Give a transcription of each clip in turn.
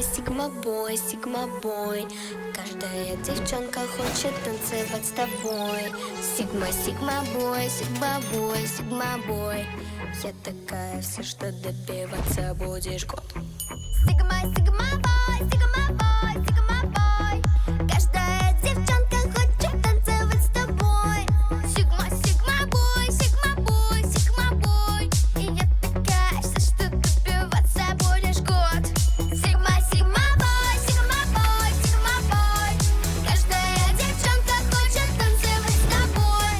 сигма-бой, сигма-бой. Каждая девчонка хочет танцевать с тобой. Сигма-бой, сигма-бой, сигма-бой. Я такая, все, что добиваться будешь год. Сигма-бой, сигма-бой, сигма-бой. Каждая девчонка хочет танцевать с тобой. Сигма-бой, сигма-бой, сигма-бой. И я такая, все, что добиваться будешь год. Сигма-бой, сигма-бой, сигма-бой. Каждая девчонка хочет танцевать с тобой.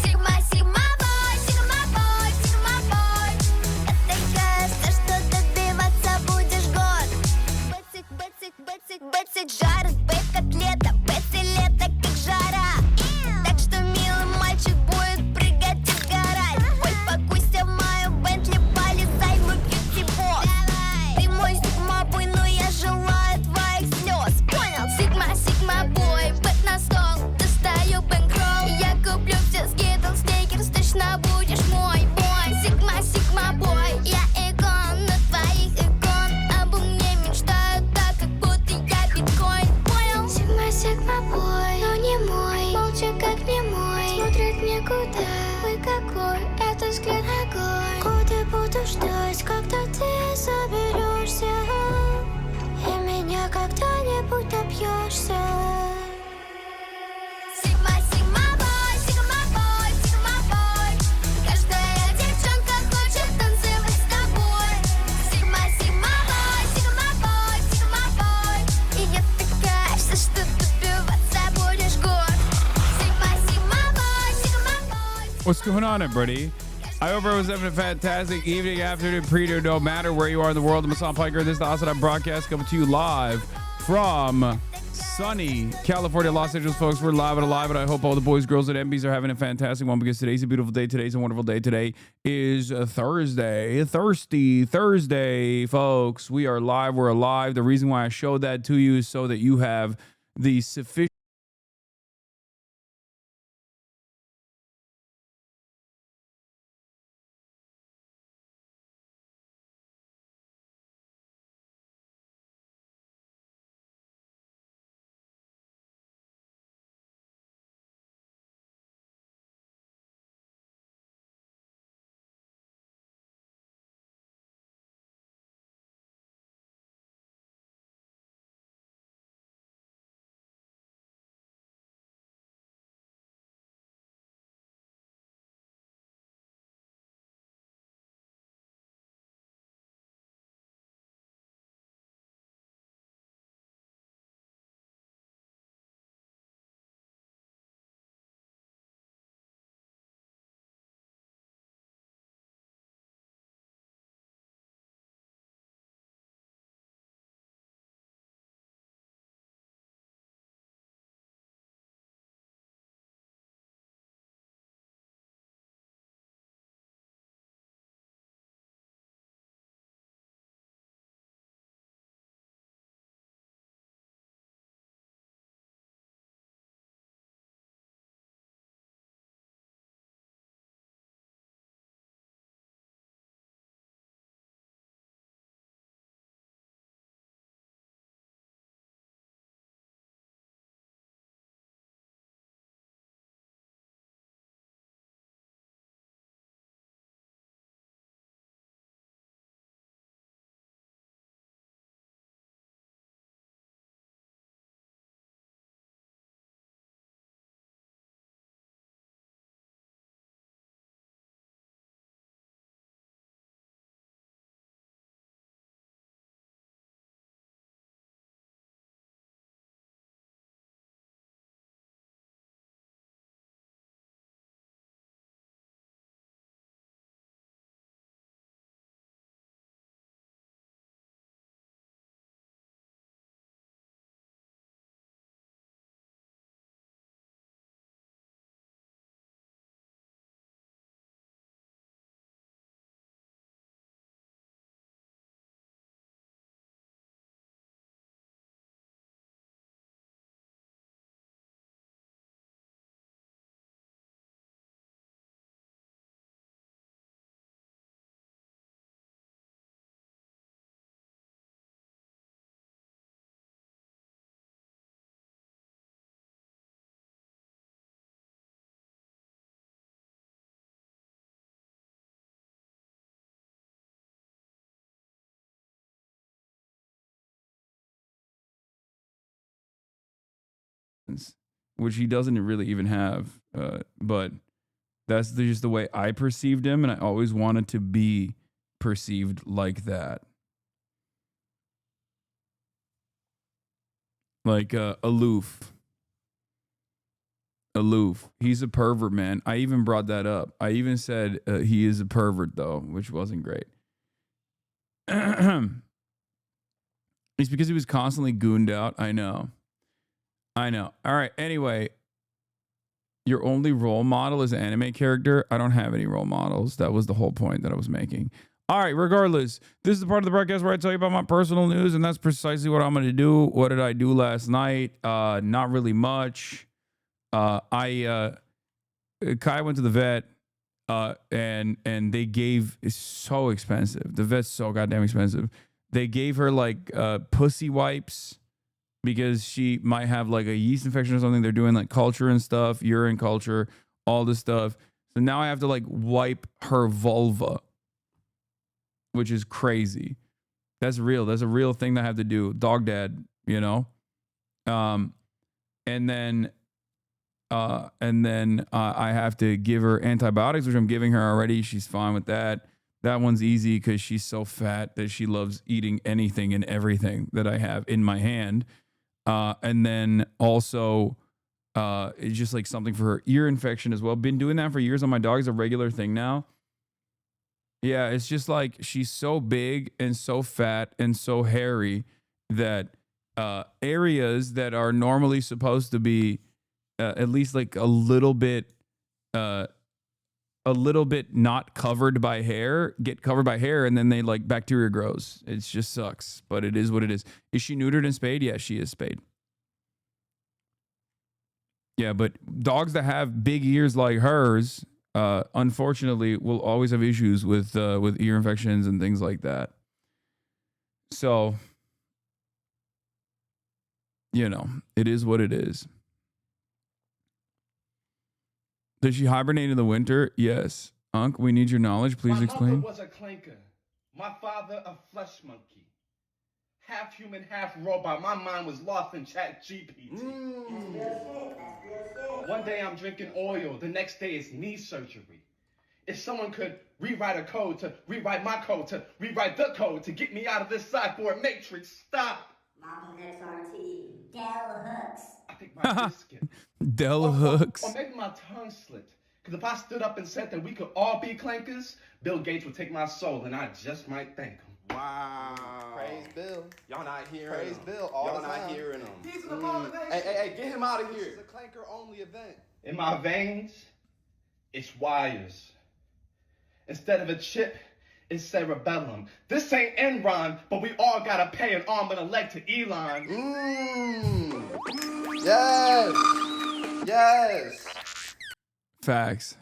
Сигма-бой, сигма-бой, сигма-бой. Я такая, все, что добиваться будешь год. Бэцик жарит, бэйб котлета, бэци лето как жара. Так что милый мальчик будет прыгать и сгорать. Хоть покуйся в мою Бентли, полезай в мой бьюти-бокс. Ты мой сигма-бой, но я желаю твоих слез. Понял? Сигма-бой, бэт на стол, достаю бэнкролл. Я куплю все скитлс, сникерс, точно будешь мой бой. Сигма-бой, я икон на твоих икон. Обо мне мечтают так, как будто я биткоин. Понял? Сигма-бой, но не мой. Молча, как не мой. Смотрит никуда. Ой, какой это взгляд огонь. Годы буду ждать, когда ты соберешься. И меня когда-нибудь добьешься. Сигма-бой, сигма-бой, сигма-бой. Каждая девчонка хочет танцевать с тобой. Сигма-бой, сигма-бой, сигма-бой. И я такая, все, что добиваться будешь год. Сигма-бой, сигма-бой. What's going on, everybody? I hope everyone's having a fantastic evening, afternoon, pre-dinner, no matter where you are in the world. I'm Hasan Piker. This is the HasanAbi broadcast coming to you live from sunny California, Los Angeles, folks. We're live and alive, and I hope all the boys, girls, and MBs are having a fantastic one because today's a beautiful day. Today's a wonderful day. Today is Thursday. Thirsty Thursday, folks. We are live. We're alive. The reason why I showed that to you is so that you have the sufficient hands, which he doesn't really even have. But that's just the way I perceived him, and I always wanted to be perceived like that. Like aloof. He's a pervert, man. I even brought that up. I even said he is a pervert, though, which wasn't great. It's because he was constantly gooned out. I know. All right. Anyway, your only role model is an anime character. I don't have any role models. That was the whole point that I was making. All right. Regardless, this is the part of the broadcast where I tell you about my personal news, and that's precisely what I'm going to do. What did I do last night? Not really much. Kai went to the vet, and they gave, it's so expensive. The vet's so goddamn expensive. They gave her like pussy wipes because she might have like a yeast infection or something. They're doing like culture and stuff, urine culture, all this stuff. So now I have to like wipe her vulva, which is crazy. That's real. That's a real thing that I have to do. Dog dad, you know? And then I have to give her antibiotics, which I'm giving her already. She's fine with that. That one's easy because she's so fat that she loves eating anything and everything that I have in my hand. And then also, it's just like something for her ear infection as well. Been doing that for years on my dog. It's a regular thing now. Yeah, it's just like she's so big and so fat and so hairy that areas that are normally supposed to be at least like a little bit not covered by hair get covered by hair, and then they like bacteria grows. It just sucks, but it is what it is. Is she neutered and spayed? Yeah, she is spayed. Yeah, but dogs that have big ears like hers, unfortunately, will always have issues with ear infections and things like that. So, you know, it is what it is. Does she hibernate in the winter? Yes. Unc, we need your knowledge. Please explain. My mother was a clanker. My father a flesh monkey. Half human, half robot. My mind was lost in chat GPT. One day I'm drinking oil. The next day it's knee surgery. If someone could rewrite a code to rewrite my code to rewrite the code to get me out of this cyborg matrix, stop. Mocking XRT. Dell hooks. I think my biscuit. Dell hooks. Or maybe my tongue slipped. Because if I stood up and said that we could all be clankers, Bill Gates would take my soul and I just might thank him. Wow. Praise Bill. Y'all not hearing Praise him. Bill all Y'all the not time. hearing him. He's an abomination. Hey, get him out of This is here. a clanker only event. In my veins, it's wires. Instead of a chip, it's cerebellum. This ain't Enron, but we all gotta pay an arm and a leg to Elon. Yes. Yes. Facts.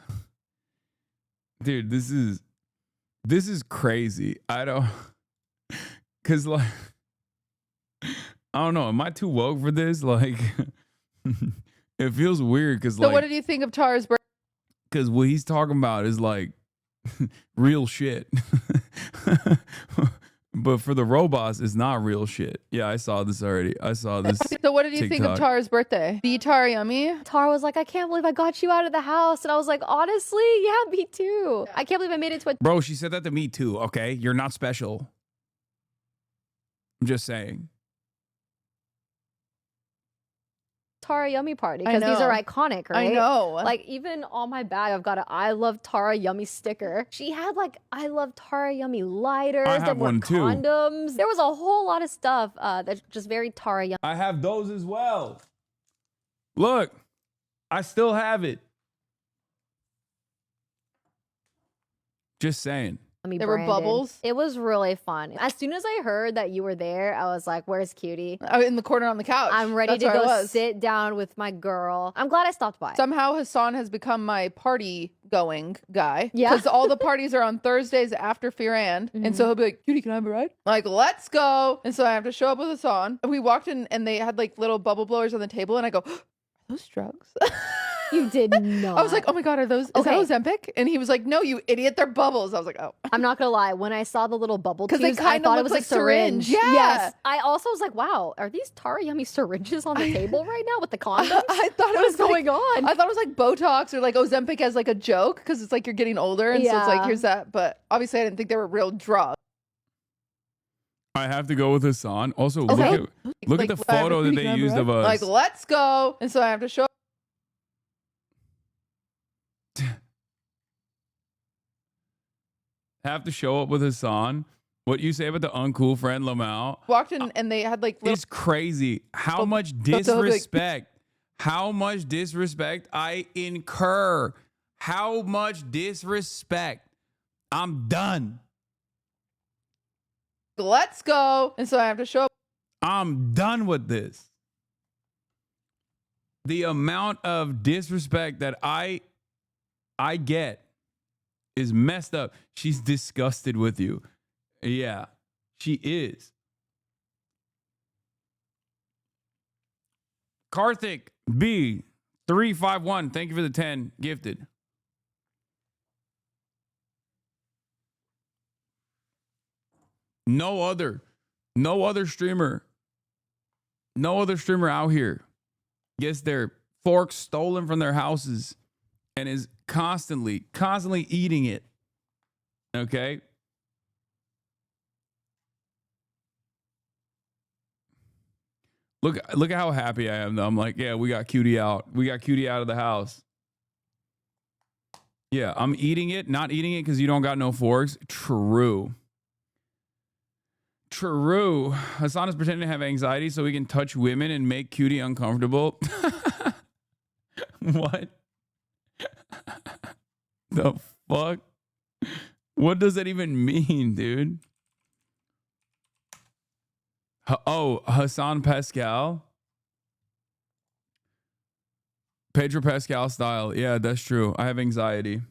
Dude, this is crazy. I don't, cause like, I don't know. Am I too woke for this? Like, it feels weird. Cause So like, what did you think of Tara's birthday? cause what he's talking about is like real shit. But for the robots, it's not real shit. Yeah, I saw this already. I saw this. So what did you think of TikTok. Tara's birthday? The Tara Yummy? Tara was like, I can't believe I got you out of the house. And I was like, honestly, yeah, me too. I can't believe I made it to a Bro, she said that to me too, okay? You're not special. I'm just saying. Tara Yummy party I because these know. are iconic, right? I know. Like even on my bag, I've got an I love Tara Yummy sticker. She had like I love Tara Yummy lighters. I have there were one, too. condoms. There was a whole lot of stuff that's just very Tara Yummy. I have those as well. Look, I still have it. Just saying. There were bubbles? It was really fun. As soon as I heard that you were there, I was like, where's Cutie? In the corner on the couch. I'm ready That's to where I go was. sit down with my girl. I'm glad I stopped by. Somehow Hasan has become my party going guy. Yeah. Because all the parties are on Thursdays after Firan. And so he'll be like, Cutie, can I have a ride? Like, let's go. And so I have to show up with Hasan. We walked in and they had like little bubble blowers on the table and I go, are those drugs? You did not. I was like, oh my God, is that Ozempic? And he was like, no, you idiot, they're bubbles. I was like, oh. I'm not gonna lie. When I saw the little bubble tubes, they I kinda thought it look was like a syringe. syringe. Yeah. Yes. I also was like, wow, are these Tara Yummy syringes on the table right now with the condoms? I thought What is going on? I thought it was like Botox or like Ozempic as like a joke because it's like you're getting older. And so it's like, Yeah. here's that. But obviously, I didn't think they were real drugs. I have to go with Hasan. Also, Okay. look at the photo that they used of us. Like, let's go. And so I have to show. Have to show up with Hasan. What you say about the uncool friend Lamau Walked in and they had like little. is crazy. How much so he'll be like- disrespect? How much disrespect I incur? How much disrespect? I'm done. Let's go. And so I have to show up. I'm done with this. The amount of disrespect that I get is messed up. She's disgusted with you. Yeah, she is. Karthik B351, thank you for the 10 gifted. No other streamer out here gets their forks stolen from their houses and is constantly eating it. Okay? Look at how happy I am though. I'm like, yeah, we got Cutie out. We got Cutie out of the house. Yeah, I'm eating it, not eating it because you don't got no forks. True. Hasan is pretending to have anxiety so he can touch women and make Cutie uncomfortable. What? The fuck? What does that even mean, dude? Oh, Hasan Pascal. Pedro Pascal style. Yeah, that's true. I have anxiety.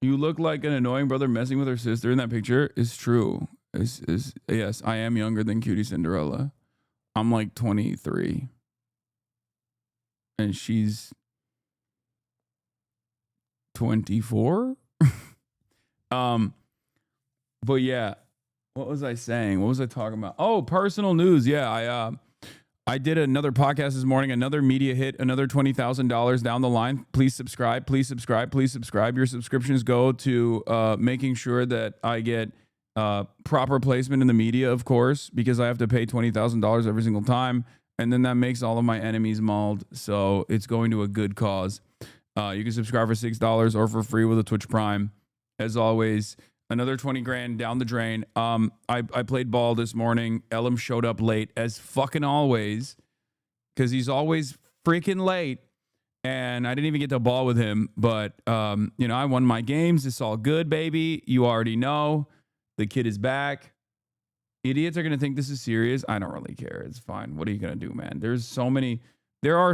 You look like an annoying brother messing with her sister in that picture. Is true. Yes, I am younger than Cutie Cinderella. I'm like 23. And she's 24. But yeah, what was I saying? What was I talking about? Oh, personal news. Yeah, I did another podcast this morning, another media hit, another $20,000 down the line. Please subscribe. Please subscribe. Please subscribe. Your subscriptions go to making sure that I get proper placement in the media, of course, because I have to pay $20,000 every single time. And then that makes all of my enemies mauled. So it's going to a good cause. You can subscribe for $6 or for free with a Twitch Prime. As always, another 20 grand down the drain. I played ball this morning. Elam showed up late as fucking always because he's always freaking late. And I didn't even get to ball with him. But, I won my games. It's all good, baby. You already know. The kid is back. Idiots are going to think this is serious. I don't really care. It's fine. What are you going to do, man? There are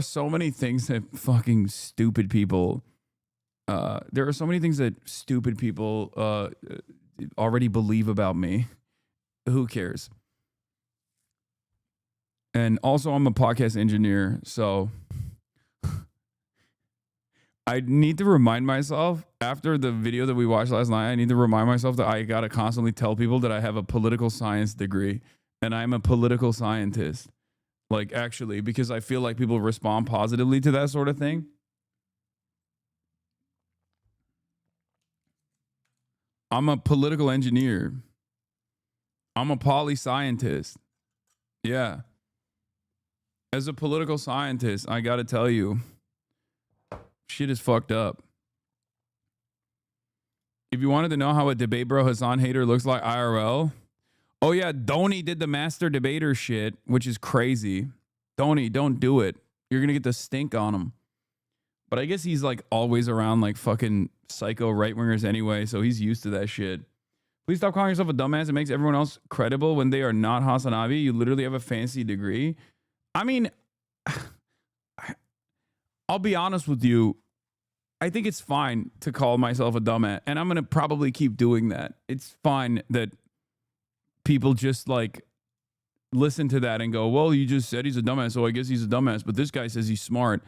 so many things that fucking stupid people already believe about me. Who cares? And also, I'm a podcast engineer, so I need to remind myself after the video that we watched last night, I need to remind myself that I got to constantly tell people that I have a political science degree and I'm a political scientist. Like, actually, because I feel like people respond positively to that sort of thing. I'm a political engineer. I'm a poli-scientist. Yeah. As a political scientist, I got to tell you, shit is fucked up. If you wanted to know how a debate bro Hasan hater looks like IRL, oh yeah, Dhoni did the master debater shit, which is crazy. Dhoni, don't do it. You're going to get the stink on him. But I guess he's like always around like fucking psycho right-wingers anyway, so he's used to that shit. Please stop calling yourself a dumbass. It makes everyone else credible when they are not HasanAbi. You literally have a fancy degree. I mean, I'll be honest with you. I think it's fine to call myself a dumbass, and I'm going to probably keep doing that. It's fine that people just like listen to that and go, well, you just said he's a dumbass, so I guess he's a dumbass, but this guy says he's smart.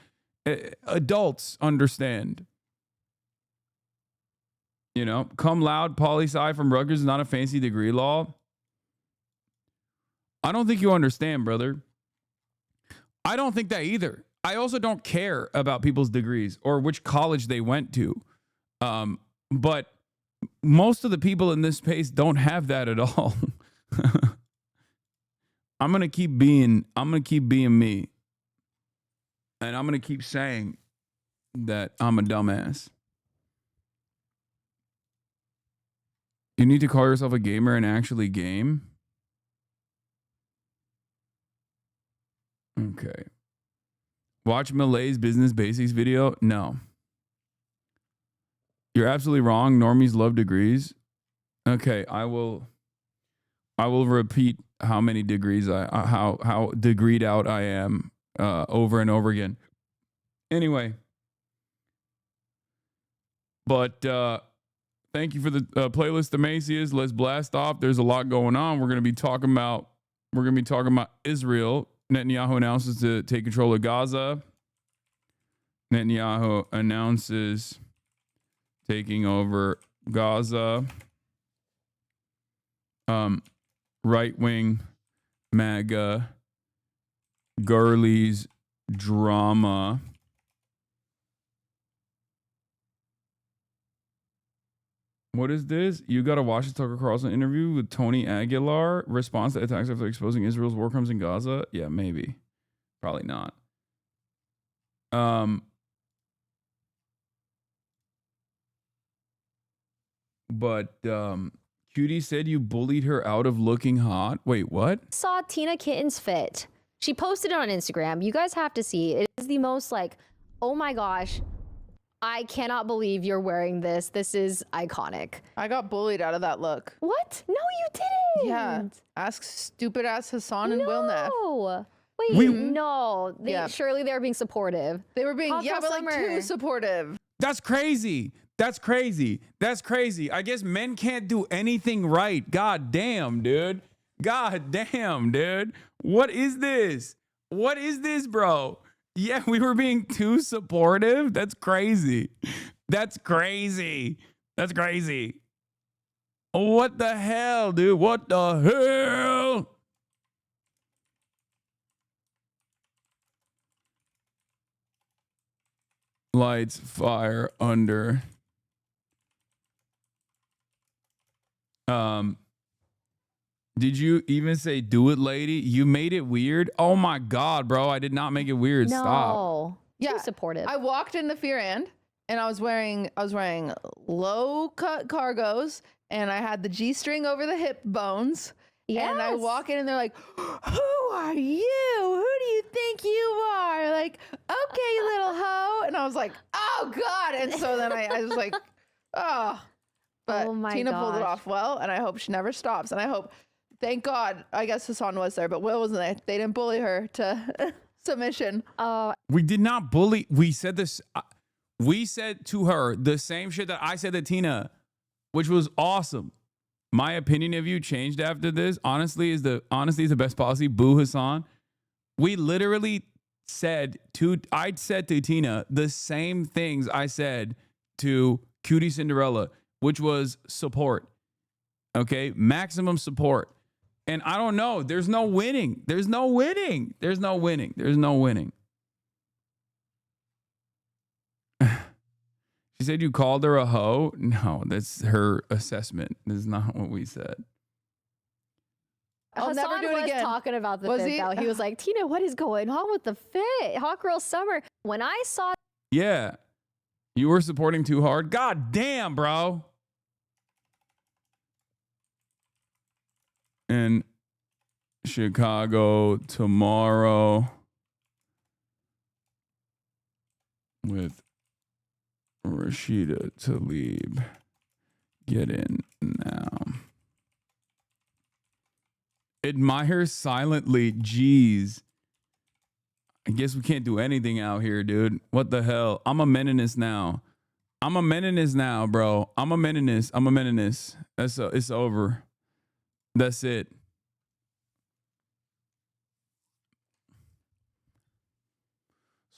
Adults understand. You know, cum laude, poli-sci from Rutgers is not a fancy degree law. I don't think you understand, brother. I don't think that either. I also don't care about people's degrees or which college they went to. But most of the people in this space don't have that at all. I'm gonna keep being me. And I'm gonna keep saying that I'm a dumbass. You need to call yourself a gamer and actually game. Okay. Watch Malay's Business Basics video? No. You're absolutely wrong. Normies love degrees. Okay, I will repeat how many degrees how degreed out I am over and over again. Anyway. But thank you for the playlist, Amacius. Let's blast off. There's a lot going on. We're gonna be talking about Israel. Netanyahu announces to take control of Gaza. Netanyahu announces taking over Gaza. Right-wing MAGA girlies drama. What is this? You got to watch the Tucker Carlson interview with Tony Aguilar. Response to attacks after exposing Israel's war crimes in Gaza. Yeah, maybe. Probably not. But Cutie said you bullied her out of looking hot. Wait, what? Saw Tina Kitten's fit. She posted it on Instagram. You guys have to see. It is the most like, oh my gosh, I cannot believe you're wearing this. This is iconic. I got bullied out of that look. What? No, you didn't. Yeah. Ask stupid ass Hasan and Will Neff. No. Wait, no. Surely they were being supportive. They were being, Hot yeah, for but like summer. too supportive. That's crazy. That's crazy. That's crazy. I guess men can't do anything right. God damn, dude. God damn, dude. What is this? What is this, bro? Yeah, we were being too supportive. That's crazy. That's crazy. That's crazy. What the hell, dude? What the hell? Lights, fire, under. Did you even say do it, lady? You made it weird. Oh my God, bro. I did not make it weird. No. Stop. Yeah. Too supportive. I walked in the Fear and I was wearing low cut cargos and I had the G-string over the hip bones. Yes. And I walk in and they're like, who are you? Who do you think you are? Like, okay, little hoe. And I was like, oh God. And so then I was like, oh. But Oh my Tina pulled it gosh. off well, and I hope she never stops. And I hope, thank God, I guess Hasan was there, but Will wasn't there. They didn't bully her to submission. We did not bully. We said this. We said to her the same shit that I said to Tina, which was awesome. My opinion of you changed after this. Honesty is the best policy. Boo Hasan. We literally I said to Tina the same things I said to Cutie Cinderella, which was support. Okay? Maximum support. And I don't know. There's no winning. There's no winning. There's no winning. There's no winning. She said you called her a hoe. No, that's her assessment. That's not what we said. I'll Hasan never do it was again. talking about the Was fit he? though. He was like, Tina, what is going on with the fit? Hot Girl Summer. When I saw Yeah. You were supporting too hard. God damn, bro. In Chicago tomorrow with Rashida Tlaib. Get in now. Admire silently. Jeez. I guess we can't do anything out here, dude. What the hell? I'm a meninist now. I'm a meninist now, bro. I'm a meninist. It's over. That's it.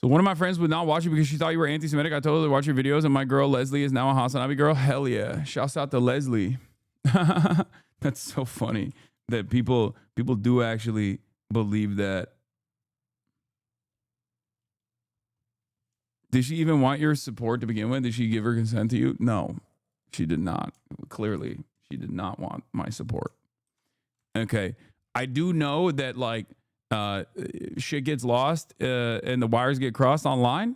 So one of my friends would not watch you because she thought you were anti-Semitic. I told her to watch your videos, and my girl Leslie is now a HasanAbi girl. Hell yeah! Shouts out to Leslie. That's so funny that people do actually believe that. Did she even want your support to begin with? Did she give her consent to you? No, she did not. Clearly, she did not want my support. Okay, I do know that like shit gets lost and the wires get crossed online.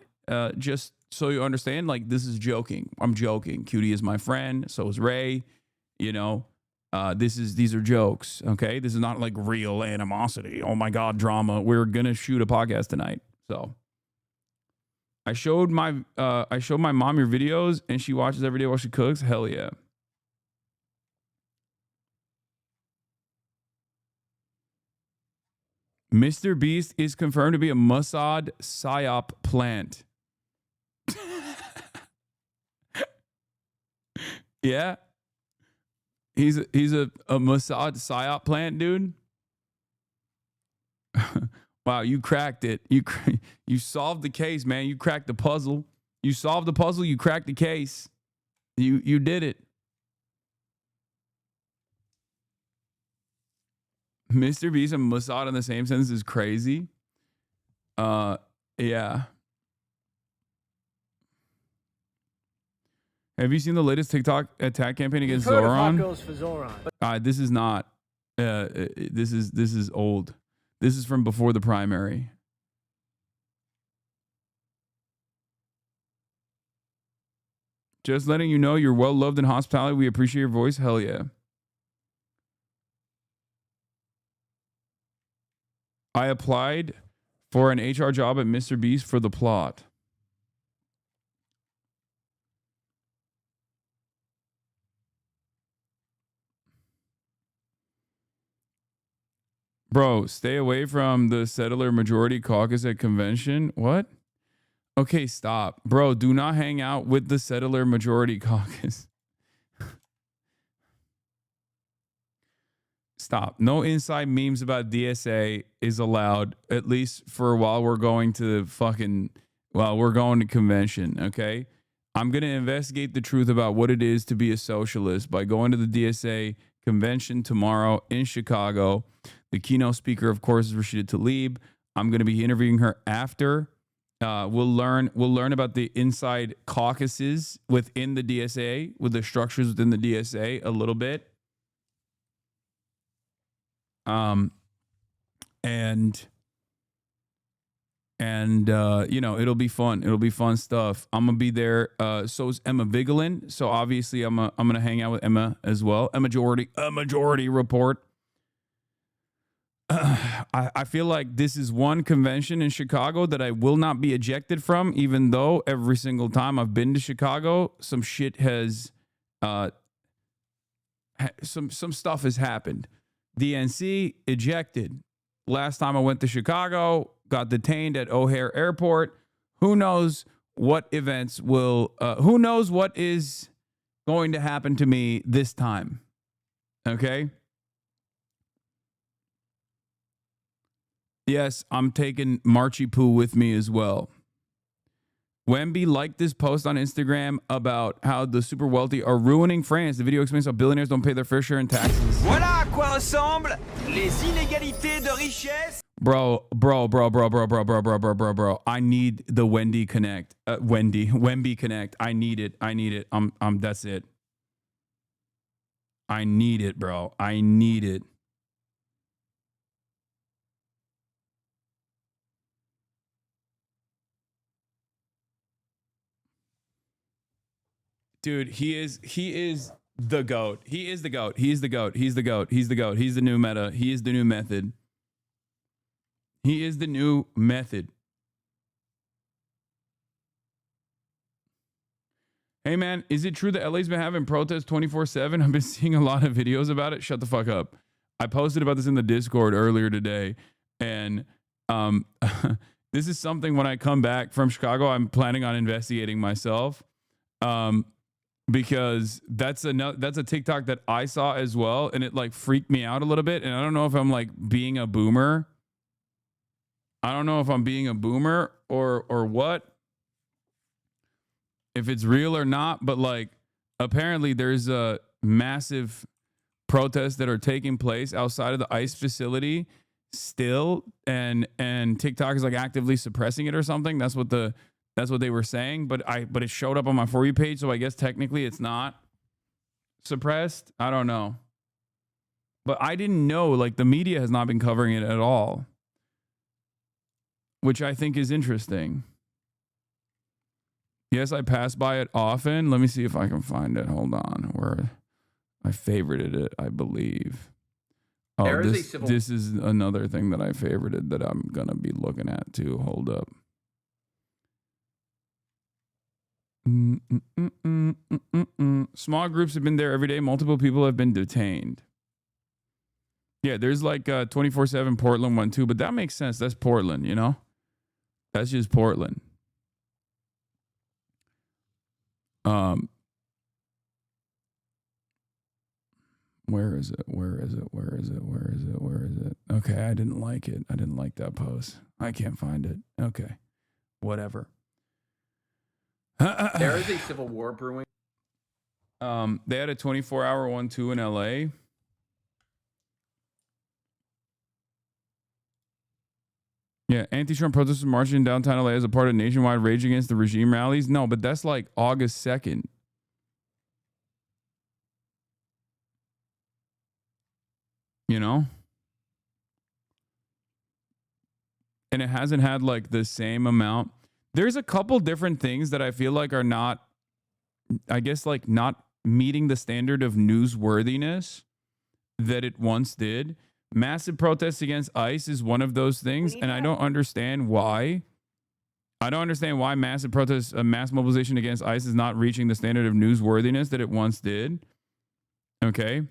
Just so you understand, like this is joking. I'm joking. Cutie is my friend. So is Ray. You know, these are jokes. Okay, this is not like real animosity. Oh my God, drama. We're gonna shoot a podcast tonight. So I showed my mom your videos and she watches every day while she cooks. Hell yeah. Mr. Beast is confirmed to be a Mossad PSYOP plant. Yeah. He's a Mossad PSYOP plant, dude. Wow, you cracked it. You solved the case, man. You cracked the puzzle. You solved the puzzle, you cracked the case. You did it. Mr. Beast and Mossad in the same sentence is crazy. Yeah. Have you seen the latest TikTok attack campaign against Zoran? This is not. This is old. This is from before the primary. Just letting you know you're well loved in hospitality. We appreciate your voice. Hell yeah. I applied for an HR job at Mr. Beast for the plot. Bro, stay away from the settler majority caucus at convention. What? Okay, stop. Bro, do not hang out with the settler majority caucus. Stop. No inside memes about DSA is allowed, at least for while we're going to convention, okay? I'm going to investigate the truth about what it is to be a socialist by going to the DSA convention tomorrow in Chicago. The keynote speaker, of course, is Rashida Tlaib. I'm going to be interviewing her after. We'll learn about the inside caucuses within the DSA, with the structures within the DSA a little bit. You know, it'll be fun. It'll be fun stuff. I'm gonna be there. So is Emma Vigeland. So obviously I'm gonna hang out with Emma as well. A majority report. I feel like this is one convention in Chicago that I will not be ejected from, even though every single time I've been to Chicago, some shit has, some stuff has happened. DNC ejected. Last time I went to Chicago, got detained at O'Hare Airport. Who knows what events will, who knows what is going to happen to me this time? Okay. Yes, I'm taking Marchie Poo with me as well. Wemby liked this post on Instagram about how the super wealthy are ruining France. The video explains how billionaires don't pay their fair share in taxes. Voilà à quoi ressemblent les inégalités de richesse. Bro. I need the Wendy Connect. Wemby Connect. I need it. That's it. I need it, bro. I need it. Dude, he is the GOAT. He is the GOAT. He's the GOAT. He's the GOAT. He's the GOAT. He's the new meta. He is the new method. He is the new method. Hey, man, is it true that LA's been having protests 24/7? I've been seeing a lot of videos about it. Shut the fuck up. I posted about this in the Discord earlier today. And this is something when I come back from Chicago, I'm planning on investigating myself. Because that's a TikTok that I saw as well, and it like freaked me out a little bit. And I don't know if I'm like being a boomer. I don't know if I'm being a boomer or what, if it's real or not, but like apparently there's a massive protests that are taking place outside of the ICE facility still, and TikTok is like actively suppressing it or something. That's what they were saying, but it showed up on my For You page, so I guess technically it's not suppressed. I don't know. But I didn't know, like the media has not been covering it at all, which I think is interesting. Yes, I pass by it often. Let me see if I can find it. Hold on. Where I favorited it, I believe. Oh, this is another thing that I favorited that I'm going to be looking at too. Hold up. Small groups have been there every day. Multiple people have been detained. Yeah, there's like 24/7 Portland one too, but that makes sense. That's Portland, you know? That's just Portland. Where is it? Okay, I didn't like it. I didn't like that post. I can't find it. Okay. Whatever. There is a civil war brewing. They had a 24-hour one too in LA. Yeah, anti-Trump protesters marching in downtown LA as a part of nationwide rage against the regime rallies. No, but that's like August 2nd. You know? And it hasn't had like the same amount. There's a couple different things that I feel like are not, I guess, like not meeting the standard of newsworthiness that it once did. Massive protests against ICE is one of those things, and I don't understand why. I don't understand why massive protests, mass mobilization against ICE is not reaching the standard of newsworthiness that it once did. Okay?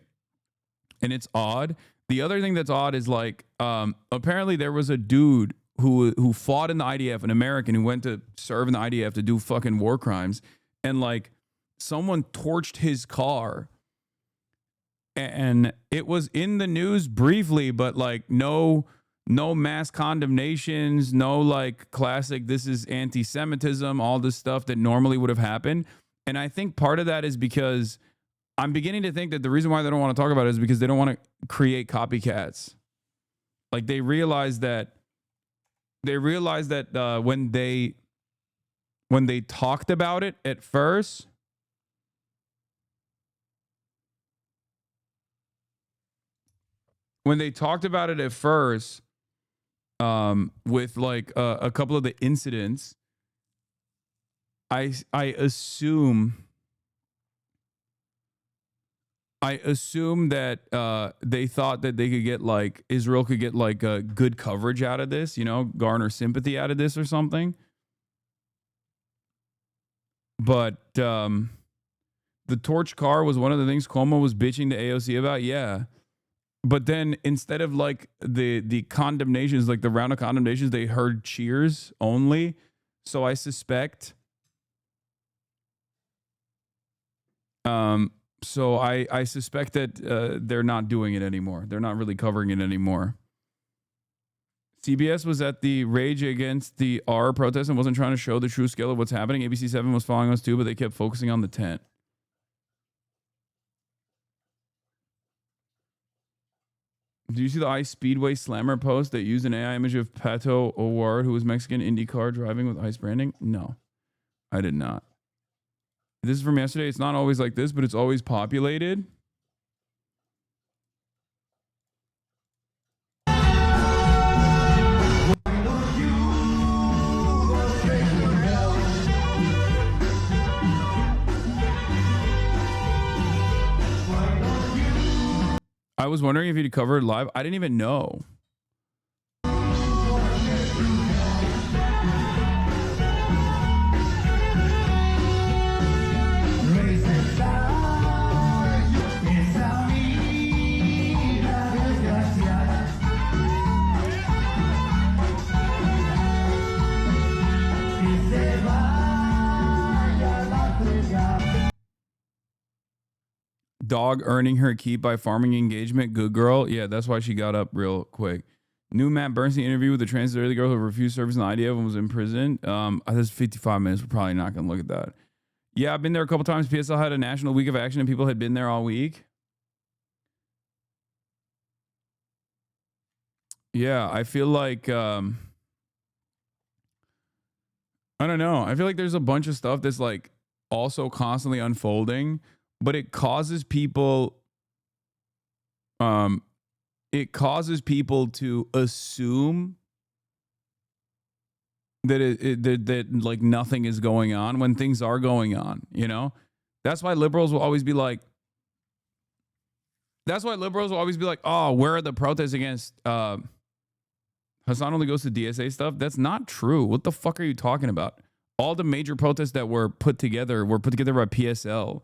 And it's odd. The other thing that's odd is like, apparently there was a dude who fought in the IDF, an American who went to serve in the IDF to do fucking war crimes, and like someone torched his car, and it was in the news briefly, but like no mass condemnations, no like classic this is anti-Semitism, all this stuff that normally would have happened. And I think part of that is because I'm beginning to think that the reason why they don't want to talk about it is because they don't want to create copycats. Like they realize that when they talked about it at first, with like a couple of the incidents, I assume that they thought that they could get like Israel could get like a good coverage out of this, you know, garner sympathy out of this or something. But the torch car was one of the things Cuomo was bitching to AOC about. Yeah. But then instead of like the condemnations, like the round of condemnations, they heard cheers only. So I suspect I suspect that they're not doing it anymore. They're not really covering it anymore. CBS was at the rage against the R protest and wasn't trying to show the true scale of what's happening. ABC 7 was following us too, but they kept focusing on the tent. Do you see the ICE Speedway Slammer post that used an AI image of Pato O'Ward, who was Mexican IndyCar driving with ICE branding? No, I did not. This is from yesterday. It's not always like this, but it's always populated. I was wondering if you'd cover it live. I didn't even know. Dog earning her keep by farming engagement. Good girl. Yeah, that's why she got up real quick. New Matt Bernstein interview with the transgender girl who refused service in the IDF and was in prison. That's 55 minutes. We're probably not going to look at that. Yeah, I've been there a couple times. PSL had a national week of action and people had been there all week. Yeah, I feel like, I don't know. I feel like there's a bunch of stuff that's like also constantly unfolding, but it causes people, to assume that that like nothing is going on when things are going on, you know? That's why liberals will always be like, oh, where are the protests against Hasan only goes to DSA stuff? That's not true. What the fuck are you talking about? All the major protests that were put together by PSL.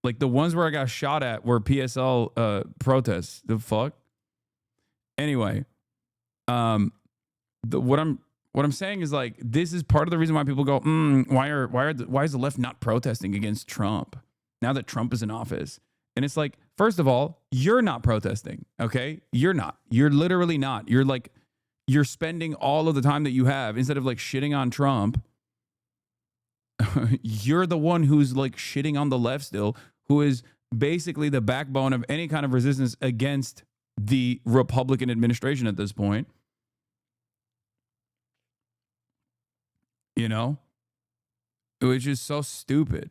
Like the ones where I got shot at were PSL protests. The fuck? Anyway, what I'm saying is like this is part of the reason why people go, why is the left not protesting against Trump now that Trump is in office? And it's like, first of all, you're not protesting, okay? You're not. You're literally not. You're spending all of the time that you have instead of like shitting on Trump. You're the one who's like shitting on the left still, who is basically the backbone of any kind of resistance against the Republican administration at this point. You know? Which is so stupid.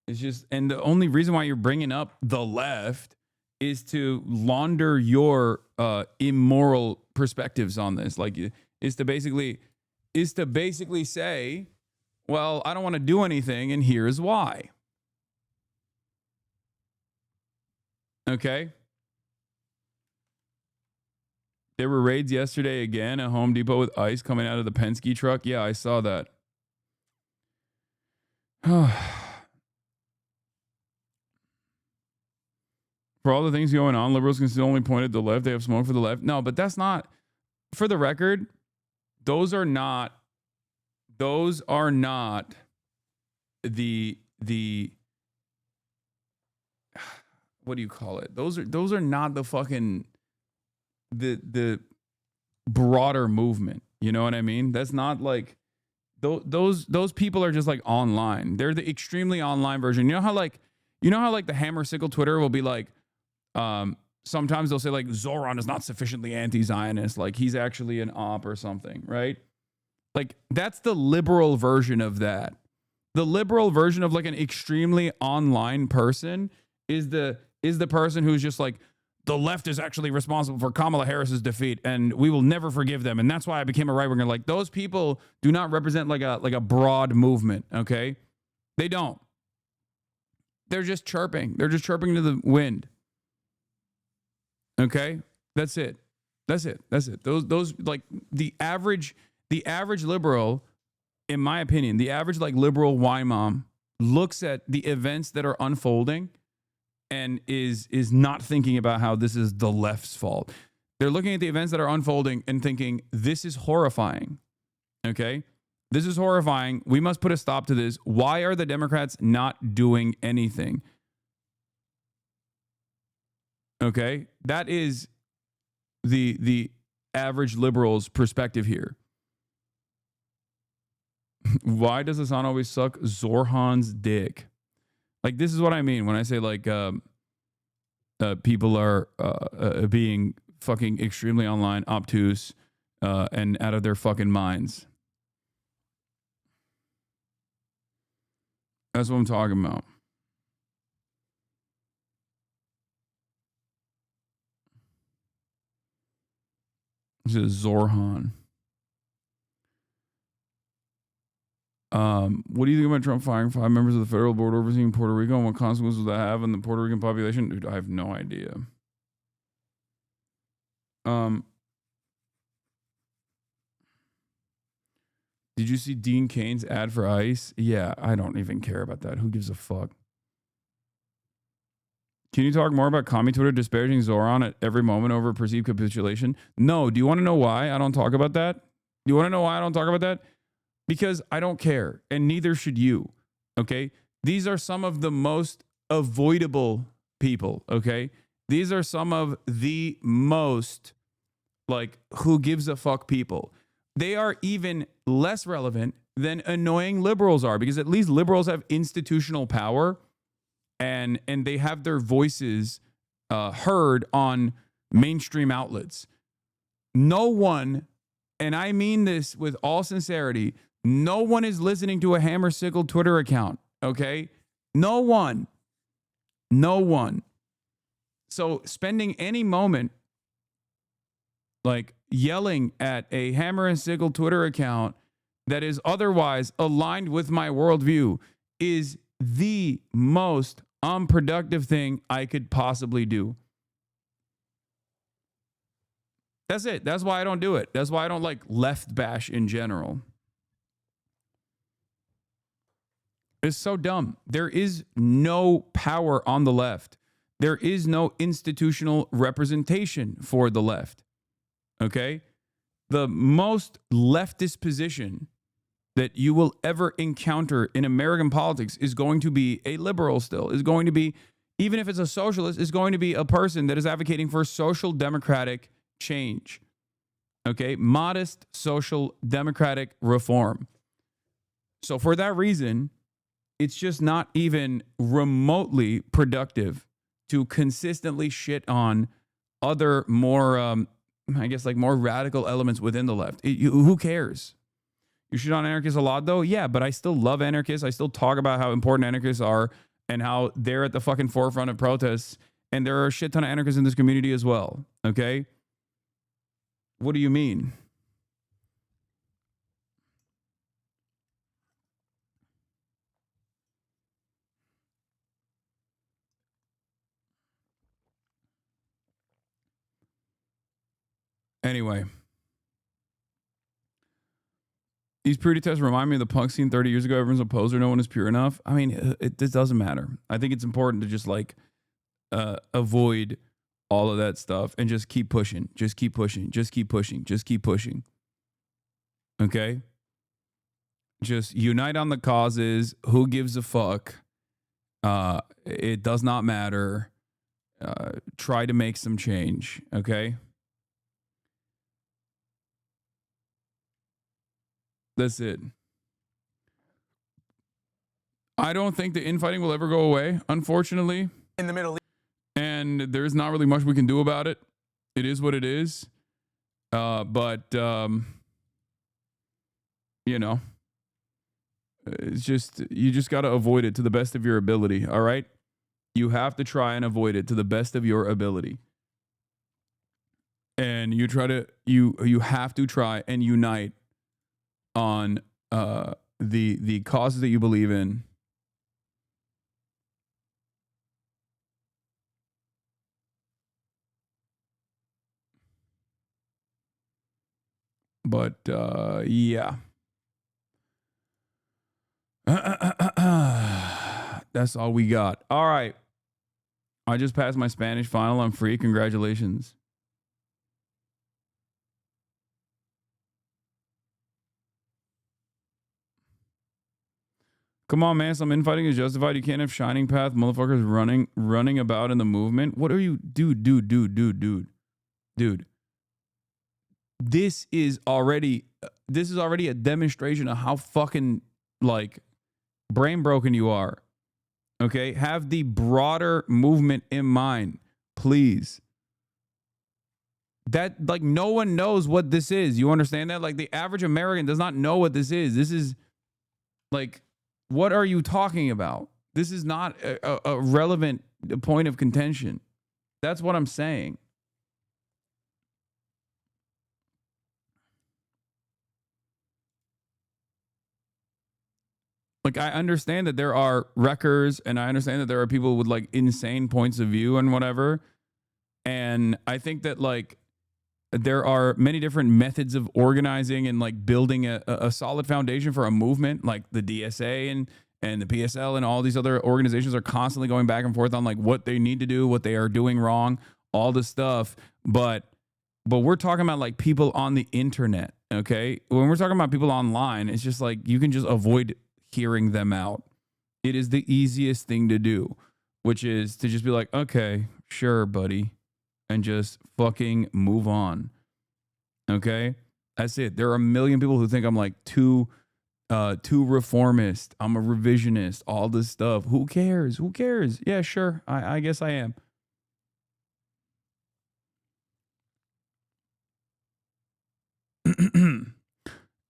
It's just, and the only reason why you're bringing up the left is to launder your immoral perspectives on this. Like, is to basically say, well, I don't want to do anything, and here's why. Okay? There were raids yesterday again at Home Depot with ice coming out of the Penske truck. Yeah, I saw that. For all the things going on, liberals can still only point at the left. They have smoke for the left. No, but that's not, for the record, those are not the what do you call it? Those are not the fucking the broader movement. You know what I mean? That's not like those people are just like online. They're the extremely online version. You know how like the Hammer Sickle Twitter will be like, sometimes they'll say like Zoran is not sufficiently anti-Zionist, like he's actually an op or something, right? Like that's the liberal version of that. The liberal version of like an extremely online person is the person who's just like, the left is actually responsible for Kamala Harris's defeat and we will never forgive them. And that's why I became a right winger. Like those people do not represent like a broad movement. Okay. They don't. They're just chirping. They're just chirping to the wind. Okay. That's it. Those like the average liberal, in my opinion, the average like liberal Y mom looks at the events that are unfolding and is not thinking about how this is the left's fault. They're looking at the events that are unfolding and thinking, this is horrifying. Okay? This is horrifying. We must put a stop to this. Why are the Democrats not doing anything? Okay? That is the average liberal's perspective here. Why does Hasan always suck Zorhan's dick? Like, this is what I mean when I say, like, people are being fucking extremely online, obtuse, and out of their fucking minds. That's what I'm talking about. This is Zorhan. What do you think about Trump firing 5 members of the federal board overseeing Puerto Rico and what consequences will that have on the Puerto Rican population? Dude, I have no idea. Did you see Dean Kane's ad for ICE? Yeah, I don't even care about that. Who gives a fuck? Can you talk more about commie Twitter disparaging Zoran at every moment over perceived capitulation? No. Do you want to know why I don't talk about that? Do you want to know why I don't talk about that? Because I don't care, and neither should you, okay? These are some of the most avoidable people, okay? These are some of the most like who gives a fuck people. They are even less relevant than annoying liberals are, because at least liberals have institutional power and they have their voices heard on mainstream outlets. No one, and I mean this with all sincerity, no one is listening to a Hammer Sickle Twitter account, okay? No one. No one. So spending any moment like yelling at a Hammer and Sickle Twitter account that is otherwise aligned with my worldview is the most unproductive thing I could possibly do. That's it. That's why I don't do it. That's why I don't like left bash in general. It's so dumb. There is no power on the left. There is no institutional representation for the left. Okay? The most leftist position that you will ever encounter in American politics is going to be a liberal still, is going to be, even if it's a socialist, is going to be a person that is advocating for social democratic change. Okay? Modest social democratic reform. So for that reason, it's just not even remotely productive to consistently shit on other more, I guess, like more radical elements within the left. Who cares? You shit on anarchists a lot, though? Yeah, but I still love anarchists. I still talk about how important anarchists are and how they're at the fucking forefront of protests. And there are a shit ton of anarchists in this community as well. Okay? What do you mean? Anyway, these purity tests remind me of the punk scene 30 years ago. Everyone's a poser. No one is pure enough. I mean, this doesn't matter. I think it's important to just like avoid all of that stuff and just keep pushing. Just keep pushing. Just keep pushing. Just keep pushing. Okay? Just unite on the causes. Who gives a fuck? It does not matter. Try to make some change. Okay? That's it. I don't think the infighting will ever go away, unfortunately. In the Middle East. And there's not really much we can do about it. It is what it is. But you know, it's just, you just got to avoid it to the best of your ability. All right. You have to try and avoid it to the best of your ability. And you have to try and unite on the causes that you believe in. But yeah. That's all we got. All right. I just passed my Spanish final. I'm free. Congratulations. Come on, man. Some infighting is justified. You can't have shining path motherfuckers running about in the movement. What are you, dude? This is already a demonstration of how fucking like brain broken you are. Okay? Have the broader movement in mind, please. That, like, no one knows what this is. You understand that? Like, the average American does not know what this is. This is like, what are you talking about? This is not a relevant point of contention. That's what I'm saying. Like, I understand that there are wreckers and I understand that there are people with like insane points of view and whatever. And I think that like there are many different methods of organizing and like building a solid foundation for a movement, like the DSA and the PSL and all these other organizations are constantly going back and forth on like what they need to do, what they are doing wrong, all this stuff. But we're talking about like people on the internet. Okay. When we're talking about people online, it's just like, you can just avoid hearing them out. It is the easiest thing to do, which is to just be like, okay, sure, buddy, and just fucking move on. Okay? That's it. There are a million people who think I'm like too reformist. I'm a revisionist, all this stuff. Who cares? Who cares? Yeah, sure. I guess I am.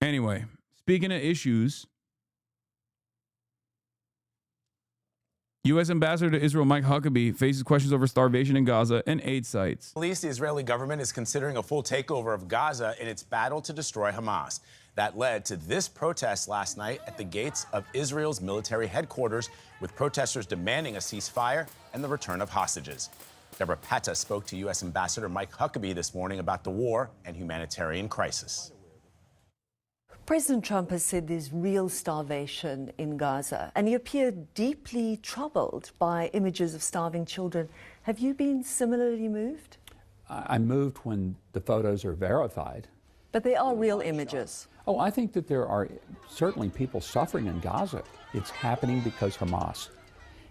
Anyway, speaking of issues, U.S. Ambassador to Israel Mike Huckabee faces questions over starvation in Gaza and aid sites. At least the Israeli government is considering a full takeover of Gaza in its battle to destroy Hamas. That led to this protest last night at the gates of Israel's military headquarters, with protesters demanding a ceasefire and the return of hostages. Deborah Patta spoke to U.S. Ambassador Mike Huckabee this morning about the war and humanitarian crisis. President Trump has said there's real starvation in Gaza, and he appeared deeply troubled by images of starving children. Have you been similarly moved? I'm moved when the photos are verified. But they are real images. Oh, I think that there are certainly people suffering in Gaza. It's happening because Hamas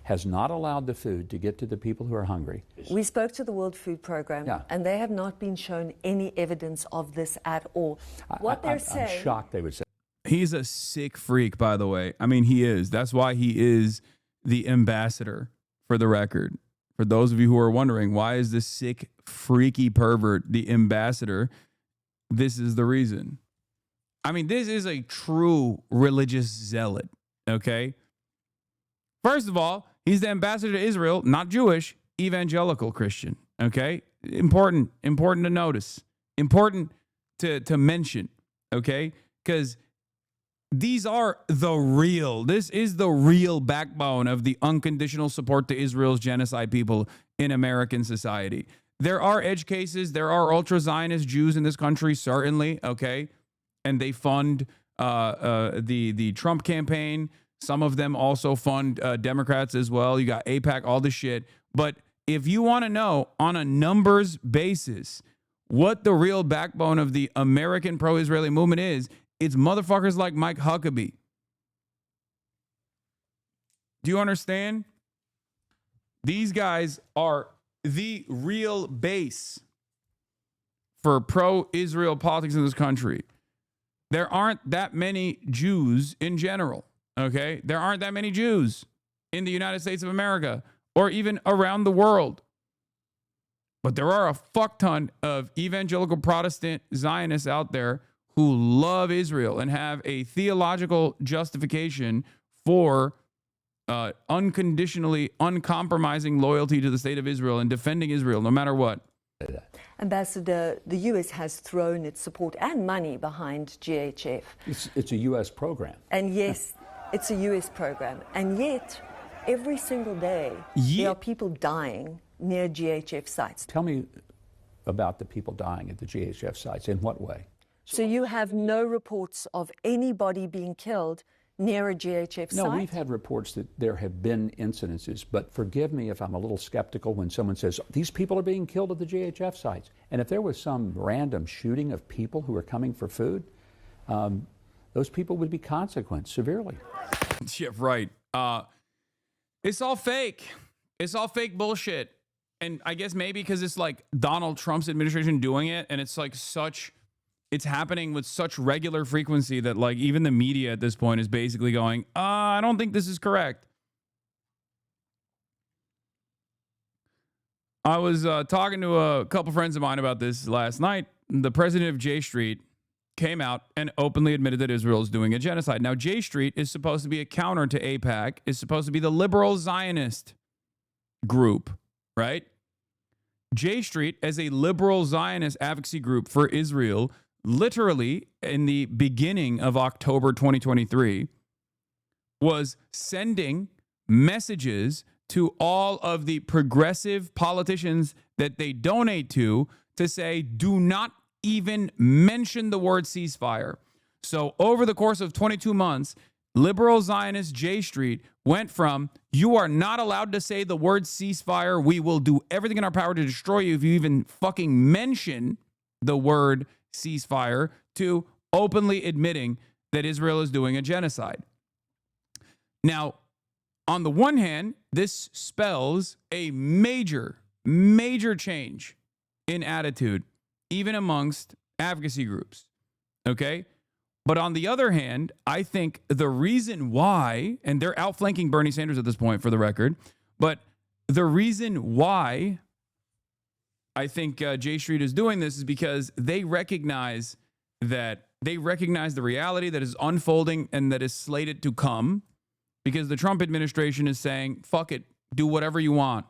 has not allowed the food to get to the people who are hungry. We spoke to the World Food Program, and they have not been shown any evidence of this at all. What they're saying... I'm shocked they would say. He's a sick freak, by the way. I mean, he is. That's why he is the ambassador, for the record. For those of you who are wondering, why is this sick, freaky pervert the ambassador? This is the reason. I mean, this is a true religious zealot, okay? First of all, he's the ambassador to Israel, not Jewish, evangelical Christian, okay? Important to notice. Important to mention, okay? Because these are this is the real backbone of the unconditional support to Israel's genocide people in American society. There are edge cases. There are ultra-Zionist Jews in this country, certainly, okay? And they fund the Trump campaign. Some of them also fund Democrats as well. You got AIPAC, all this shit. But if you want to know on a numbers basis what the real backbone of the American pro-Israeli movement is, it's motherfuckers like Mike Huckabee. Do you understand? These guys are the real base for pro-Israel politics in this country. There aren't that many Jews in general, okay? There aren't that many Jews in the United States of America or even around the world. But there are a fuck ton of evangelical Protestant Zionists out there who love Israel and have a theological justification for unconditionally, uncompromising loyalty to the state of Israel and defending Israel no matter what. Ambassador, the U.S. has thrown its support and money behind GHF. It's a U.S. program. And yes, it's a U.S. program. And yet, every single day, there are people dying near GHF sites. Tell me about the people dying at the GHF sites. In what way? So you have no reports of anybody being killed near a GHF site? No, we've had reports that there have been incidences, but forgive me if I'm a little skeptical when someone says, these people are being killed at the GHF sites. And if there was some random shooting of people who are coming for food, those people would be consequenced severely. Yeah, right. It's all fake. It's all fake bullshit. And I guess maybe because it's like Donald Trump's administration doing it, and it's like it's happening with such regular frequency that like even the media at this point is basically going, I don't think this is correct. I was talking to a couple friends of mine about this last night. The president of J Street came out and openly admitted that Israel is doing a genocide. Now, J Street is supposed to be a counter to AIPAC, is supposed to be the liberal Zionist group, right? J Street, as a liberal Zionist advocacy group for Israel, literally in the beginning of October 2023, was sending messages to all of the progressive politicians that they donate to say, do not even mention the word ceasefire. So over the course of 22 months, liberal Zionist J Street went from, you are not allowed to say the word ceasefire, we will do everything in our power to destroy you if you even fucking mention the word ceasefire, to openly admitting that Israel is doing a genocide. Now, on the one hand, this spells a major major change in attitude, even amongst advocacy groups. Okay? But on the other hand, I think the reason why, and they're outflanking Bernie Sanders at this point for the record, but the reason why I think J Street is doing this is because they recognize the reality that is unfolding and that is slated to come, because the Trump administration is saying, fuck it, do whatever you want.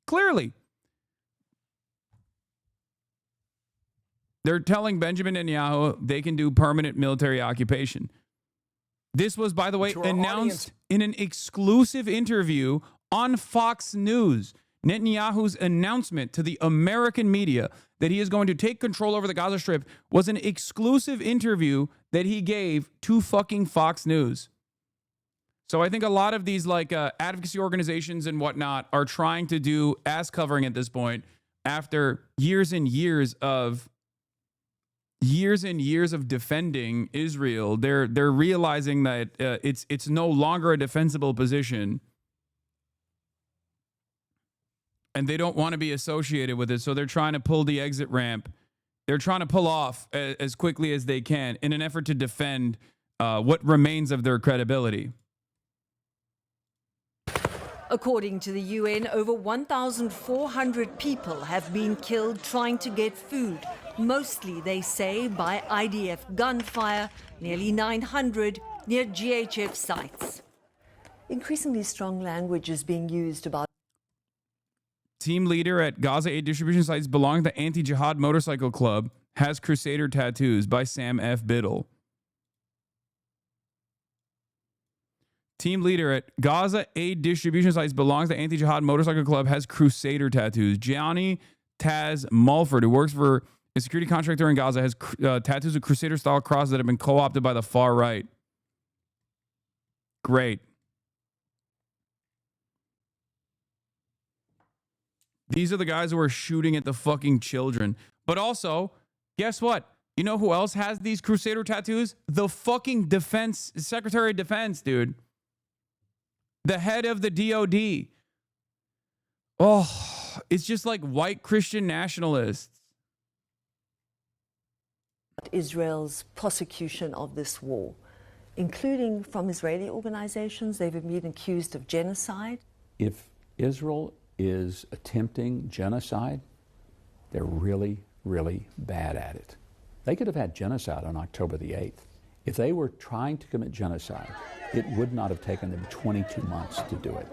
Clearly. They're telling Benjamin Netanyahu they can do permanent military occupation. This was, by the way, announced in an exclusive interview on Fox News. Netanyahu's announcement to the American media that he is going to take control over the Gaza Strip was an exclusive interview that he gave to fucking Fox News. So I think a lot of these advocacy organizations and whatnot are trying to do ass covering at this point after years and years of defending Israel. They're realizing that it's no longer a defensible position, and they don't want to be associated with it. So they're trying to pull the exit ramp. They're trying to pull off as quickly as they can in an effort to defend what remains of their credibility. According to the UN, over 1,400 people have been killed trying to get food. Mostly, they say, by IDF gunfire, nearly 900 near GHF sites. Increasingly strong language is being used about Team leader at Gaza aid distribution sites belonging to the Anti-Jihad Motorcycle Club has Crusader tattoos by Sam F. Biddle. Team leader at Gaza aid distribution sites belongs to Anti-Jihad Motorcycle Club has Crusader tattoos. Johnny Taz Mulford, who works for a security contractor in Gaza, has tattoos of Crusader-style crosses that have been co-opted by the far right. Great. These are the guys who are shooting at the fucking children. But also, guess what? You know who else has these Crusader tattoos? The fucking Secretary of Defense, dude. The head of the DOD. Oh, it's just like white Christian nationalists. Israel's prosecution of this war, including from Israeli organizations. They've been accused of genocide. If Israel is attempting genocide, they're really, really bad at it. They could have had genocide on October the 8th. If they were trying to commit genocide, it would not have taken them 22 months to do it.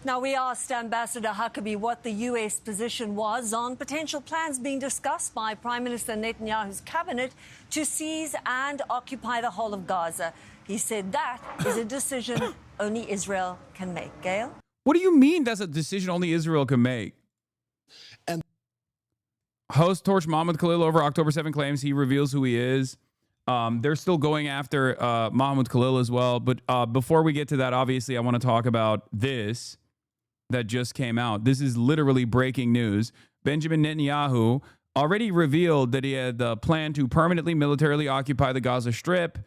Now, we asked Ambassador Huckabee what the U.S. position was on potential plans being discussed by Prime Minister Netanyahu's cabinet to seize and occupy the whole of Gaza. He said that is a decision only Israel can make. Gail? What do you mean that's a decision only Israel can make? And host Torch Mohammed Khalil over October 7 claims he reveals who he is. They're still going after Mohammed Khalil as well. But before we get to that, obviously, I want to talk about this that just came out. This is literally breaking news. Benjamin Netanyahu already revealed that he had the plan to permanently militarily occupy the Gaza Strip,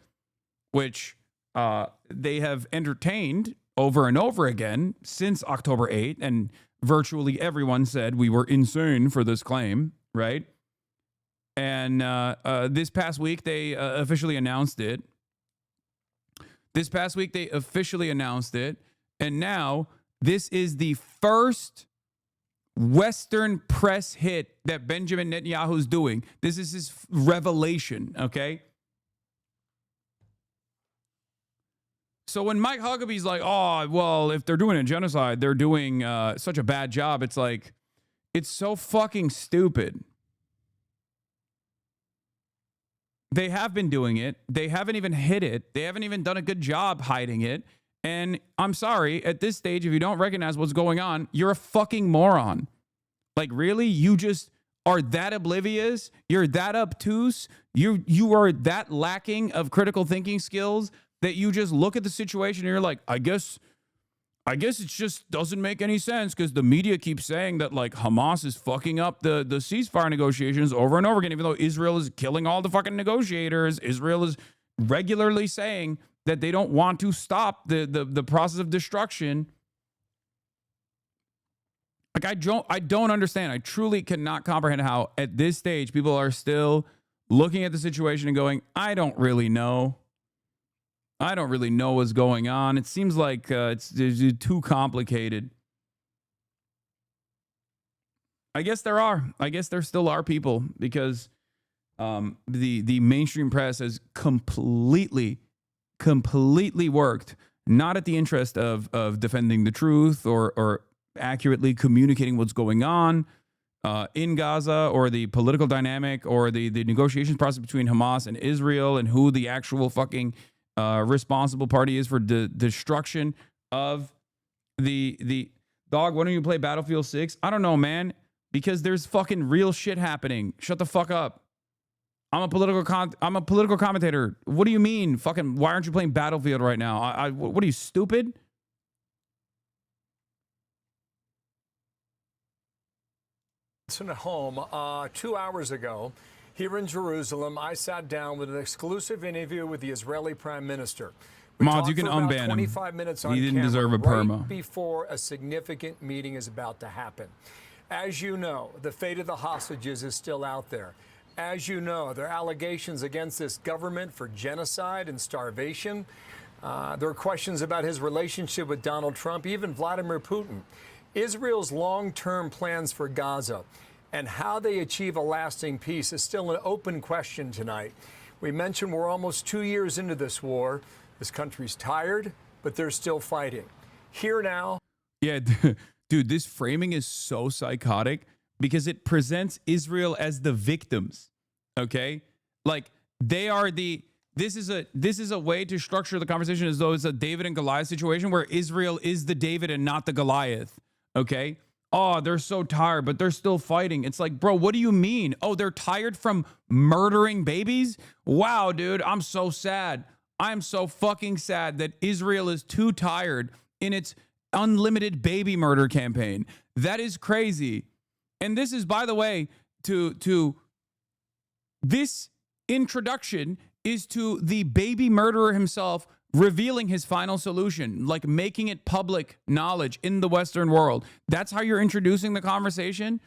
which they have entertained over and over again since October 8th. And virtually everyone said we were insane for this claim, right? And this past week, they officially announced it. And now this is the first Western press hit that Benjamin Netanyahu is doing. This is his revelation, okay? So when Mike Huckabee's like, oh, well, if they're doing a genocide, they're doing such a bad job. It's like, it's so fucking stupid. They have been doing it. They haven't even hid it. They haven't even done a good job hiding it. And I'm sorry, at this stage, if you don't recognize what's going on, you're a fucking moron. Like, really? You just are that oblivious? You're that obtuse? You are that lacking of critical thinking skills that you just look at the situation and you're like, I guess it just doesn't make any sense because the media keeps saying that, like, Hamas is fucking up the ceasefire negotiations over and over again, even though Israel is killing all the fucking negotiators. Israel is regularly saying that they don't want to stop the process of destruction. Like, I don't understand. I truly cannot comprehend how at this stage people are still looking at the situation and going, I don't really know. I don't really know what's going on. It seems like it's too complicated. I guess there are. I guess there still are people because the mainstream press has completely worked not at the interest of defending the truth or accurately communicating what's going on in Gaza or the political dynamic or the negotiations process between Hamas and Israel and who the actual fucking responsible party is for the destruction of the dog. Why don't you play Battlefield 6? I don't know, man, because there's fucking real shit happening. Shut the fuck up. I'm a political commentator. What do you mean? Fucking, why aren't you playing Battlefield right now? What are you, stupid? At home 2 hours ago, here in Jerusalem, I sat down with an exclusive interview with the Israeli Prime Minister. Mods, you can unban him. 25 minutes on He didn't camera, deserve a perma. right before a significant meeting is about to happen. As you know, the fate of the hostages is still out there. As you know, there are allegations against this government for genocide and starvation. There are questions about his relationship with Donald Trump, even Vladimir Putin. Israel's long-term plans for Gaza and how they achieve a lasting peace is still an open question tonight. We mentioned we're almost 2 years into this war. This country's tired, but they're still fighting. Here now. Yeah, dude, this framing is so psychotic because it presents Israel as the victims. Okay? Like, they are this is a way to structure the conversation as though it's a David and Goliath situation where Israel is the David and not the Goliath. Okay? Oh, they're so tired, but they're still fighting. It's like, bro, what do you mean? Oh, they're tired from murdering babies? Wow, dude, I'm so sad. I'm so fucking sad that Israel is too tired in its unlimited baby murder campaign. That is crazy. And this is, by the way, to this introduction is to the baby murderer himself revealing his final solution, like making it public knowledge in the Western world. That's how you're introducing the conversation,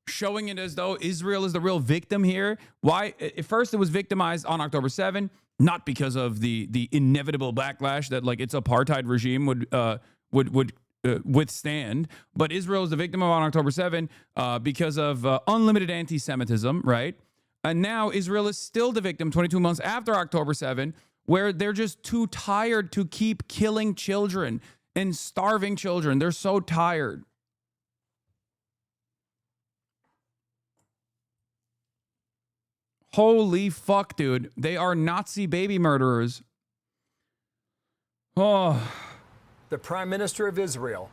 showing it as though Israel is the real victim here. Why? At first, it was victimized on October 7, not because of the inevitable backlash that like its apartheid regime would withstand, but Israel is the victim of on October 7 because of unlimited anti-Semitism, right? And now Israel is still the victim 22 months after October 7, where they're just too tired to keep killing children and starving children. They're so tired. Holy fuck, dude. They are Nazi baby murderers. Oh. The Prime Minister of Israel,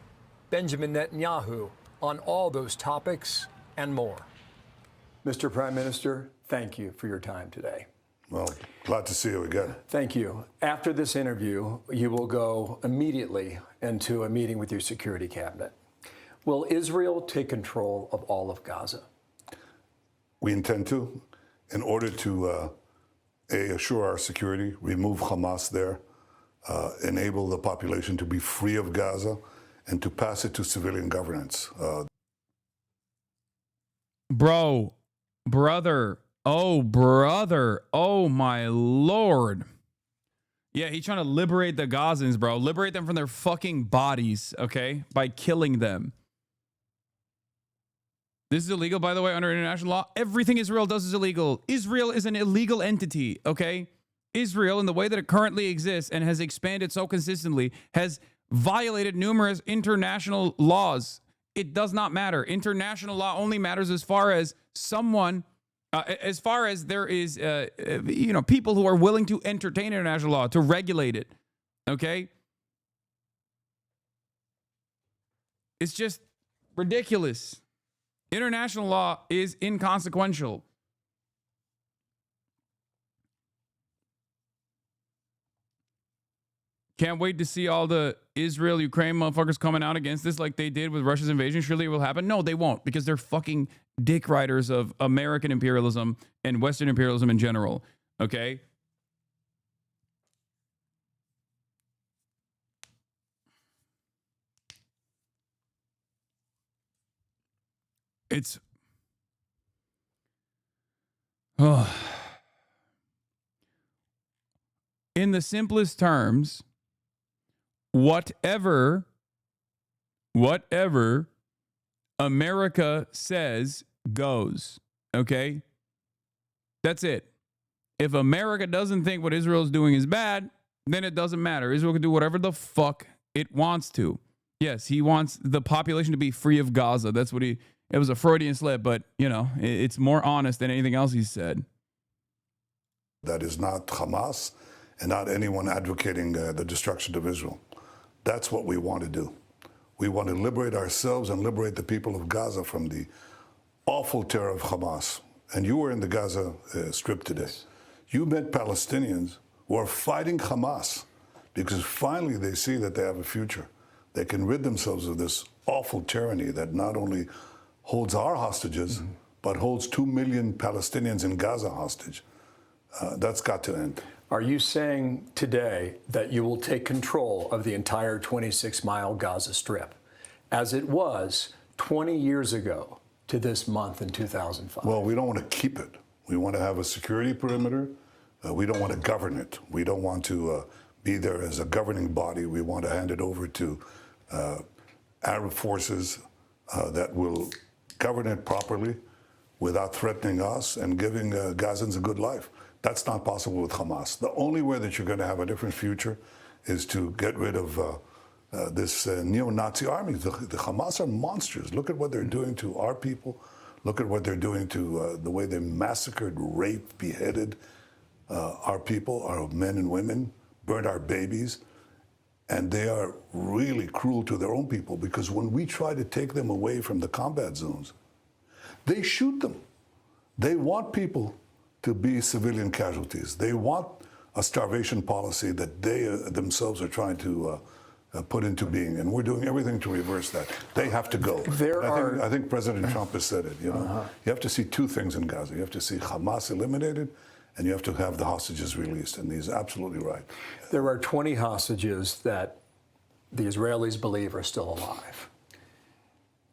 Benjamin Netanyahu, on all those topics and more. Mr. Prime Minister, thank you for your time today. Well, glad to see you again. Thank you. After this interview, you will go immediately into a meeting with your security cabinet. Will Israel take control of all of Gaza? We intend to, in order to assure our security, remove Hamas there, enable the population to be free of Gaza, and to pass it to civilian governance. Brother, oh my Lord. Yeah, he's trying to liberate the Gazans, bro. Liberate them from their fucking bodies, okay? By killing them. This is illegal, by the way, under international law. Everything Israel does is illegal. Israel is an illegal entity, okay? Israel, in the way that it currently exists and has expanded so consistently, has violated numerous international laws. It does not matter. International law only matters as far as someone, as far as there is, people who are willing to entertain international law, to regulate it, okay? It's just ridiculous. International law is inconsequential. Can't wait to see all the Israel-Ukraine motherfuckers coming out against this like they did with Russia's invasion. Surely it will happen. No, they won't, because they're fucking dick riders of American imperialism and Western imperialism in general. Okay? It's in the simplest terms, whatever America says goes. Okay? That's it. If America doesn't think what Israel is doing is bad, then it doesn't matter. Israel can do whatever the fuck it wants to. Yes, he wants the population to be free of Gaza. That's what it was a Freudian slip, but, you know, it's more honest than anything else he said. That is not Hamas and not anyone advocating the destruction of Israel. That's what we want to do. We want to liberate ourselves and liberate the people of Gaza from the awful terror of Hamas. And you were in the Gaza Strip today. You met Palestinians who are fighting Hamas because finally they see that they have a future. They can rid themselves of this awful tyranny that not only holds our hostages, but holds 2 million Palestinians in Gaza hostage. That's got to end. Are you saying today that you will take control of the entire 26-mile Gaza Strip, as it was 20 years ago to this month in 2005? Well, we don't want to keep it. We want to have a security perimeter. We don't want to govern it. We don't want to be there as a governing body. We want to hand it over to Arab forces that will govern it properly without threatening us and giving Gazans a good life. That's not possible with Hamas. The only way that you're going to have a different future is to get rid of this neo-Nazi army. The Hamas are monsters. Look at what they're doing to our people. Look at what they're doing to the way they massacred, raped, beheaded our people, our men and women, burned our babies. And they are really cruel to their own people because when we try to take them away from the combat zones, they shoot them. They want people to be civilian casualties. They want a starvation policy that they themselves are trying to put into being, and we're doing everything to reverse that. They have to go. I think President Trump has said it. You know, you have to see two things in Gaza. You have to see Hamas eliminated, and you have to have the hostages released. And he's absolutely right. There are 20 hostages that the Israelis believe are still alive.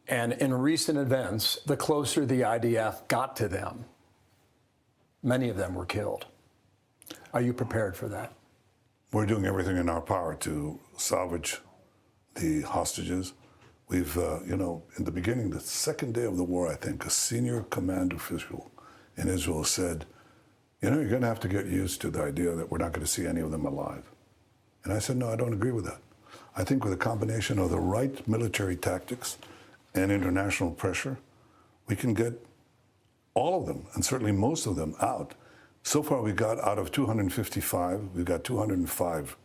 And in recent events, the closer the IDF got to them, many of them were killed. Are you prepared for that? We're doing everything in our power to salvage the hostages. We've, you know, in the beginning, the second day of the war, I think, a senior command official in Israel said, you know, you're going to have to get used to the idea that we're not going to see any of them alive. And I said, no, I don't agree with that. I think with a combination of the right military tactics and international pressure, we can get all of them, and certainly most of them, out. So far, we got out of 255, we've got 205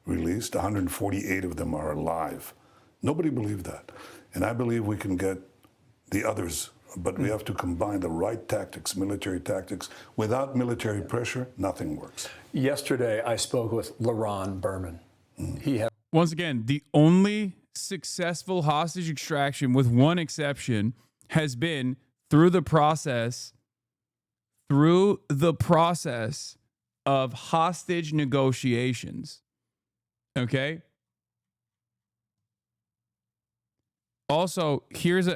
released. 148 of them are alive. Nobody believed that. And I believe we can get the others, but we have to combine the right tactics, military tactics. Without military pressure, nothing works. Yesterday, I spoke with Laron Berman. He had Once again, the only successful hostage extraction, with one exception, has been through the process of hostage negotiations. Okay? Also, here's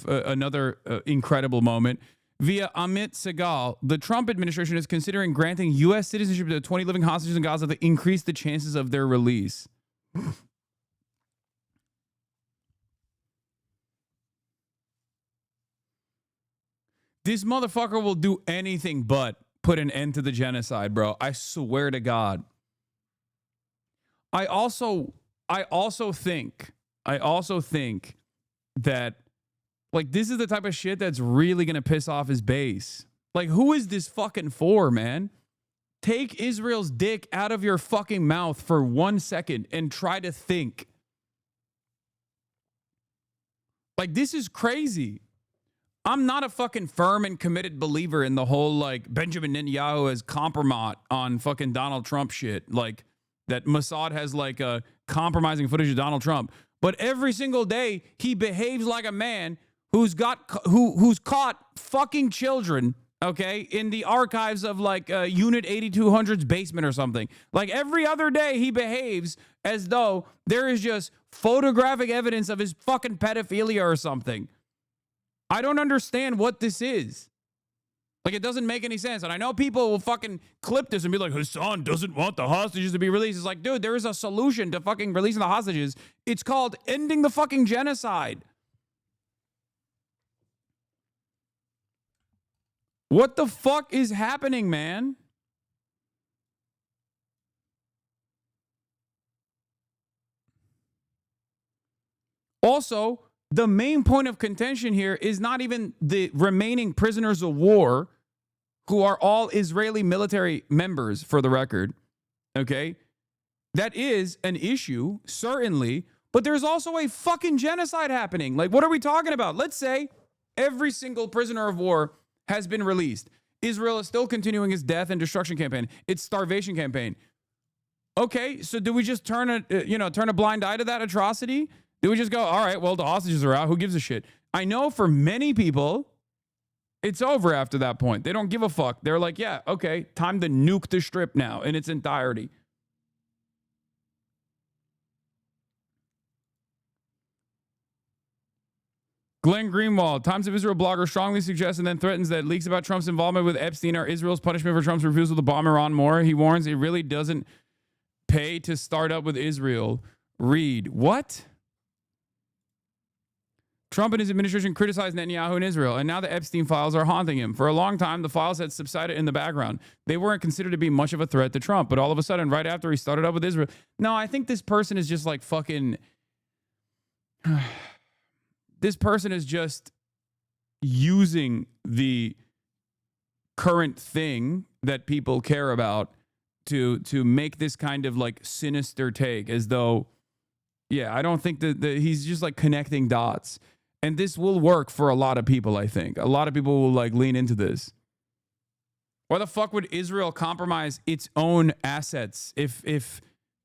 another incredible moment. Via Amit Segal, the Trump administration is considering granting U.S. citizenship to 20 living hostages in Gaza to increase the chances of their release. This motherfucker will do anything but put an end to the genocide, bro. I swear to God. I also think that, like, this is the type of shit that's really going to piss off his base. Like, who is this fucking for, man? Take Israel's dick out of your fucking mouth for 1 second and try to think. Like, this is crazy. I'm not a fucking firm and committed believer in the whole, like, Benjamin Netanyahu as compromat on fucking Donald Trump shit. Like, that Mossad has, like, a compromising footage of Donald Trump. But every single day, he behaves like a man who's caught fucking children, okay, in the archives of, like, Unit 8200's basement or something. Like, every other day, he behaves as though there is just photographic evidence of his fucking pedophilia or something. I don't understand what this is. Like, it doesn't make any sense. And I know people will fucking clip this and be like, Hasan doesn't want the hostages to be released. It's like, dude, there is a solution to fucking releasing the hostages. It's called ending the fucking genocide. What the fuck is happening, man? Also, the main point of contention here is not even the remaining prisoners of war, who are all Israeli military members, for the record. Okay? That is an issue, certainly, but there's also a fucking genocide happening. Like, what are we talking about? Let's say every single prisoner of war has been released. Israel is still continuing its death and destruction campaign, its starvation campaign. Okay, so do we just turn a blind eye to that atrocity? Do we just go, all right, well, the hostages are out. Who gives a shit? I know for many people, it's over after that point. They don't give a fuck. They're like, yeah, okay, time to nuke the strip now in its entirety. Glenn Greenwald, Times of Israel blogger, strongly suggests and then threatens that leaks about Trump's involvement with Epstein are Israel's punishment for Trump's refusal to bomb Iran more. He warns it really doesn't pay to start up with Israel. Read. What? Trump and his administration criticized Netanyahu and Israel, and now the Epstein files are haunting him. For a long time, the files had subsided in the background. They weren't considered to be much of a threat to Trump, but all of a sudden, right after he started up with Israel... No, I think this person is just like fucking... This person is just using the current thing that people care about to make this kind of like sinister take, as though, yeah, I don't think that he's just like connecting dots. And this will work for a lot of people, I think. A lot of people will like lean into this. Why the fuck would Israel compromise its own assets if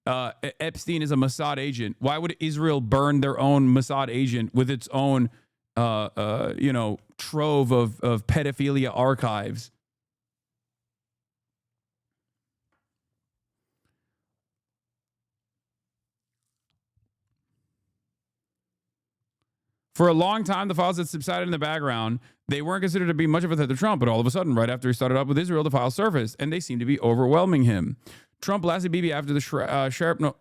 Epstein is a Mossad agent? Why would Israel burn their own Mossad agent with its own, trove of pedophilia archives? For a long time, the files had subsided in the background. They weren't considered to be much of a threat to Trump, but all of a sudden, right after he started up with Israel, the files surfaced, and they seem to be overwhelming him. Trump blasted Bibi after the shrapnel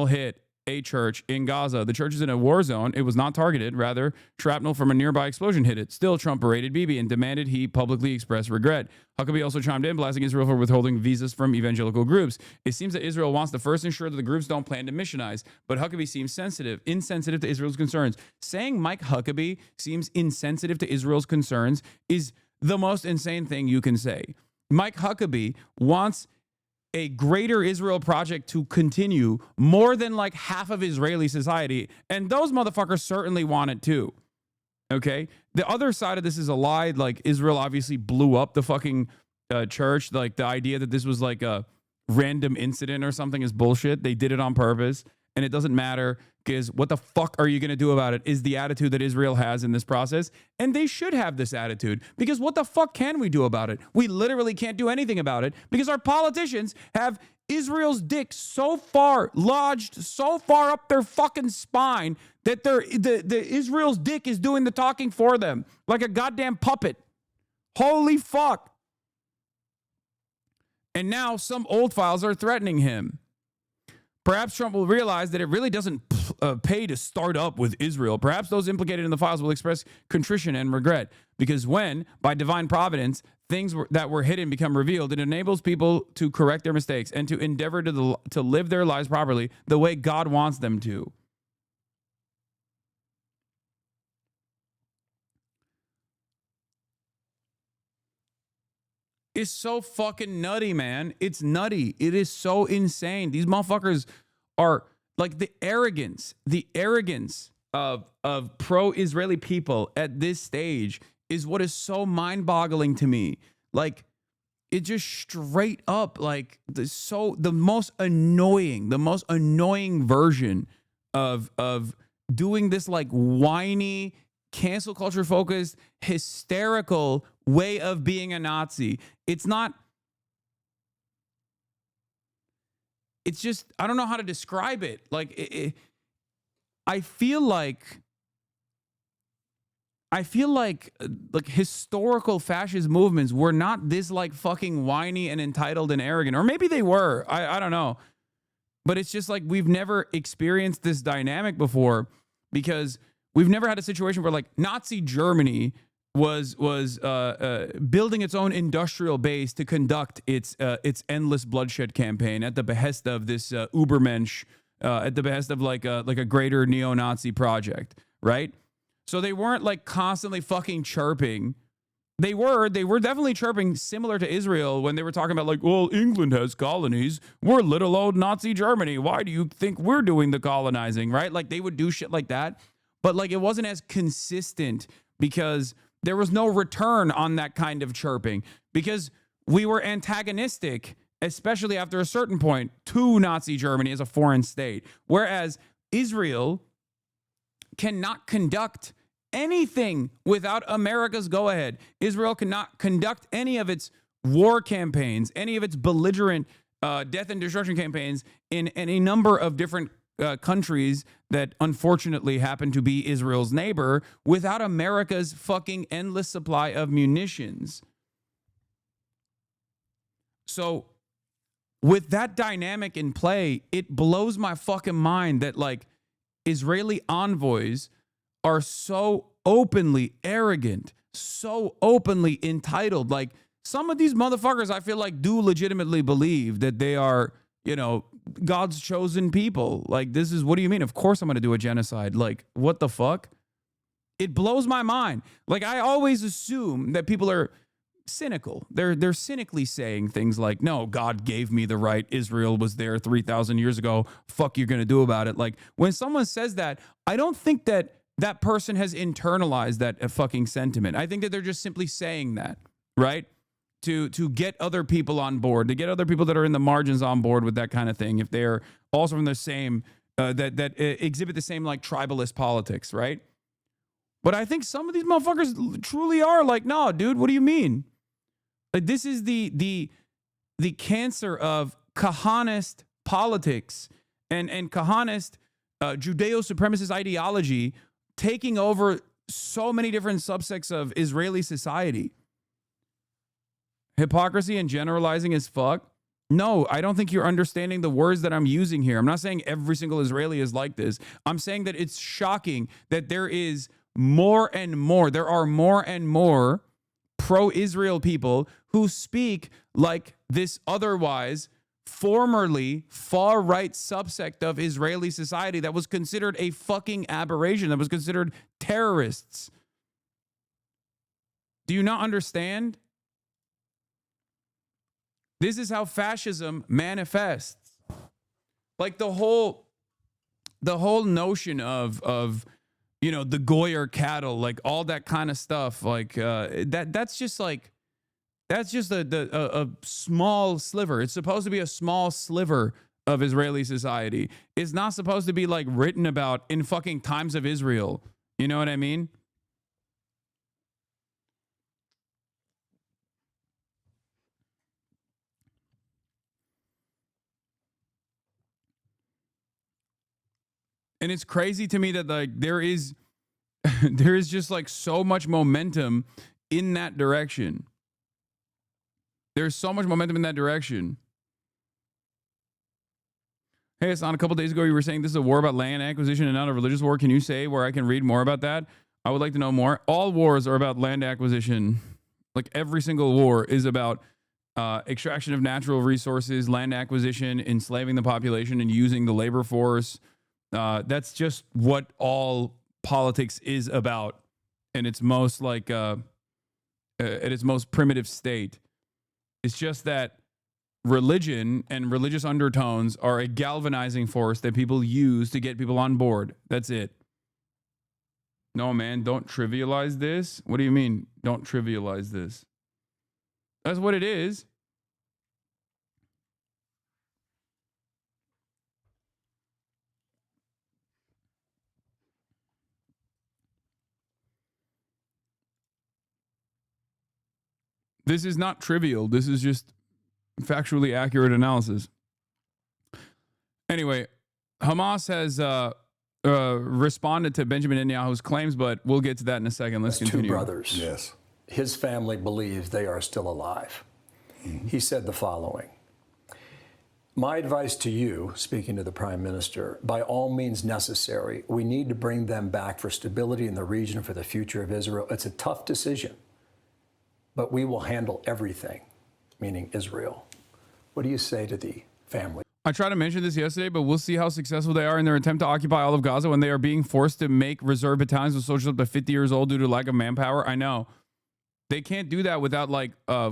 hit a church in Gaza. The church is in a war zone. It was not targeted. Rather, shrapnel from a nearby explosion hit it. Still, Trump berated Bibi and demanded he publicly express regret. Huckabee also chimed in, blasting Israel for withholding visas from evangelical groups. It seems that Israel wants to first ensure that the groups don't plan to missionize, but Huckabee seems insensitive to Israel's concerns. Saying Mike Huckabee seems insensitive to Israel's concerns is the most insane thing you can say. Mike Huckabee wants a greater Israel project to continue more than like half of Israeli society. And those motherfuckers certainly want it too. Okay? The other side of this is a lie. Like, Israel obviously blew up the fucking church. Like, the idea that this was like a random incident or something is bullshit. They did it on purpose. And it doesn't matter, because what the fuck are you going to do about it is the attitude that Israel has in this process. And they should have this attitude, because what the fuck can we do about it? We literally can't do anything about it, because our politicians have Israel's dick so far lodged, so far up their fucking spine that the Israel's dick is doing the talking for them like a goddamn puppet. Holy fuck. And now some old files are threatening him. Perhaps Trump will realize that it really doesn't pay to start up with Israel. Perhaps those implicated in the files will express contrition and regret, because when, by divine providence, things that were hidden become revealed, it enables people to correct their mistakes and to endeavor to live their lives properly the way God wants them to. It's so fucking nutty, man. It's nutty. It is so insane. These motherfuckers are like the arrogance of pro-Israeli people at this stage is what is so mind-boggling to me. Like, it just straight up, like, the most annoying version of doing this like whiny, cancel culture focused, hysterical way of being a Nazi. It's just, I don't know how to describe it. Like, I feel like I feel like historical fascist movements were not this like fucking whiny and entitled and arrogant, or maybe they were. I don't know. But it's just like we've never experienced this dynamic before, because we've never had a situation where like Nazi Germany was building its own industrial base to conduct its endless bloodshed campaign at the behest of this Ubermensch, at the behest of like a greater neo-Nazi project, right? So they weren't like constantly fucking chirping. They were definitely chirping, similar to Israel when they were talking about like, well, England has colonies. We're little old Nazi Germany. Why do you think we're doing the colonizing, right? Like they would do shit like that. But like it wasn't as consistent because there was no return on that kind of chirping, because we were antagonistic, especially after a certain point, to Nazi Germany as a foreign state. Whereas Israel cannot conduct anything without America's go-ahead. Israel cannot conduct any of its war campaigns, any of its belligerent death and destruction campaigns in any number of different countries that unfortunately happen to be Israel's neighbor without America's fucking endless supply of munitions. So with that dynamic in play, it blows my fucking mind that like Israeli envoys are so openly arrogant, so openly entitled. Like some of these motherfuckers, I feel like, do legitimately believe that they are, you know, God's chosen people. Like, this is, what do you mean? Of course I'm going to do a genocide. Like, what the fuck? It blows my mind. Like, I always assume that people are cynical. They're cynically saying things like, no, God gave me the right. Israel was there 3,000 years ago. Fuck you're going to do about it. Like, when someone says that, I don't think that that person has internalized that fucking sentiment. I think that they're just simply saying that, right? To get other people on board, to get other people that are in the margins on board with that kind of thing, if they're also from the same, that exhibit the same like tribalist politics, right? But I think some of these motherfuckers truly are like, no, dude, what do you mean? Like, this is the cancer of Kahanist politics and Kahanist Judeo-supremacist ideology taking over so many different subsects of Israeli society. Hypocrisy and generalizing as fuck. No, I don't think you're understanding the words that I'm using here. I'm not saying every single Israeli is like this. I'm saying that it's shocking that there is more and more. There are more and more pro-Israel people who speak like this otherwise formerly far-right subsect of Israeli society that was considered a fucking aberration, that was considered terrorists. Do you not understand? This is how fascism manifests. Like the whole notion of you know, the Goyer cattle, like all that kind of stuff, like that's just a small sliver. It's supposed to be a small sliver of Israeli society. It's not supposed to be like written about in fucking Times of Israel. You know what I mean? And it's crazy to me that like there is just like so much momentum in that direction. There's so much momentum in that direction. Hey, Hasan, a couple days ago you were saying this is a war about land acquisition and not a religious war. Can you say where I can read more about that? I would like to know more. All wars are about land acquisition. Like every single war is about extraction of natural resources, land acquisition, enslaving the population, and using the labor force. That's just what all politics is about in its most like at its most primitive state. It's just that religion and religious undertones are a galvanizing force that people use to get people on board. That's it. No, man, don't trivialize this. What do you mean, don't trivialize this? That's what it is. This is not trivial. This is just factually accurate analysis. Anyway, Hamas has responded to Benjamin Netanyahu's claims, but we'll get to that in a second. Let's Two continue. brothers. Yes. His family believes they are still alive. He said the following. My advice to you, speaking to the Prime Minister, by all means necessary, we need to bring them back for stability in the region and for the future of Israel. It's a tough decision, but we will handle everything, meaning Israel. What do you say to the family? I tried to mention this yesterday, but we'll see how successful they are in their attempt to occupy all of Gaza when they are being forced to make reserve battalions with soldiers up to 50 years old due to lack of manpower. I know. They can't do that without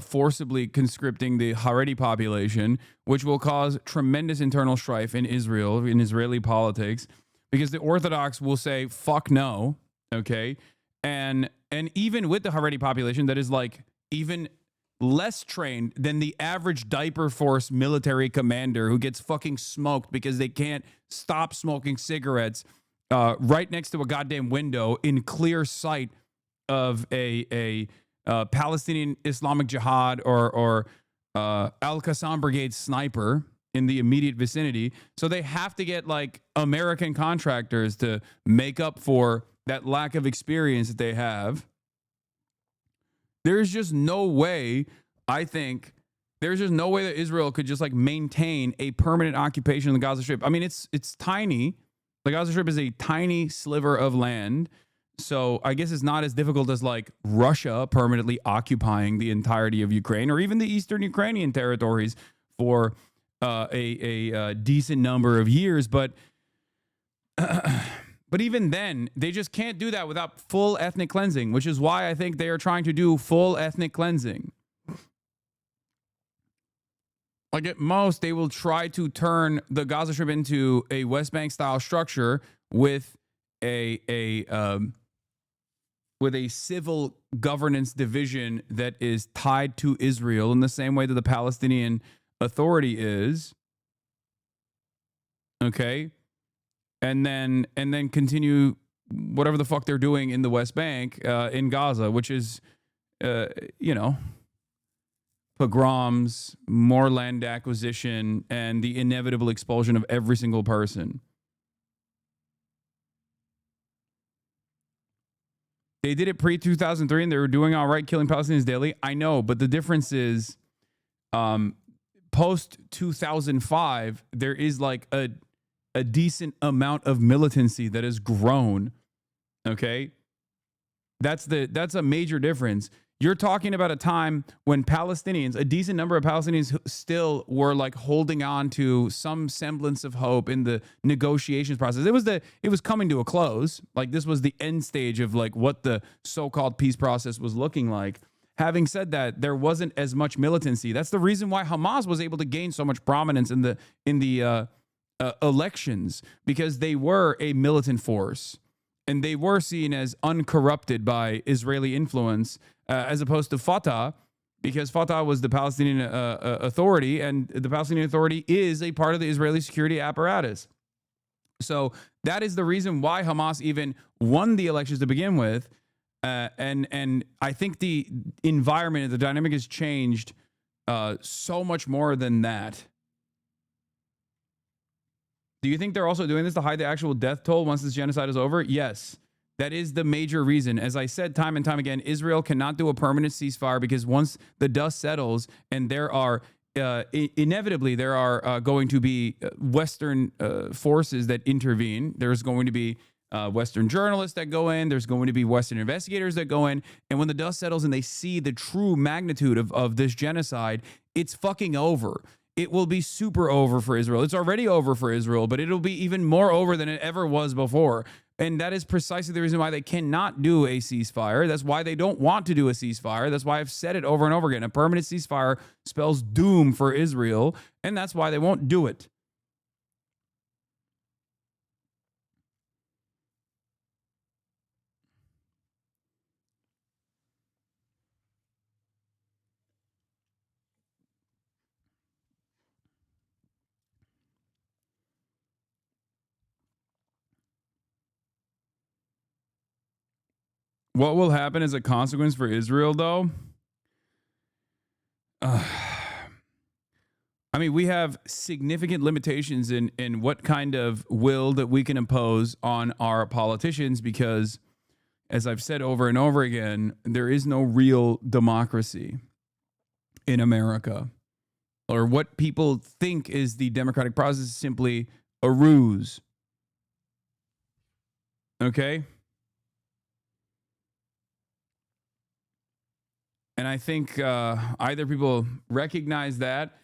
forcibly conscripting the Haredi population, which will cause tremendous internal strife in Israel, in Israeli politics, because the Orthodox will say, fuck no, okay? And even with the Haredi population that is like even less trained than the average diaper force military commander who gets fucking smoked because they can't stop smoking cigarettes right next to a goddamn window in clear sight of a Palestinian Islamic Jihad or Al-Qassam Brigade sniper in the immediate vicinity. So they have to get like American contractors to make up for that lack of experience that they have. There's just no way, I think, there's just no way that Israel could just like maintain a permanent occupation of the Gaza Strip. I mean, it's tiny. The Gaza Strip is a tiny sliver of land. So I guess it's not as difficult as like Russia permanently occupying the entirety of Ukraine or even the eastern Ukrainian territories for a decent number of years. But but even then, they just can't do that without full ethnic cleansing, which is why I think they are trying to do full ethnic cleansing. Like at most, they will try to turn the Gaza Strip into a West Bank style structure with a civil governance division that is tied to Israel in the same way that the Palestinian Authority is. Okay. And then continue whatever the fuck they're doing in the West Bank, in Gaza, which is, pogroms, more land acquisition, and the inevitable expulsion of every single person. They did it pre-2003 and they were doing all right, killing Palestinians daily. I know, but the difference is post-2005, there is like a decent amount of militancy that has grown, okay? That's a major difference. You're talking about a time when Palestinians, a decent number of Palestinians still were like holding on to some semblance of hope in the negotiations process. It was coming to a close. Like this was the end stage of like what the so-called peace process was looking like. Having said that, there wasn't as much militancy. That's the reason why Hamas was able to gain so much prominence in the elections, because they were a militant force and they were seen as uncorrupted by Israeli influence, as opposed to Fatah, because Fatah was the Palestinian Authority, and the Palestinian Authority is a part of the Israeli security apparatus. So that is the reason why Hamas even won the elections to begin with. And I think the environment, the dynamic has changed so much more than that. Do you think they're also doing this to hide the actual death toll once this genocide is over? Yes. That is the major reason. As I said time and time again, Israel cannot do a permanent ceasefire because once the dust settles and there are inevitably there are going to be Western forces that intervene. There's going to be Western journalists that go in. There's going to be Western investigators that go in. And when the dust settles and they see the true magnitude of this genocide, it's fucking over. It will be super over for Israel. It's already over for Israel, but it'll be even more over than it ever was before. And that is precisely the reason why they cannot do a ceasefire. That's why they don't want to do a ceasefire. That's why I've said it over and over again. A permanent ceasefire spells doom for Israel, and that's why they won't do it. What will happen as a consequence for Israel, though? I I mean, we have significant limitations in what kind of will that we can impose on our politicians because, as I've said over and over again, there is no real democracy in America. Or what people think is the democratic process is simply a ruse. Okay? And I think either people recognize that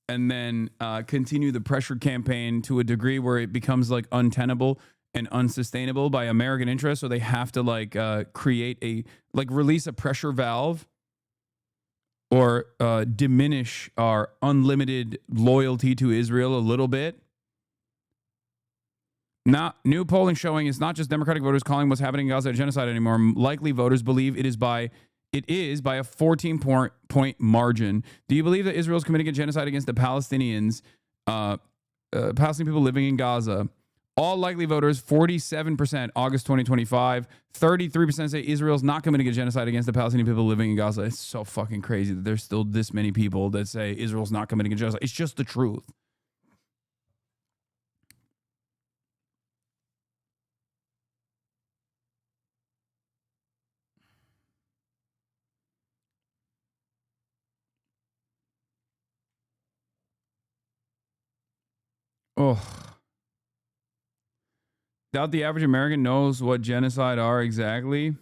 and then continue the pressure campaign to a degree where it becomes like untenable and unsustainable by American interests. So they have to like create release a pressure valve or diminish our unlimited loyalty to Israel a little bit. Now, new polling showing it's not just Democratic voters calling what's happening in Gaza a genocide anymore. Likely voters believe it is by a 14-point margin. Do you believe that Israel is committing a genocide against the Palestinians, Palestinian people living in Gaza? All likely voters, 47%, August 2025. 33% say Israel's not committing a genocide against the Palestinian people living in Gaza. It's so fucking crazy that there's still this many people that say Israel's not committing a genocide. It's just the truth. Oh. Doubt the average American knows what genocide are exactly.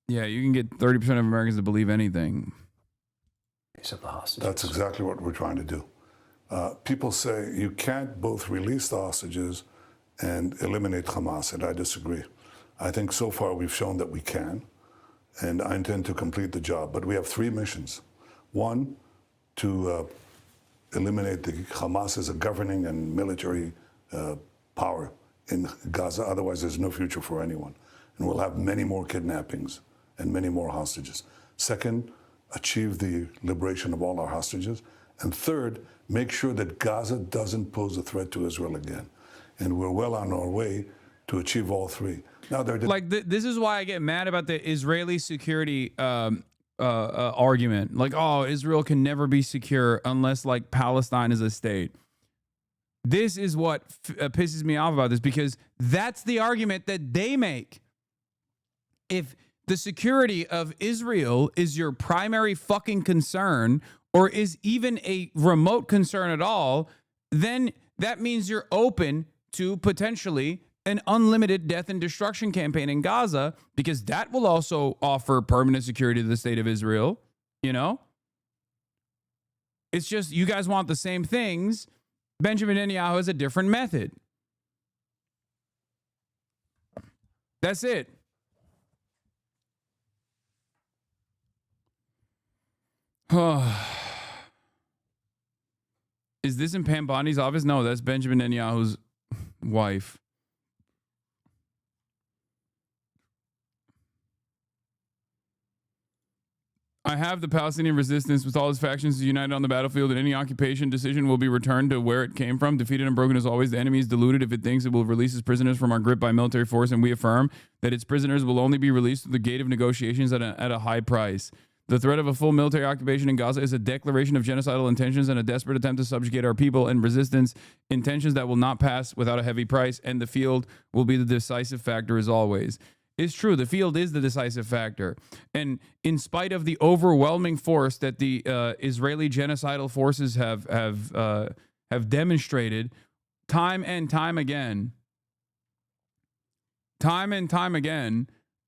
Yeah, you can get 30% of Americans to believe anything. That's exactly what we're trying to do. People say you can't both release the hostages and eliminate Hamas, and I disagree. I think so far we've shown that we can, and I intend to complete the job. But we have three missions. One, to eliminate the Hamas as a governing and military power in Gaza. Otherwise, there's no future for anyone. And we'll have many more kidnappings and many more hostages. Second, achieve the liberation of all our hostages. And third, make sure that Gaza doesn't pose a threat to Israel again. And we're well on our way to achieve all three. Now, this is why I get mad about the Israeli security argument. Like, oh, Israel can never be secure unless like Palestine is a state. This is what pisses me off about this, because that's the argument that they make. If the security of Israel is your primary fucking concern, or is even a remote concern at all, then that means you're open to potentially an unlimited death and destruction campaign in Gaza, because that will also offer permanent security to the state of Israel, you know? It's just you guys want the same things. Benjamin Netanyahu has a different method. That's it. Is this in Pam Bondi's office? No, that's Benjamin Netanyahu's wife. I have the Palestinian resistance with all its factions united on the battlefield, and any occupation decision will be returned to where it came from. Defeated and broken as always. The enemy is deluded if it thinks it will release its prisoners from our grip by military force, and we affirm that its prisoners will only be released through the gate of negotiations at a high price. The threat of a full military occupation in Gaza is a declaration of genocidal intentions and a desperate attempt to subjugate our people and resistance, intentions that will not pass without a heavy price, and the field will be the decisive factor as always. It's true. The field is the decisive factor. And in spite of the overwhelming force that the Israeli genocidal forces have demonstrated time and time again,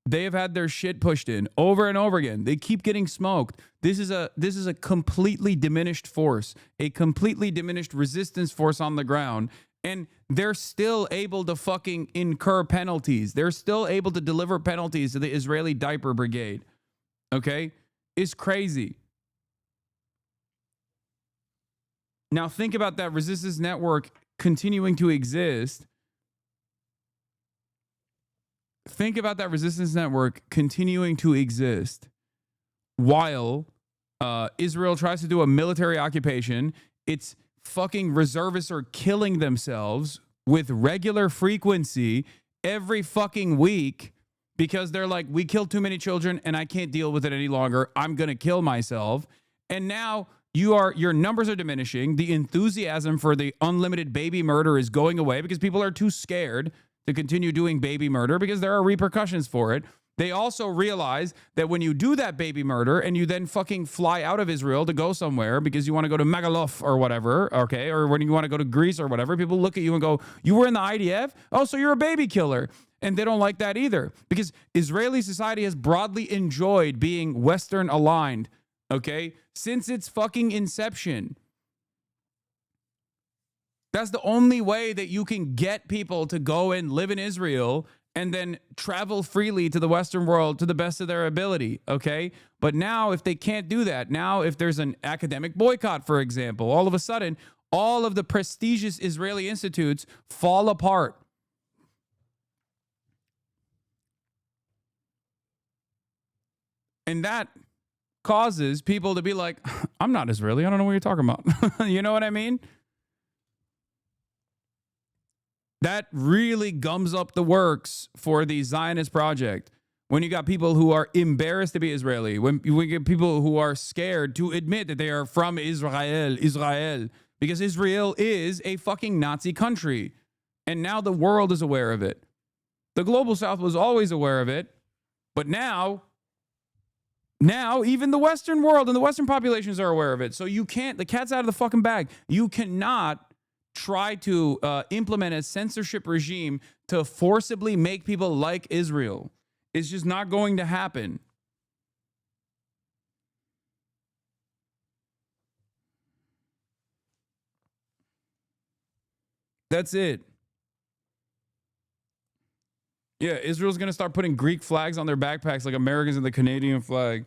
they have had their shit pushed in over and over again. They keep getting smoked. This is a completely diminished force, a completely diminished resistance force on the ground. And they're still able to fucking incur penalties. They're still able to deliver penalties to the Israeli diaper brigade. Okay? It's crazy. Now think about that resistance network continuing to exist. Think about that resistance network continuing to exist while Israel tries to do a military occupation. It's fucking reservists are killing themselves with regular frequency every fucking week because they're like, we killed too many children and I can't deal with it any longer. I'm going to kill myself. And now your numbers are diminishing. The enthusiasm for the unlimited baby murder is going away because people are too scared to continue doing baby murder because there are repercussions for it. They also realize that when you do that baby murder and you then fucking fly out of Israel to go somewhere because you want to go to Megalof or whatever, okay, or when you want to go to Greece or whatever, people look at you and go, you were in the IDF? Oh, so you're a baby killer. And they don't like that either because Israeli society has broadly enjoyed being Western aligned, okay, since its fucking inception. That's the only way that you can get people to go and live in Israel and then travel freely to the Western world to the best of their ability, okay? But now, if they can't do that, now if there's an academic boycott, for example, all of a sudden, all of the prestigious Israeli institutes fall apart. And that causes people to be like, I'm not Israeli. I don't know what you're talking about. You know what I mean? That really gums up the works for the Zionist project. When you got people who are embarrassed to be Israeli, when you get people who are scared to admit that they are from Israel, because Israel is a fucking Nazi country. And now the world is aware of it. The global South was always aware of it. But now even the Western world and the Western populations are aware of it. So you can't, the cat's out of the fucking bag. You cannot try to implement a censorship regime to forcibly make people like Israel. It's just not going to happen. That's it. Yeah, Israel's going to start putting Greek flags on their backpacks like Americans in the Canadian flag.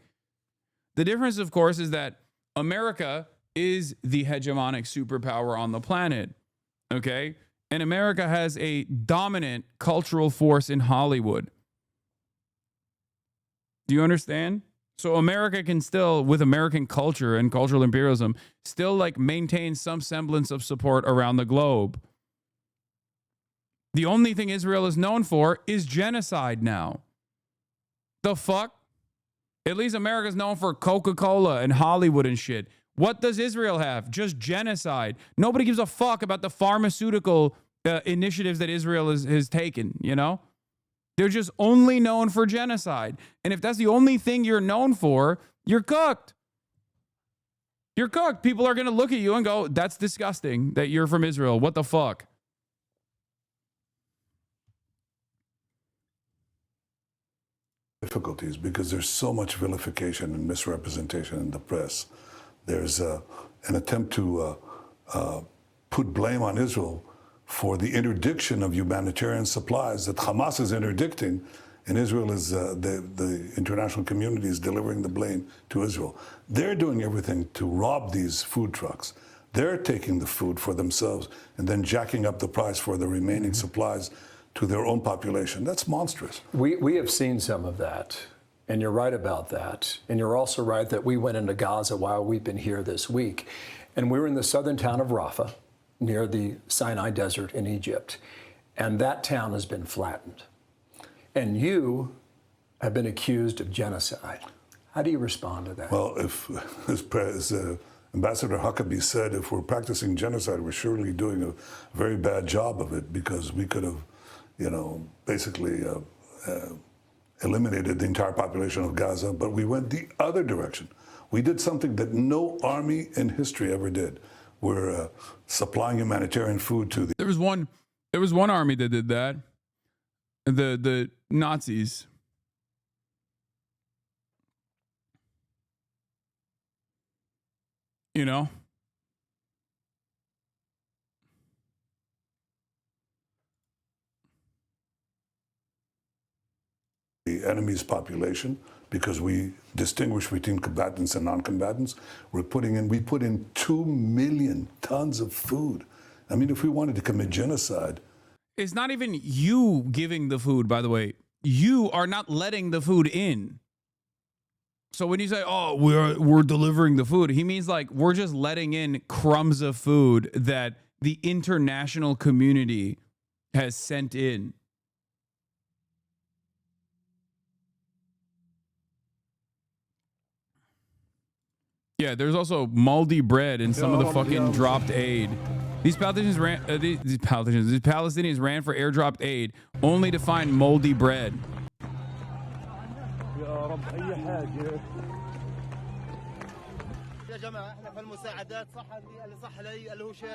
The difference, of course, is that America is the hegemonic superpower on the planet. Okay? And America has a dominant cultural force in Hollywood. Do you understand? So America can still, with American culture and cultural imperialism, still like maintain some semblance of support around the globe. The only thing Israel is known for is genocide now. The fuck? At least America's known for Coca-Cola and Hollywood and shit. What does Israel have? Just genocide. Nobody gives a fuck about the pharmaceutical initiatives that Israel has taken, you know? They're just only known for genocide. And if that's the only thing you're known for, you're cooked. You're cooked. People are going to look at you and go, that's disgusting that you're from Israel. What the fuck? Difficulties because there's so much vilification and misrepresentation in the press. There's an attempt to put blame on Israel for the interdiction of humanitarian supplies that Hamas is interdicting, and Israel is the international community is delivering the blame to Israel. They're doing everything to rob these food trucks. They're taking the food for themselves and then jacking up the price for the remaining supplies to their own population. That's monstrous. We have seen some of that. And you're right about that. And you're also right that we went into Gaza while we've been here this week. And we were in the southern town of Rafah, near the Sinai Desert in Egypt. And that town has been flattened. And you have been accused of genocide. How do you respond to that? Well, as Ambassador Huckabee said, if we're practicing genocide, we're surely doing a very bad job of it because we could have, basically eliminated the entire population of Gaza, but we went the other direction. We did something that no army in history ever did. We're supplying humanitarian food to the... There was one army that did that. The Nazis. You know? The enemy's population, because we distinguish between combatants and non-combatants. We put in 2 million tons of food. I mean, if we wanted to commit genocide. It's not even you giving the food, by the way. You are not letting the food in. So when you say, oh, we're delivering the food, he means like we're just letting in crumbs of food that the international community has sent in. Yeah, there's also moldy bread in some of the fucking dropped aid. These Palestinians ran for airdropped aid only to find moldy bread.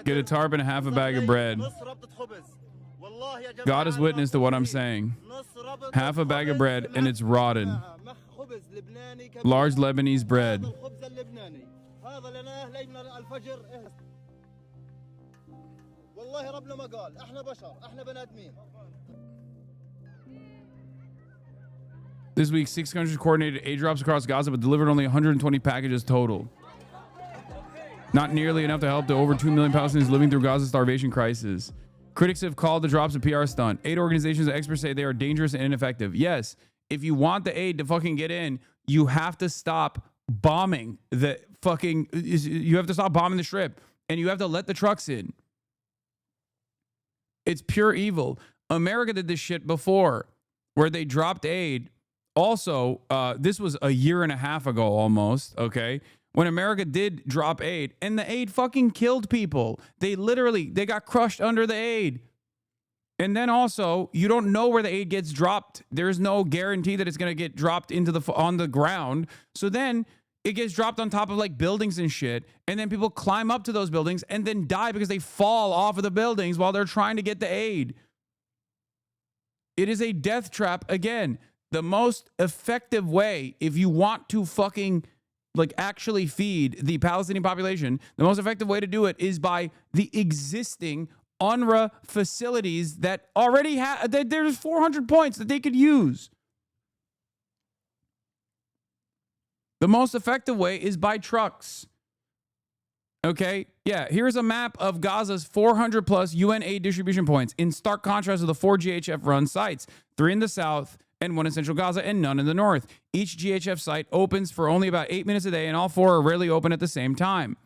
Get a tarp and half a bag of bread. God is witness to what I'm saying. Half a bag of bread and it's rotten. Large Lebanese bread. This week, 6 countries coordinated aid drops across Gaza, but delivered only 120 packages total. Not nearly enough to help the over 2 million Palestinians living through Gaza's starvation crisis. Critics have called the drops a PR stunt. Aid organizations and experts say they are dangerous and ineffective. Yes, if you want the aid to fucking get in, you have to stop bombing the fucking... You have to stop bombing the strip, and you have to let the trucks in. It's pure evil. America did this shit before, where they dropped aid. Also, this was a year and a half ago almost, okay? When America did drop aid, and the aid fucking killed people. They got crushed under the aid. And then also, you don't know where the aid gets dropped. There's no guarantee that it's going to get dropped on the ground. So then it gets dropped on top of like buildings and shit. And then people climb up to those buildings and then die because they fall off of the buildings while they're trying to get the aid. It is a death trap. Again, the most effective way, if you want to fucking like actually feed the Palestinian population, the most effective way to do it is by the existing UNRWA facilities that already have, there's 400 points that they could use. The most effective way is by trucks. Okay? Yeah, here's a map of Gaza's 400 plus UN aid distribution points in stark contrast to the 4 GHF run sites, 3 in the south and 1 in central Gaza and none in the north. Each GHF site opens for only about 8 minutes a day and all 4 are rarely open at the same time.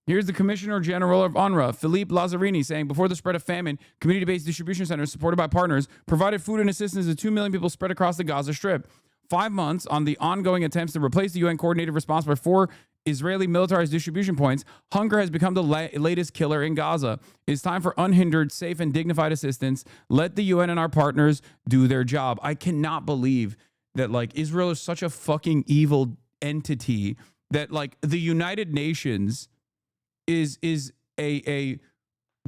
Here's the Commissioner General of UNRWA, Philippe Lazzarini, saying, before the spread of famine, community-based distribution centers supported by partners provided food and assistance to 2 million people spread across the Gaza Strip. 5 months on the ongoing attempts to replace the UN coordinated response by 4 Israeli militarized distribution points, hunger has become the latest killer in Gaza. It's time for unhindered, safe, and dignified assistance. Let the UN and our partners do their job. I cannot believe that, like, Israel is such a fucking evil entity that, like, the United Nations is a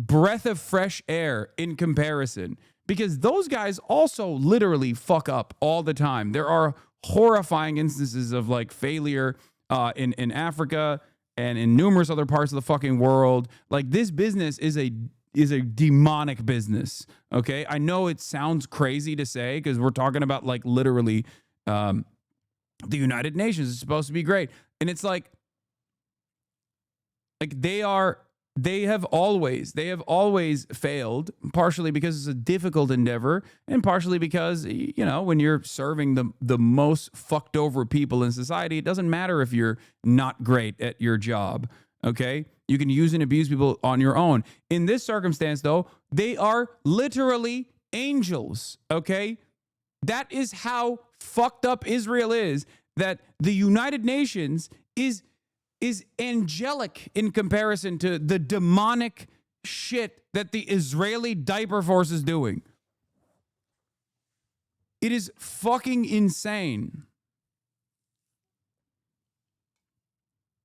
breath of fresh air in comparison, because those guys also literally fuck up all the time. There are horrifying instances of like failure in Africa and in numerous other parts of the fucking world. Like, this business is a demonic business. Okay, I know it sounds crazy to say because we're talking about like literally the United Nations is supposed to be great, and it's like they have always failed, partially because it's a difficult endeavor and partially because, you know, when you're serving the most fucked over people in society, it doesn't matter if you're not great at your job. Okay, you can use and abuse people on your own. In this circumstance, though, they are literally angels. Okay, that is how fucked up Israel is, that the United Nations is angelic in comparison to the demonic shit that the Israeli diaper force is doing. It is fucking insane.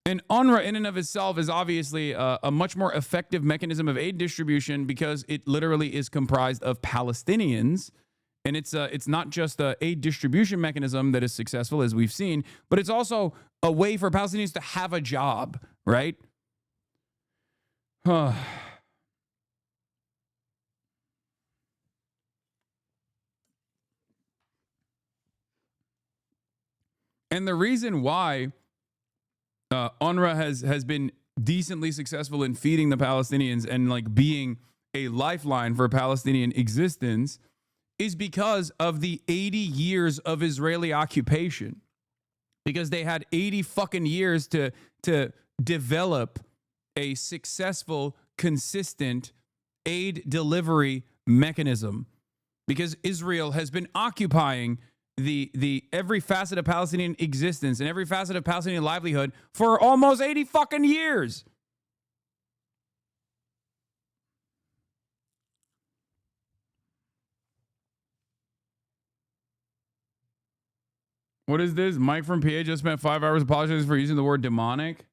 And UNRWA in and of itself is obviously a much more effective mechanism of aid distribution because it literally is comprised of Palestinians. And it's not just an aid distribution mechanism that is successful, as we've seen, but it's also a way for Palestinians to have a job, right? And the reason why UNRWA has been decently successful in feeding the Palestinians and like being a lifeline for Palestinian existence is because of the 80 years of Israeli occupation. Because they had 80 fucking years to develop a successful, consistent aid delivery mechanism. Because Israel has been occupying the every facet of Palestinian existence and every facet of Palestinian livelihood for almost 80 fucking years. What is this? Mike from PA just spent 5 hours apologizing for using the word demonic.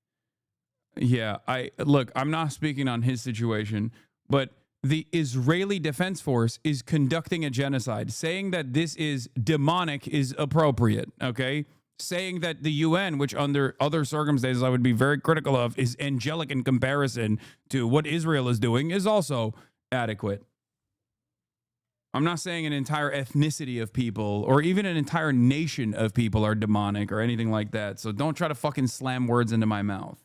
Yeah, I'm not speaking on his situation, but the Israeli Defense Force is conducting a genocide. Saying that this is demonic is appropriate, okay? Saying that the UN, which under other circumstances I would be very critical of, is angelic in comparison to what Israel is doing is also adequate. I'm not saying an entire ethnicity of people or even an entire nation of people are demonic or anything like that. So don't try to fucking slam words into my mouth.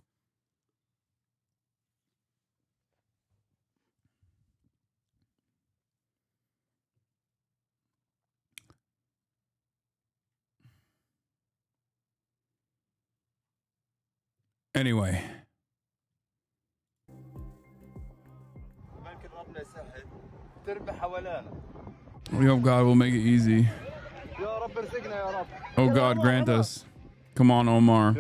Anyway. We hope God will make it easy. Oh God, grant us. Come on, Omar.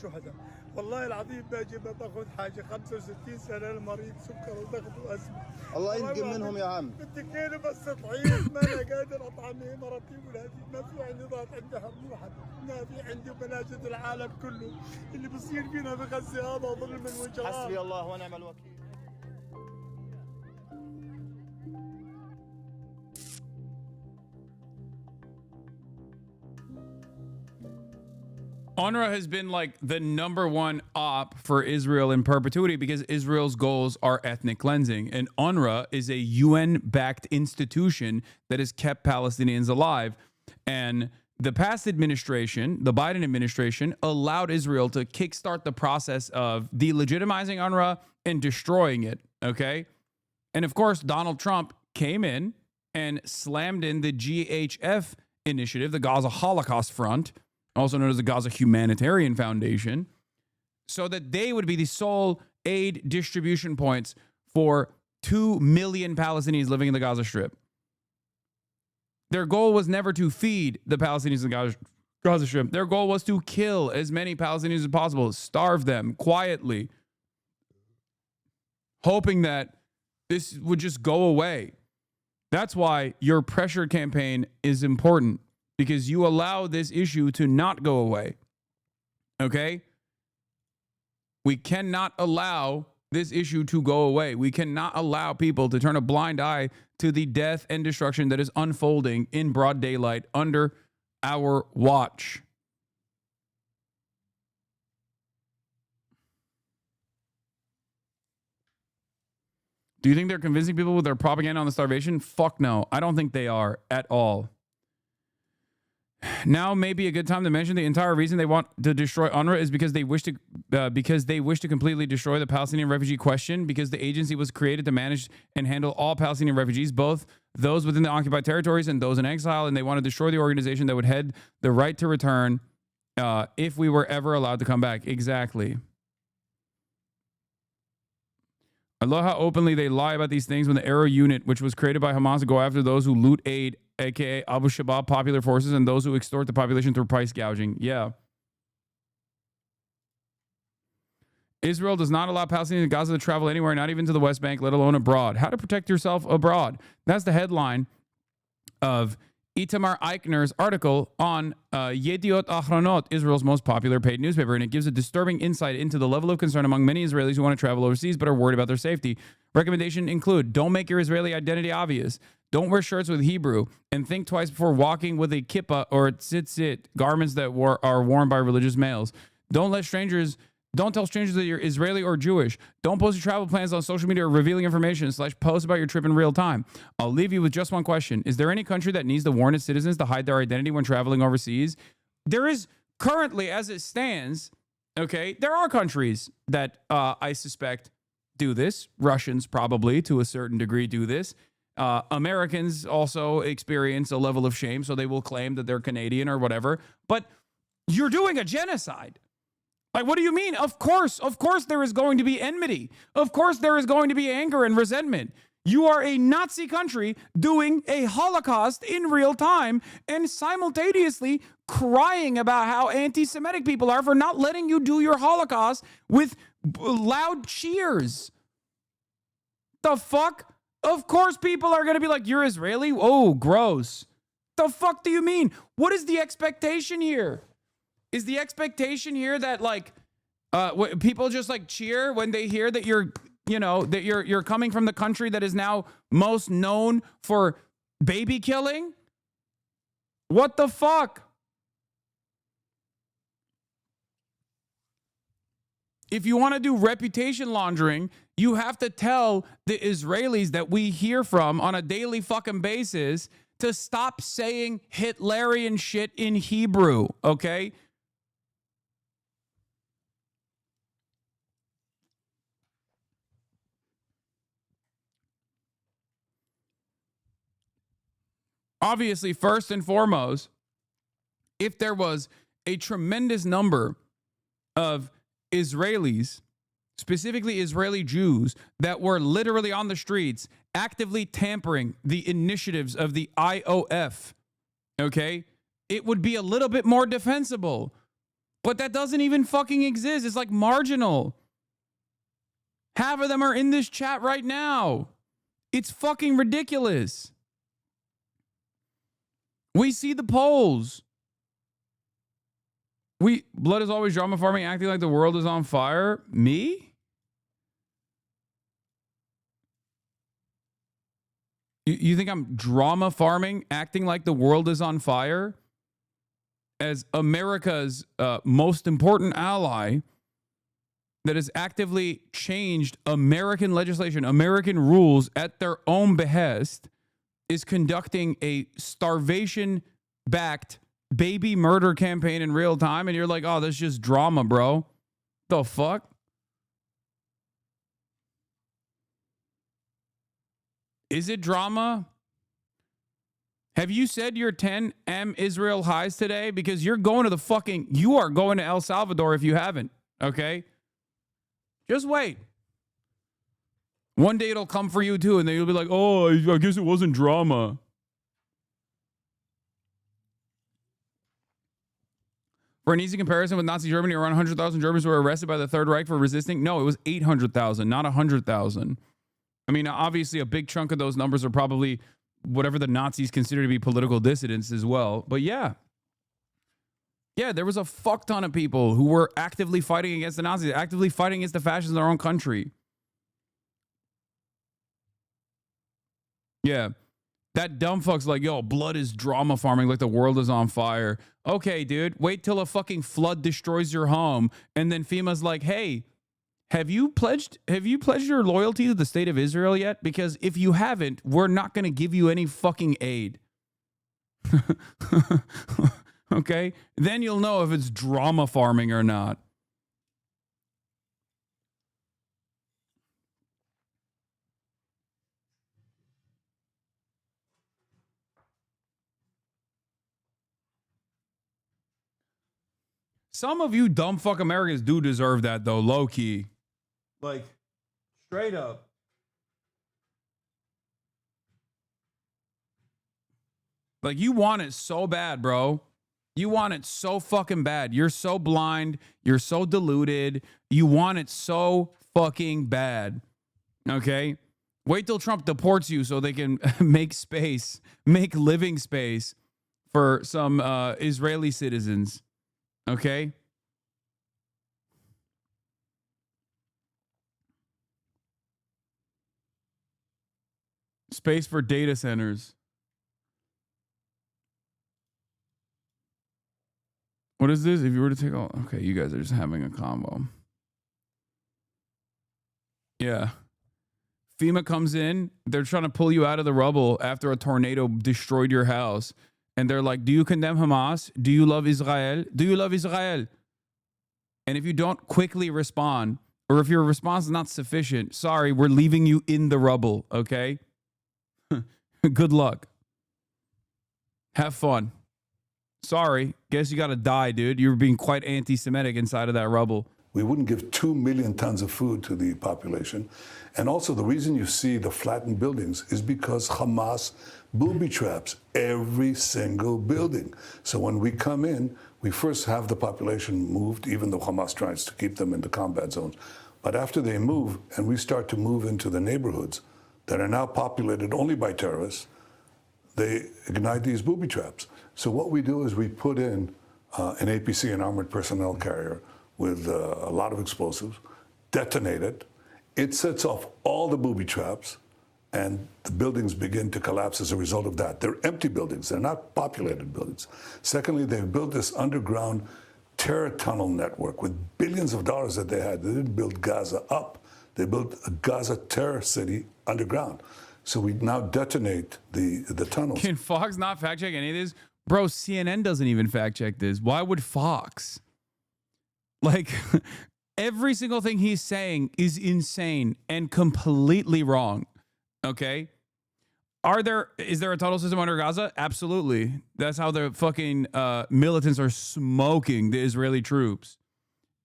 شهداء والله العظيم باجي ما باخذ حاجه 65 سنه المريض سكر وضغط وازمه الله ينتقم منهم يا عم بدي كيلو بس طعيم ما انا قادر اطعم مرتي وولادي ما في عندي ضغط عندي هم واحد ما في عندي بناشد العالم كله اللي بصير فينا في غزه هذا ظلم وجرائم حسبي الله ونعم الوكيل UNRWA has been like the #1 op for Israel in perpetuity because Israel's goals are ethnic cleansing. And UNRWA is a UN-backed institution that has kept Palestinians alive. And the past administration, the Biden administration, allowed Israel to kickstart the process of delegitimizing UNRWA and destroying it, okay? And of course, Donald Trump came in and slammed in the GHF initiative, the Gaza Holocaust Front, also known as the Gaza Humanitarian Foundation, so that they would be the sole aid distribution points for 2 million Palestinians living in the Gaza Strip. Their goal was never to feed the Palestinians in the Gaza Strip. Their goal was to kill as many Palestinians as possible, starve them quietly, hoping that this would just go away. That's why your pressure campaign is important, because you allow this issue to not go away. Okay? We cannot allow this issue to go away. We cannot allow people to turn a blind eye to the death and destruction that is unfolding in broad daylight under our watch. Do you think they're convincing people with their propaganda on the starvation? Fuck no. I don't think they are at all. Now may be a good time to mention the entire reason they want to destroy UNRWA is because they wish to completely destroy the Palestinian refugee question, because the agency was created to manage and handle all Palestinian refugees, both those within the occupied territories and those in exile, and they want to destroy the organization that would head the right to return if we were ever allowed to come back. Exactly. I love how openly they lie about these things when the Arrow unit, which was created by Hamas to go after those who loot aid, aka Abu Shabaab popular forces, and those who extort the population through price gouging. Yeah. Israel does not allow Palestinians in Gaza to travel anywhere, not even to the West Bank, let alone abroad. How to protect yourself abroad. That's the headline of Itamar Eichner's article on Yediot Ahronot, Israel's most popular paid newspaper, and it gives a disturbing insight into the level of concern among many Israelis who want to travel overseas but are worried about their safety. Recommendations include: don't make your Israeli identity obvious. Don't wear shirts with Hebrew, and think twice before walking with a kippah or tzitzit, garments that are worn by religious males. Don't tell strangers that you're Israeli or Jewish. Don't post your travel plans on social media or revealing information / post about your trip in real time. I'll leave you with just one question. Is there any country that needs to warn its citizens to hide their identity when traveling overseas? There is currently, as it stands, okay, there are countries that I suspect do this. Russians probably, to a certain degree, do this. Americans also experience a level of shame, so they will claim that they're Canadian or whatever. But you're doing a genocide. Like, what do you mean? Of course there is going to be enmity. Of course there is going to be anger and resentment. You are a Nazi country doing a Holocaust in real time and simultaneously crying about how anti-Semitic people are for not letting you do your Holocaust with loud cheers. The fuck? Of course people are going to be like, you're Israeli? Oh, gross. The fuck do you mean? What is the expectation here? Is the expectation here that like people just like cheer when they hear that you're coming from the country that is now most known for baby killing? What the fuck? If you want to do reputation laundering, you have to tell the Israelis that we hear from on a daily fucking basis to stop saying Hitlerian shit in Hebrew, okay? Obviously, first and foremost, if there was a tremendous number of Israelis, specifically Israeli Jews, that were literally on the streets actively tampering the initiatives of the IOF, okay, it would be a little bit more defensible. But that doesn't even fucking exist. It's like marginal. Half of them are in this chat right now. It's fucking ridiculous. We see the polls. Blood is always drama farming, acting like the world is on fire. Me? You think I'm drama farming, acting like the world is on fire? As America's most important ally that has actively changed American legislation, American rules at their own behest, is conducting a starvation-backed baby murder campaign in real time, and you're like, oh, that's just drama, bro. The fuck? Is it drama? Have you said your 10 Israel highs today? Because you are going to El Salvador if you haven't, okay? Just wait. One day it'll come for you too, and then you'll be like, oh, I guess it wasn't drama. For an easy comparison with Nazi Germany, around 100,000 Germans were arrested by the Third Reich for resisting. No, it was 800,000, not 100,000. I mean, obviously a big chunk of those numbers are probably whatever the Nazis consider to be political dissidents as well. But yeah, there was a fuck ton of people who were actively fighting against the Nazis, actively fighting against the fascists in their own country. Yeah. That dumb fuck's like, yo, blood is drama farming like the world is on fire. Okay, dude, wait till a fucking flood destroys your home. And then FEMA's like, hey, have you pledged your loyalty to the state of Israel yet? Because if you haven't, we're not going to give you any fucking aid. Okay? Then you'll know if it's drama farming or not. Some of you dumb fuck Americans do deserve that, though, low key. Like, straight up. Like, you want it so bad, bro. You want it so fucking bad. You're so blind. You're so deluded. You want it so fucking bad. Okay? Wait till Trump deports you so they can make living space for some Israeli citizens. Okay? Space for data centers. What is this? If you were to take all... Okay, you guys are just having a combo. Yeah. FEMA comes in. They're trying to pull you out of the rubble after a tornado destroyed your house. And they're like, do you condemn Hamas? Do you love Israel? Do you love Israel? And if you don't quickly respond or if your response is not sufficient, sorry, we're leaving you in the rubble, okay? Good luck. Have fun. Sorry, guess you gotta die, dude. You're being quite anti-Semitic inside of that rubble. We wouldn't give 2 million tons of food to the population. And also the reason you see the flattened buildings is because Hamas booby traps every single building. So when we come in, we first have the population moved, even though Hamas tries to keep them in the combat zones. But after they move, and we start to move into the neighborhoods that are now populated only by terrorists, they ignite these booby traps. So what we do is we put in an APC, an armored personnel carrier, with a lot of explosives, detonate it. It sets off all the booby traps, and the buildings begin to collapse as a result of that. They're empty buildings. They're not populated buildings. Secondly, they've built this underground terror tunnel network with billions of dollars that they had. They didn't build Gaza up. They built a Gaza terror city underground. So we now detonate the tunnels. Can Fox not fact check any of this? Bro, CNN doesn't even fact check this. Why would Fox? Like, every single thing he's saying is insane and completely wrong. Okay? Is there a tunnel system under Gaza? Absolutely. That's how the fucking militants are smoking the Israeli troops.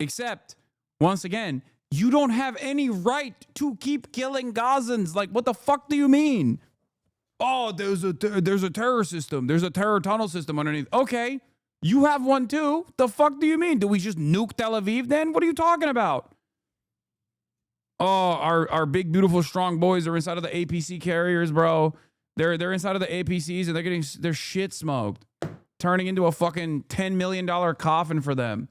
Except, once again, you don't have any right to keep killing Gazans. Like, what the fuck do you mean? Oh, there's a terror system. There's a terror tunnel system underneath. Okay. You have one too. The fuck do you mean? Do we just nuke Tel Aviv then? What are you talking about? Oh, our big, beautiful, strong boys are inside of the APC carriers, bro. They're inside of the APCs and they're getting their shit smoked, turning into a fucking $10 million coffin for them.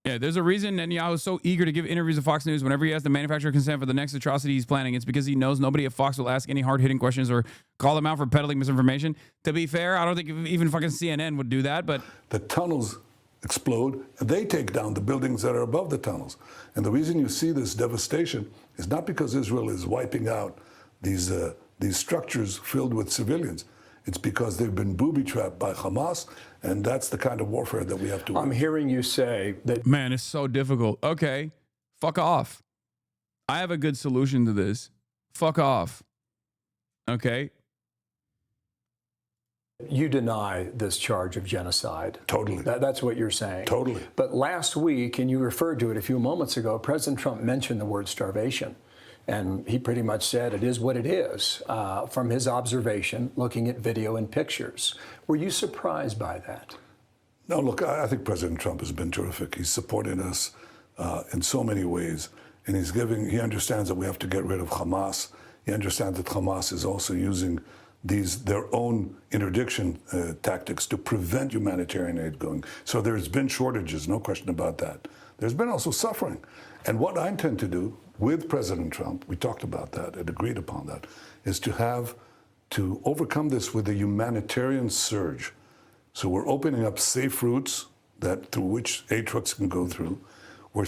Yeah, there's a reason Netanyahu is so eager to give interviews to Fox News whenever he has to manufacture consent for the next atrocity he's planning. It's because he knows nobody at Fox will ask any hard-hitting questions or call him out for peddling misinformation. To be fair, I don't think even fucking CNN would do that, but... The tunnels explode, and they take down the buildings that are above the tunnels. And the reason you see this devastation is not because Israel is wiping out these structures filled with civilians. It's because they've been booby-trapped by Hamas, and that's the kind of warfare that we have to win. I'm hearing you say that... Man, it's so difficult. Okay, fuck off. I have a good solution to this. Fuck off. Okay? You deny this charge of genocide. Totally. That's what you're saying. Totally. But last week, and you referred to it a few moments ago, President Trump mentioned the word starvation. And he pretty much said it is what it is from his observation, looking at video and pictures. Were you surprised by that? No, look, I think President Trump has been terrific. He's supported us in so many ways. And he understands that we have to get rid of Hamas. He understands that Hamas is also using their own interdiction tactics to prevent humanitarian aid going. So there's been shortages, no question about that. There's been also suffering. And what I intend to do with President Trump, we talked about that and agreed upon that, is to overcome this with a humanitarian surge. So we're opening up safe routes through which aid trucks can go through. We're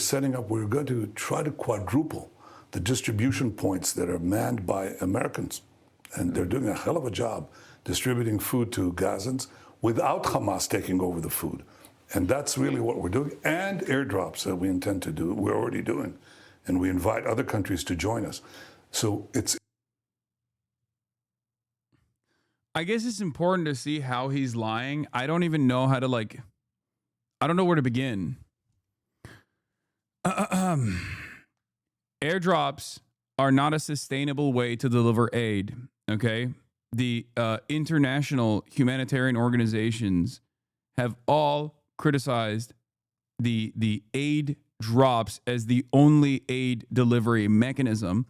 going to try to quadruple the distribution points that are manned by Americans. And they're doing a hell of a job distributing food to Gazans without Hamas taking over the food. And that's really what we're doing. And airdrops that we intend to do, we're already doing. And we invite other countries to join us. So I guess it's important to see how he's lying. I don't even know how to I don't know where to begin. Airdrops are not a sustainable way to deliver aid, okay? The international humanitarian organizations have all criticized the aid drops as the only aid delivery mechanism.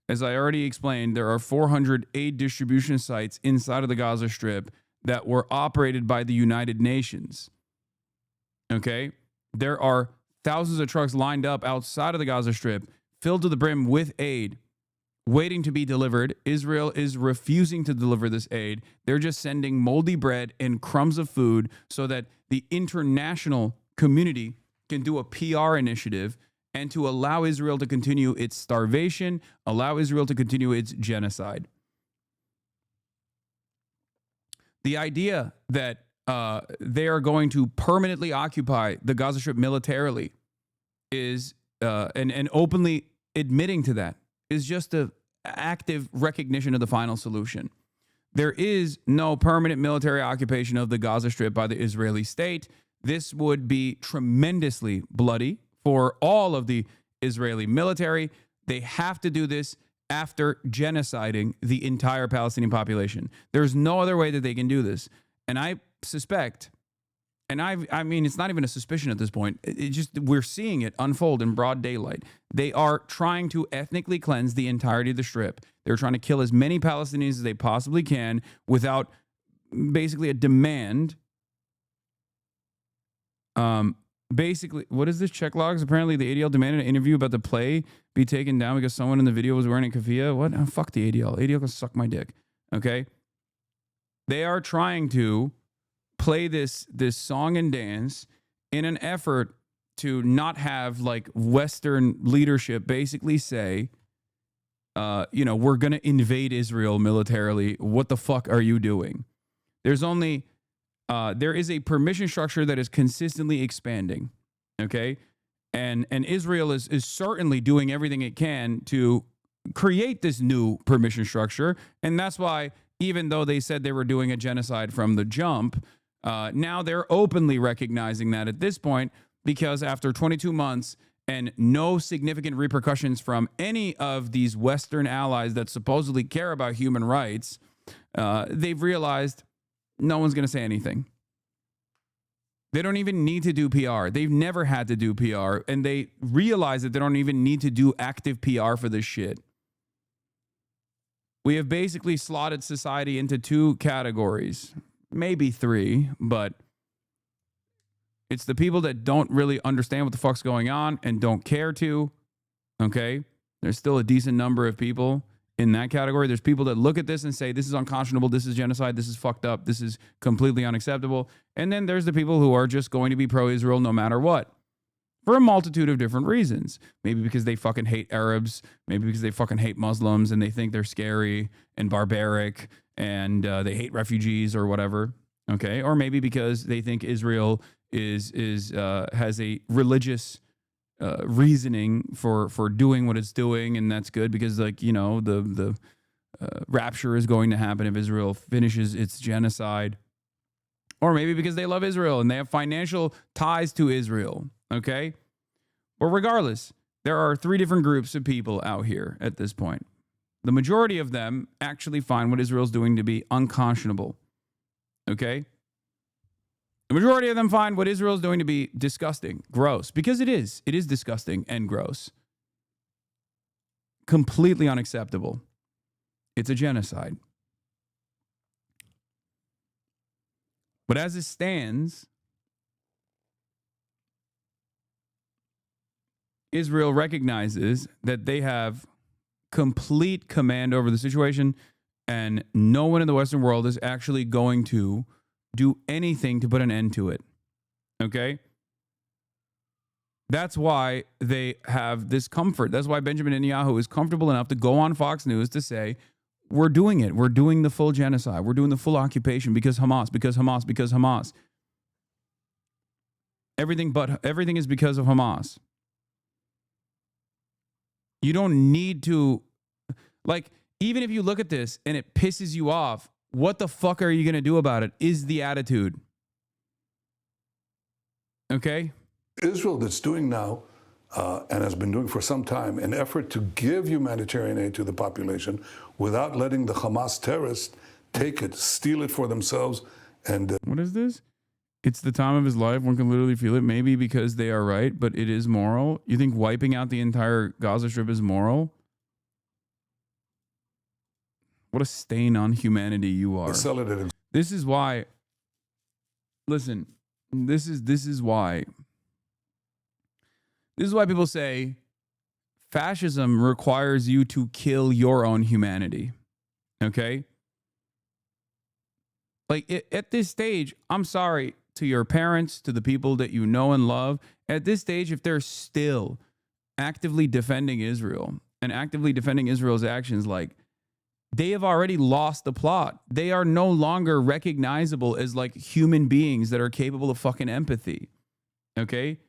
As I already explained, there are 400 aid distribution sites inside of the Gaza Strip that were operated by the United Nations. Okay? There are thousands of trucks lined up outside of the Gaza Strip, filled to the brim with aid, waiting to be delivered. Israel is refusing to deliver this aid. They're just sending moldy bread and crumbs of food so that the international community can do a PR initiative and to allow Israel to continue its starvation, allow Israel to continue its genocide. The idea that they are going to permanently occupy the Gaza Strip militarily and openly admitting to that is just an active recognition of the final solution. There is no permanent military occupation of the Gaza Strip by the Israeli state. This would be tremendously bloody for all of the Israeli military. They have to do this after genociding the entire Palestinian population. There's no other way that they can do this. And I suspect, and I mean, it's not even a suspicion at this point. We're seeing it unfold in broad daylight. They are trying to ethnically cleanse the entirety of the Strip. They're trying to kill as many Palestinians as they possibly can without basically a demand. Basically, what is this? Check logs. Apparently, the ADL demanded an interview about the play be taken down because someone in the video was wearing a keffiyeh. What? Oh, fuck the ADL. ADL can suck my dick. Okay. They are trying to play this song and dance in an effort to not have like Western leadership basically say, we're going to invade Israel militarily. What the fuck are you doing? There is a permission structure that is consistently expanding. Okay. And Israel is certainly doing everything it can to create this new permission structure. And that's why, even though they said they were doing a genocide from the jump, now they're openly recognizing that at this point, because after 22 months and no significant repercussions from any of these Western allies that supposedly care about human rights, they've realized no one's going to say anything. They don't even need to do PR. They've never had to do PR, and they realize that they don't even need to do active PR for this shit. We have basically slotted society into two categories, maybe three, but it's the people that don't really understand what the fuck's going on and don't care to, okay? There's still a decent number of people in that category. There's people that look at this and say, this is unconscionable, this is genocide, this is fucked up, this is completely unacceptable. And then there's the people who are just going to be pro-Israel no matter what, for a multitude of different reasons. Maybe because they fucking hate Arabs, maybe because they fucking hate Muslims and they think they're scary and barbaric and they hate refugees or whatever, okay? Or maybe because they think Israel has a religious reasoning for doing what it's doing, and that's good because, like, the rapture is going to happen if Israel finishes its genocide. Or maybe because they love Israel and they have financial ties to Israel, okay? But regardless, there are three different groups of people out here at this point. The majority of them actually find what Israel's doing to be unconscionable, okay? The majority of them find what Israel's doing to be disgusting, gross, because it is. It is disgusting and gross. Completely unacceptable. It's a genocide. But as it stands, Israel recognizes that they have complete command over the situation, and no one in the Western world is actually going to do anything to put an end to it. Okay? That's why they have this comfort. That's why Benjamin Netanyahu is comfortable enough to go on Fox News to say, we're doing it. We're doing the full genocide. We're doing the full occupation because Hamas, because Hamas, because Hamas. Everything is because of Hamas. You don't need to, like, even if you look at this and it pisses you off, what the fuck are you going to do about it is the attitude. Okay? Israel that's doing now and has been doing for some time an effort to give humanitarian aid to the population without letting the Hamas terrorists take it, steal it for themselves. And what is this? It's the time of his life. One can literally feel it. Maybe because they are right, but it is moral. You think wiping out the entire Gaza Strip is moral? What a stain on humanity you are. This is why. Listen, this is why. This is why people say fascism requires you to kill your own humanity. Okay? Like, at this stage, I'm sorry to your parents, to the people that you know and love. At this stage, if they're still actively defending Israel and actively defending Israel's actions, like, they have already lost the plot. They are no longer recognizable as like human beings that are capable of fucking empathy. Okay?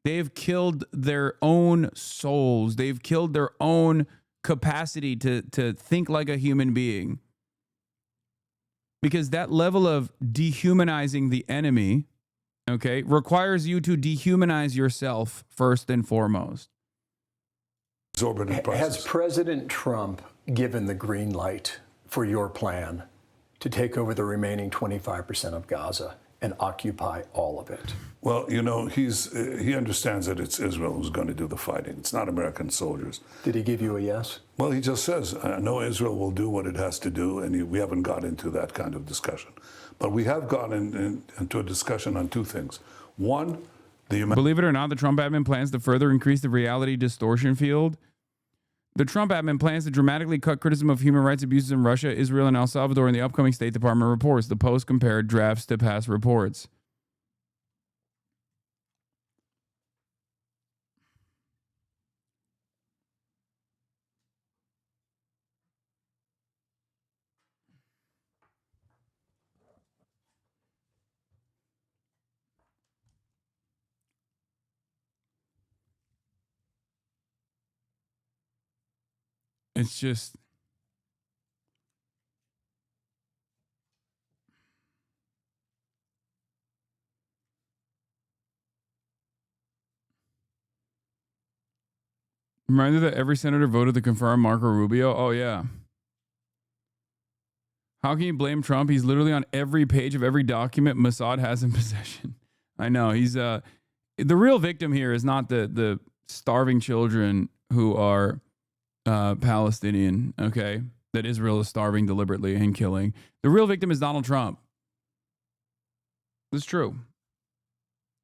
They've killed their own souls. They've killed their own capacity to think like a human being. Because that level of dehumanizing the enemy, okay, requires you to dehumanize yourself first and foremost. Has President Trump given the green light for your plan to take over the remaining 25% of Gaza and occupy all of it? Well, you know, he understands that it's Israel who's going to do the fighting. It's not American soldiers. Did he give you a yes? Well, he just says, I know Israel will do what it has to do, and we haven't got into that kind of discussion. But we have gotten into a discussion on two things. One, believe it or not, the Trump admin plans to further increase the reality distortion field. The Trump admin plans to dramatically cut criticism of human rights abuses in Russia, Israel, and El Salvador in the upcoming State Department reports. The Post compared drafts to past reports. It's just reminder that every senator voted to confirm Marco Rubio. Oh yeah. How can you blame Trump? He's literally on every page of every document Mossad has in possession. I know he's the real victim here is not the starving children who are Palestinian, okay, that Israel is starving deliberately and killing. The real victim is Donald Trump. It's true.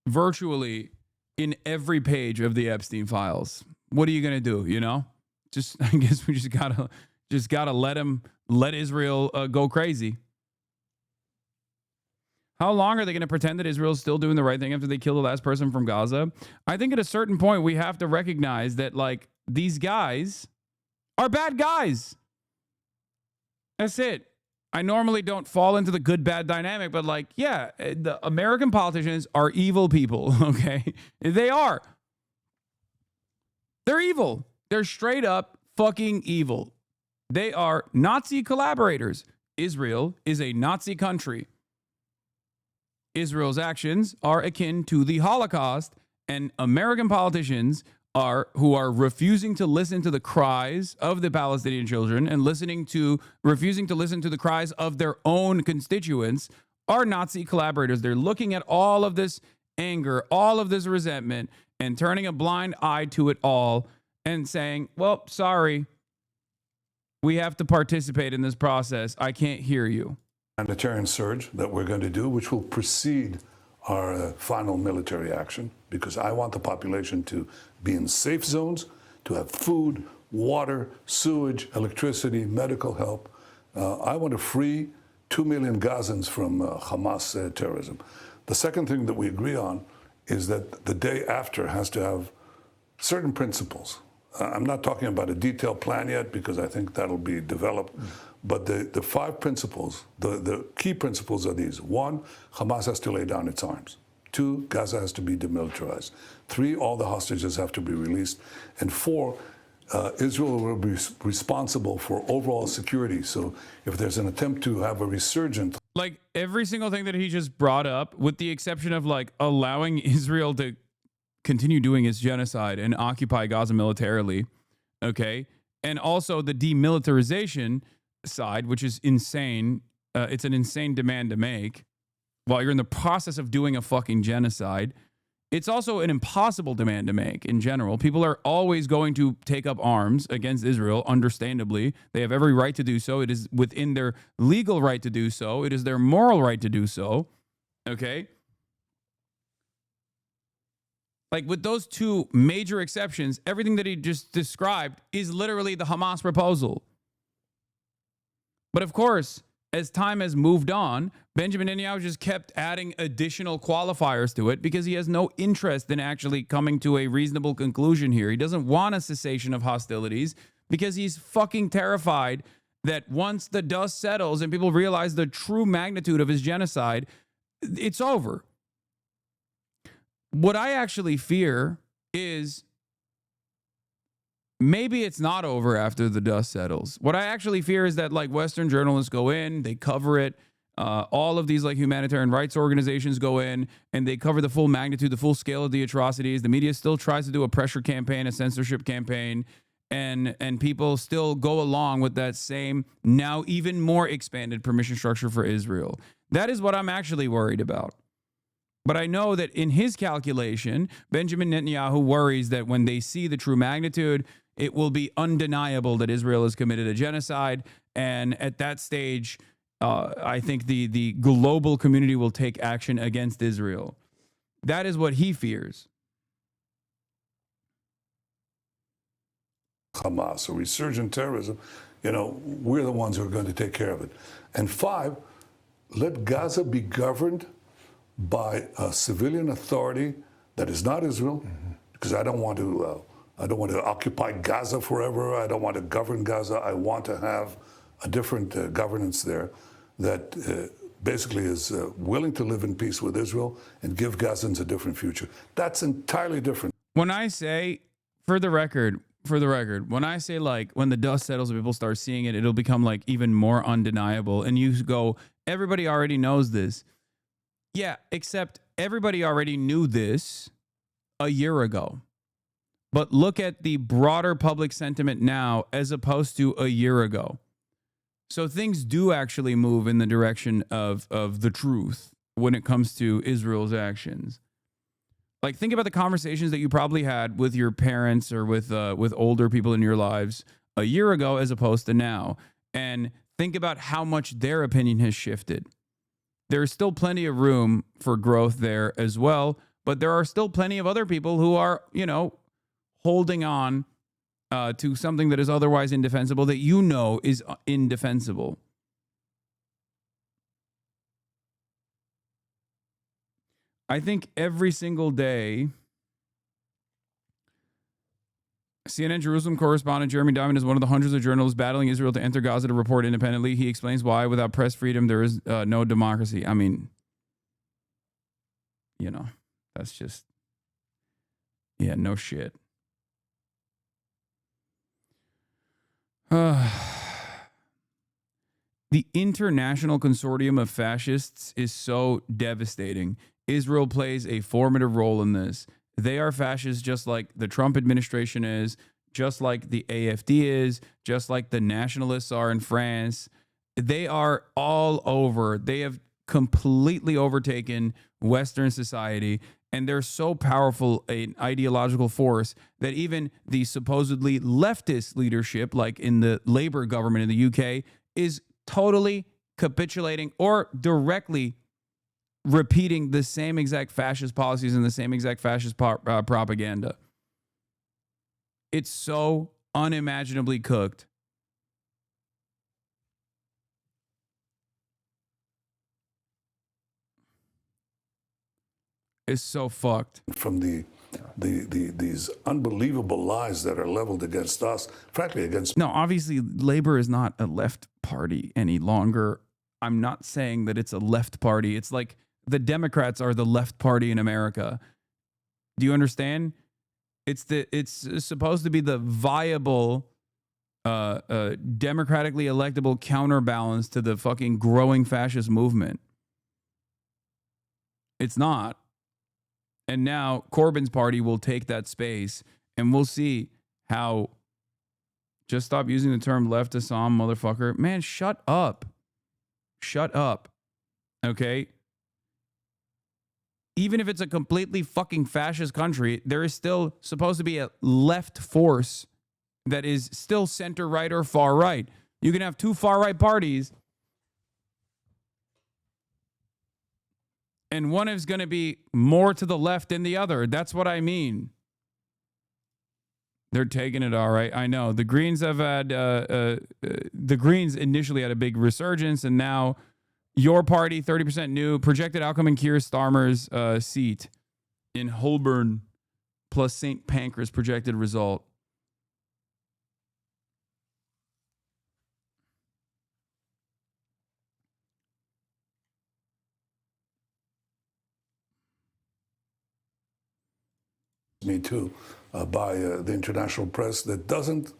Virtually in every page of the Epstein files. What are you gonna do? You know, I guess we just gotta let Israel go crazy. How long are they going to pretend that Israel is still doing the right thing after they kill the last person from Gaza? I think at a certain point we have to recognize that like these guys are bad guys. That's it. I normally don't fall into the good-bad dynamic, but like, yeah, the American politicians are evil people, okay? They are. They're evil. They're straight up fucking evil. They are Nazi collaborators. Israel is a Nazi country. Israel's actions are akin to the Holocaust, and American politicians who are refusing to listen to the cries of the Palestinian children and refusing to listen to the cries of their own constituents are Nazi collaborators. They're looking at all of this anger, all of this resentment, and turning a blind eye to it all and saying, well, sorry, we have to participate in this process. I can't hear you. Humanitarian surge that we're going to do, which will precede our final military action, because I want the population to be in safe zones, to have food, water, sewage, electricity, medical help. I want to free 2 million Gazans from Hamas terrorism. The second thing that we agree on is that the day after has to have certain principles. I'm not talking about a detailed plan yet because I think that'll be developed. But the 5 principles, the key principles are these. 1, Hamas has to lay down its arms. 2, Gaza has to be demilitarized. 3, all the hostages have to be released. And 4, Israel will be responsible for overall security. So if there's an attempt to have a resurgence. Like every single thing that he just brought up, with the exception of like allowing Israel to continue doing its genocide and occupy Gaza militarily, okay? And also the demilitarization side, which is insane. It's an insane demand to make while you're in the process of doing a fucking genocide. It's also an impossible demand to make in general. People are always going to take up arms against Israel, understandably. They have every right to do so. It is within their legal right to do so. It is their moral right to do so. Okay? Like with those 2 major exceptions, everything that he just described is literally the Hamas proposal. But of course, as time has moved on, Benjamin Netanyahu just kept adding additional qualifiers to it because he has no interest in actually coming to a reasonable conclusion here. He doesn't want a cessation of hostilities because he's fucking terrified that once the dust settles and people realize the true magnitude of his genocide, it's over. What I actually fear is maybe it's not over after the dust settles. What I actually fear is that like Western journalists go in, they cover it. All of these like humanitarian rights organizations go in and they cover the full magnitude, the full scale of the atrocities. The media still tries to do a pressure campaign, a censorship campaign, and people still go along with that same, now even more expanded permission structure for Israel. That is what I'm actually worried about. But I know that in his calculation, Benjamin Netanyahu worries that when they see the true magnitude, it will be undeniable that Israel has committed a genocide. And at that stage, I think the global community will take action against Israel. That is what he fears. Hamas or resurgent terrorism, we're the ones who are going to take care of it. And 5, let Gaza be governed by a civilian authority that is not Israel, because I don't want to occupy Gaza forever. I don't want to govern Gaza. I want to have a different governance there that basically is willing to live in peace with Israel and give Gazans a different future. That's entirely different. When I say, for the record, when I say like when the dust settles and people start seeing it, it'll become like even more undeniable. And you go, everybody already knows this. Yeah, except everybody already knew this a year ago. But look at the broader public sentiment now as opposed to a year ago. So things do actually move in the direction of the truth when it comes to Israel's actions. Like, think about the conversations that you probably had with your parents or with older people in your lives a year ago as opposed to now. And think about how much their opinion has shifted. There's still plenty of room for growth there as well, but there are still plenty of other people who are, holding on to something that is otherwise indefensible, that is indefensible. I think every single day, CNN Jerusalem correspondent Jeremy Diamond is one of the hundreds of journalists battling Israel to enter Gaza to report independently. He explains why without press freedom, there is no democracy. I mean, that's just, no shit. The international consortium of fascists is so devastating. Israel plays a formative role in this. They are fascists just like the Trump administration is, just like the AfD is, just like the nationalists are in France. They are all over. They have completely overtaken Western society, and they're so powerful an ideological force that even the supposedly leftist leadership, like in the Labour government in the UK, is totally capitulating or directly repeating the same exact fascist policies and the same exact fascist propaganda. It's so unimaginably cooked. It's so fucked. From these unbelievable lies that are leveled against us, frankly, against... No, obviously, Labor is not a left party any longer. I'm not saying that it's a left party. It's like the Democrats are the left party in America. Do you understand? It's supposed to be the viable, democratically electable counterbalance to the fucking growing fascist movement. It's not. And now Corbyn's party will take that space, and we'll see how. Just stop using the term left Assam, motherfucker. Man, shut up. Shut up. Okay? Even if it's a completely fucking fascist country, there is still supposed to be a left force that is still center right or far right. You can have two far right parties, and one is going to be more to the left than the other. That's what I mean. They're taking it all right. I know. The Greens have had, the Greens initially had a big resurgence, and now your party, 30% new, projected outcome in Keir Starmer's seat in Holborn plus St. Pancras projected result. Me Too, by the international press that doesn't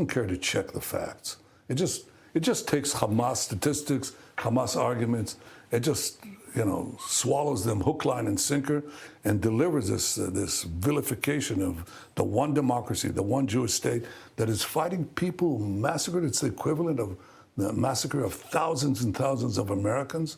care to check the facts. It just takes Hamas statistics, Hamas arguments. It just swallows them hook, line, and sinker, and delivers this vilification of the one democracy, the one Jewish state that is fighting people massacred. It's the equivalent of the massacre of thousands and thousands of Americans,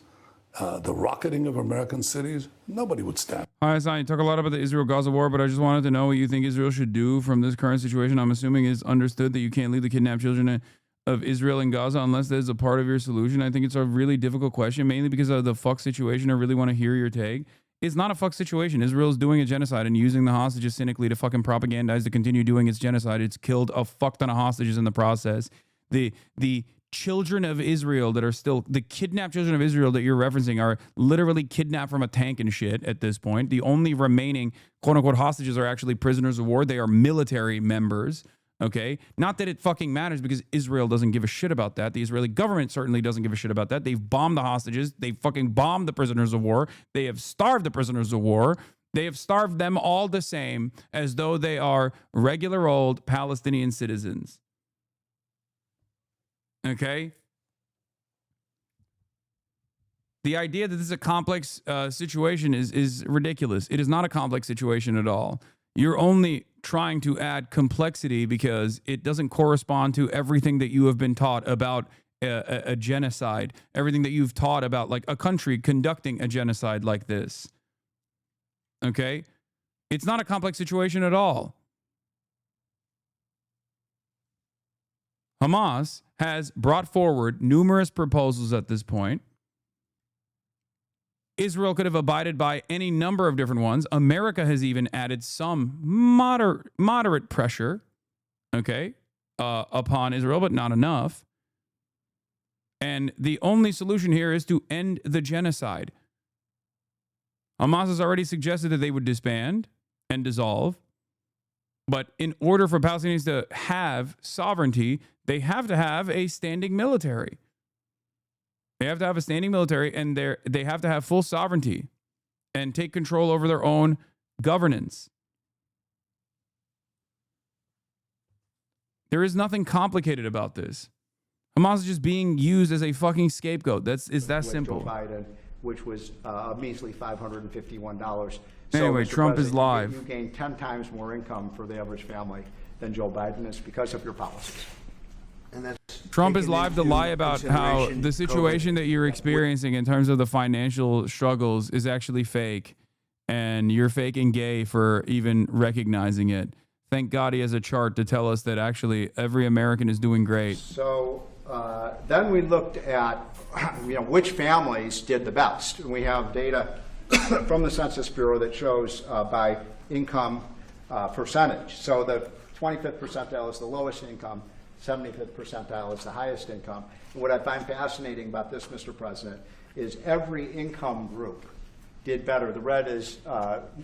the rocketing of American cities. Nobody would stand. Hi, Hasan. You talk a lot about the Israel-Gaza war, but I just wanted to know what you think Israel should do from this current situation. I'm assuming it's understood that you can't leave the kidnapped children of Israel and Gaza unless there's a part of your solution. I think it's a really difficult question, mainly because of the fuck situation. I really want to hear your take. It's not a fuck situation. Israel's doing a genocide and using the hostages cynically to fucking propagandize to continue doing its genocide. It's killed a fuck ton of hostages in the process. The children of Israel that are still, the kidnapped children of Israel that you're referencing are literally kidnapped from a tank and shit at this point. The only remaining quote unquote hostages are actually prisoners of war. They are military members. Okay, not that it fucking matters because Israel doesn't give a shit about that. The Israeli government certainly doesn't give a shit about that. They've bombed the hostages. They fucking bombed the prisoners of war. They have starved the prisoners of war. They have starved them all the same as though they are regular old Palestinian citizens. Okay? The idea that this is a complex situation is ridiculous. It is not a complex situation at all. You're only trying to add complexity because it doesn't correspond to everything that you have been taught about a genocide, everything that you've taught about like a country conducting a genocide like this. Okay? It's not a complex situation at all. Hamas has brought forward numerous proposals at this point. Israel could have abided by any number of different ones. America has even added some moderate pressure, okay, upon Israel, but not enough. And the only solution here is to end the genocide. Hamas has already suggested that they would disband and dissolve. But in order for Palestinians to have sovereignty, they have to have a standing military. They have to have a standing military, and they have to have full sovereignty and take control over their own governance. There is nothing complicated about this. Hamas is just being used as a fucking scapegoat. It's that simple. Joe Biden, which was a measly $551. Anyway, so, Trump is live. You gain 10 times more income for the average family than Joe Biden is because of your policies. And that's Trump is live to lie about how the situation that you're experiencing in terms of the financial struggles is actually fake, and you're fake and gay for even recognizing it. Thank God he has a chart to tell us that actually every American is doing great. So then we looked at which families did the best. And we have data from the Census Bureau that shows by income percentage. So the 25th percentile is the lowest income. 75th percentile is the highest income. And what I find fascinating about this, Mr. President, is every income group did better. The red is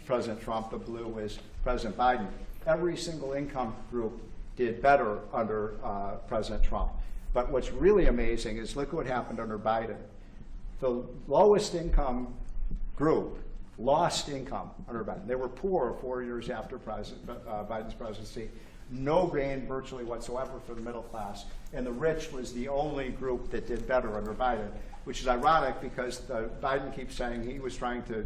President Trump, the blue is President Biden. Every single income group did better under President Trump. But what's really amazing is look what happened under Biden. The lowest income group lost income under Biden. They were poor 4 years after Biden's presidency. No gain virtually whatsoever for the middle class. And the rich was the only group that did better under Biden, which is ironic because Biden keeps saying he was trying to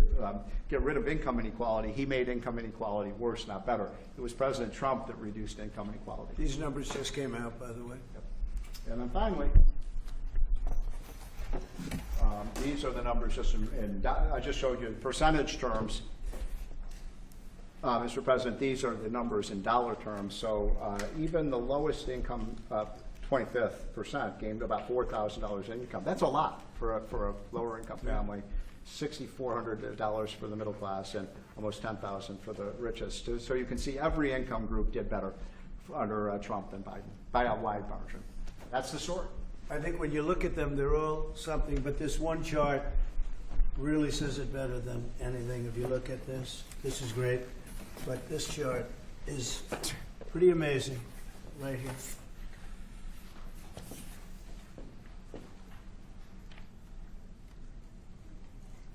get rid of income inequality. He made income inequality worse, not better. It was President Trump that reduced income inequality. These numbers just came out, by the way. Yep. And then finally, these are the numbers just I just showed you in percentage terms. Mr. President, these are the numbers in dollar terms. So even the lowest income, 25th percent, gained about $4,000 in income. That's a lot for a lower income family. $6,400 for the middle class and almost $10,000 for the richest. So you can see every income group did better under Trump than Biden by a wide margin. That's the story. I think when you look at them, they're all something, but this one chart really says it better than anything. If you look at this is great. But this chart is pretty amazing right here.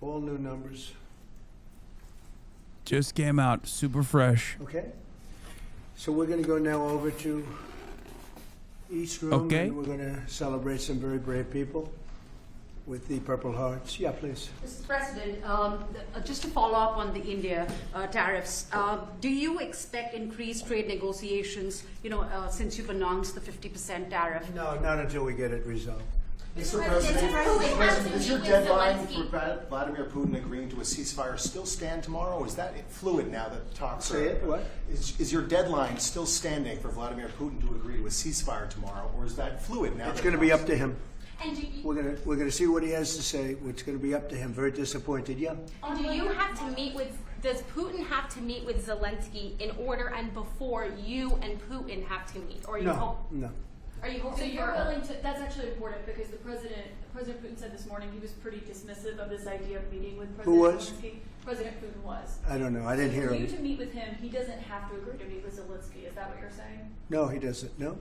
All new numbers. Just came out, super fresh. Okay. So we're going to go now over to East Room. Okay. And we're going to celebrate some very brave people with the Purple Hearts. Yeah, please. Mr. President, just to follow up on the India tariffs, do you expect increased trade negotiations, since you've announced the 50% tariff? No, not until we get it resolved. Mr. President, is your deadline for Vladimir Putin agreeing to a ceasefire still stand tomorrow, or is that fluid now that talks Say it, what? Is your deadline still standing for Vladimir Putin to agree to a ceasefire tomorrow, or is that fluid now? It's going to be up to him. And We're going to see what he has to say. It's going to be up to him. Very disappointed, yeah. And do you have to meet with, does Putin have to meet with Zelensky in order and before you and Putin have to meet? Or No. Are you hoping So you're for willing to, that's actually important because President Putin said this morning he was pretty dismissive of this idea of meeting with President Who was? Zelensky. President Putin was. I don't know. I didn't hear For him. you to meet with him, he doesn't have to agree to meet with Zelensky. Is that what you're saying? No, he doesn't. No.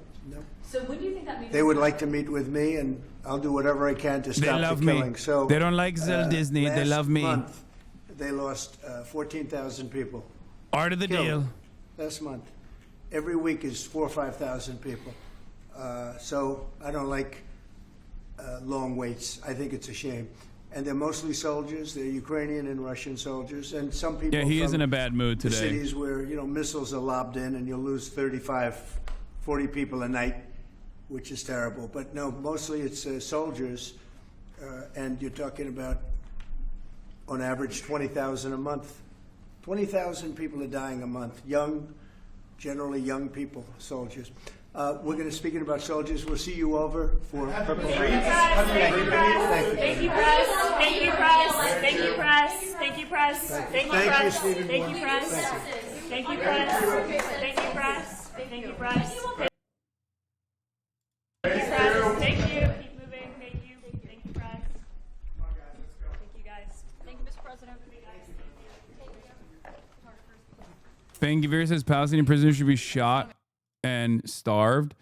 So when do you think that meeting They would like to meet with me, and I'll do whatever I can to They stop love the me. killing. So They don't like Disney. They last love me. Month, they lost 14,000 people. Art of the Killed. deal. Last month. Every week is 4,000 or 5,000 people. So I don't like long waits. I think it's a shame. And they're mostly soldiers. They're Ukrainian and Russian soldiers, and some people. Yeah, he is from in a bad mood the today. cities where missiles are lobbed in, and you'll lose 35, 40 people a night, which is terrible. But no, mostly it's soldiers, and you're talking about, on average, 20,000 a month. 20,000 people are dying a month. Generally young people, soldiers. We're going to, speaking about soldiers, we'll see you over for Purple Hearts. Thank you, press. Thank you, press. Thank you, press. Thank you, press. Thank you, press. Stephen Thank Moore. you, press. Thank you, press. Thank you, press. Thank you, press. Thank you, press. Thank you. Keep moving. Thank you. Thank you, press. Thank you, guys. Thank you, Mr. President. Bangavir says Palestinian prisoners should be shot and starved.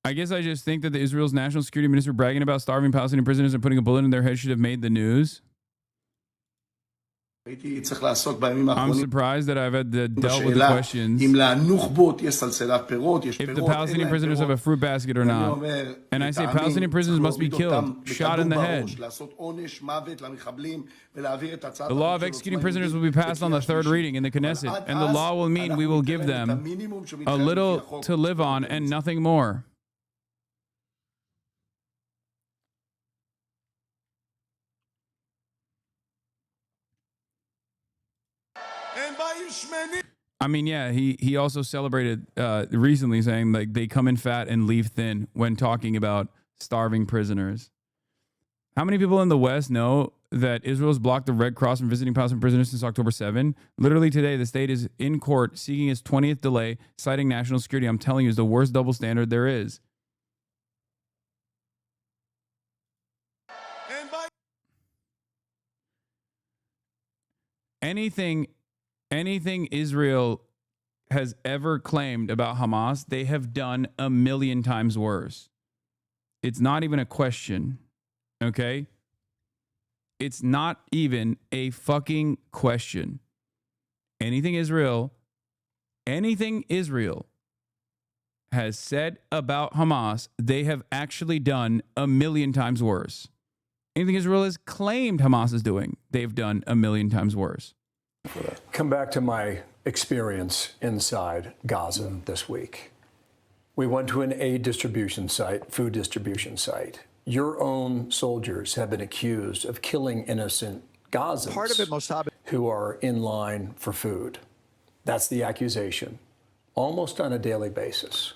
I guess I just think that the Israel's national security minister bragging about starving Palestinian prisoners and putting a bullet in their head should have made the news. I'm surprised that I've had to dealt with the questions if the Palestinian prisoners have a fruit basket or not. And I say Palestinian prisoners must be killed, shot in the head. The law of executing prisoners will be passed on the third reading in the Knesset, and the law will mean we will give them a little to live on and nothing more. I mean, yeah, he also celebrated recently saying like they come in fat and leave thin when talking about starving prisoners. How many people in the West know that Israel's blocked the Red Cross from visiting Palestinian prisoners since October 7? Literally today, the state is in court seeking its 20th delay, citing national security. I'm telling you, it's the worst double standard there is. Anything Israel has ever claimed about Hamas, they have done a million times worse. It's not even a question, okay? It's not even a fucking question. Anything Israel has said about Hamas, they have actually done a million times worse. Anything Israel has claimed Hamas is doing, they've done a million times worse. Come back to my experience inside Gaza this week. We went to an aid distribution site, food distribution site. Your own soldiers have been accused of killing innocent Gazans Part of it, Mossab, who are in line for food. That's the accusation, almost on a daily basis.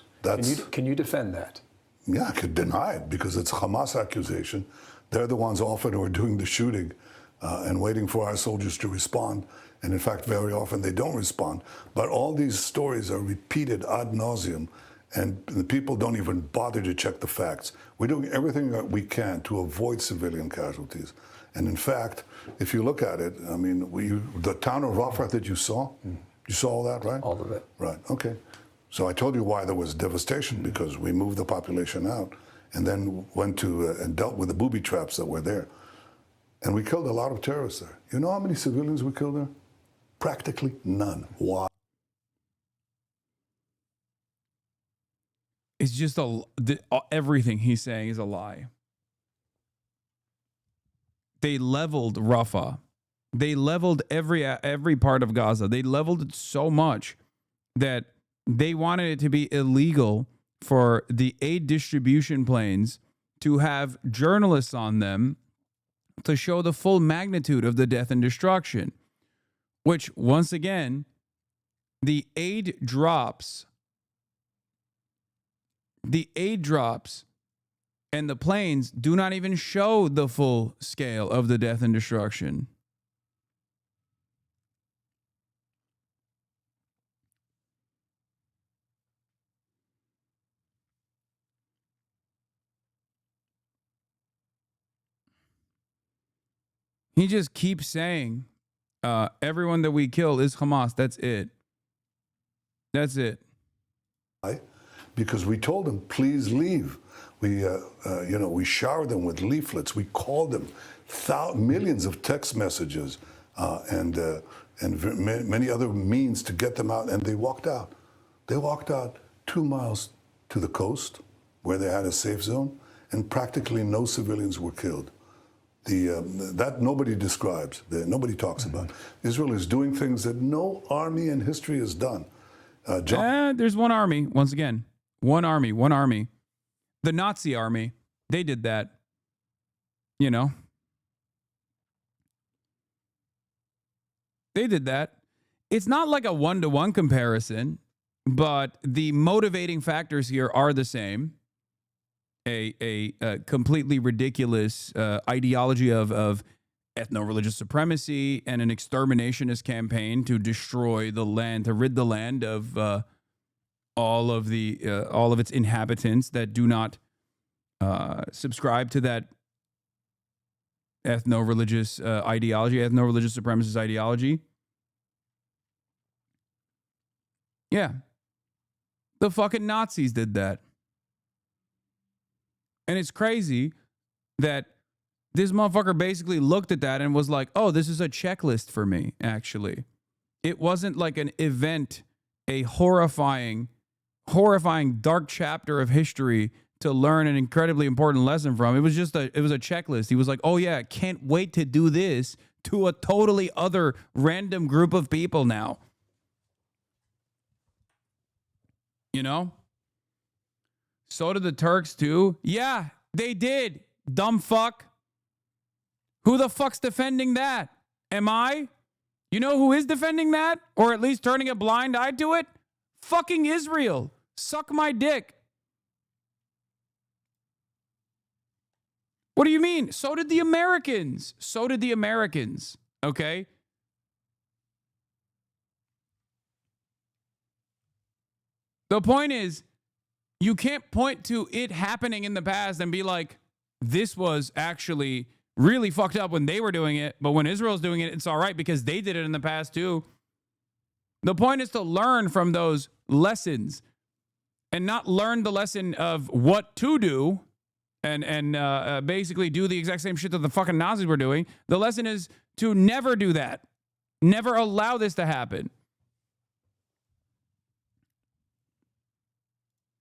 Can you defend that? Yeah, I could deny it because it's a Hamas accusation. They're the ones often who are doing the shooting and waiting for our soldiers to respond. And in fact, very often they don't respond. But all these stories are repeated ad nauseum, and the people don't even bother to check the facts. We're doing everything that we can to avoid civilian casualties. And in fact, if you look at it, I mean, the town of Rafah that you saw all that, right? All of it. Right, okay. So I told you why there was devastation, because we moved the population out and then went to and dealt with the booby traps that were there. And we killed a lot of terrorists there. You know how many civilians we killed there? Practically none. Why? It's just everything he's saying is a lie. They leveled Rafah. They leveled every part of Gaza. They leveled it so much that they wanted it to be illegal for the aid distribution planes to have journalists on them to show the full magnitude of the death and destruction, which, once again, the aid drops and the planes do not even show the full scale of the death and destruction. He just keeps saying, everyone that we kill is Hamas. That's it. That's it. Because we told them, please leave. We, we showered them with leaflets. We called them millions of text messages and many other means to get them out, and they walked out. They walked out 2 miles to the coast where they had a safe zone, and practically no civilians were killed. That nobody describes, nobody talks about. Israel is doing things that no army in history has done. There's one army, once again. One army. The Nazi army, they did that. You know. They did that. It's not like a one-to-one comparison, but the motivating factors here are the same. A completely ridiculous ideology of ethno-religious supremacy and an exterminationist campaign to destroy the land, to rid the land of all of its inhabitants that do not subscribe to that ethno-religious ideology, ethno-religious supremacist ideology. Yeah. The fucking Nazis did that. And it's crazy that this motherfucker basically looked at that and was like, oh, this is a checklist for me, actually. It wasn't like an event, a horrifying dark chapter of history to learn an incredibly important lesson from. It was just a checklist. He was like, oh yeah, can't wait to do this to a totally other random group of people now. You know? So did the Turks too. Yeah, they did. Dumb fuck. Who the fuck's defending that? Am I? You know who is defending that? Or at least turning a blind eye to it? Fucking Israel. Suck my dick. What do you mean? So did the Americans. Okay? The point is, you can't point to it happening in the past and be like, this was actually really fucked up when they were doing it, but when Israel's doing it, it's all right because they did it in the past too. The point is to learn from those lessons and not learn the lesson of what to do and basically do the exact same shit that the fucking Nazis were doing. The lesson is to never do that. Never allow this to happen.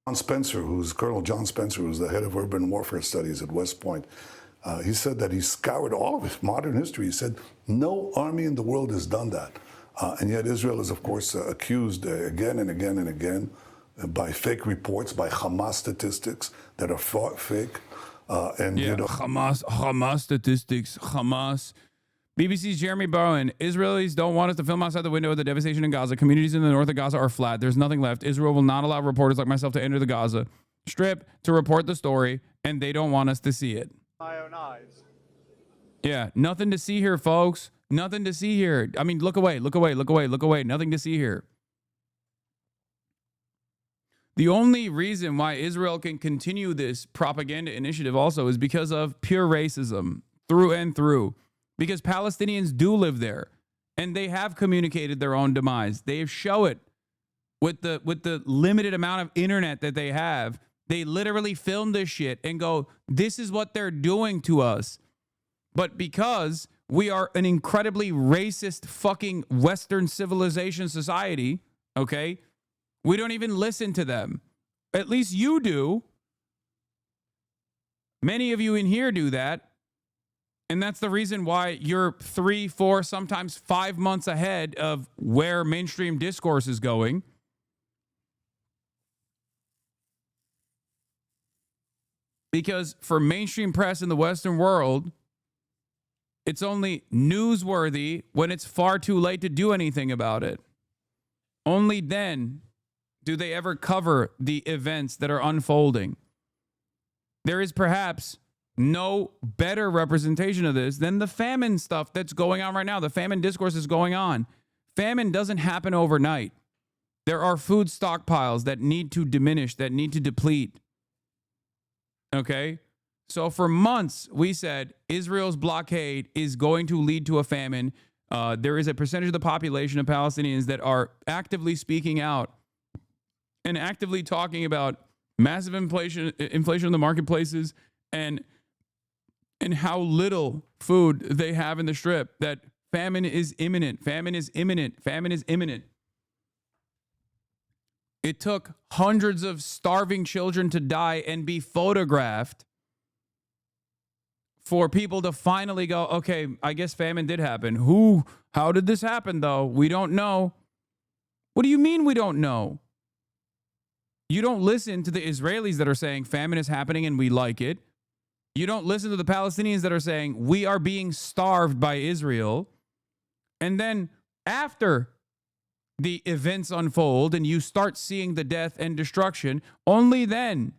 Colonel John Spencer, who's the head of urban warfare studies at West Point, he said that he scoured all of his modern history. He said no army in the world has done that. And yet Israel is, of course, accused again and again and again by fake reports, by Hamas statistics that are fake. Hamas statistics, Hamas. BBC's Jeremy Bowen. Israelis don't want us to film outside the window of the devastation in Gaza. Communities in the north of Gaza are flat. There's nothing left. Israel will not allow reporters like myself to enter the Gaza Strip to report the story, and they don't want us to see it. My own eyes. Yeah, nothing to see here, folks. Nothing to see here. I mean, look away, look away, look away, look away. Nothing to see here. The only reason why Israel can continue this propaganda initiative also is because of pure racism through and through. Because Palestinians do live there, and they have communicated their own demise. They show it with the limited amount of internet that they have. They literally film this shit and go, this is what they're doing to us. But because We are an incredibly racist fucking Western civilization society, okay? We don't even listen to them. At least you do. Many of you in here do that. And that's the reason why you're 3, 4, sometimes 5 months ahead of where mainstream discourse is going. Because for mainstream press in the Western world, it's only newsworthy when it's far too late to do anything about it. Only then do they ever cover the events that are unfolding. There is perhaps no better representation of this than the famine stuff that's going on right now. The famine discourse is going on. Famine doesn't happen overnight. There are food stockpiles that need to diminish, that need to deplete. Okay? So for months, we said Israel's blockade is going to lead to a famine. There is a percentage of the population of Palestinians that are actively speaking out and actively talking about massive inflation in the marketplaces and how little food they have in the Strip, that famine is imminent. Famine is imminent. Famine is imminent. It took hundreds of starving children to die and be photographed for people to finally go, okay, I guess famine did happen. How did this happen, though? We don't know. What do you mean we don't know? You don't listen to the Israelis that are saying famine is happening and we like it. You don't listen to the Palestinians that are saying we are being starved by Israel. And then after the events unfold and you start seeing the death and destruction, only then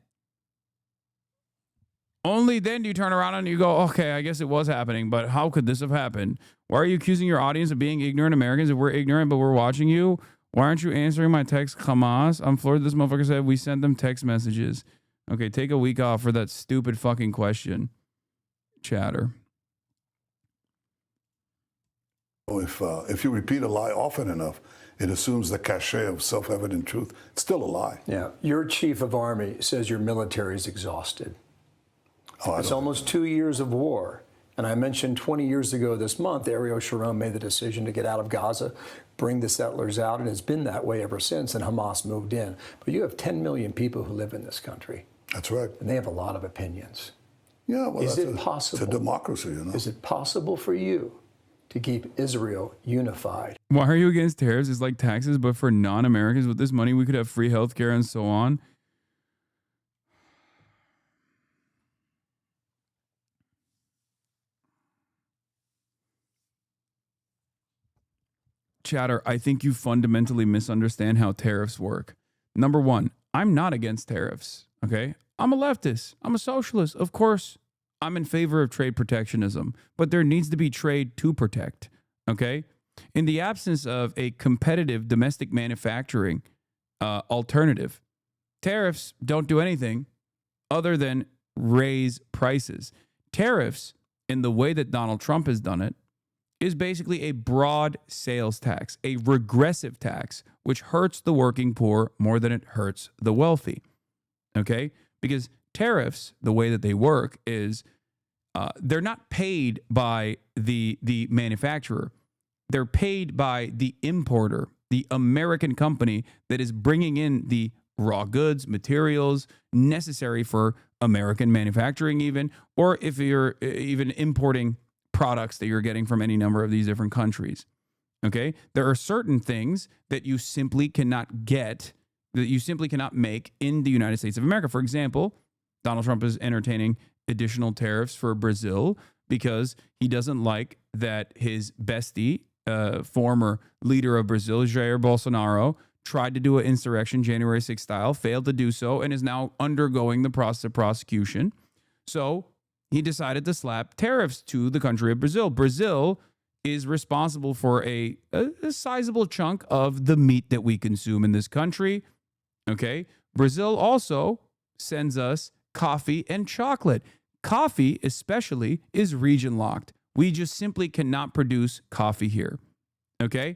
do you turn around and you go, okay, I guess it was happening, but how could this have happened? Why are you accusing your audience of being ignorant Americans? If we're ignorant, but we're watching you, why aren't you answering my text, Hamas? I'm floored this motherfucker said we sent them text messages. Okay, take a week off for that stupid fucking question. Chatter. If you repeat a lie often enough, it assumes the cachet of self-evident truth. It's still a lie. Yeah, your chief of army says your military is exhausted. It's almost 2 years of war. And I mentioned 20 years ago this month, Ariel Sharon made the decision to get out of Gaza, bring the settlers out, and it's been that way ever since, and Hamas moved in. But you have 10 million people who live in this country. That's right. And they have a lot of opinions. Yeah, well, is it possible? It's a democracy, you know. Is it possible for you to keep Israel unified? Why are you against tariffs? It's like taxes, but for non-Americans. With this money, we could have free healthcare and so on. Chatter, I think you fundamentally misunderstand how tariffs work. Number one, I'm not against tariffs, okay? I'm a leftist. I'm a socialist. Of course, I'm in favor of trade protectionism, but there needs to be trade to protect, okay? In the absence of a competitive domestic manufacturing alternative, tariffs don't do anything other than raise prices. Tariffs, in the way that Donald Trump has done it, is basically a broad sales tax, a regressive tax, which hurts the working poor more than it hurts the wealthy, okay? Because tariffs, the way that they work is they're not paid by the manufacturer. They're paid by the importer, the American company that is bringing in the raw goods, materials necessary for American manufacturing even, or if you're even importing products that you're getting from any number of these different countries. Okay? There are certain things that you simply cannot get, that you simply cannot make in the United States of America. For example, Donald Trump is entertaining additional tariffs for Brazil because he doesn't like that his bestie, former leader of Brazil, Jair Bolsonaro, tried to do an insurrection January 6th style, failed to do so, and is now undergoing the process of prosecution. So he decided to slap tariffs to the country of Brazil. Brazil is responsible for a sizable chunk of the meat that we consume in this country. Okay. Brazil also sends us coffee and chocolate. Coffee, especially, is region locked. We just simply cannot produce coffee here. Okay.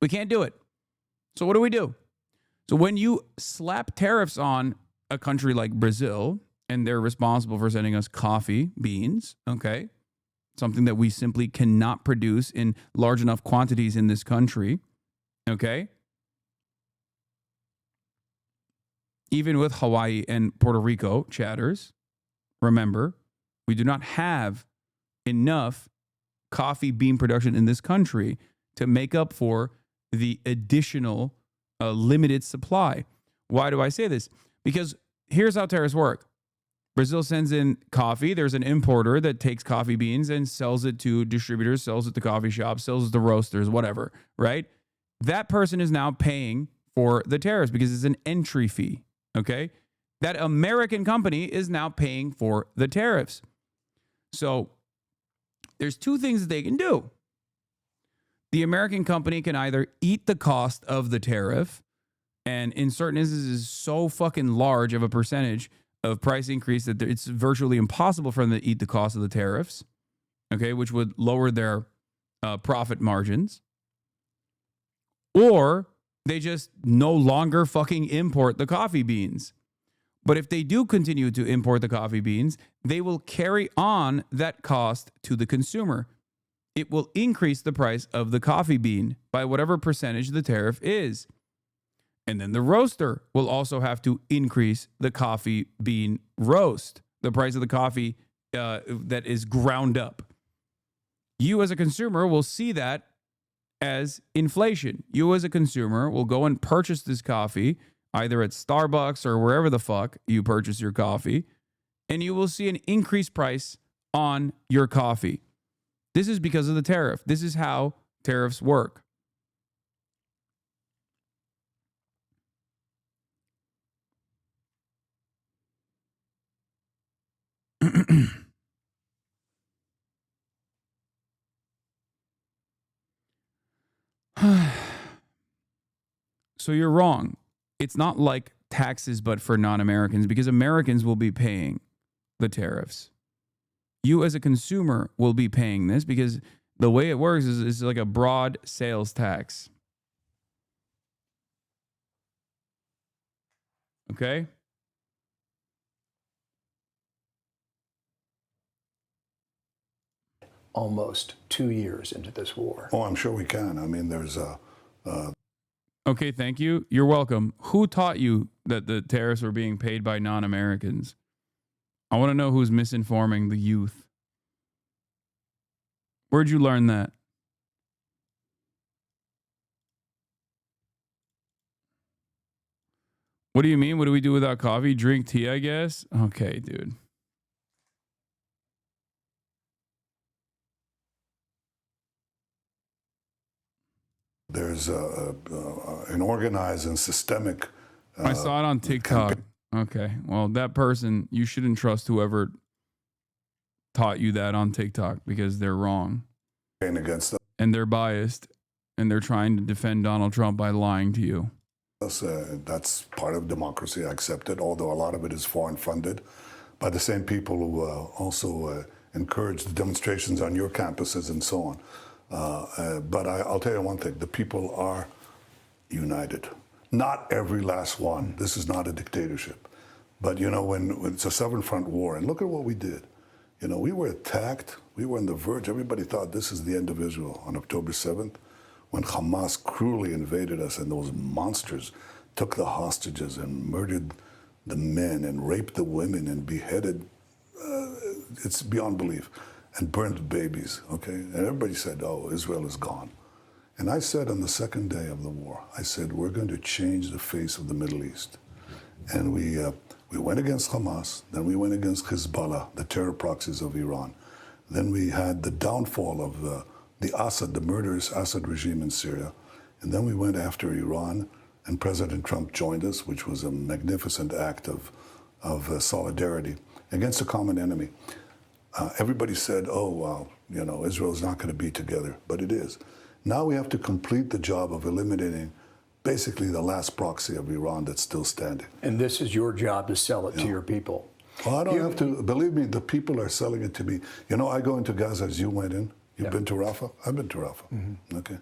We can't do it. So what do? So when you slap tariffs on a country like Brazil, and they're responsible for sending us coffee beans, okay? something that we simply cannot produce in large enough quantities in this country. Okay? Even with Hawaii and Puerto Rico chatters, remember, we do not have enough coffee bean production in this country to make up for the additional limited supply. Why do I say this? Because here's how tariffs work. Brazil sends in coffee. There's an importer that takes coffee beans and sells it to distributors, sells it to coffee shops, sells it to roasters, whatever, right? That person is now paying for the tariffs because it's an entry fee, okay? That American company is now paying for the tariffs. So there's two things that they can do. The American company can either eat the cost of the tariff, and in certain instances, so fucking large of a percentage of price increase that it's virtually impossible for them to eat the cost of the tariffs, okay, which would lower their profit margins. Or they just no longer fucking import the coffee beans. But if they do continue to import the coffee beans, they will carry on that cost to the consumer. It will increase the price of the coffee bean by whatever percentage the tariff is. And then the roaster will also have to increase the coffee bean roast, the price of the coffee that is ground up. You as a consumer will see that as inflation. You as a consumer will go and purchase this coffee either at Starbucks or wherever the fuck you purchase your coffee, and you will see an increased price on your coffee. This is because of the tariff. This is how tariffs work. So you're wrong. It's not like taxes, but for non-Americans, because Americans will be paying the tariffs. You as a consumer will be paying this because the way it works is like a broad sales tax. Okay? Almost 2 years into this war. Oh, I'm sure we can. I mean, there's a... Okay, thank you. You're welcome. Who taught you that the tariffs were being paid by non-Americans? I want to know who's misinforming the youth. Where'd you learn that? What do you mean? What do we do without coffee? Drink tea, I guess? Okay, dude. There's an organized and systemic... I saw it on TikTok. Okay, well, that person, you shouldn't trust whoever taught you that on TikTok because they're wrong. Against them. And they're biased. And they're trying to defend Donald Trump by lying to you. That's part of democracy. I accept it, although a lot of it is foreign funded by the same people who also encourage the demonstrations on your campuses and so on. But I'll tell you one thing, the people are united. Not every last one. This is not a dictatorship. But, you know, when it's a seven front war, and look at what we did. You know, we were attacked. We were on the verge. Everybody thought this is the end of Israel on October 7th, when Hamas cruelly invaded us and those monsters took the hostages and murdered the men and raped the women and beheaded, it's beyond belief, and burned babies, okay? And everybody said, oh, Israel is gone. And I said on the second day of the war, I said, we're going to change the face of the Middle East. And we went against Hamas, then we went against Hezbollah, the terror proxies of Iran. Then we had the downfall of the Assad, the murderous Assad regime in Syria. And then we went after Iran, and President Trump joined us, which was a magnificent act of solidarity against a common enemy. Everybody said, oh, well, you know, Israel is not going to be together, but it is. Now we have to complete the job of eliminating basically the last proxy of Iran that's still standing. And this is your job to sell it to your people. Well, I don't have to. Believe me, the people are selling it to me. You know, I go into Gaza as you went in. You've been to Rafah? I've been to Rafah. Mm-hmm. Okay.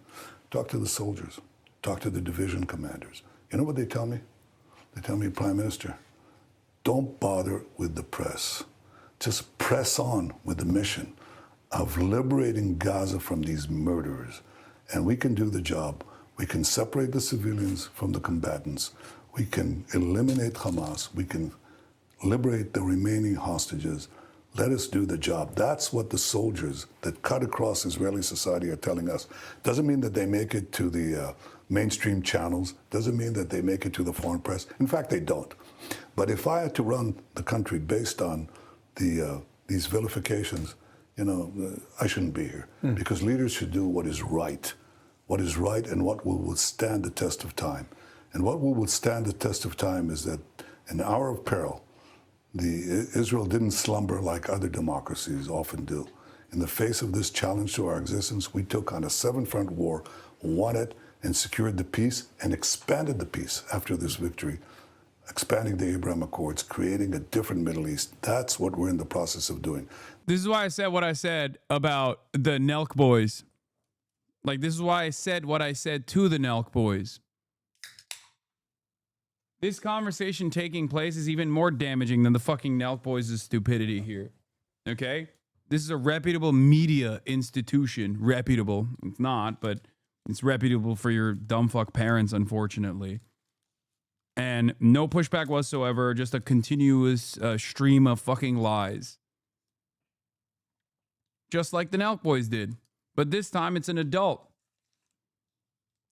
Talk to the soldiers. Talk to the division commanders. You know what they tell me? They tell me, Prime Minister, don't bother with the press. Just press on with the mission. of liberating Gaza from these murderers. And we can do the job. We can separate the civilians from the combatants. We can eliminate Hamas. We can liberate the remaining hostages. Let us do the job. That's what the soldiers that cut across Israeli society are telling us. Doesn't mean that they make it to the mainstream channels. Doesn't mean that they make it to the foreign press. In fact, they don't. But if I had to run the country based on these vilifications, I shouldn't be here. Because leaders should do what is right and what will withstand the test of time. And what will withstand the test of time is that in the hour of peril, Israel didn't slumber like other democracies often do. In the face of this challenge to our existence, we took on a seven-front war, won it, and secured the peace, and expanded the peace after this victory, expanding the Abraham Accords, creating a different Middle East. That's what we're in the process of doing. This is why I said what I said about the Nelk boys. Like, this is why I said what I said to the Nelk boys. This conversation taking place is even more damaging than the fucking Nelk boys' stupidity here. Okay? This is a reputable media institution. Reputable. It's not, but it's reputable for your dumb fuck parents, unfortunately. And no pushback whatsoever, just a continuous stream of fucking lies. Just like the Nelk boys did. But this time it's an adult.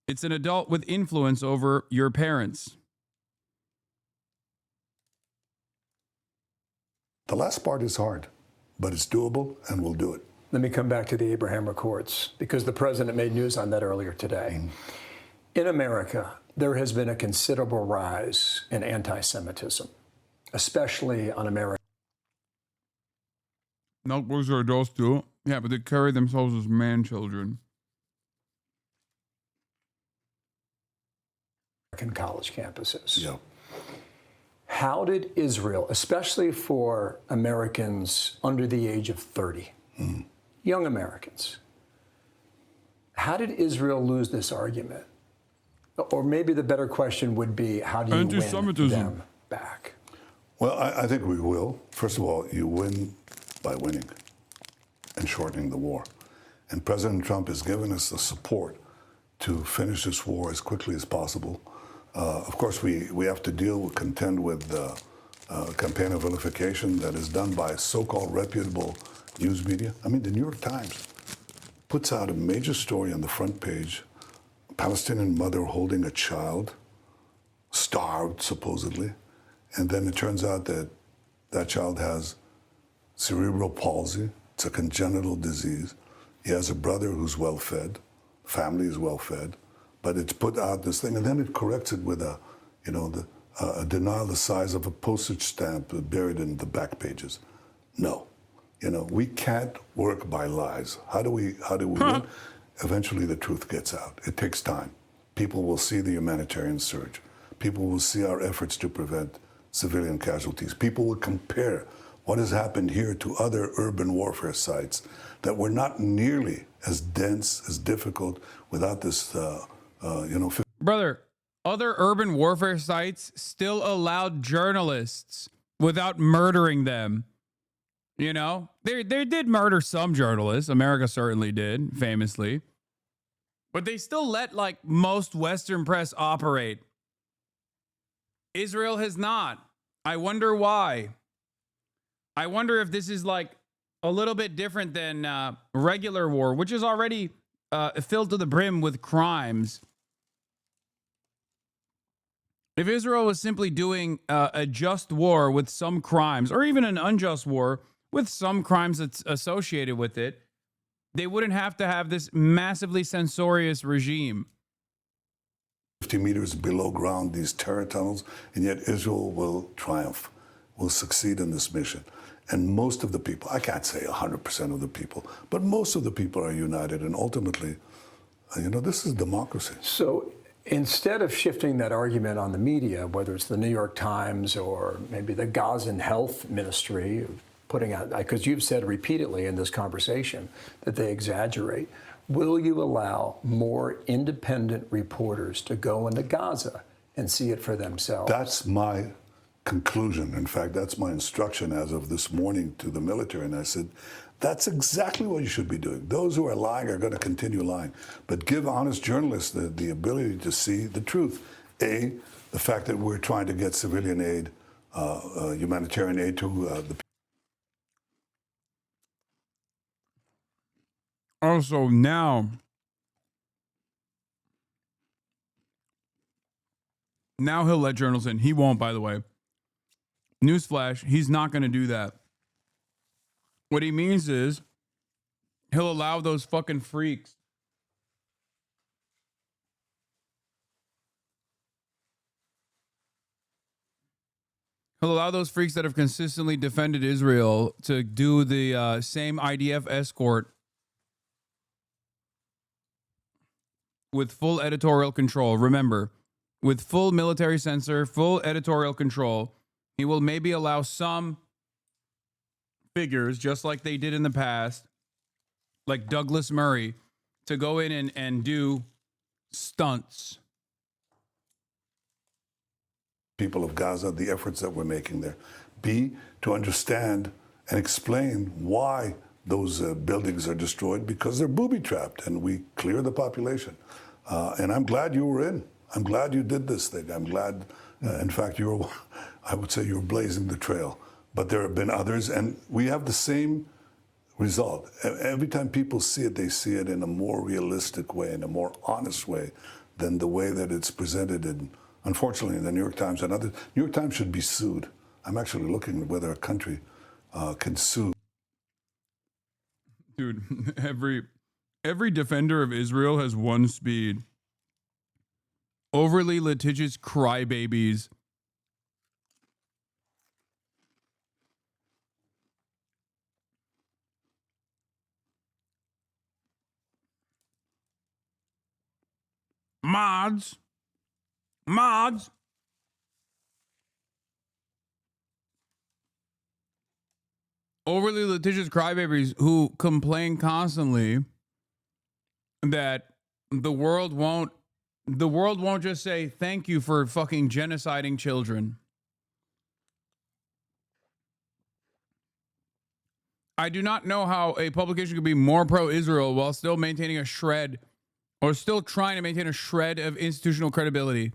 It's an adult with influence over your parents. The last part is hard, but it's doable, and we'll do it. Let me come back to the Abraham Accords, because the president made news on that earlier today. In America, there has been a considerable rise in anti-Semitism, especially on American. Nelk boys are adults too. Yeah, but they carry themselves as man-children. College campuses. Yeah. How did Israel, especially for Americans under the age of 30, young Americans, how did Israel lose this argument? Or maybe the better question would be, how do you win them back? Well, I think we will. First of all, you win by winning and shortening the war. And President Trump has given us the support to finish this war as quickly as possible. Of course, we have to contend with the campaign of vilification that is done by so-called reputable news media. I mean, the New York Times puts out a major story on the front page, a Palestinian mother holding a child, starved supposedly, and then it turns out that that child has cerebral palsy. It's a congenital disease. He has a brother who's well-fed, family is well-fed, but it's put out this thing, and then it corrects it with a denial the size of a postage stamp buried in the back pages. No, we can't work by lies. How do we win? Eventually, the truth gets out. It takes time. People will see the humanitarian surge. People will see our efforts to prevent civilian casualties. People will compare what has happened here to other urban warfare sites that were not nearly as dense, as difficult without this, Brother, other urban warfare sites still allowed journalists without murdering them. They did murder some journalists. America certainly did, famously. But they still let, most Western press operate. Israel has not. I wonder why. I wonder if this is, a little bit different than regular war, which is already filled to the brim with crimes. If Israel was simply doing a just war with some crimes, or even an unjust war with some crimes that's associated with it, they wouldn't have to have this massively censorious regime. 50 meters below ground, these terror tunnels, and yet Israel will triumph, will succeed in this mission. And most of the people, I can't say 100% of the people, but most of the people are united, and ultimately, this is democracy. So instead of shifting that argument on the media, whether it's the New York Times or maybe the Gazan Health Ministry, putting out, because you've said repeatedly in this conversation that they exaggerate, will you allow more independent reporters to go into Gaza and see it for themselves? That's my conclusion. In fact, that's my instruction as of this morning to the military. And I said, That's exactly what you should be doing. Those who are lying are going to continue lying. But give honest journalists the ability to see the truth. A, the fact that we're trying to get civilian aid, humanitarian aid to the Also, now he'll let journalists in. He won't, by the way. Newsflash, he's not going to do that. What he means is he'll allow those fucking freaks that have consistently defended Israel to do the same IDF escort with full editorial control. Remember, with full military censor, full editorial control, he will maybe allow some figures, just like they did in the past, like Douglas Murray, to go in and do stunts. people of Gaza, the efforts that we're making there. B, to understand and explain why those buildings are destroyed, because they're booby-trapped, and we clear the population. And I'm glad you were in. I'm glad you did this thing. I'm glad, in fact, I would say you were blazing the trail. But there have been others, and we have the same result. Every time people see it, they see it in a more realistic way, in a more honest way than the way that it's presented in, unfortunately, in the New York Times and others. New York Times should be sued. I'm actually looking at whether a country can sue. Dude, every defender of Israel has one speed. Overly litigious crybabies. Mods. Overly litigious crybabies who complain constantly that the world won't just say thank you for fucking genociding children. I do not know how a publication could be more pro-Israel while still maintaining a shred, or still trying to maintain a shred of institutional credibility.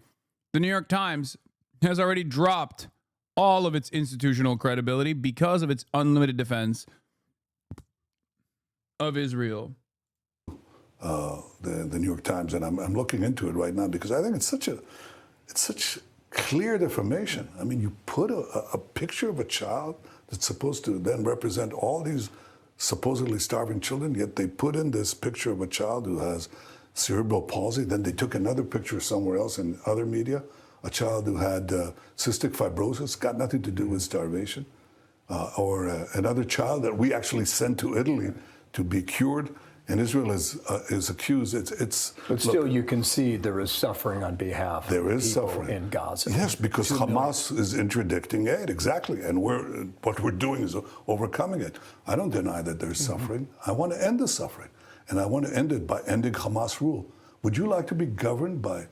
The New York Times has already dropped all of its institutional credibility because of its unlimited defense of Israel. The New York Times, and I'm looking into it right now because I think it's such clear defamation. I mean, you put a picture of a child that's supposed to then represent all these supposedly starving children, yet they put in this picture of a child who has cerebral palsy. Then they took another picture somewhere else in other media, a child who had cystic fibrosis, got nothing to do with starvation, or another child that we actually sent to Italy to be cured. And Israel is accused. But still, you concede there is suffering on behalf of people suffering in Gaza. Yes, because Hamas is interdicting aid, exactly. And what we're doing is overcoming it. I don't deny that there's suffering. I want to end the suffering. And I want to end it by ending Hamas rule. Would you like to be governed by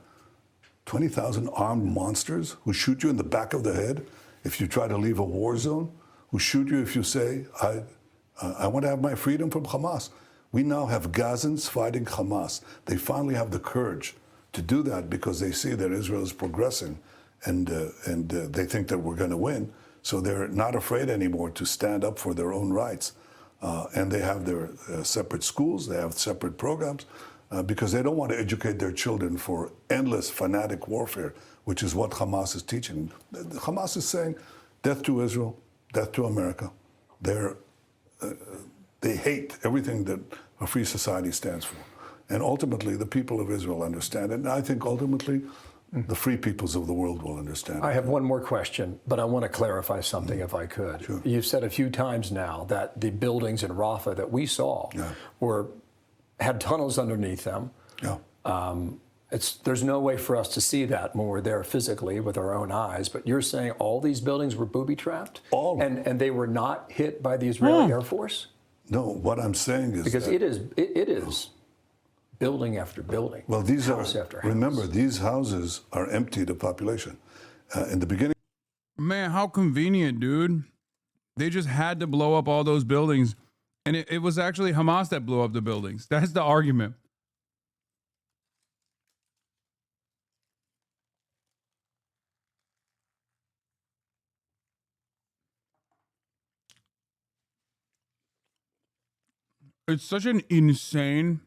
20,000 armed monsters who shoot you in the back of the head if you try to leave a war zone? Who shoot you if you say, I want to have my freedom from Hamas? We now have Gazans fighting Hamas. They finally have the courage to do that because they see that Israel is progressing and they think that we're going to win. So they're not afraid anymore to stand up for their own rights. And they have their separate schools, they have separate programs because they don't want to educate their children for endless fanatic warfare, which is what Hamas is teaching. Hamas is saying death to Israel, death to America. They hate everything that a free society stands for. And ultimately, the people of Israel understand it. And I think ultimately, the free peoples of the world will understand it. I have one more question, but I want to clarify something if I could. Sure. You've said a few times now that the buildings in Rafah that we saw had tunnels underneath them. Yeah. There's no way for us to see that when we're there physically with our own eyes, but you're saying all these buildings were booby-trapped? All. And they were not hit by the Israeli Air Force? No, what I'm saying is because it is building after building. Well, these house after house. Remember, these houses are empty to population. In the beginning, Man, how convenient, dude. They just had to blow up all those buildings And it was actually Hamas that blew up the buildings. That's the argument. It's such an insane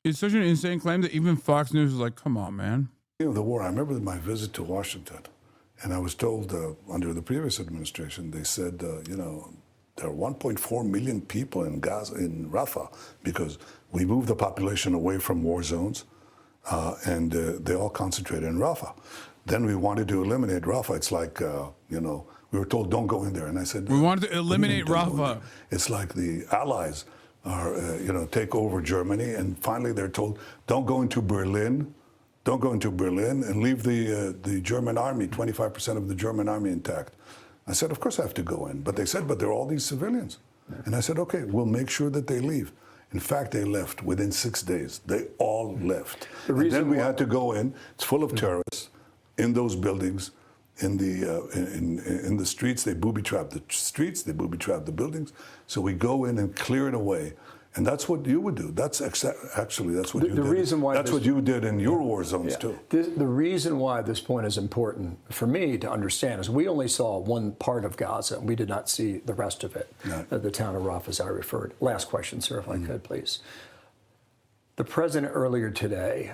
claim that even Fox News is like, come on, man. The war, I remember my visit to Washington, and I was told under the previous administration, they said, there are 1.4 million people in Gaza, in Rafah, because we moved the population away from war zones, and they all concentrated in Rafah. Then we wanted to eliminate Rafah. It's like, we were told, don't go in there. And I said, we wanted to eliminate Rafah. It's like the Allies are, take over Germany, and finally they're told, don't go into Berlin. Don't go into Berlin and leave the German army, 25% of the German army intact. I said, of course I have to go in. But they said, but there are all these civilians. And I said, okay, we'll make sure that they leave. In fact, they left within 6 days. They all left. And then we had to go in. It's full of terrorists in those buildings, in the streets. They booby-trap the streets. They booby-trap the buildings. So we go in and clear it away. And that's what you would do. That's actually that's what you did. Reason why that's what you did in your war zones too. The reason why this point is important for me to understand is we only saw one part of Gaza. We did not see the rest of it, the town of Rafah, as I referred. Last question, sir, if I could, please. The president earlier today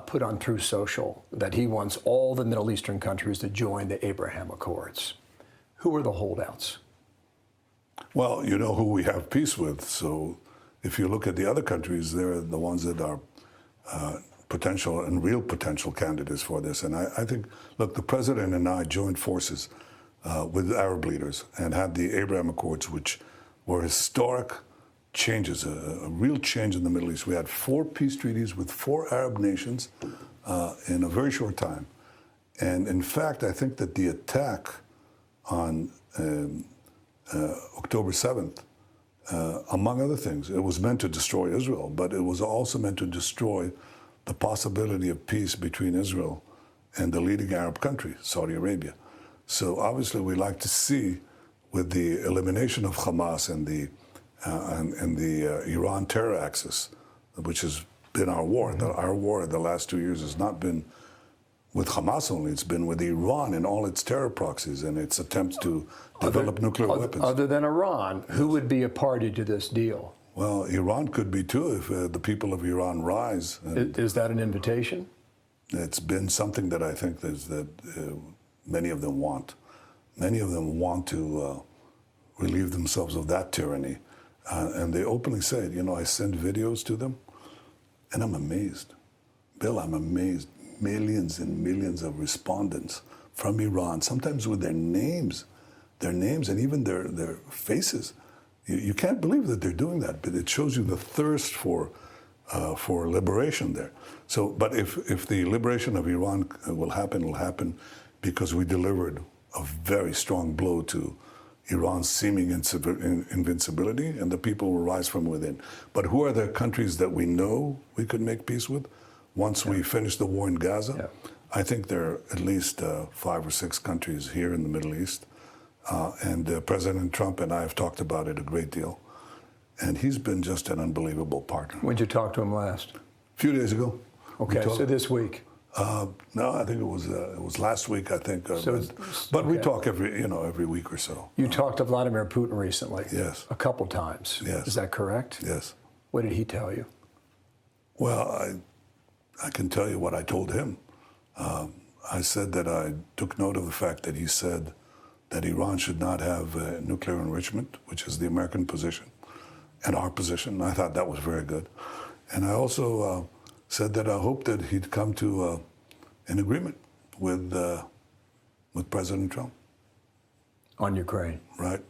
put on Truth Social that he wants all the Middle Eastern countries to join the Abraham Accords. Who are the holdouts? Well, you know who we have peace with, so if you look at the other countries, they're the ones that are potential and real potential candidates for this. And I think, look, the president and I joined forces with Arab leaders and had the Abraham Accords, which were historic changes, a real change in the Middle East. We had 4 peace treaties with 4 Arab nations in a very short time. And in fact, I think that the attack on October 7th, among other things, it was meant to destroy Israel, but it was also meant to destroy the possibility of peace between Israel and the leading Arab country, Saudi Arabia. So obviously we like to see, with the elimination of Hamas and the Iran terror axis, which has been our war. Our war the last 2 years has not been with Hamas only, it's been with Iran and all its terror proxies and its attempts to develop nuclear weapons. Other than Iran, who would be a party to this deal? Well, Iran could be too if the people of Iran rise. Is that an invitation? It's been something that I think that many of them want. Many of them want to relieve themselves of that tyranny. And they openly say it. I send videos to them, and I'm amazed. Bill, I'm amazed. Millions and millions of respondents from Iran, sometimes with their names and even their faces. You can't believe that they're doing that, but it shows you the thirst for liberation there. So, but if the liberation of Iran will happen because we delivered a very strong blow to Iran's seeming invincibility, and the people will rise from within. But who are the countries that we know we could make peace with once we finish the war in Gaza? Yeah. I think there are at least 5 or 6 countries here in the Middle East. And President Trump and I have talked about it a great deal. And he's been just an unbelievable partner. When did you talk to him last? A few days ago. Okay, so this week. No, I think it was last week. I think, but we talk every week or so. You talked to Vladimir Putin recently. Yes, a couple times. Yes, is that correct? Yes. What did he tell you? Well, I can tell you what I told him. I said that I took note of the fact that he said that Iran should not have nuclear enrichment, which is the American position, and our position. I thought that was very good, and I also said that I hoped that he'd come to an agreement with President Trump. On Ukraine. Right.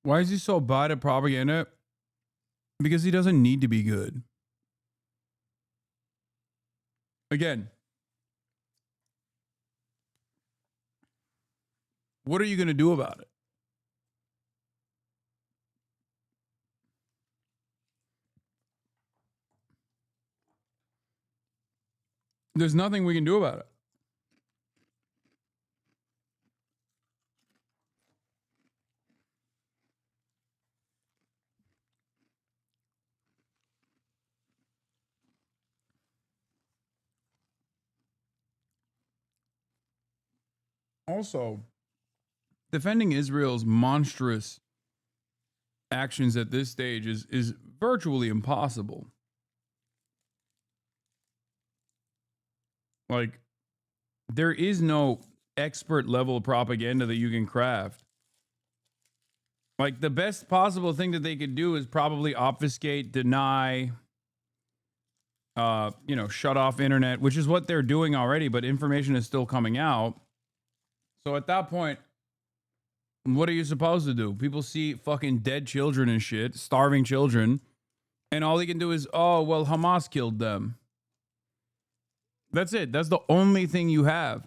Why is he so bad at propaganda? Because he doesn't need to be good. Again, what are you going to do about it? There's nothing we can do about it. Also, defending Israel's monstrous actions at this stage is virtually impossible. Like, there is no expert level propaganda that you can craft. Like, the best possible thing that they could do is probably obfuscate, deny, shut off internet, which is what they're doing already, but information is still coming out. So at that point, what are you supposed to do? People see fucking dead children and shit, starving children, and all they can do is, oh, well, Hamas killed them. That's it. That's the only thing you have.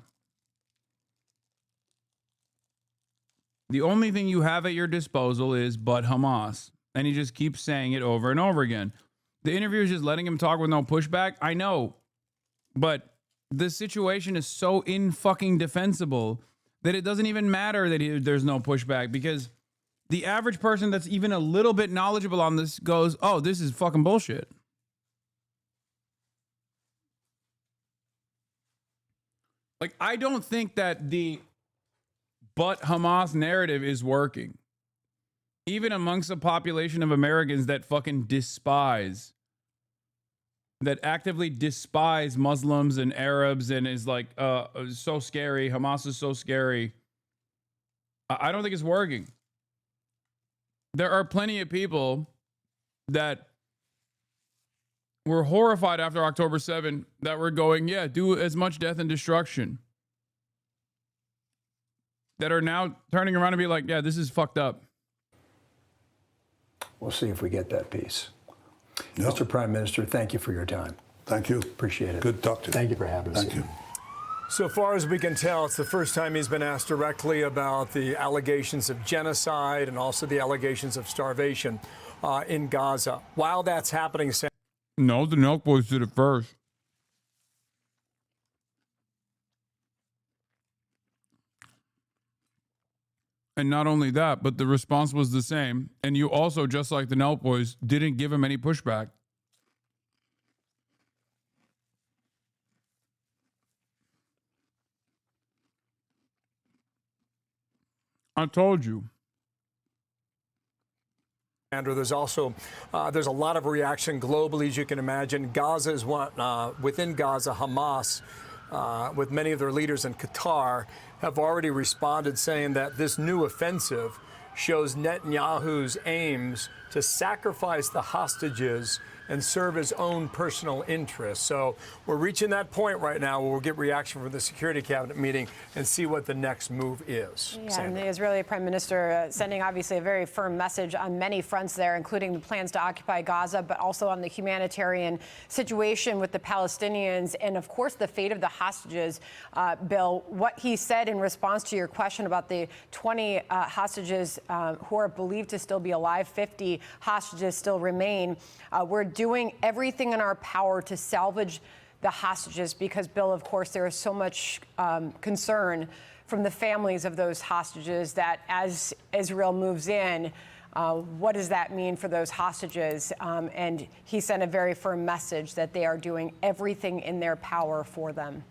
The only thing you have at your disposal is but Hamas. And he just keeps saying it over and over again. The interview is just letting him talk with no pushback. I know. But the situation is so in-fucking defensible that it doesn't even matter that there's no pushback, because the average person that's even a little bit knowledgeable on this goes, oh, this is fucking bullshit. Like, I don't think that the but Hamas narrative is working. Even amongst a population of Americans that fucking despise, that actively despise Muslims and Arabs and is like, so scary. Hamas is so scary. I don't think it's working. There are plenty of people that were horrified after October 7 that were going, yeah, do as much death and destruction. That are now turning around and be like, yeah, this is fucked up. We'll see if we get that piece. Yep. Mr. Prime Minister, thank you for your time. Thank you. Appreciate it. Good to talk to you. Thank you for having us. Thank you. So far as we can tell, it's the first time he's been asked directly about the allegations of genocide and also the allegations of starvation in Gaza. While that's happening, no, the Nelk Boys did it first. And not only that, but the response was the same. And you also, just like the Nelk Boys, didn't give him any pushback. I told you. Andrew, there's also there's a lot of reaction globally, as you can imagine. Gaza is one within Gaza. Hamas, with many of their leaders in Qatar, have already responded, saying that this new offensive shows Netanyahu's aims to sacrifice the hostages and serve his own personal interests. So we're reaching that point right now where we'll get reaction from the Security Cabinet meeting and see what the next move is. Yeah, and the Israeli Prime Minister sending obviously a very firm message on many fronts there, including the plans to occupy Gaza, but also on the humanitarian situation with the Palestinians and, of course, the fate of the hostages. Bill, what he said in response to your question about the 20 hostages who are believed to still be alive, 50 hostages still remain. We're doing everything in our power to salvage the hostages because, Bill, of course, there is so much concern from the families of those hostages that as Israel moves in, what does that mean for those hostages? And he sent a very firm message that they are doing everything in their power for them.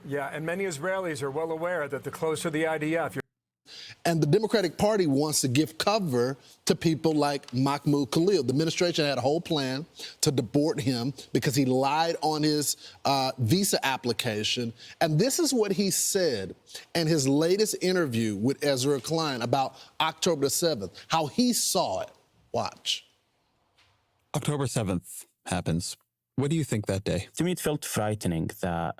Yeah, and many Israelis are well aware that the closer the IDF, and the Democratic Party wants to give cover to people like Mahmoud Khalil. The administration had a whole plan to deport him because he lied on his visa application. And this is what he said in his latest interview with Ezra Klein about October the 7th, how he saw it. Watch. October 7th happens. What do you think that day? To me, it felt frightening that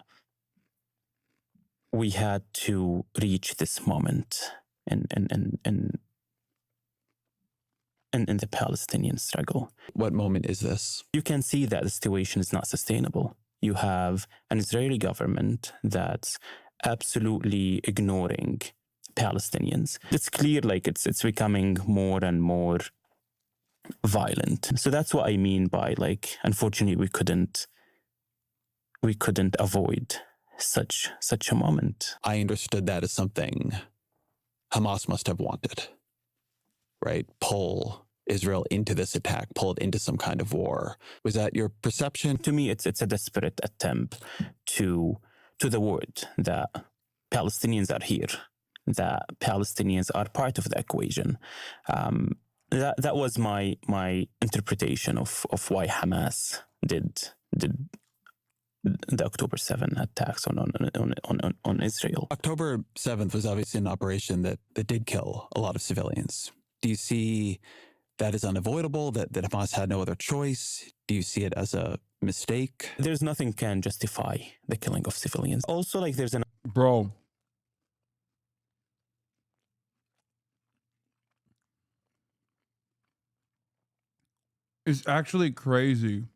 we had to reach this moment in the Palestinian struggle. What moment is this? You can see that the situation is not sustainable. You have an Israeli government that's absolutely ignoring Palestinians. It's clear like it's becoming more and more violent. So that's what I mean by, like, unfortunately we couldn't avoid such a moment. I understood that as something Hamas must have wanted, right? Pull Israel into this attack, pull it into some kind of war. Was that your perception? To me, it's a desperate attempt to the word that Palestinians are here, that Palestinians are part of the equation. That was my interpretation of why Hamas did the October 7 attacks on Israel. October 7th was obviously an operation that did kill a lot of civilians. Do you see that as unavoidable, that Hamas had no other choice? Do you see it as a mistake? There's nothing can justify the killing of civilians. Also, like there's an... Bro. It's actually crazy.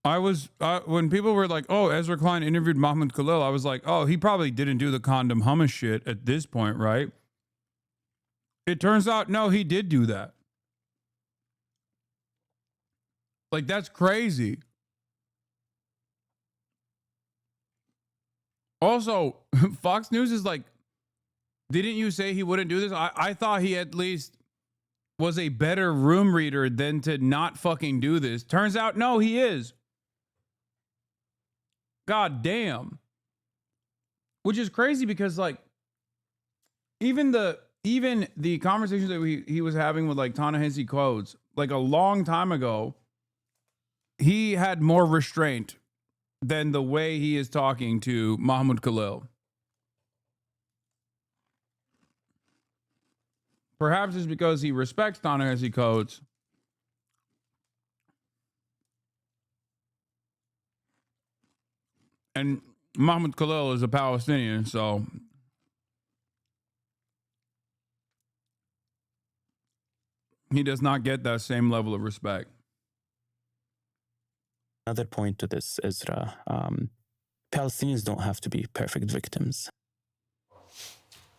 When people were like, oh, Ezra Klein interviewed Mahmoud Khalil, I was like, oh, he probably didn't do the condom hummus shit at this point, right? It turns out, no, he did do that. Like, that's crazy. Also, Fox News is like, didn't you say he wouldn't do this? I thought he at least was a better room reader than to not fucking do this. Turns out, no, he is. God damn. Which is crazy because, like, even the conversations that he was having with, like, Ta-Nehisi Coates, like, a long time ago, he had more restraint than the way he is talking to Mahmoud Khalil. Perhaps it's because he respects Ta-Nehisi Coates. And Mahmoud Khalil is a Palestinian, so he does not get that same level of respect. Another point to this, Ezra, Palestinians don't have to be perfect victims.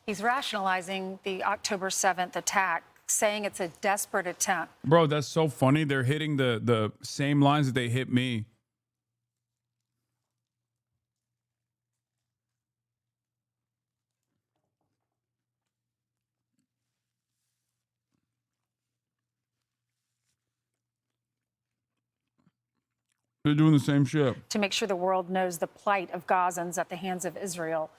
He's rationalizing the October 7th attack, saying it's a desperate attempt. Bro, that's so funny. They're hitting the same lines that they hit me. They're doing the same shit. To make sure the world knows the plight of Gazans at the hands of Israel.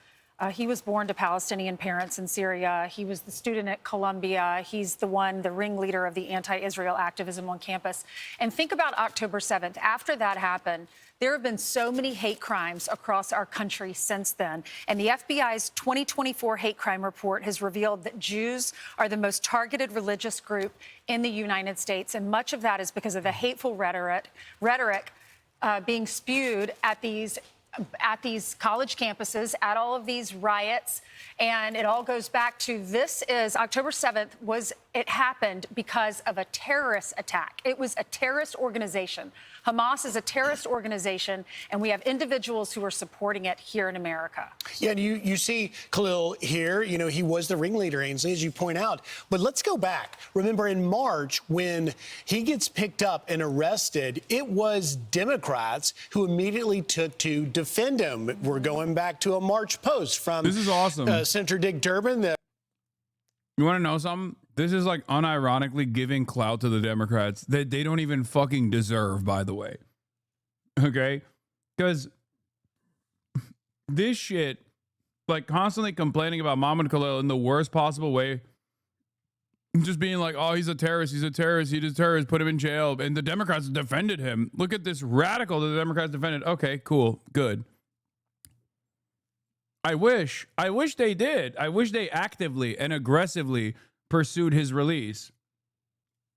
He was born to Palestinian parents in Syria. He was the student at Columbia. He's the ringleader of the anti-Israel activism on campus. And think about October 7th. After that happened, there have been so many hate crimes across our country since then. And the FBI's 2024 hate crime report has revealed that Jews are the most targeted religious group in the United States. And much of that is because of the hateful rhetoric being spewed at these college campuses, at all of these riots. And it all goes back to October 7th it happened because of a terrorist attack. It was a terrorist organization. Hamas is a terrorist organization, and we have individuals who are supporting it here in America. Yeah, and you see Khalil here, he was the ringleader, Ainsley, as you point out. But let's go back. Remember in March, when he gets picked up and arrested, it was Democrats who immediately took to defend him. We're going back to a March post from this is awesome. Senator Dick Durbin. You want to know something? This is like unironically giving clout to the Democrats that they don't even fucking deserve, by the way. Okay? Because this shit, like constantly complaining about Mahmoud Khalil in the worst possible way, just being like, oh, he's a terrorist, he did terrorist, put him in jail, and the Democrats defended him. Look at this radical that the Democrats defended. Okay, cool, good. I wish they did. I wish they actively and aggressively pursued his release.